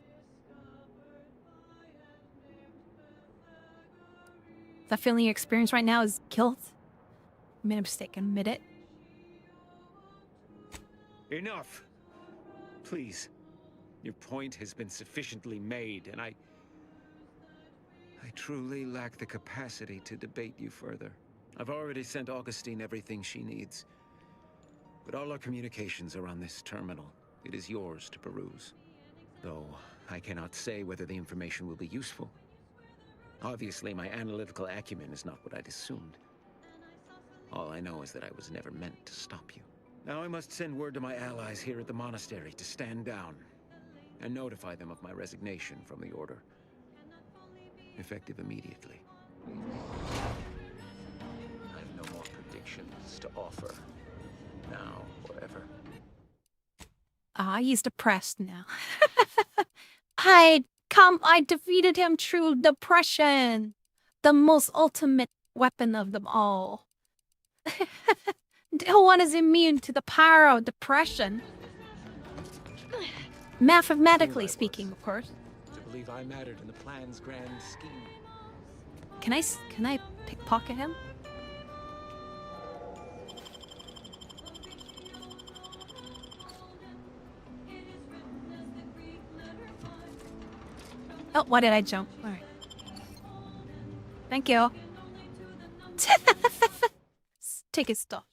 That feeling you experience right now is guilt. I made a mistake, admit it. Enough. Please. Your point has been sufficiently made, and I truly lack the capacity to debate you further. I've already sent Augustine everything she needs. But all our communications are on this terminal. It is yours to peruse. Though I cannot say whether the information will be useful. Obviously, my analytical acumen is not what I'd assumed. All I know is that I was never meant to stop you. Now I must send word to my allies here at the monastery to stand down and notify them of my resignation from the Order. Effective immediately. I have no more predictions to offer. Now or ever. He's depressed now. I defeated him through depression. The most ultimate weapon of them all. No one is immune to the power of depression. Mathematically speaking, of course. To believe I mattered in the plan's grand scheme. Can I pickpocket him? Oh, why did I jump? All right. Thank you. Take his stuff.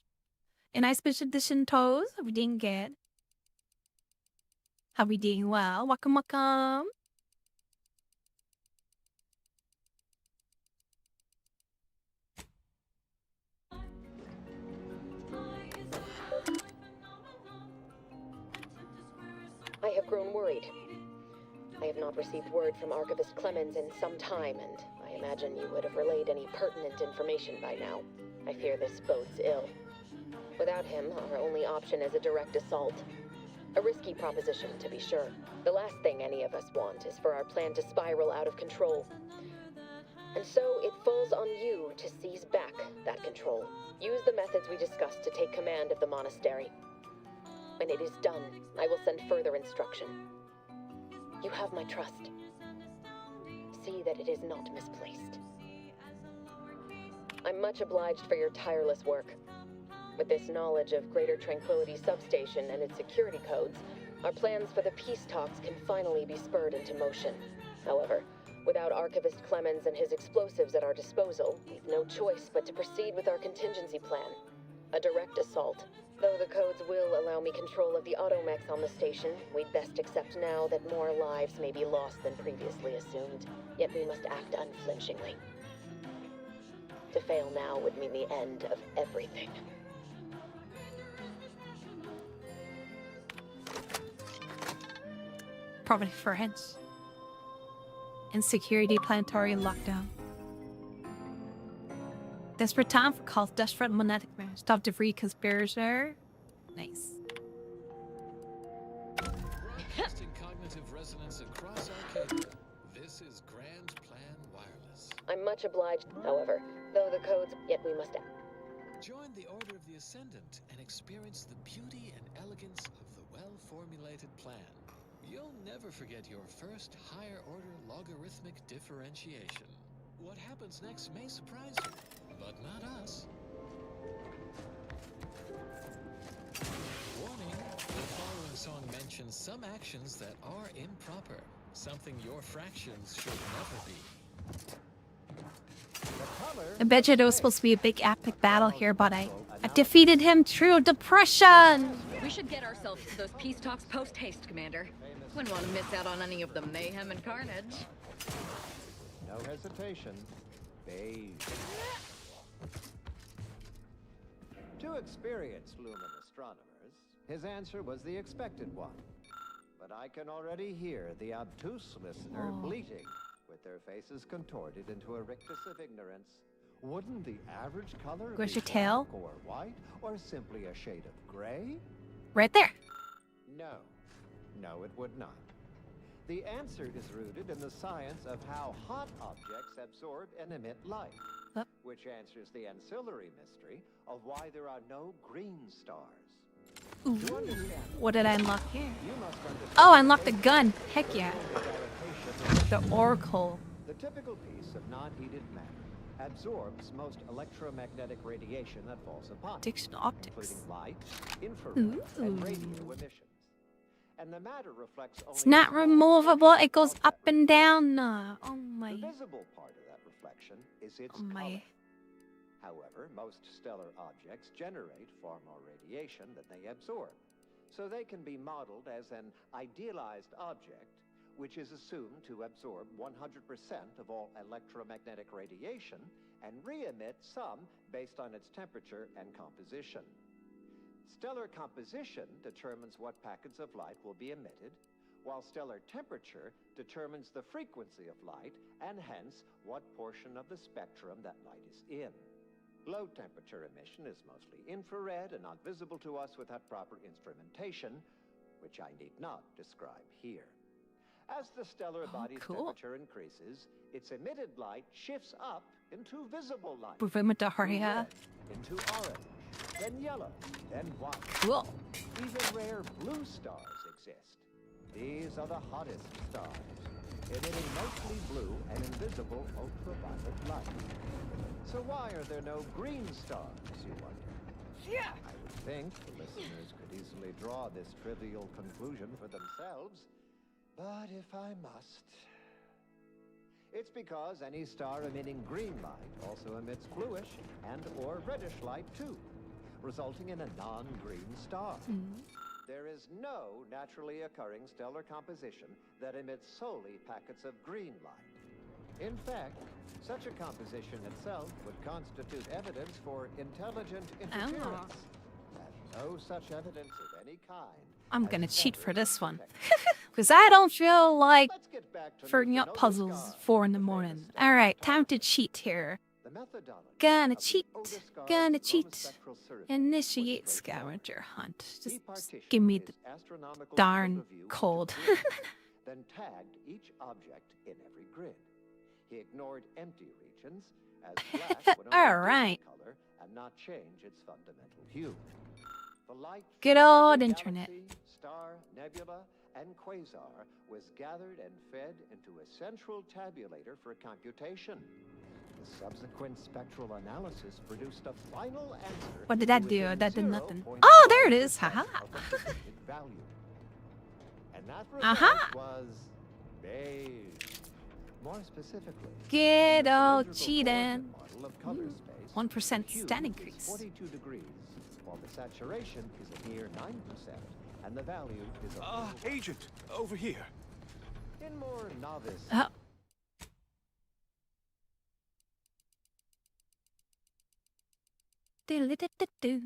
A nice special edition toes. Are we doing good? Are we doing well? Welcome, welcome. I have grown worried. I have not received word from Archivist Clemens in some time, and I imagine you would have relayed any pertinent information by now. I fear this bodes ill. Without him, our only option is a direct assault. A risky proposition, to be sure. The last thing any of us want is for our plan to spiral out of control. And so it falls on you to seize back that control. Use the methods we discussed to take command of the monastery. When it is done, I will send further instruction. You have my trust. See that it is not misplaced. I'm much obliged for your tireless work. With this knowledge of Greater Tranquility Substation and its security codes, our plans for the peace talks can finally be spurred into motion. However, without Archivist Clemens and his explosives at our disposal, we've no choice but to proceed with our contingency plan. A direct assault. Though the codes will allow me control of the automechs on the station, we'd best accept now that more lives may be lost than previously assumed. Yet we must act unflinchingly. To fail now would mean the end of everything. Probably friends. Insecurity, planetary lockdown. Desperate time for calls, desperate monetic man. Stop debris conspirator. Nice. Broadcasting cognitive resonance across our cable. This is Grand Plan Wireless. I'm much obliged, however, though the codes, yet we must act. Join the Order of the Ascendant and experience the beauty and elegance of the well-formulated plan. You'll never forget your first higher-order logarithmic differentiation. What happens next may surprise you, but not us. Warning, the following song mentions some actions that are improper, something your fractions should never be. I bet you there was supposed to be a big epic battle here, but I defeated him through depression. We should get ourselves to those peace talks post-haste, Commander. Wouldn't want to miss out on any of the mayhem and carnage. No hesitation. Beige. To experienced lumen astronomers, his answer was the expected one. But I can already hear the obtuse listener bleating, with their faces contorted into a rictus of ignorance. Wouldn't the average color Where's be your tail? black or white, or simply a shade of gray? Right there. No. No, it would not. The answer is rooted in the science of how hot objects absorb and emit light, which answers the ancillary mystery of why there are no green stars. Ooh. What did I unlock here? Oh, I unlocked the gun. Heck yeah. The Oracle. The typical piece of non-heated matter absorbs most electromagnetic radiation that falls upon it, Diction optics. including light, infrared, and radio emissions. And the matter reflects only It's not removable. It goes up and down. Oh my. The visible part of that reflection is its Oh my. color. However, most stellar objects generate far more radiation than they absorb. So they can be modeled as an idealized object, which is assumed to absorb 100% of all electromagnetic radiation and re-emit some based on its temperature and composition. Stellar composition determines what packets of light will be emitted, while stellar temperature determines the frequency of light and hence what portion of the spectrum that light is in. Low temperature emission is mostly infrared and not visible to us without proper instrumentation, which I need not describe here. As the stellar body's temperature increases, its emitted light shifts up into visible light, Daria. into orange, then yellow, then white. Cool. Even rare blue stars exist. These are the hottest stars, emitting mostly blue and invisible ultraviolet light. So why are there no green stars, you wonder? Yeah. I would think the listeners could easily draw this trivial conclusion for themselves, but if I must... It's because any star emitting green light also emits bluish and or reddish light too, resulting in a non-green star. There is no naturally occurring stellar composition that emits solely packets of green light. In fact, such a composition itself would constitute evidence for intelligent interference. And no such evidence of any kind I'm gonna cheat for this one. Because I don't feel like figuring out puzzles 4 in the morning. Alright, time to cheat here. Gonna cheat. Gonna cheat. Initiate scavenger hunt. Just give me the darn code. Then tagged each object in every grid. He ignored empty regions, as black would only Alright. color and not change its fundamental hue. The light Good from old every internet. galaxy, star, nebula, and quasar was gathered and fed into a central tabulator for computation. The subsequent spectral analysis produced a final answer. What did that do? That did nothing. Oh, there it is. Haha. Value. And that Aha. result was beige. More specifically, Good old cheating. model of color space, 1% hue stat is increase. 42 degrees, while the saturation is a mere 9%, and the value is a Agent, over here. in more novice. Oh. Do-do-do-do-do.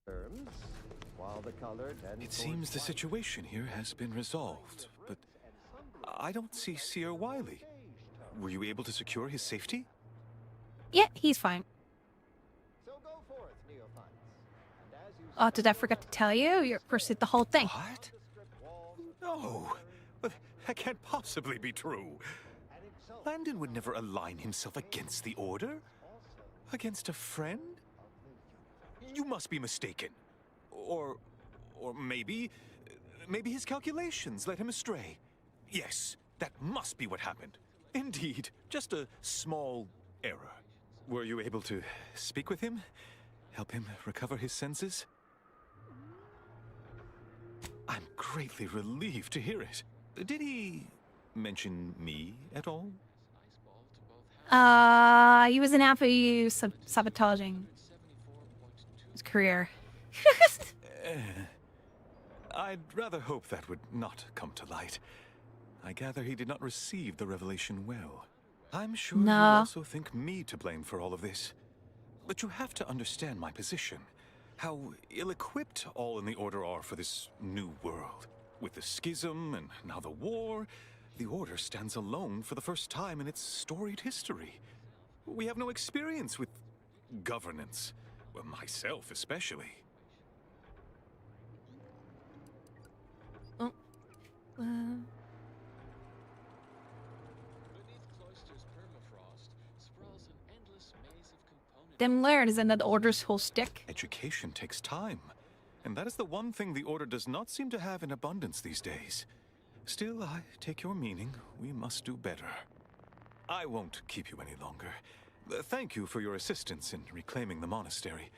Terms, while the color tends It seems the situation here has been resolved, but I don't see Sir Wiley. Were you able to secure his safety? Yeah, he's fine. Oh, did I forget to tell you? You first did the whole thing. What? No, but that can't possibly be true. Landon would never align himself against the Order? Against a friend? You must be mistaken. Or maybe his calculations led him astray. Yes, that must be what happened. Indeed, just a small error. Were you able to speak with him? Help him recover his senses? I'm greatly relieved to hear it. Did he mention me at all? He was an after you sabotaging his career. I'd rather hope that would not come to light. I gather he did not receive the revelation well. I'm sure you also think me to blame for all of this. But you have to understand my position. How ill-equipped all in the Order are for this new world. With the schism and now the war, the Order stands alone for the first time in its storied history. We have no experience with governance. Well, myself especially. Them laird isn't that the Order's whole stick? Education takes time, and that is the one thing the Order does not seem to have in abundance these days. Still, I take your meaning. We must do better. I won't keep you any longer. Thank you for your assistance in reclaiming the monastery.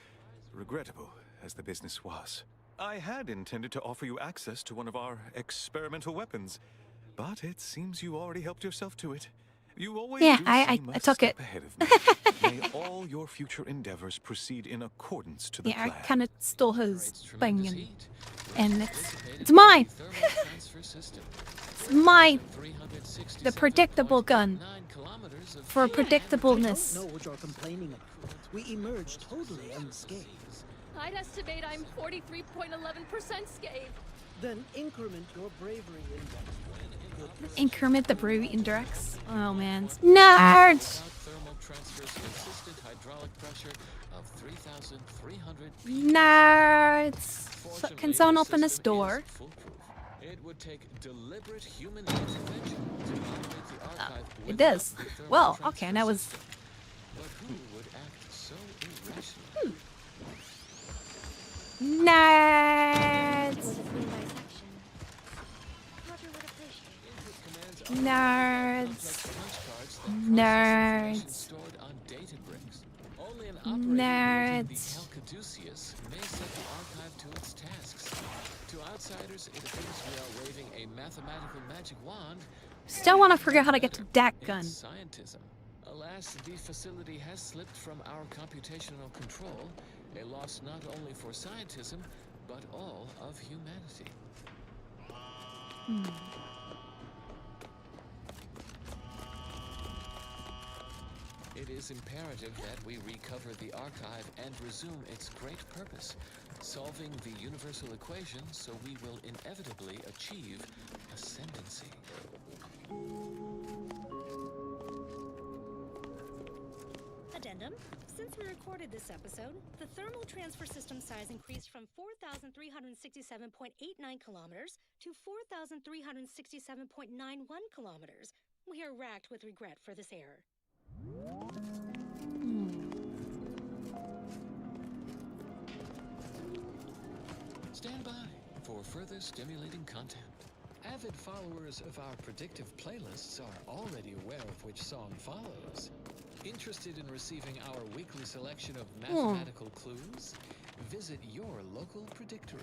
Regrettable as the business was. I had intended to offer you access to one of our experimental weapons, but it seems you already helped yourself to it. You always do I seem a took it. step ahead of me. May all your future endeavors proceed in accordance to the Yeah, plan. I kind of stole his thing, and it's mine. It's mine. The predictable gun. For predictableness. I don't know what you're complaining about. We emerged totally unscathed. I'd estimate I'm 43.11% scathed. Then increment your bravery index. Increment the bravery index. Oh man, nerds. Thermal transfers consistent hydraulic pressure of 3,300 Nerds. So, can someone open this door? It would take deliberate human intervention to operate the archive It does. Well, okay, and that was. But who would act so irrationally? Nerds. Nerds. Nerds. Nerds. Caduceus may set the archive to its tasks. To outsiders, it appears we are waving a mathematical magic wand. Still want to figure out how to get to that gun. Scientism. Alas, the facility has slipped from our computational control. A loss not only for scientism, but all of humanity. It is imperative that we recover the archive and resume its great purpose, solving the universal equation so we will inevitably achieve ascendancy. Addendum. Since we recorded this episode, the thermal transfer system size increased from 4,367.89 kilometers to 4,367.91 kilometers. We are racked with regret for this error. Stand by for further stimulating content. Avid followers of our predictive playlists are already aware of which song follows. Interested in receiving our weekly selection of mathematical clues? Visit your local predictory.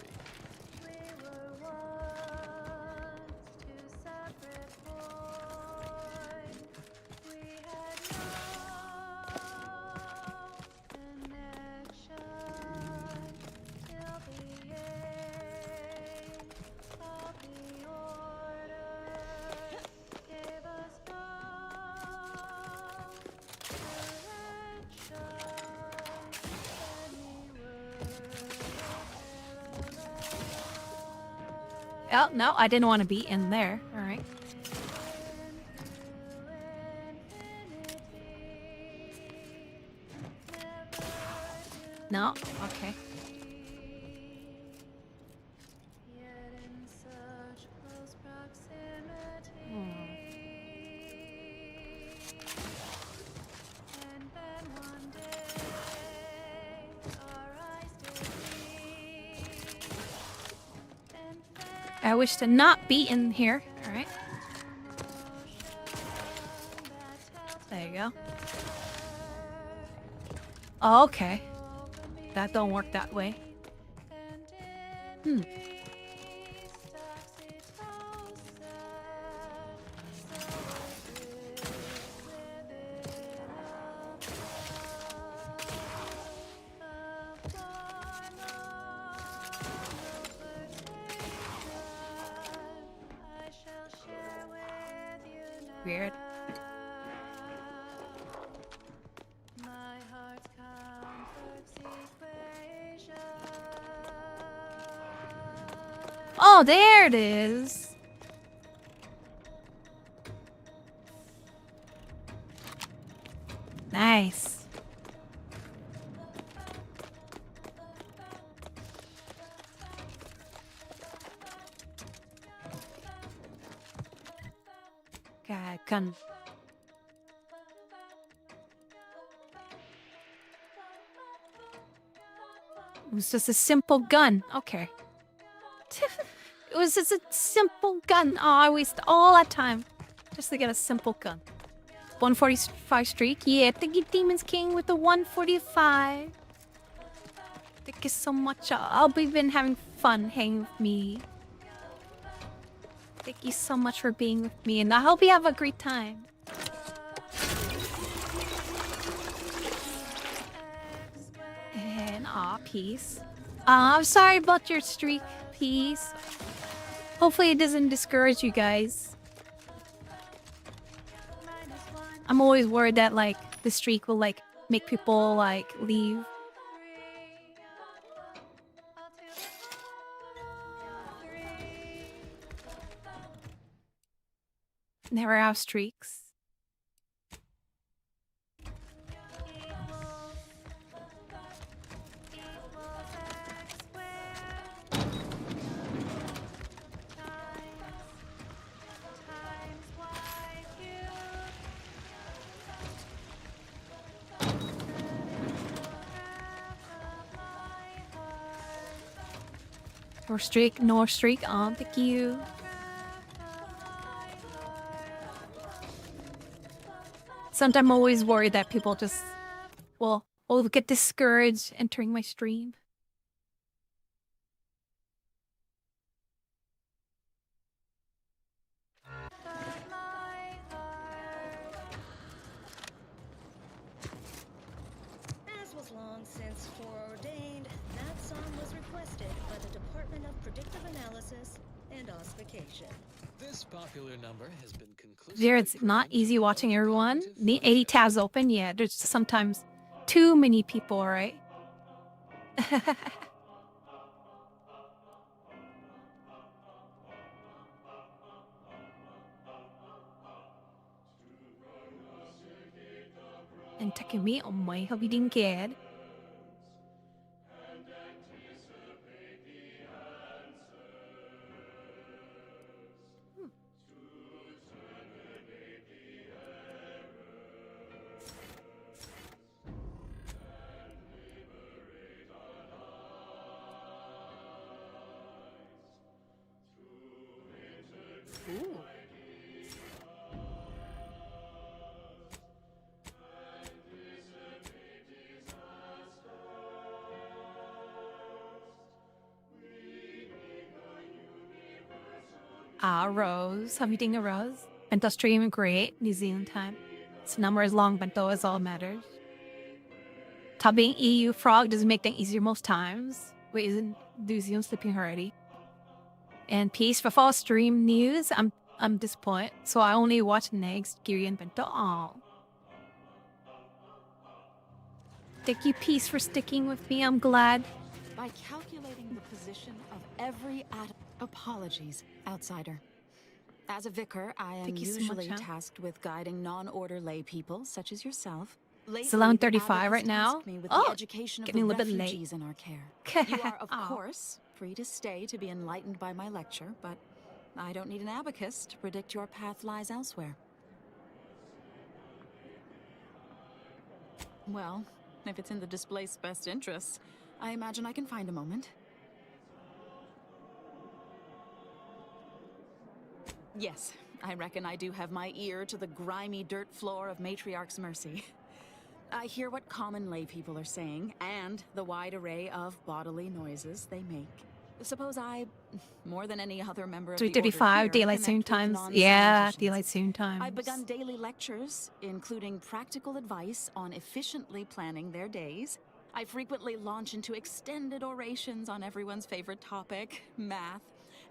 Oh, no, I didn't want to be in there. All right. No, okay. I wish to not be in here. All right. There you go. Oh, okay. That don't work that way. Weird. Oh, there it is. Nice. God, gun. It was just a simple gun. Okay. It was just a simple gun. Oh, I wasted all that time just to get a simple gun. 145 streak. Yeah, thank you, Demon's King, with the 145. Thank you so much. I'll be been having fun hanging with me. Thank you so much for being with me, and I hope you have a great time. And peace. I'm sorry about your streak. Peace. Hopefully it doesn't discourage you guys. I'm always worried that like the streak will like make people like leave. Never have streaks. Or streak, no streak. Oh, thank you. Sometimes I'm always worried that people just will get discouraged entering my stream. As was long since foreordained, that song was requested by the Department of Predictive Analysis and ossification. This popular number has been conclusively There, it's not easy watching everyone. The 80 tabs open, yeah, there's sometimes too many people, right? And Takumi, oh my, hope you didn't get. Ooh. Rose. Have you done a Rose? Bento stream, great. New Zealand time. This number is long, Bento is all matters. Tubbing EU frog doesn't make things easier most times. Wait, isn't New Zealand sleeping already? And peace for fall stream news. I'm disappointed. So I only watch next Giri and Bento. Aw. Thank you, Peace, for sticking with me. I'm glad. By calculating the position of every atom. Apologies, outsider. As a vicar, I am usually tasked with guiding non-order lay people, such as yourself. It's 11:35 right now. Oh, getting a little bit late. In our care. You are, of course, free to stay to be enlightened by my lecture, but I don't need an abacus to predict your path lies elsewhere. Well, if it's in the displaced's best interests, I imagine I can find a moment. Yes, I reckon I do have my ear to the grimy dirt floor of Matriarch's Mercy. I hear what common lay people are saying, and the wide array of bodily noises they make. Suppose I, more than any other member of the Order 3:35 here, daylight soon connect with times. non-scienticians. Yeah, daylight soon times. I've begun daily lectures, including practical advice on efficiently planning their days. I frequently launch into extended orations on everyone's favorite topic, math,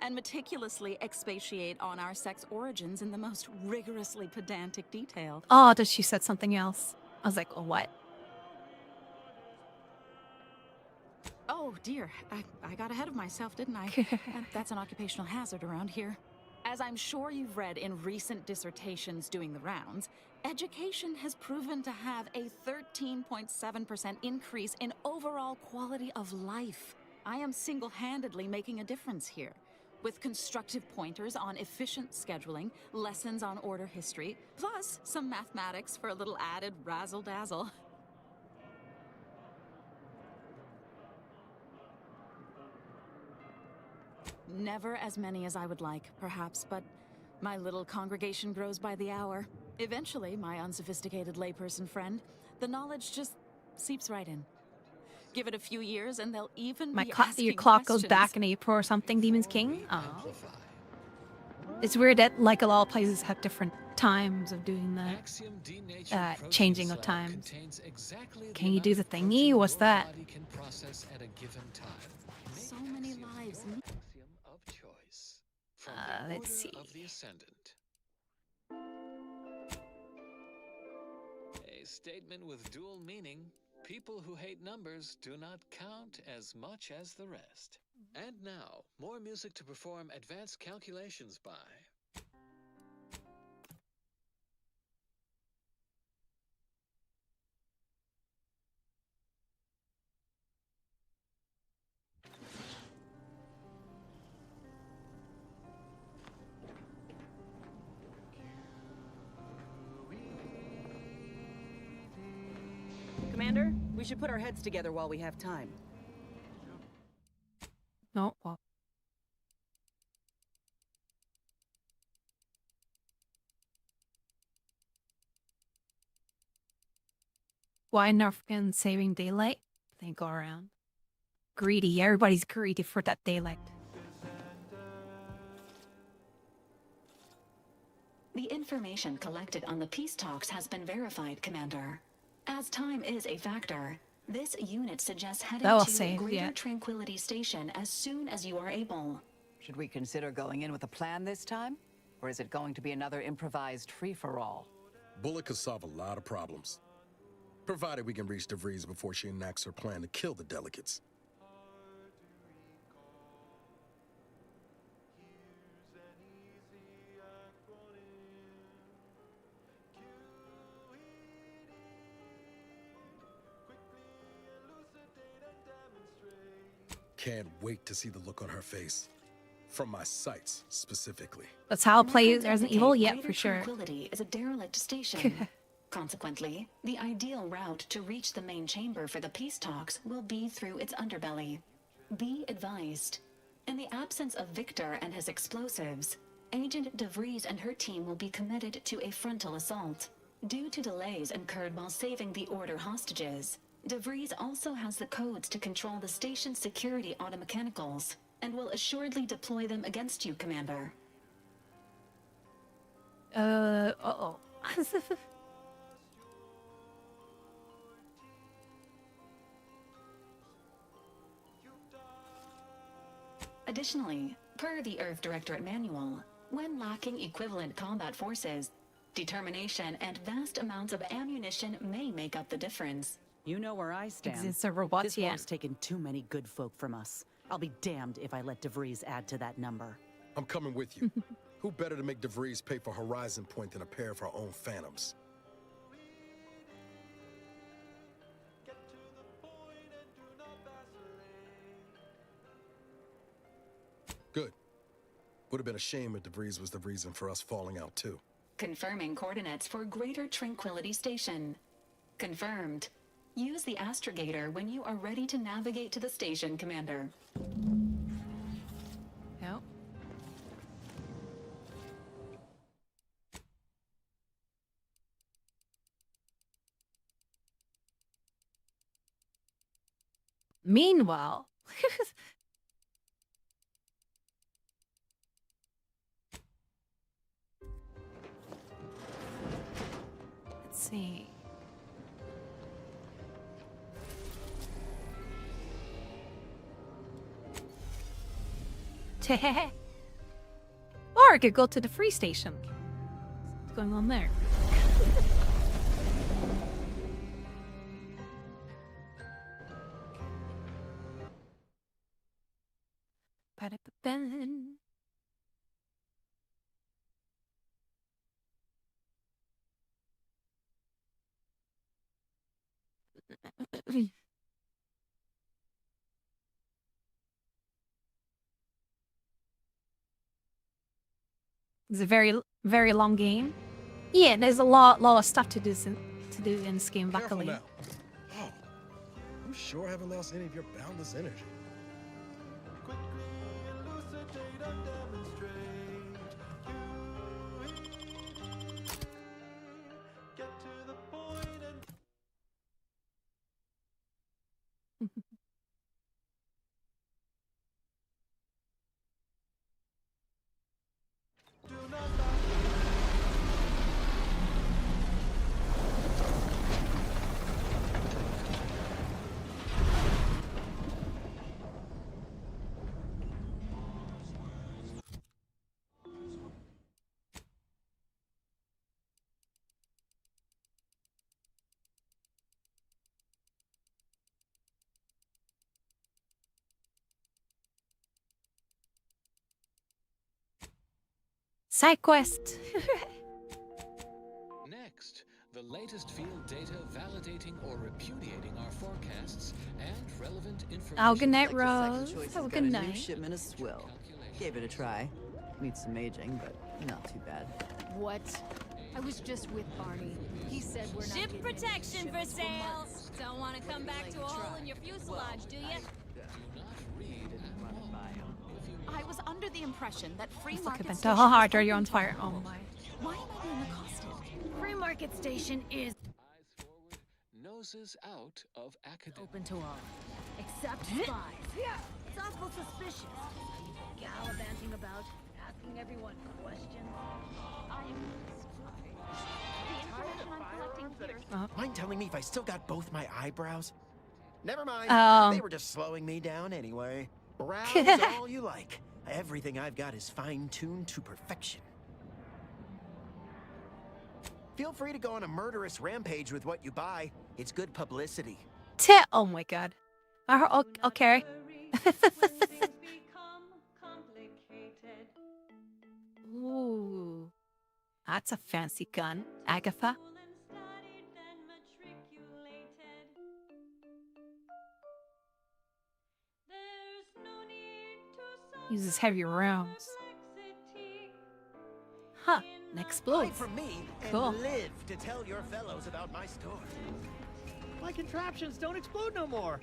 and meticulously expatiate on our sex origins in the most rigorously pedantic detail. Oh, that she said something else. I was like, oh, what? Oh dear, I got ahead of myself, didn't I? That's an occupational hazard around here. As I'm sure you've read in recent dissertations doing the rounds, education has proven to have a 13.7% increase in overall quality of life. I am single-handedly making a difference here. With constructive pointers on efficient scheduling, lessons on order history, plus some mathematics for a little added razzle-dazzle. Never as many as I would like, perhaps, but my little congregation grows by the hour. Eventually, my unsophisticated layperson friend, the knowledge just seeps right in. Give it a few years and they'll even be asking your clock questions. goes back in April or something, Demon's King? Oh. It's weird that like a lot of places have different times of doing that. Changing of times. Can you do the thingy? What's that? So many lives. Let's see. A statement with dual meaning. People who hate numbers do not count as much as the rest. And now, more music to perform advanced calculations by. Commander, we should put our heads together while we have time. No. Well. Why Northcan saving daylight? They go around. Greedy. Everybody's greedy for that daylight. The information collected on the peace talks has been verified, Commander. As time is a factor, this unit suggests heading to Greater Tranquility Station as soon as you are able. Should we consider going in with a plan this time? Or is it going to be another improvised free-for-all? Bullet could solve a lot of problems. Provided we can reach DeVries before she enacts her plan to kill the delegates. Can't wait to see the look on her face. From my sights, specifically. That's how I'll play Resident Evil, yeah, for sure. Tranquility is a derelict station. Consequently, the ideal route to reach the main chamber for the peace talks will be through its underbelly. Be advised. In the absence of Victor and his explosives, Agent DeVries and her team will be committed to a frontal assault. Due to delays incurred while saving the Order hostages, DeVries also has the codes to control the station's security automechanicals, and will assuredly deploy them against you, Commander. Uh-oh. Additionally, per the Earth Directorate Manual, when lacking equivalent combat forces, determination and vast amounts of ammunition may make up the difference. You know where I stand. Exists a robot, This yeah. war's taken too many good folk from us. I'll be damned if I let DeVries add to that number. I'm coming with you. Who better to make DeVries pay for Horizon Point than a pair of her own phantoms? Good. Would have been a shame if DeVries was the reason for us falling out too. Confirming coordinates for Greater Tranquility Station. Confirmed. Use the astrogator when you are ready to navigate to the station, Commander. Yep. Meanwhile, let's see. Or I could go to the free station. What's going on there? Ba-da-ba-ben. It's a very, very long game. Yeah, there's a lot of stuff to do in this game. Careful Luckily, now. Oh, I'm sure I haven't lost any of your boundless energy. side quest. Next, the latest field data validating or repudiating our forecasts and relevant information. Oh, good night, Like your Rose. second choice Oh, has good got a new night. shipment of swill. Gave it a try. Needs some aging, but not too bad. What? I was just with Barney. He said we're not Ship getting protection any for shipments sale. months. Don't want to come back to a hole in your fuselage, do you? I was under the impression that free Look market at Bento. station How was hard are you open on to fire? all. Oh my. Why am I being accosted? Free market station is Noses out of academia. open to all, except spies. It's awful suspicious. Gallivanting about, asking everyone questions. Mind telling me if I still got both my eyebrows? Never mind. They were just slowing me down anyway. Brows all you like. Everything I've got is fine-tuned to perfection. Feel free to go on a murderous rampage with what you buy. It's good publicity. Oh my god. Okay. Ooh. That's a fancy gun, Agatha. Uses heavy rounds. Huh. And explodes. Buy from me and Cool. live to tell your fellows about my store. My contraptions don't explode no more.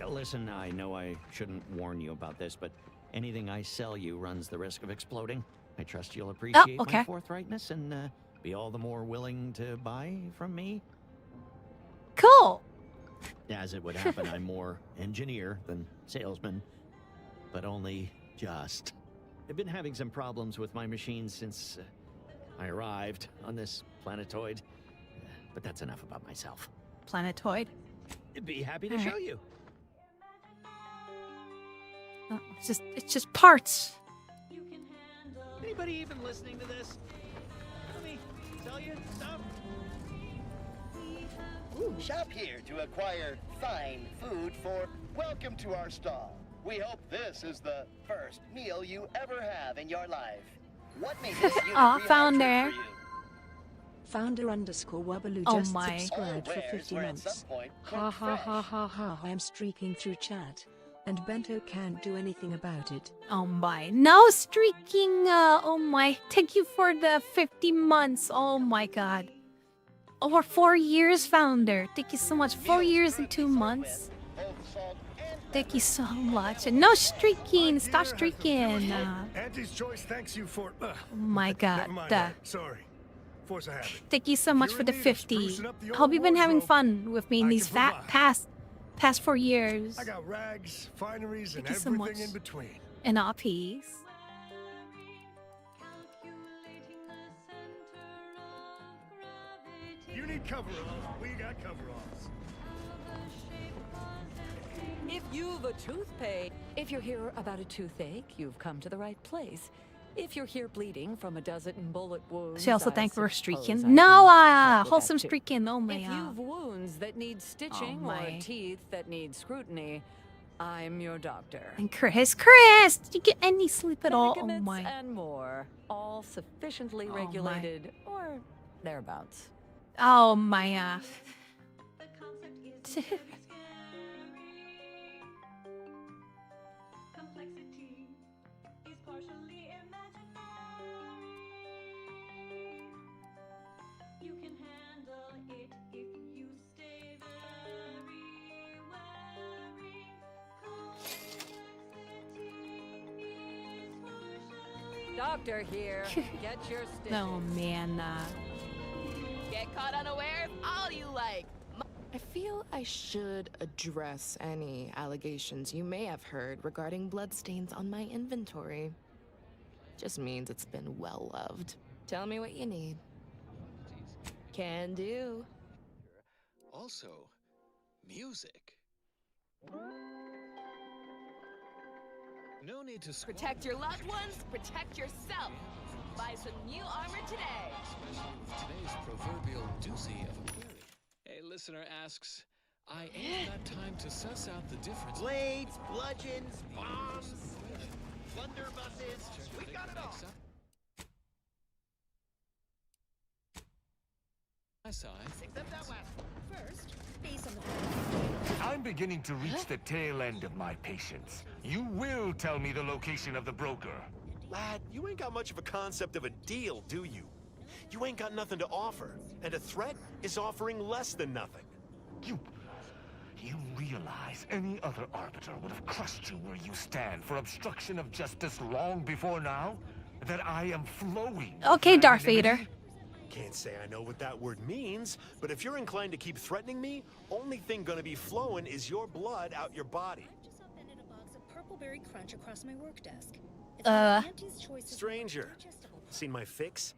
Listen, I know I shouldn't warn you about this, but anything I sell you runs the risk of exploding. I trust you'll appreciate my forthrightness and be all the more willing to buy from me. Cool. As it would happen, I'm more engineer than salesman, but only just. I've been having some problems with my machines since I arrived on this planetoid, but that's enough about myself. Planetoid. Be happy to show you. Oh, it's just parts. Anybody even listening to this? Let me tell you stuff. Ooh, shop here to acquire fine food for welcome to our stall. We hope this is the first meal you ever have in your life. What made this unit Founder. Founder underscore Wubbaloo Oh just my. subscribed for 50 months. Ha ha ha ha ha, I'm streaking through chat. And Bento can't do anything about it. Oh my. No streaking. Oh my. Thank you for the 50 months. Oh my god. Over 4 years, Founder. Thank you so much. 4 years and 2 months. Thank you so much. And no streaking. Stop streaking. Auntie's Choice thanks you for... Oh my god. Never mind. Sorry. Force a habit. Thank you so much for the 50. Hope you've been having fun with me in these past 4 years. I got rags, fineries, and Thank you so everything much. in between. And all peace. You need coveralls. We got coveralls. If you've a toothache, if you're here about a toothache, you've come to the right place. If you're here bleeding from a dozen bullet wounds, She also I thanked for suppose I streaking. can No, help with wholesome that too. streaking. Oh my If you've wounds that need stitching Oh or my. teeth that need scrutiny, I'm your doctor. And Chris, did you get any sleep at all? Oh Medicaments my. and more, all sufficiently Oh my. regulated or thereabouts. Oh my. Doctor here. Get your stitches. Oh man. Get caught unawares all you like. I feel I should address any allegations you may have heard regarding bloodstains on my inventory. Just means it's been well loved. Tell me what you need. Can do. Also, music. No need to Protect your loved ones, protect yourself. Buy some new armor today. Especially with today's proverbial doozy of a query. A listener asks, I ain't got time to suss out the difference. Blades, bludgeons, bombs, blunderbusses. We got it all. My side. Except that last one. First, based on the I'm beginning to reach the tail end of my patience. You will tell me the location of the broker. Lad, you ain't got much of a concept of a deal, do you? You ain't got nothing to offer, and a threat is offering less than nothing. You realize any other arbiter would have crushed you where you stand for obstruction of justice long before now? That I am flowing. Okay, Darth Vader. Can't say I know what that word means, but if you're inclined to keep threatening me, only thing gonna be flowing is your blood out your body. just upended a box of purple berry crunch across my work desk. It's my auntie's choice of Stranger, digestible. seen my fix?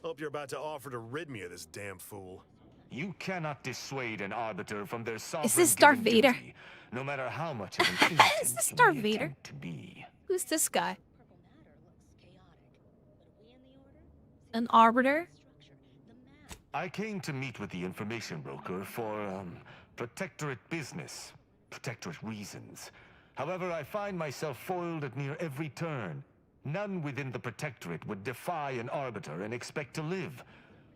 Hope you're about to offer to rid me of this damn fool. You cannot dissuade an arbiter from their sovereign Is this Darth given Vader? duty, no matter how much of an idiot Is this you Darth may Vader? attempt to be. Who's this guy? An arbiter? I came to meet with the information broker for, protectorate business. Protectorate reasons. However, I find myself foiled at near every turn. None within the protectorate would defy an arbiter and expect to live.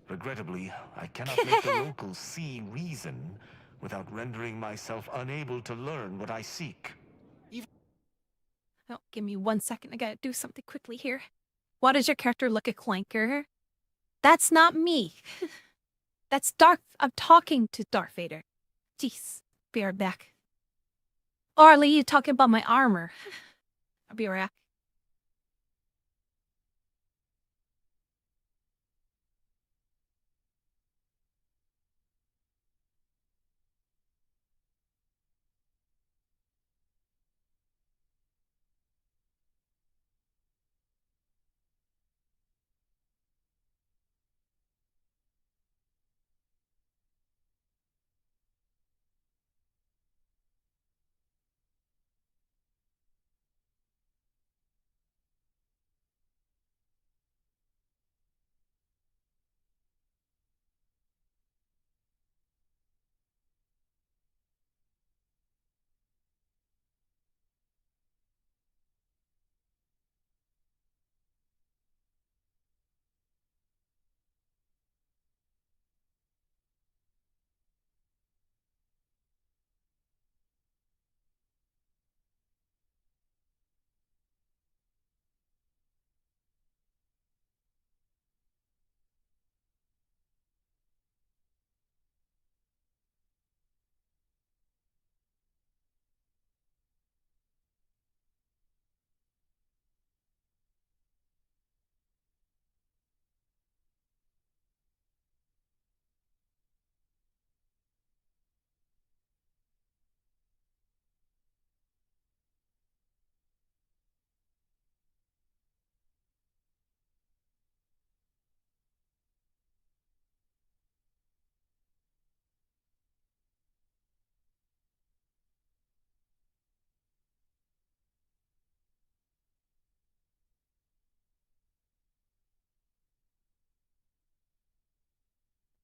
Regrettably, I cannot make the locals see reason without rendering myself unable to learn what I seek. Oh, give me 1 second. I gotta do something quickly here. Why does your character look a clanker? That's not me. That's Darth. I'm talking to Darth Vader. Jeez. Be right back. Or are you talking about my armor? I'll be right back.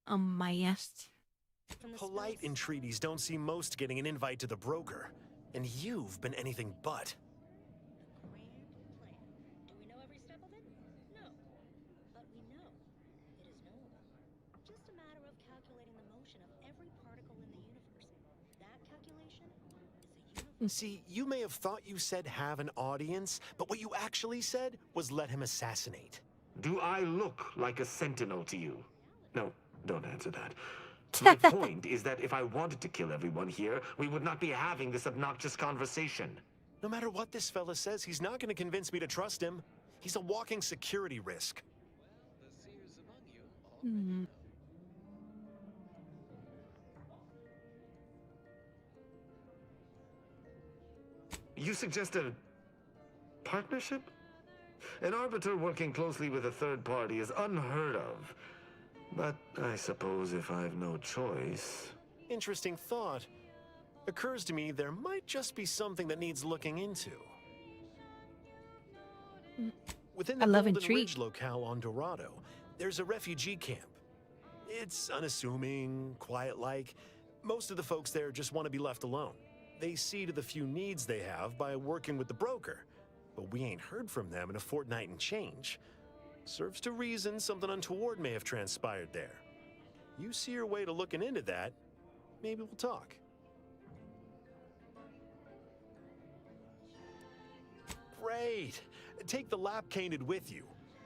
My ass. Polite entreaties don't see most getting an invite to the broker. And you've been anything but. Do we know every step of it? No. But we know it is knowable. Just a matter of calculating the motion of every particle in the universe. That calculation is a See, you may have thought you said have an audience, but what you actually said was let him assassinate. Do I look like a sentinel to you? No, don't answer that. My point is that if I wanted to kill everyone here, we would not be having this obnoxious conversation. No matter what this fella says, he's not going to convince me to trust him. He's a walking security risk. You suggest a partnership? An arbiter working closely with a third party is unheard of. But I suppose if I've no choice... Interesting thought. Occurs to me there might just be something that needs looking into. Within the Golden Ridge locale on Dorado, there's a refugee camp. It's unassuming, quiet-like. Most of the folks there just want to be left alone. They see to the few needs they have by working with the broker. But we ain't heard from them in a fortnight and change. Serves to reason something untoward may have transpired there. You see your way to looking into that, maybe we'll talk. Great! Take the lap-caned with you.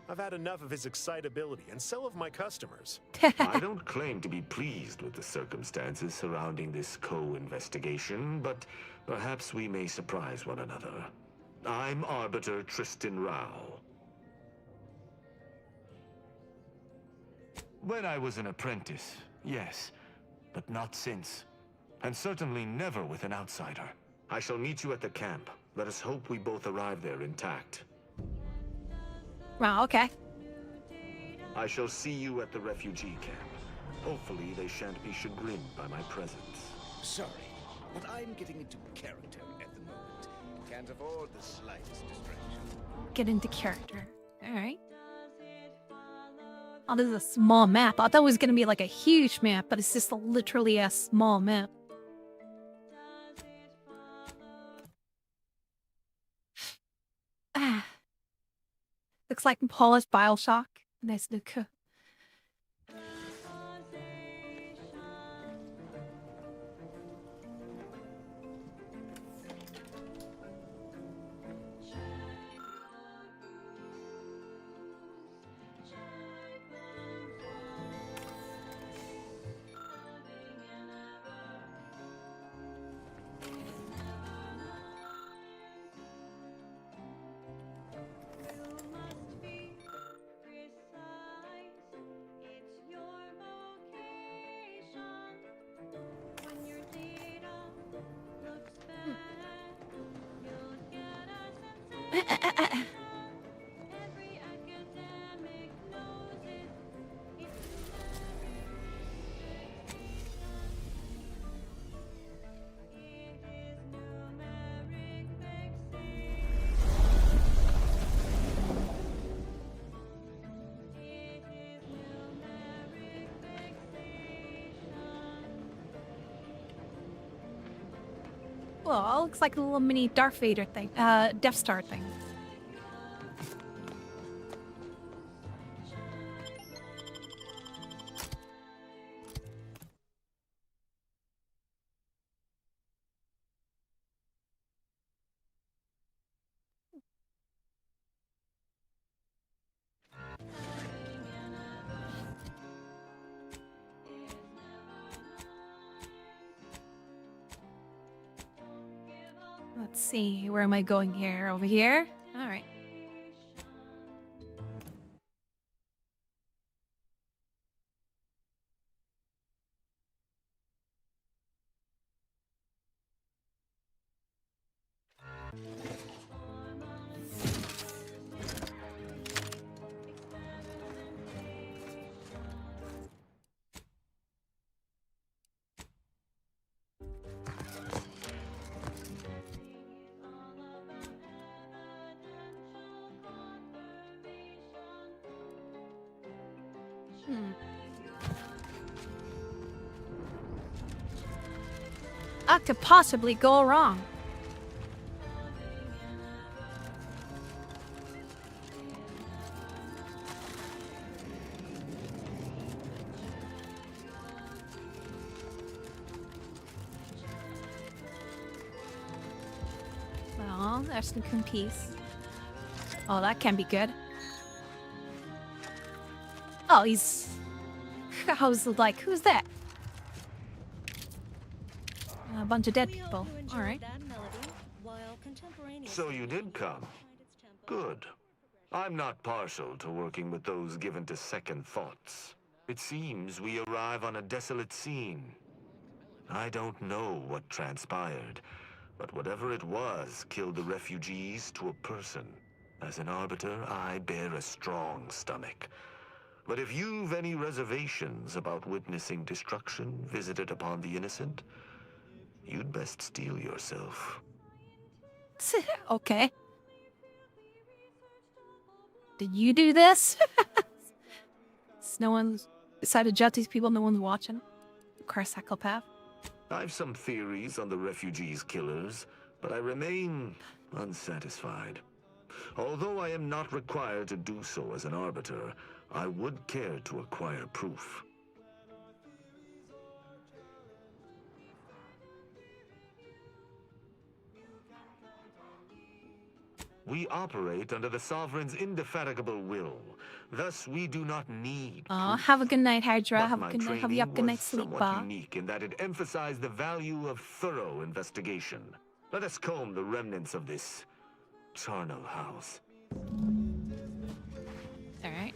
I've had enough of his excitability, and so have my customers. I don't claim to be pleased with the circumstances surrounding this co-investigation, but perhaps we may surprise one another. I'm Arbiter Tristan Rao. When I was an apprentice, yes, but not since. And certainly never with an outsider. I shall meet you at the camp. Let us hope we both arrive there intact. Wow, okay. I shall see you at the refugee camp. Hopefully they shan't be chagrined by my presence. Sorry, but I'm getting into character at the moment. can't afford the slightest distraction. Get into character. Alright. Oh, this is a small map. I thought it was gonna be like a huge map, but it's just literally a small map. Ah. Looks like polished Bioshock. Nice look. Well, it looks like a little mini Darth Vader thing. Death Star thing. Let's see, where am I going here? Over here? Alright. What could possibly go wrong? Well, there's the piece. Oh, that can be good. Oh, he's... I was like, who's that? A bunch of dead people. Alright. So you did come. Good. I'm not partial to working with those given to second thoughts. It seems we arrive on a desolate scene. I don't know what transpired, but whatever it was killed the refugees to a person. As an arbiter, I bear a strong stomach. But if you've any reservations about witnessing destruction visited upon the innocent, you'd best steel yourself. Okay. Did you do this? No one's decided to judge these people, no one's watching. Car psychopath. I've some theories on the refugees' killers, but I remain unsatisfied. Although I am not required to do so as an arbiter, I would care to acquire proof. We operate under the Sovereign's indefatigable will. Thus, we do not need proof. Have a good night, Hydra. But Have a my good night. Have training you have a good was night sleep, somewhat unique in that it emphasized the value of thorough investigation. Let us comb the remnants of this charnel house. Alright.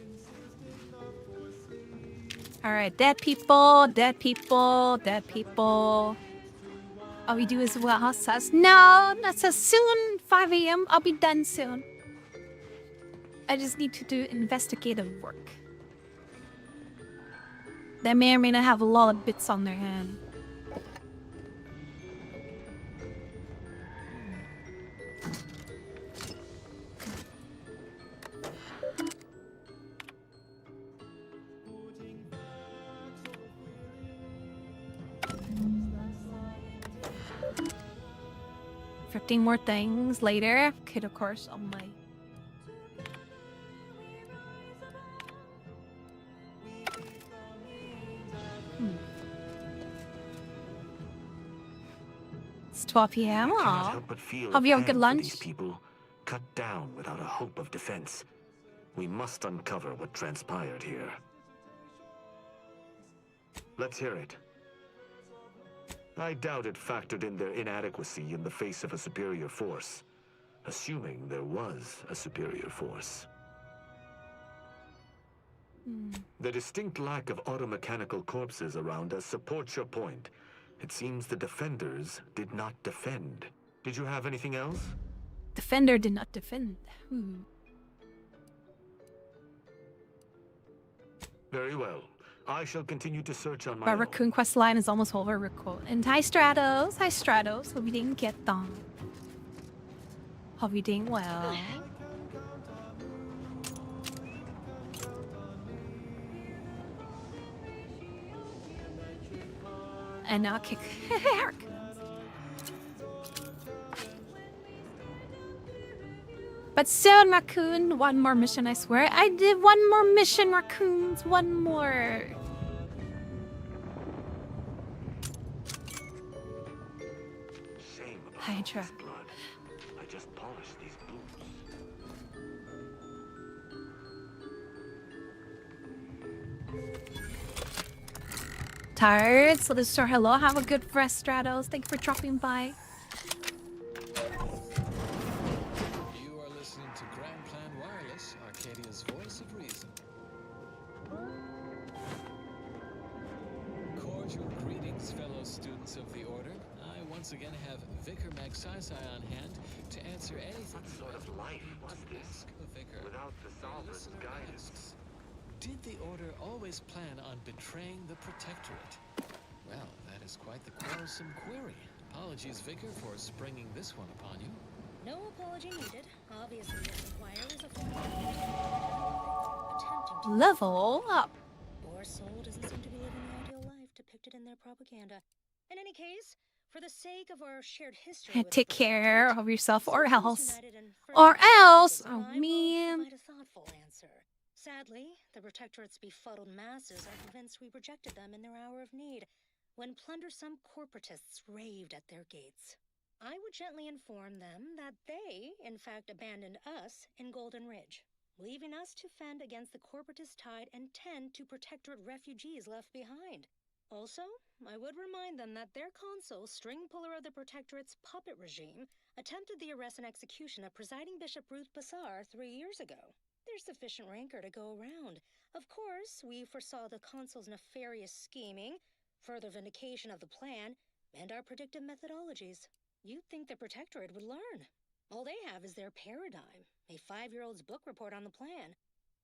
Alright, dead people, dead people, dead people. All we do is what House says. No, that says soon, 5 a.m. I'll be done soon. I just need to do investigative work. They may or may not have a lot of bits on their hand. expecting more things later. Could, of course, oh my. It's 12 p.m. I cannot Aw. help but feel Hope you have a good for lunch. these people, cut down without a hope of defense. We must uncover what transpired here. Let's hear it. I doubt it factored in their inadequacy in the face of a superior force, assuming there was a superior force. The distinct lack of automechanical corpses around us supports your point. It seems the defenders did not defend. Did you have anything else? Defender did not defend. Very well. I shall continue to search on my My own. raccoon quest line is almost over. Record. And hi Stratos. Hi Stratos. Hope you didn't get them. Hope you doing well. And now kick. But soon, raccoon. One more mission, I swear. I did one more mission, raccoons. One more. Shame about Hydra. all this blood. I just polished these boots. Tired, so this is our hello. Have a good rest, Stratos. Thank you for dropping by. You are listening to Grand Plan Wireless, Arcadia's voice of reason. Cordial greetings, fellow students of the Order. I once again have Vicar Magsaisai on hand to answer anything. What sort of life was this? Vicar, Without the Solver's guidance. did the Order always plan on betraying the Protectorate? Well, that is quite the quarrelsome query. Apologies, Vicar, for springing this one upon you. No apology needed. Obviously, this inquiry is a form attempting to Level up. Your soul doesn't seem to be living the ideal life depicted in their propaganda. In any case, for the sake of our shared history, with Take the care Protectorate, of yourself, or citizens else. united in first Or else. I Oh, will man. provide a thoughtful answer. Sadly, the Protectorate's befuddled masses are convinced we rejected them in their hour of need, when plundersome corporatists raved at their gates. I would gently inform them that they, in fact, abandoned us in Golden Ridge, leaving us to fend against the corporatist tide and tend to Protectorate refugees left behind. Also, I would remind them that their consul, string puller of the Protectorate's puppet regime, attempted the arrest and execution of presiding Bishop Ruth Bassar 3 years ago. There's sufficient rancor to go around. Of course, we foresaw the consul's nefarious scheming, further vindication of the plan, and our predictive methodologies. You'd think the Protectorate would learn. All they have is their paradigm, a 5-year-old's book report on the plan.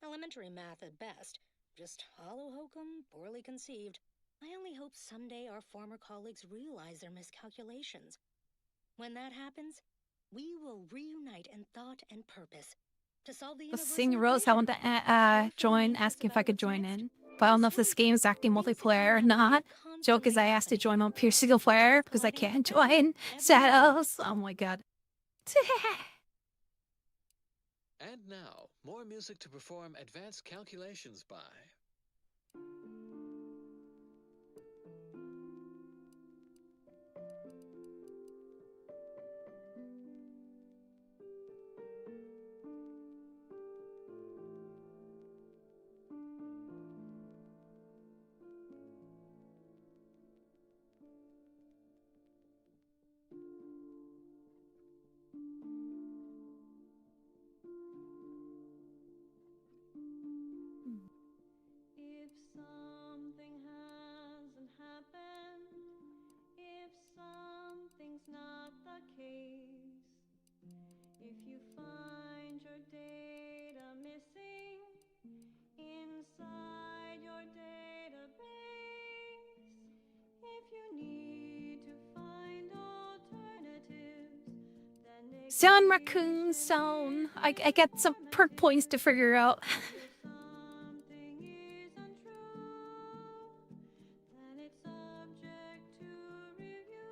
Elementary math at best, just hollow hokum, poorly conceived. I only hope someday our former colleagues realize their miscalculations. When that happens, we will reunite in thought and purpose to solve the Let's universal sing Rose. I want to join, asking if I could join in. But I don't know if this game is acting multiplayer or not. Joke is I asked to join on pure single player because I can't join Shadows. Oh my god. And now, more music to perform advanced calculations by. If something hasn't happened, if something's not the case, if you find your data missing inside your database, if you need to find alternatives, then Sound raccoon sound. I get some perk points to figure out. then it's subject to review.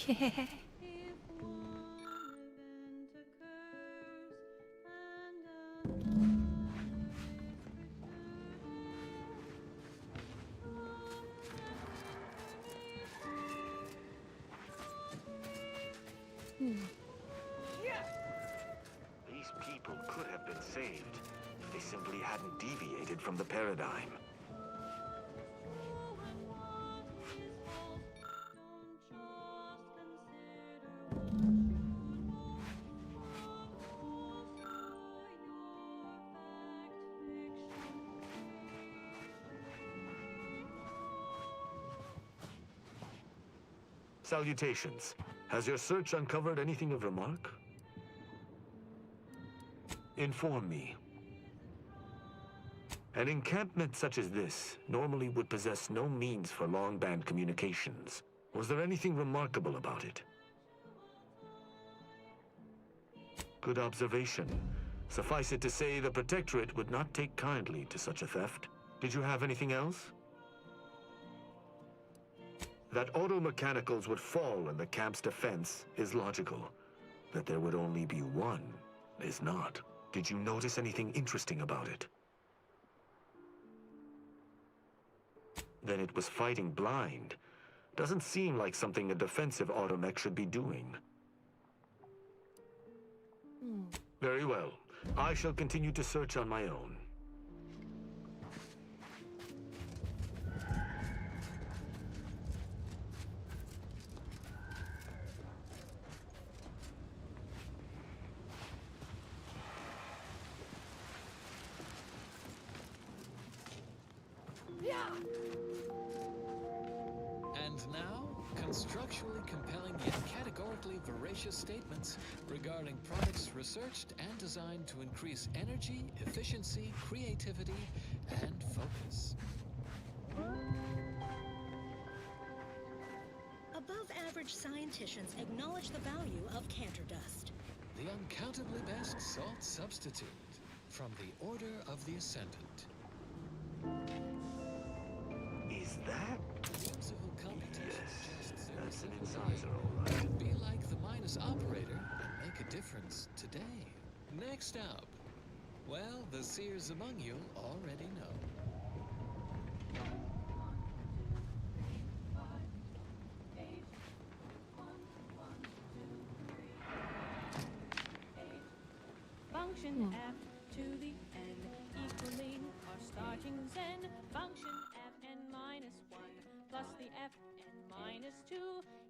Yeah. These people could have been saved if they simply hadn't deviated from the paradigm. Salutations. Has your search uncovered anything of remark? Inform me. An encampment such as this normally would possess no means for long-band communications. Was there anything remarkable about it? Good observation. Suffice it to say, the Protectorate would not take kindly to such a theft. Did you have anything else? That auto-mechanicals would fall in the camp's defense is logical. That there would only be one is not. Did you notice anything interesting about it? Then it was fighting blind. Doesn't seem like something a defensive automech should be doing. Very well. I shall continue to search on my own. And now, constructually compelling yet categorically veracious statements regarding products researched and designed to increase energy, efficiency, creativity, and focus. Above-average scienticians acknowledge the value of canter dust. The uncountably best salt substitute from the Order of the Ascendant. Is that? Whimsical competition. Yes, that's an incisor, all right. Be like the minus operator and make a difference today. Next up, well, the seers among you already know. Function F to the n equaling or starting zen. Function Fn minus 1 plus the Fn minus 2.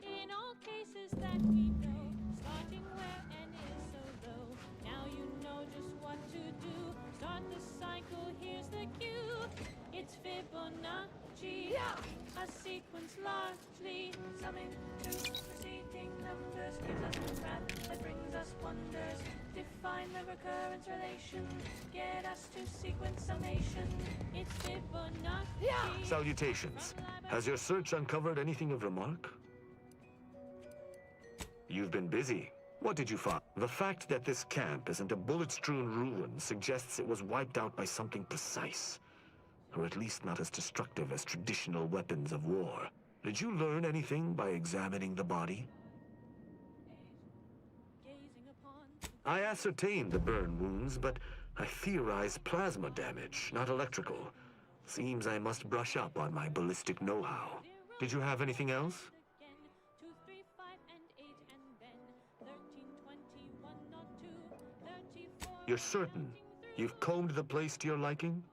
In all cases that we know, starting where n is so low. Now you know just what to do. Start the cycle, here's the cue. It's Fibonacci, a sequence largely summing to preceding numbers. Gives us a graph that brings us wonders. Define the recurrence relation. Get us to sequence summation. It's Fibonacci. Salutations. Has your search uncovered anything of remark? You've been busy. What did you find? The fact that this camp isn't a bullet-strewn ruin suggests it was wiped out by something precise. Or at least not as destructive as traditional weapons of war. Did you learn anything by examining the body? I ascertained the burn wounds, but I theorized plasma damage, not electrical. Seems I must brush up on my ballistic know-how. Did you have anything else? 2, 3, 5, and 8, and then 13, 21, not 2, 34. You're certain you've combed the place to your liking?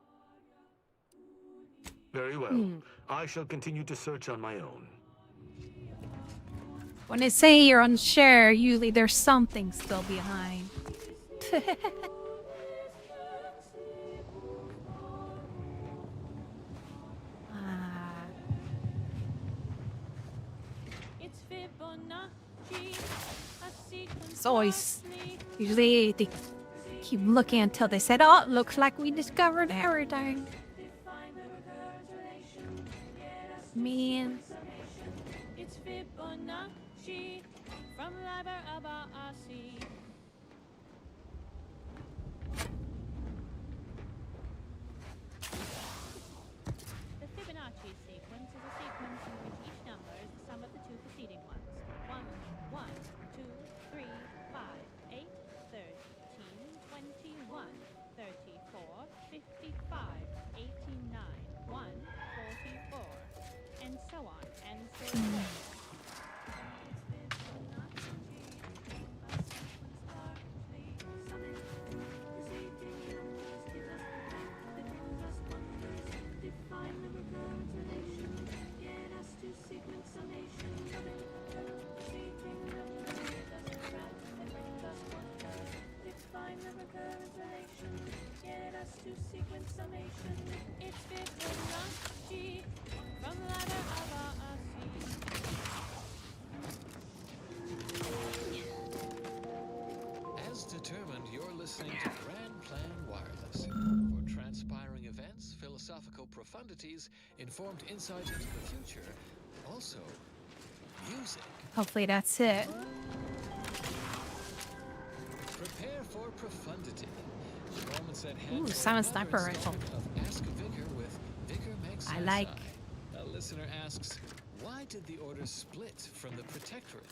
Very well. I shall continue to search on my own. When I say you're unsure, usually there's something still behind. It's Fibonacci, a sequence. It's always usually they keep looking until they said, "Oh, looks like we discovered everything." Man. It's Fibonacci from Liber Abaasi. The Fibonacci sequence is a sequence in which each number is the sum of the two preceding ones. 1 and so on, and so forth. Sequence summation, it's Fibonacci from ladder of As determined, you're listening to Grand Plan Wireless. For transpiring events, philosophical profundities, informed insight into the future, also music. Hopefully that's it. Prepare for profundity. The moments at hand Ooh, for silent another sniper rifle. installment of Ask Vicar with Vicar Makes I like. A listener asks, why did the order split from the Protectorate?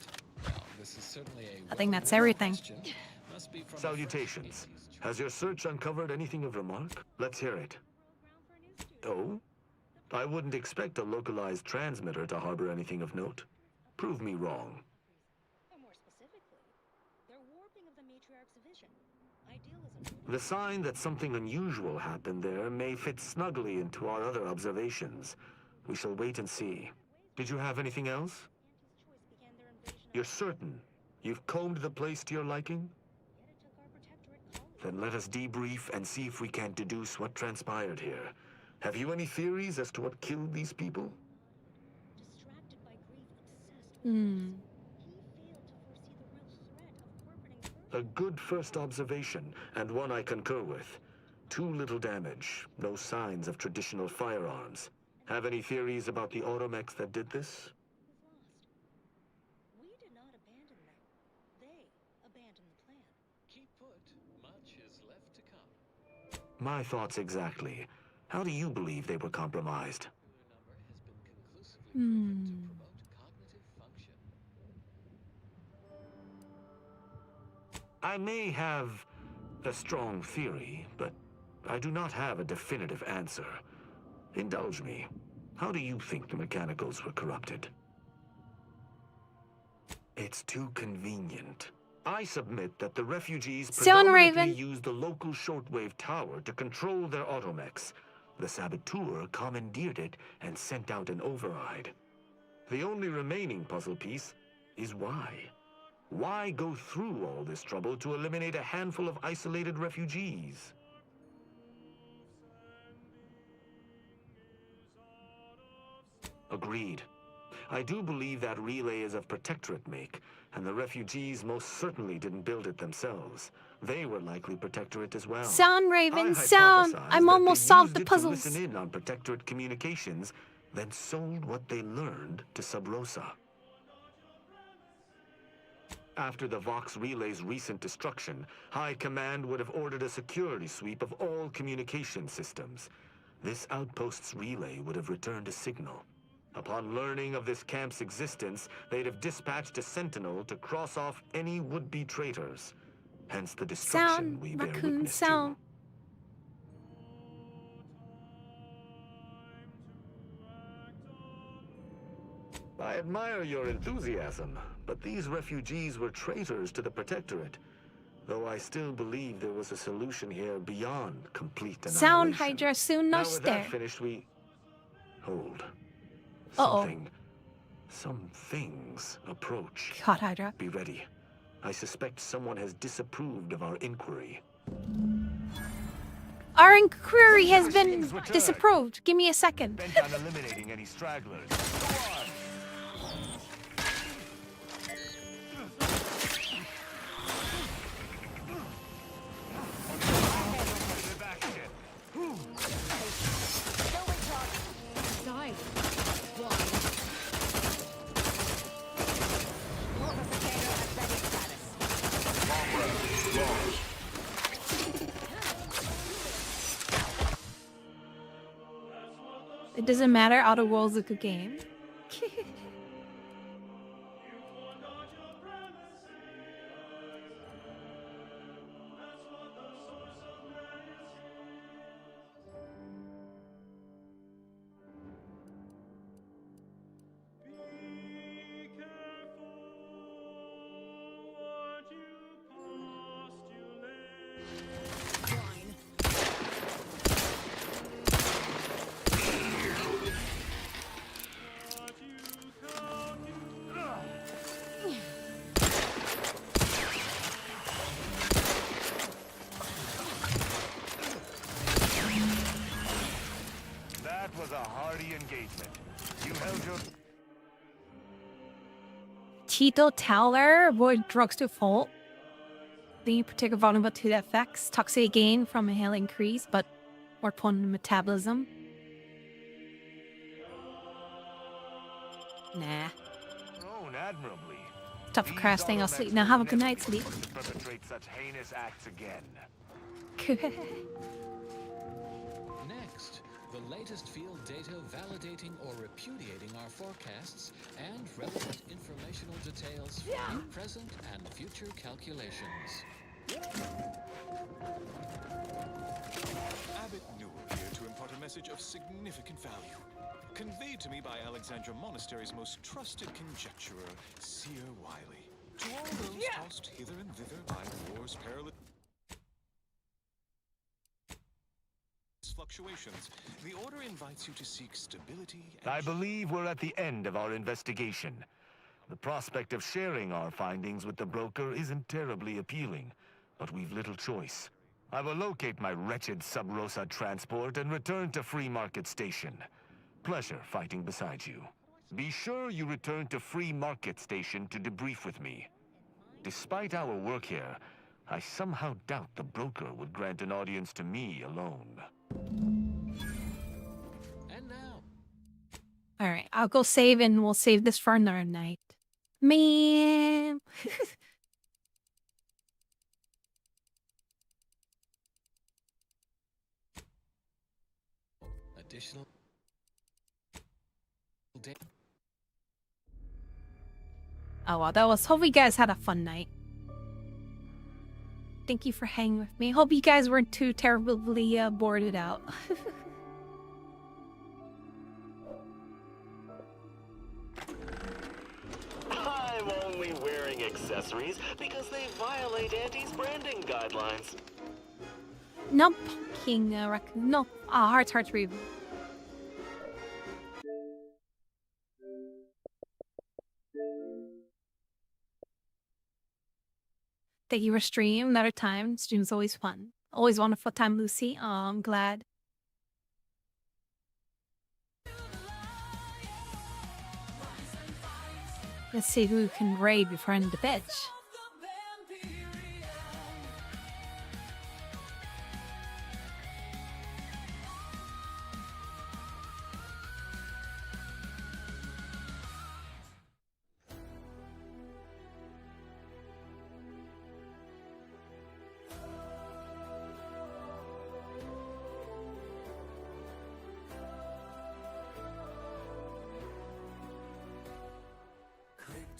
Well, this is certainly a I think that's everything. question. Must be from a Salutations. Has your search uncovered anything of remark? Let's hear it. Oh? I wouldn't expect a localized transmitter to harbor anything of note. Prove me wrong. Or more specifically, their warping of the matriarch's vision. Idealism. The sign that something unusual happened there may fit snugly into our other observations. We shall wait and see. Did you have anything else? You're certain you've combed the place to your liking? Then let us debrief and see if we can deduce what transpired here. Have you any theories as to what killed these people? A good first observation, and one I concur with. Too little damage, no signs of traditional firearms. Have any theories about the automechs that did this? We did not abandon them. They abandoned the plan. Keep put, much is left to come. My thoughts exactly. How do you believe they were compromised? I may have a strong theory, but I do not have a definitive answer. Indulge me. How do you think the mechanicals were corrupted? It's too convenient. I submit that the refugees predominantly used the local shortwave tower to control their automechs. The saboteur commandeered it and sent out an override. The only remaining puzzle piece is why. Why go through all this trouble to eliminate a handful of isolated refugees? Agreed. I do believe that relay is of Protectorate make, and the refugees most certainly didn't build it themselves. They were likely Protectorate as well. Sound, Raven, sound. I'm almost solved the puzzles. To listen in on Protectorate communications, then sold what they learned to Sub Rosa. After the Vox relay's recent destruction, High Command would have ordered a security sweep of all communication systems. This outpost's relay would have returned a signal. Upon learning of this camp's existence, they'd have dispatched a sentinel to cross off any would-be traitors. Hence the destruction we bear witness to. I admire your enthusiasm, but these refugees were traitors to the Protectorate. Though I still believe there was a solution here beyond complete annihilation. Sound, Hydra, soon no Now with that stare. finished, we... Hold. Uh-oh. Some things approach. God, Hydra. Be ready. I suspect someone has disapproved of our inquiry. Our inquiry has been disapproved. Give me a second. Bent on eliminating any stragglers. Go on. It doesn't matter. Outer Worlds is a good game. statement. You held your... Tito Towler, avoid drugs to fault. The particular vulnerable to the effects. Toxic gain from inhale increase, but more upon metabolism. Nah. Grown admirably. Tough procrastinating, I'll sleep now. Have a good night, sleep. Perpetrate such heinous acts again. Next, the latest field data validating or repudiating our forecasts and relevant informational details for new present and future calculations. Abbot Newell here to impart a message of significant value, conveyed to me by Alexandra Monastery's most trusted conjecturer, Seer Wiley. To all those tossed hither and thither by war's perilous fluctuations, the Order invites you to seek stability and... I believe we're at the end of our investigation. The prospect of sharing our findings with the broker isn't terribly appealing, but we've little choice. I will locate my wretched Sub Rosa transport and return to Free Market Station. Pleasure fighting beside you. Be sure you return to Free Market Station to debrief with me. Despite our work here, I somehow doubt the broker would grant an audience to me alone. And now, Alright, I'll go save and we'll save this for another night. Man. additional data. Oh well, that was. Hope you guys had a fun night. Thank you for hanging with me. Hope you guys weren't too terribly boarded out. I'm only wearing accessories because they violate Auntie's branding guidelines. Nope. King, nope. Ah, hearts, read. Thank you for stream. Another time. Stream's always fun. Always wonderful time, Lucy. Oh, I'm glad. Let's see who can raid before I end the bitch.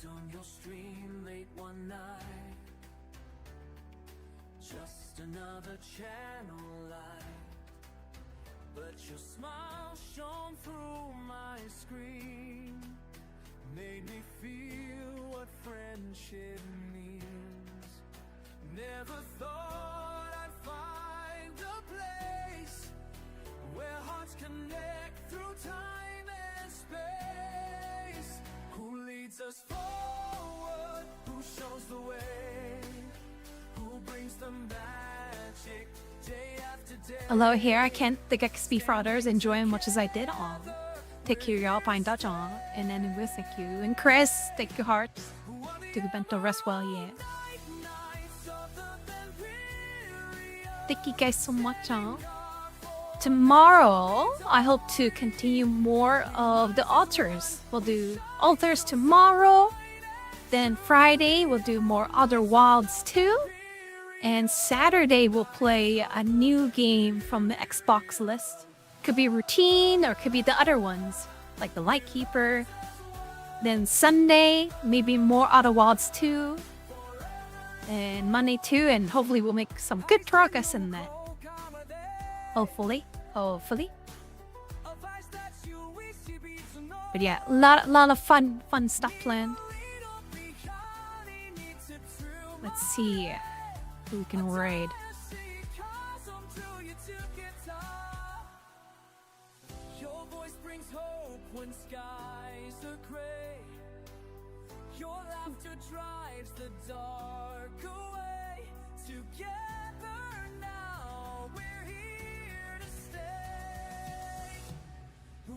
On your stream late one night, just another channel light, but your smile shone through my screen, made me feel what friendship means. Never thought I'd find a place where hearts connect through time and space. Who leads us forward? Who shows the way? Who brings the magic day after day? Hello here. I can't think I can speak for others. Enjoy as much as I did. Take care, y'all. Find Dutch on. And anyway, thank you. And Chris, thank you, hearts. To the Bento, rest well, yeah. Thank you guys so much, Tomorrow, I hope to continue more of the altars. We'll do altars tomorrow. Then Friday, we'll do more Other Wilds too. And Saturday, we'll play a new game from the Xbox list. Could be routine or could be the other ones, like the Lightkeeper. Then Sunday, maybe more Other Wilds 2. And Monday too, and hopefully we'll make some good progress in that. Hopefully. But yeah, lot of fun stuff planned. Let's see who we can raid. Your voice brings hope when skies are gray. Your laughter drives the dark away. Together now we're here to stay.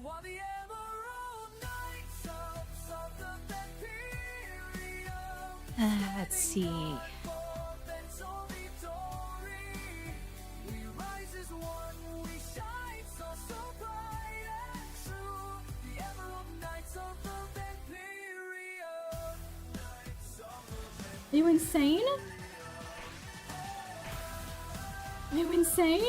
While the Let's see. Are you insane? Are you insane?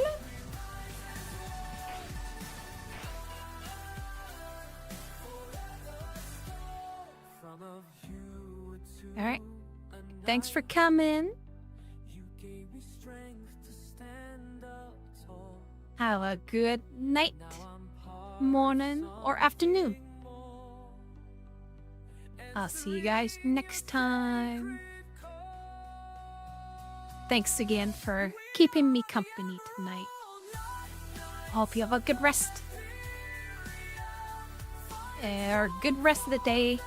All right. Thanks for coming. Have a good night, morning, or afternoon. I'll see you guys next time. Thanks again for keeping me company tonight. Hope you have a good rest. Or good rest of the day.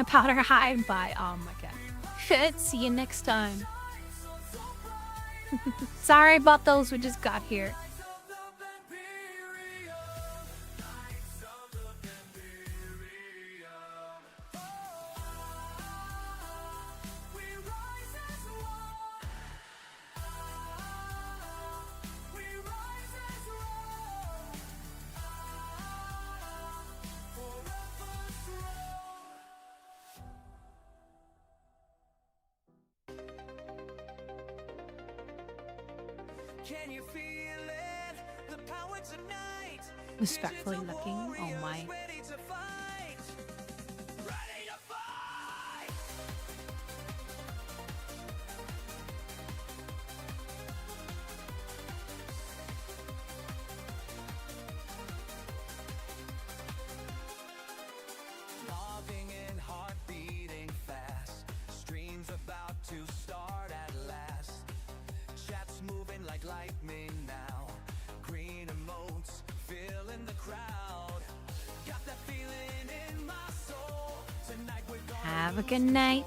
Powder high. Bye. Oh my god. See you next time. Sorry about those who just got here. Can you feel it? The power tonight. Respectfully looking. Oh my. Ready to fight. Ready to fight. Throbbing and heart beating fast. Streams about to start at last. Chat's moving like lightning now. Green emotes filling the crowd. Got that feeling in my soul. Tonight we're gonna Have a good night.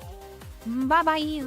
Bye bye.